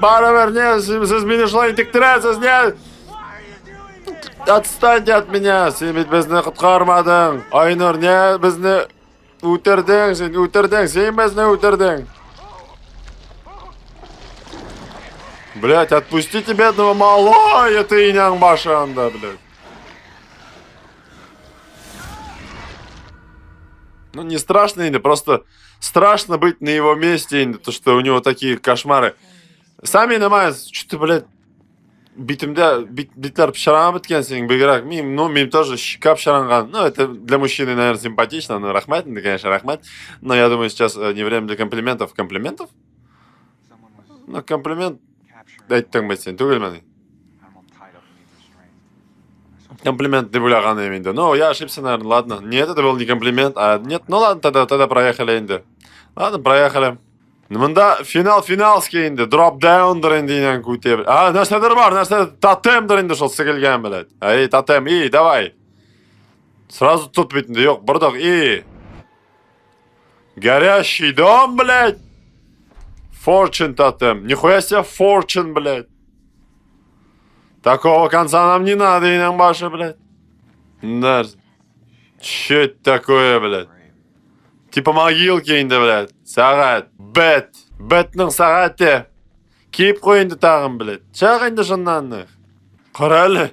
барабар не, сіз мені шылай тіктірәсіз, не? Отстаньте от меня! Сен бит безне куткармадың! Айнур, не безне үтердең, сен безне үтердең! Блять, отпустите бедного малая, ты иняң башанда, блять. Ну, не страшно, инде, просто страшно быть на его месте, инде, то, что у него такие кошмары. Сами намаз, что-то, блядь, битлер пшаран біткен сенің бігірак. Мен тоже щека пшаранган. Ну, это для мужчины, наверное, симпатично, но рахматин, конечно, рахмат. Но я думаю, сейчас не время для комплиментов. Комплиментов? Ну, комплимент... Айттың ба сен, түгел мәне? Комплимент не буляган именно. Ну, я ошибся, наверное, ладно. Нет, это был не комплимент, а нет, ну ладно, тогда проехали инде. Ладно, проехали. Мында финалский инде, дроп-даундер инде инен күте. А, нәрседер бар, нәрседер тотемдер инде шол сігілген, блядь. Эй, тотем, давай. Сразу тут бит инде, yok, бұрдық, Горящий дом, блядь. Fortune тотем. Нихуя себе Fortune, блядь. Такого конца нам не надо, инен башы, блядь. Да. Че это такое, блядь? Типа могилки инде, блядь. Сағат. Бетнің сағаты. Кейіп қойынды тағым, блядь. Чақ инде жыннанны. Қаралы.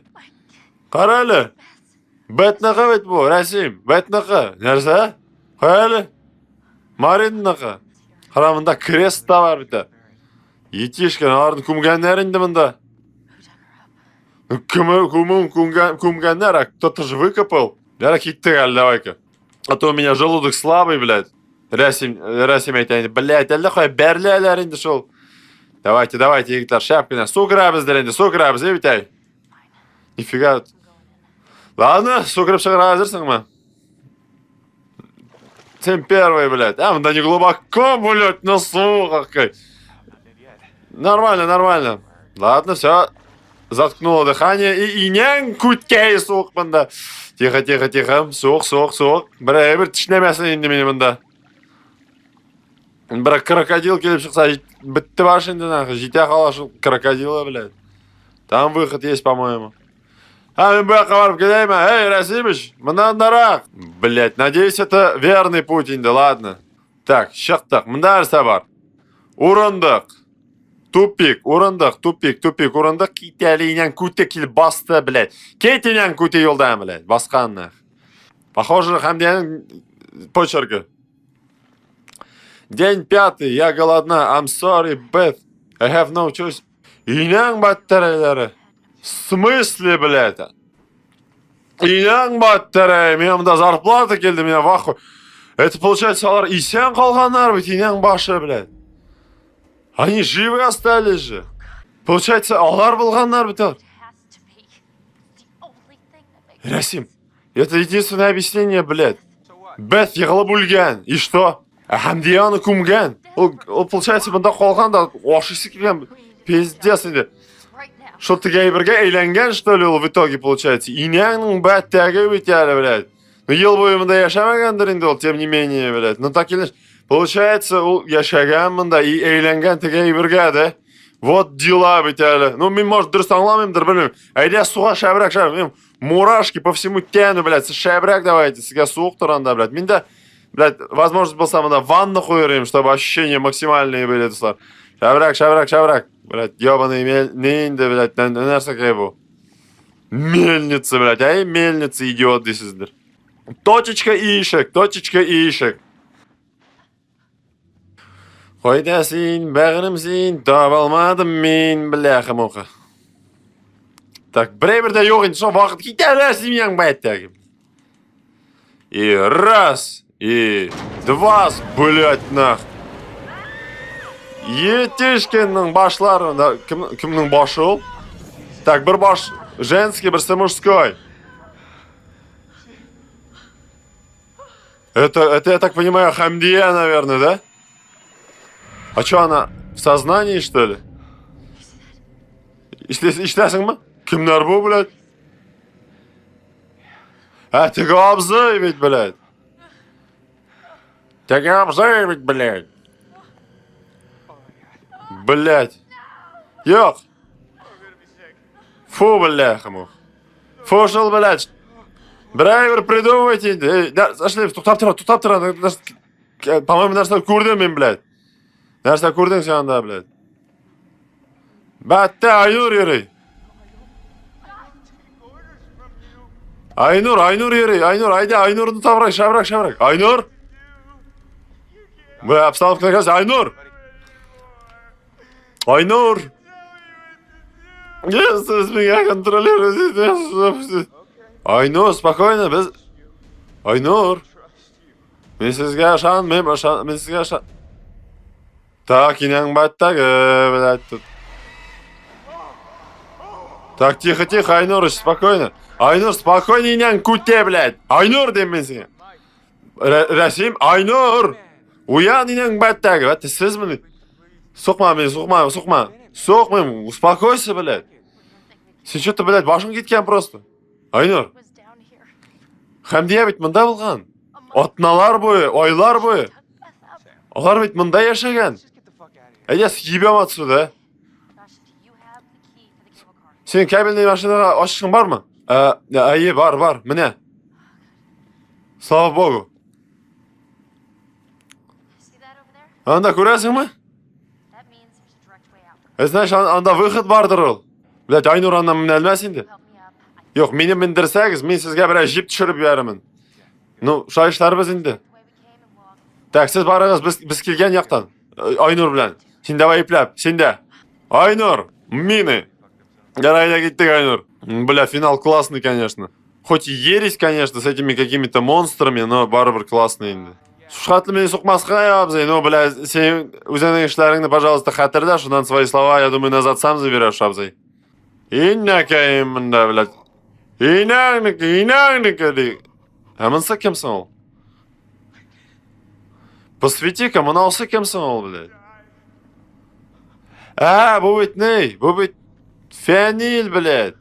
Бетнықы бет бұл, Рәсим. Бетнықы. Нәрсе? Қаралы. Мариннықы. Қарамында крест та бар біті. Етешкен арын күмгеннер инде мында. Күмгеннер, а кто-то же выкопал. Бәрі киттік әлі, давай-ка. А то у меня желудок слабый, блядь. Рәсим айтайын, блядь, әлі қой, бәрлі әлер инде шол. Давайте, егіттер, шапкина. Су кірабіздер инде, ебітай. Нифига. Ладно, су кіріп шығыра әзірсің ма? Сен первый, блядь. А, мында не глубоко, блядь, на су, какой. Нормально. Ладно, все. Заткнуло дыхание и инең күткей суық мында. Тихо. Суық. Бір тішнемесін енді мені мында. Бір крокодил келіп шықса, бітті баш енді нахы. Жите қалашы крокодила, блядь. Там выход есть, по-моему. А, мен бұяққа барып келеймі? Эй, Расимыч, мындан нарақ. Блядь, надеюсь, это верный путь енді, ладно. Так, шықтық. Мында әрсе бар. Урындық. Тупик, урындық. Кейтелі инен күте келіп басты, блядь. Кейті инен күте елдан, блядь. Басқанны. Похоже, Хамдияның почерки. День 5. Я голодна. I'm sorry, Beth. I have no choice. Инен баттерелері. В смысле, блядь? Инен баттерелері. Мен мұнда зарплата келді, мен ваху. Это получается, алар исен қалғанар, бит, инен башы, блядь. Они живы остались же. Получается, алар болғандар, бит. Расим, это единственное объяснение, блядь. Бет егылып өлген. И что? Хамдияны күмген. Ол получается, бұнда қолған да ошысы келген. Пиздец, инде. Что-то гейберге эйленген, что ли, в итоге получается. Инеңнің бәттәгі бит әлі, блядь. Ну, ел бойы мұнда яшамагандыр инде ол, тем не менее, блядь. Ну, так или... Получается, ол яшаган мұнда и эйленген гейберге, да? Вот дела бит әлі. Ну, мен, может, дұрыс аңламаймдыр, білмейм. Әйде суға шабырак. Мурашки по всему тяну, блядь. Шабырак давайте, сіге суық тұранда, блядь. Мен да, блядь, возможность болса мұнда ванну қойырым, чтобы ощущения максимальные были, достар. Шабырак. Блядь, ёбаный нейінді, блядь, нәрсе кай бұл. Мельница, блядь, ай, мельница, идиот дейсіздер. Точечка ишек. Қойдасың, бәғірімсің, табалмадым мен, бляха-муха. Так, бірде жоқ енді, сол вақыт кетересің ең бәттәгім. И раз, и два, блядь, нах. Етешкеннің башлары, кімнің башы ол? Так, бір баш женский, бірсі мужской. Это, я так понимаю, Хамдия, наверное, да? А что, она в сознании, что ли? Иштесің ма? Кімдер бұл, блядь? А, тегі абзай, ведь, блядь. Блядь. Yok. Фу, бляха-мух. Фошел, блядь. Брайвер, придумывайте. Эй, да, зашли, туктап тұра. По-моему, нәрсе көрдім мен, блядь. Нәрсе көрдің сен анда, блядь. Бәтті, Айнур ері. Айнур ері. Айда, Айнурды табырай, шабырак. Айнур. Бля, обстановка на Айнур. Сіз меня контролируете. Айнур, спокойно, без... Айнур. Мен сізге ашан. Так, инең баттағы, блядь, тут. Так, тихо, Айнур, спокойно. Айнур, спокойно, инең күте, блядь. Айнур, дейм мен сізге. Рәсим, Айнур. Уян, инең баттағы, бәтті, сіз мені. Соқма мен, Соқма, успокойся, блядь. Сен что-то, блядь, башың кеткен просто. Айнур. Хәмдия бит мында болған. Атналар бойы, айлар бойы. Олар бит мында яшаған. Әйдә, съебем отсюда. Сен кабельный машинаға ашығын бар ма? Әйе, бар, міне. Слава Богу. Анда көрәсің ма? Знаешь, анда выход бардыр ол. Блядь, Айнур андан міне әлмәсін де. Yok, meni mindirsəgiz, men sizga bir jip tushirib beraman. Ну, шайышларыбыз инде. Так, siz barıgız, biz kelgan yoqdan. Aynur bilan. Sen давай iplab, senda. Aynur, mini. Гарайда ketdik, Aynur. Бля, финал классный, конечно. Хоть и ересь, конечно, с этими какими-то монстрами, но барыбir классный инде. Шухатлы meni so'qmasqa abzay. Ну, бля, sen o'zingning ishlaringni, пожалуйста, xatirda, shundan свои слова, я думаю, назад сам заберешь, абзay. Иннакайым мында, блядь. Инаңники. Амынса кемсің ол? Посвети-ка, мынаусы кемсің ол, блядь? Бұл бит ней? Бұл бит Фианиль, блядь.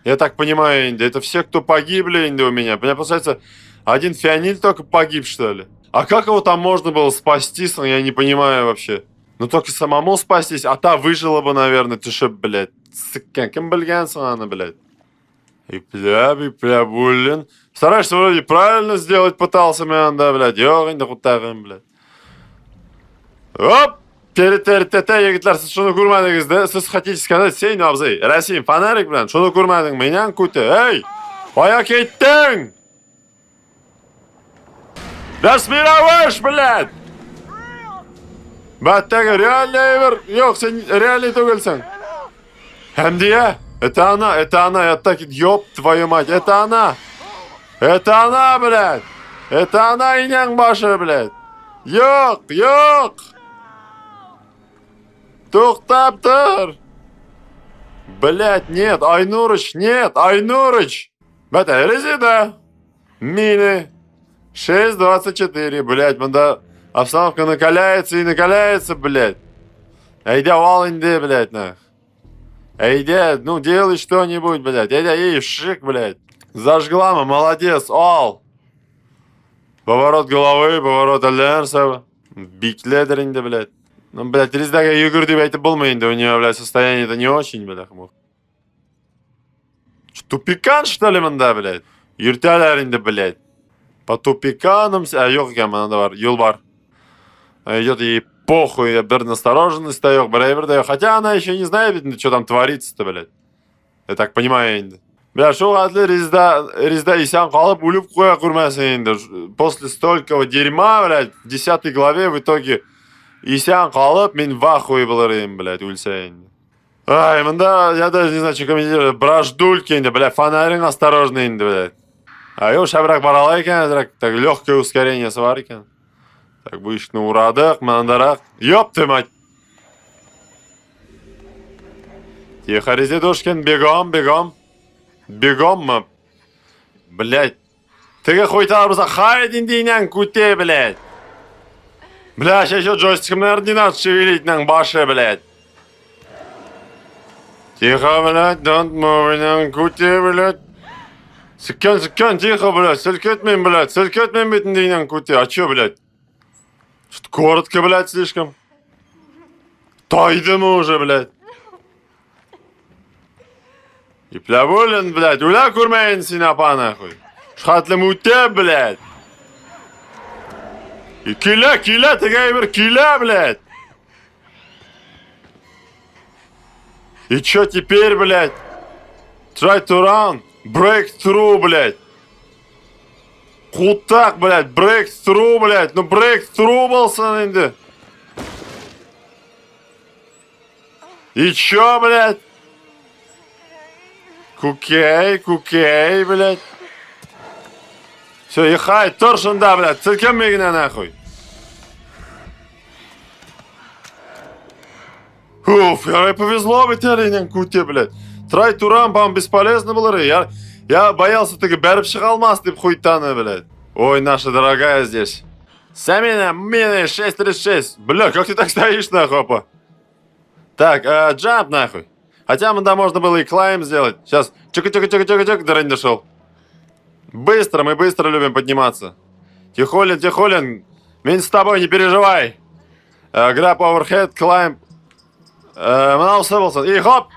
Я так понимаю, инде, это все, кто погибли, инде, у меня. Получается, один Фианиль только погиб, что ли? А как его там можно было спасти, я не понимаю вообще. Ну, только самому спастись, а та выжила бы, наверное, ты что, блядь? Кем бельгянцем она, блядь? И пля, блин. Стараешься вроде правильно сделать пытался, мен, да, блядь. Йоғын да құттағын, блядь. Оп! Егітлер, сіз шуны көрмәдіңіз, да? Сіз хотите сказать, сен, абзай, Рәсим, фонарик, блядь, шуны көрмәдің, менен күті. Эй! Қоя кеттің! Расмироваш, блядь! Бәттәгі, реальный бір... Yok, sen реальный түгілсің. Хәмдия, это она, я так, ёб твою мать, это она, блядь, это она, инең башы, блядь, yok, тоқтап тұр, блядь, нет, Айнурыч, бәтә, резида, мини, 6.24, блядь, мында обстановка накаляется, блядь, әйдә вал инде, блядь, нах. Эйде, ну делай что-нибудь, блядь. Ей, шик, блядь. Зажгла, молодец, ал. Поворот головы, поворот әлләрсі. Бикледер инде, блядь. Ну, блядь, рездага югур деп айтып болмайынды. У нее, блядь, состояние-то не очень, блядь. Тупикан, что ли, мында, блядь? Юртәләр инде, блядь. По тупиканам... Yok екен, мында бар, юл бар. Идет ей похуй, бір настороженность yok, бірі yok. Хотя она еще не знает, что там творится-то, блядь. Я так понимаю, енді. Бля, шоу атлы резда исян қалып, өліп қоя көрмәсін енді. После столького дерьма, блядь, в 10 главе в итоге исян қалып, мен в ахуе болар едім, блядь, өлсе енді. Ай, мында, я даже не знаю, что комментировать. Браждульки енді, блядь, фонарин осторожно енді, блядь. А его шабрак барала екен, так легкое ускорение бар екен. Так, вышли на урадах, мандарах. Ёб ты мать! Тихо, Резидушкин, бегом. Бегом, ма. Блядь. Ты хуй тарбуса, хайдин дейнен куте, блядь. Бля, сейчас еще джойстиком, наверное, не надо шевелить нан баши, блядь. Тихо, блядь, don't move, нан куте, блядь. Сыккен, тихо, блядь, селькетмен, битін дейнен куте. А чё, блядь? Что-то коротко, блядь, слишком. Тайды мы уже, блядь. Ипля болен, блядь, уля курмейн синапа, нахуй. Шхатлы муте, блядь. И киля, тагай бір киля, блядь. И чё теперь, блядь? Try to run. Break through, блядь. Кутак, блядь, break through, блядь. Ну, break through болсын енді. И чё, блядь? Кукей, блядь. Все, ехай, торшында, блядь. Циркем мегіне, нахуй. Уф, я повезло бы теренен куте, блядь. Трай туран, по-моему, бесполезно было. Я боялся, ты бәріп шыға алмас, деп хуйтаны, блядь. Ой, наша дорогая здесь. Самина, мины, 636. Бля, как ты так стоишь, нахуй, опа? Так, джамп, нахуй. Хотя да, можно было и клайм сделать. Сейчас, чук-чук, дырень дошел. Быстро, мы быстро любим подниматься. Тихолин. Мин с тобой, не переживай. Граб оверхед, клайм. Мынау болсын. И хоп!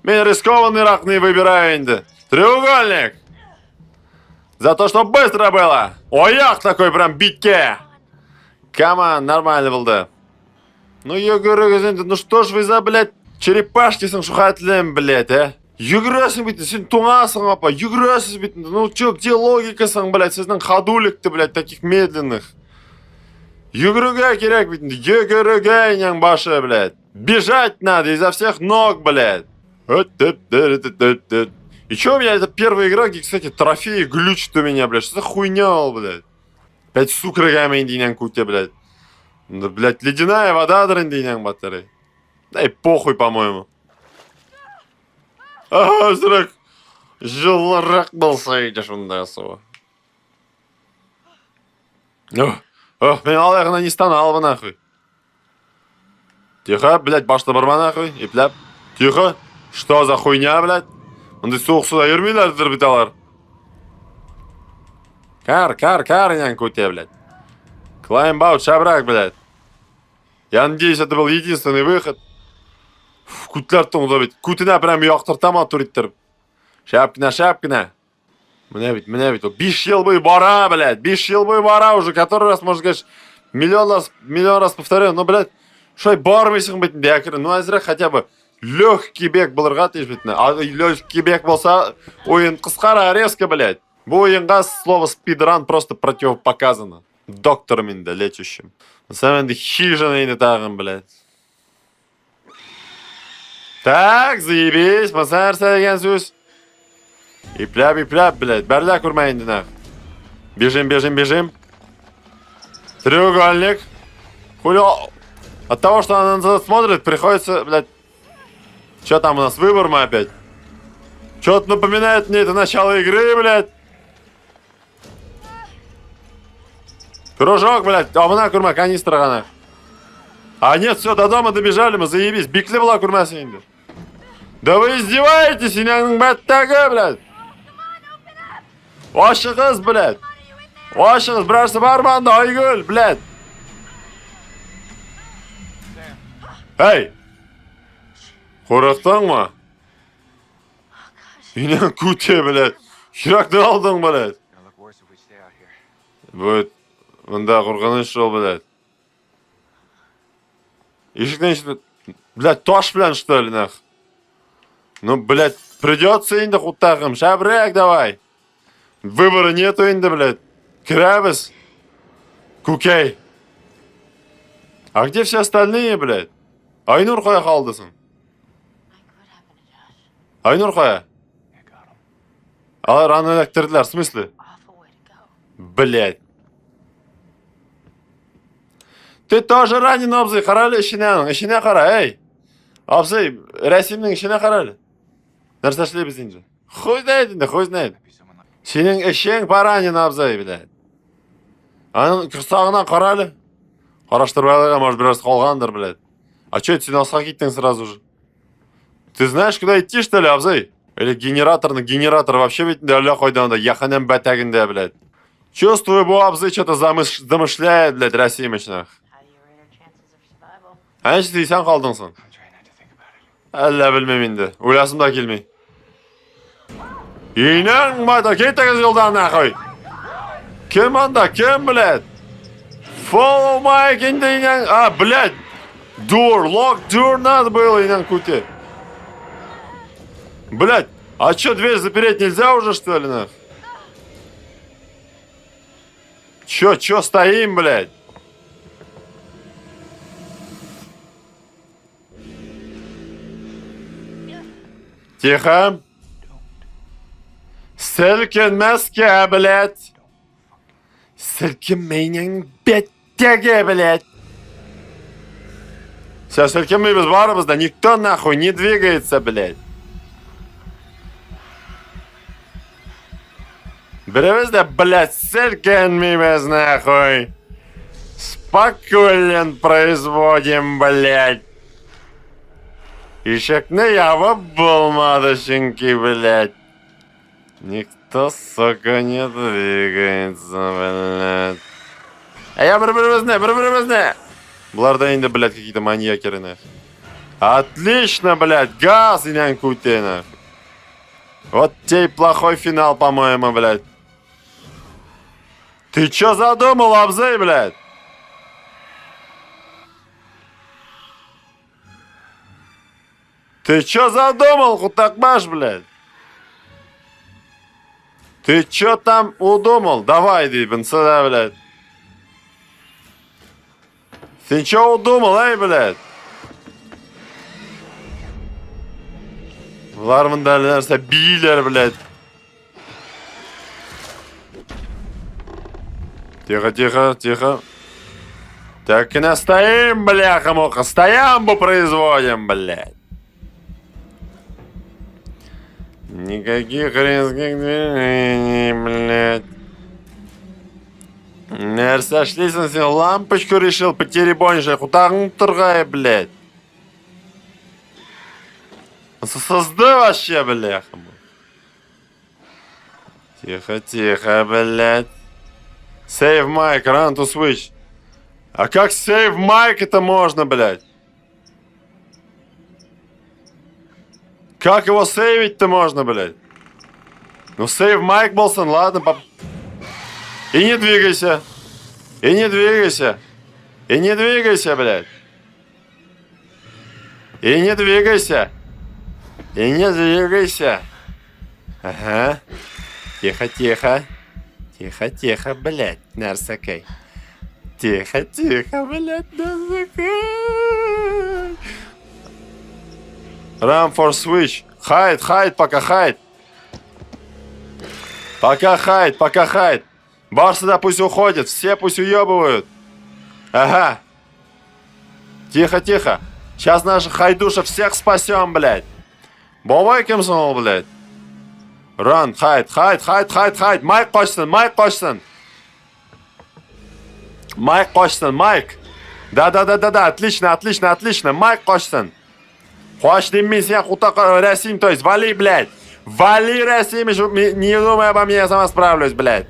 Мен рискованный рахны выбираю енді. Треугольник! За то, что быстро было! Ояк такой прям битке! Камон, нормально болды. Ну, йогурыгыз енді, ну что ж вы за, блядь, черепашкисың шухатлем, блядь, а? Югіресің бітін, сен тоңасың, апа, югіресіз бітін. Ну, чё, где логикасың, блядь, сіздің ходулик-то, блядь, таких медленных. Югіріге керек бітін, югіріге, няң башы, блядь. Бежать надо изо всех ног, блядь. И чё у меня, это первая игра, где, кстати, трофеи глючат у меня, блядь. Что за хуйня, блядь? 5 сук рогами индийнян куте, блядь. Да, блядь, ледяная вода, дрындийнян батарея. Да и похуй, по-моему. Ага, зрак. Жылырак болса, идешь, онда сова. Мен алаяғына не станал бы, нахуй. Тихо, блядь, башты барма, нахуй. Ипляп. Тихо. Что за хуйня, блядь? Ондай суық суда жүрмейлердір біталар. Кар, няң куте, блядь. Клаймбаут, шабрак, блядь. Я надеюсь, это был единственный выход. Кутлар тоңда бит. Кутына прям яқтыртама туриттір. Шапкина. Мне ведь. 5 жыл бойы бара, блядь. 5 жыл бойы бара уже. Который раз, можно сказать, миллион раз повторяю. Но, блядь, шой бармайсың битін бәкірі. Ну, әзірек хотя бы легкий бег бұлырға теш бітін. А легкий бег болса, ойын қысқара резко, блядь. Бұл ойынға слово спидран просто противопоказано. Доктором енді, лечущим. На самом деле, хижина енді тағын, блядь. Так, заебись, масарса деген сөз. Ипляп, блядь, бәрля көрмейінді нах. Бежим. Треугольник. Хулио. От того, что она на нас смотрит, приходится, блядь. Что там у нас, выбор мы опять? Что-то напоминает мне это начало игры, блядь. Кружок, блядь, амына курма, канистра ғана. А нет, все, до дома добежали мы, заебись. Бикли была курма сенді. Да вы издеваетесь, иняңның бәттәгі, блядь. Ашығыз, блядь. Ашығыз, бірәрсі барманды, айгүл, блядь. Эй! Қорақтың ма? Иняң күте, блядь. Шырақтың алдың, блядь. Будет, мында қорғаныш жол, блядь. Ишіктен ішті, блядь, тош, блядь, что ли, нах? Ну, блядь, придется инда хутахам. Шабряк давай. Выбора нету инда, блядь. Крабис. Кукей. А где все остальные, блядь? Айнур қоя қалдысың? Айнур қоя? Алар аны электірділер, в смысле? Блядь. Ты тоже ранен, абзый, қаралы ішіне қара, эй. Абзый, рәсімнің ішіне қаралы. Нәрсе шлебіз енді. Хуй знает. Сенің ішең паранен, абзый, блядь. Аның құрсағынан қаралы. Қараштырбайлыға, может, біраз қалғандыр, блядь. А чё, ты на киттің сразу же? Ты знаешь, куда идти, что ли, абзый? Или генератор вообще ведь аля қойданда, яханем бәтәгінде, блядь. Чувствую, бу абзый что-то замышляет, блядь, Расимычнах. Әнші, ты сен қалдыңсың? Әлі білмем енді. Ойласым да келмей. Иnan mata kеттiniz yoldan нахуй. Kim anda? Kim, блядь? Follow my иnan. А, блядь. Door, lock door надо было, иnan кути. Блядь, а чё, дверь запереть нельзя уже, что ли, нахуй? Чё стоим, блядь? Тихо. Silkinmezke, блядь. Silkinmeyin беттеге, блядь. Все, silkinmeyiz varımız да никто нахуй не двигается, блядь. Birimiz de, блядь, silkinmeyiz нахуй. Спокоен производим, блядь. Ишекне ява bulmadı çünkü, блядь. Никто, сука, не двигается, блядь. Я бір-бірімізне. Бұлар да енді, блядь, какие-то маньякеры, нахуй. Отлично, блядь, газ, инян куте, нахуй. Вот тебе и плохой финал, по-моему, блядь. Ты чё задумал, Абзей, блядь? Ты чё задумал, Хутакбаш, блядь? Ты чё там удумал? Давай, Дибен, сюда, блядь. Ты чё удумал, эй, блядь? Ларманда нәрсе билер, блядь. Тихо. Так и настоим, бляха-муха. Стоямбу производим, блядь. Никаких резких движений, блядь. Нәрсе шлейсің сен лампочку решил потеребонить, құтағың тұрғай, блядь. Созды вообще, бляха. Тихо, блядь. Save mic, run to switch. А как save mic это можно, блядь? Как его сейвить-то можно, блядь? Ну, сейв майк, Болсон, ладно, И не двигайся, блядь. И не двигайся. Ага. Тихо, блядь, нарсакай. Тихо, блядь, нарсакай. Run for switch. Хайд, пока хайд. Пока хайд. Бар сюда пусть уходит, все пусть уебывают. Ага. Тихо. Сейчас наших хайдуша всех спасем, блядь. Бобой кемсон, блядь. Run, хайд. Майк Кочсон. Майк. Да. Отлично. Майк Кочсон. Хочешь дымми себя хутак Расим, то есть вали, блядь. Вали, Расим, не думай обо мне, я сама справлюсь, блядь.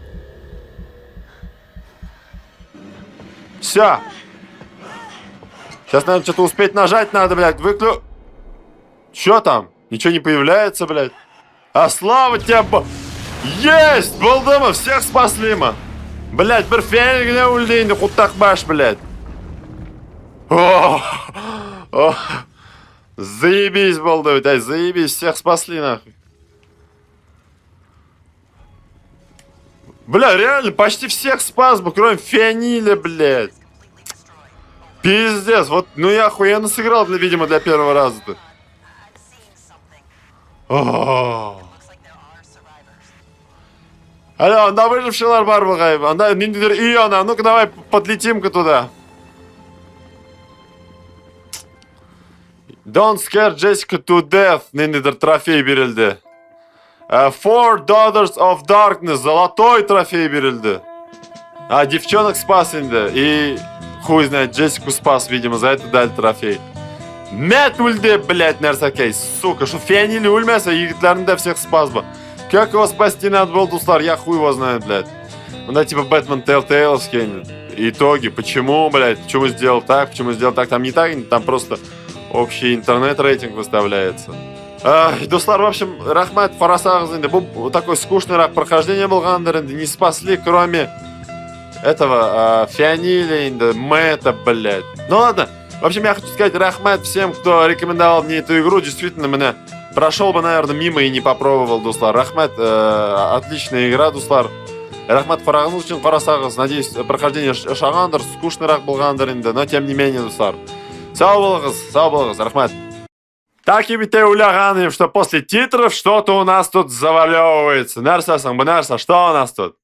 Все. Сейчас, наверное, что-то успеть нажать надо, блядь. Чё там? Ничего не появляется, блядь. А слава тебе, Есть! Был дома, всех спасли, ма. Блядь, бір фенигне ульдейді, хутак баш, блядь. Заебись, болды, блядь, заебись, всех спасли, нахуй. Бля, реально, почти всех спас бы, кроме Фианиля, блядь. Пиздец, вот, ну я охуенно сыграл, видимо, для первого раза-то. Алло, анда выжившилар бар бұғай. Анда ниндидер үй ана, ну-ка давай подлетим-ка туда. Don't scare Jessica to death, ниндидер трофей берілді. Four Daughters of Darkness, золотой трофей берілді. А, девчонок спас енді. И хуй знает, Джессику спас, видимо, за это дали трофей. Мет ульде, блядь, нәрсакей, сука, что Фианили ульмеса, егитлерінде всех спас бы. Как его спасти надо было, Дуслар, я хуй его знаю, блядь. Ну да, типа Бэтмен Telltale'ские итоги, почему, блядь, почему сделал так, там не так, там просто общий интернет-рейтинг выставляется. Достар, в общем, рахмат Фарасагыз, был такой скучный прохождение был гандер, не спасли, кроме этого Фианили, Мэтта, блядь. Ну ладно, в общем, я хочу сказать рахмат всем, кто рекомендовал мне эту игру. Действительно, меня прошел бы, наверное, мимо и не попробовал, достар. Рахмат, отличная игра, достар. Рахмат Фарагыз үшін Фарасагыз. Надеюсь, прохождение шагандыр, скучный был гандер, но тем не менее, достар. Сау болыңыз, рахмат. Так и бите уляганым, что после титров что-то у нас тут завалевывается. Нәрса, что у нас тут?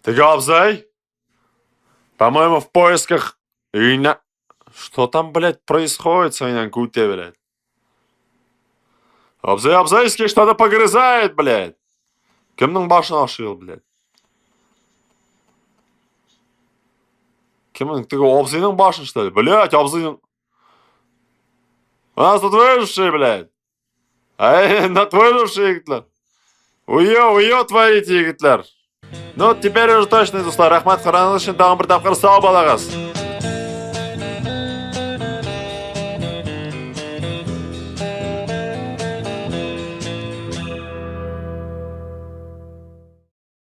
Ты Абзай? По-моему, в поисках... Что там, блядь, происходит с вами, Гуте, блядь? Абзайский что-то погрызает, блядь. Кемнің башын ашыл, блядь? Кемнің, ты Абзайның башын, что ли? Блядь, Абзайның... У нас тут выжившие, блядь. Над выжившие, Гитлер. Уё творите, Гитлер. Ну, теперь уже точно, достар. Рахмат Фараныз үшін тағын бір тапқыр сау болыңыз.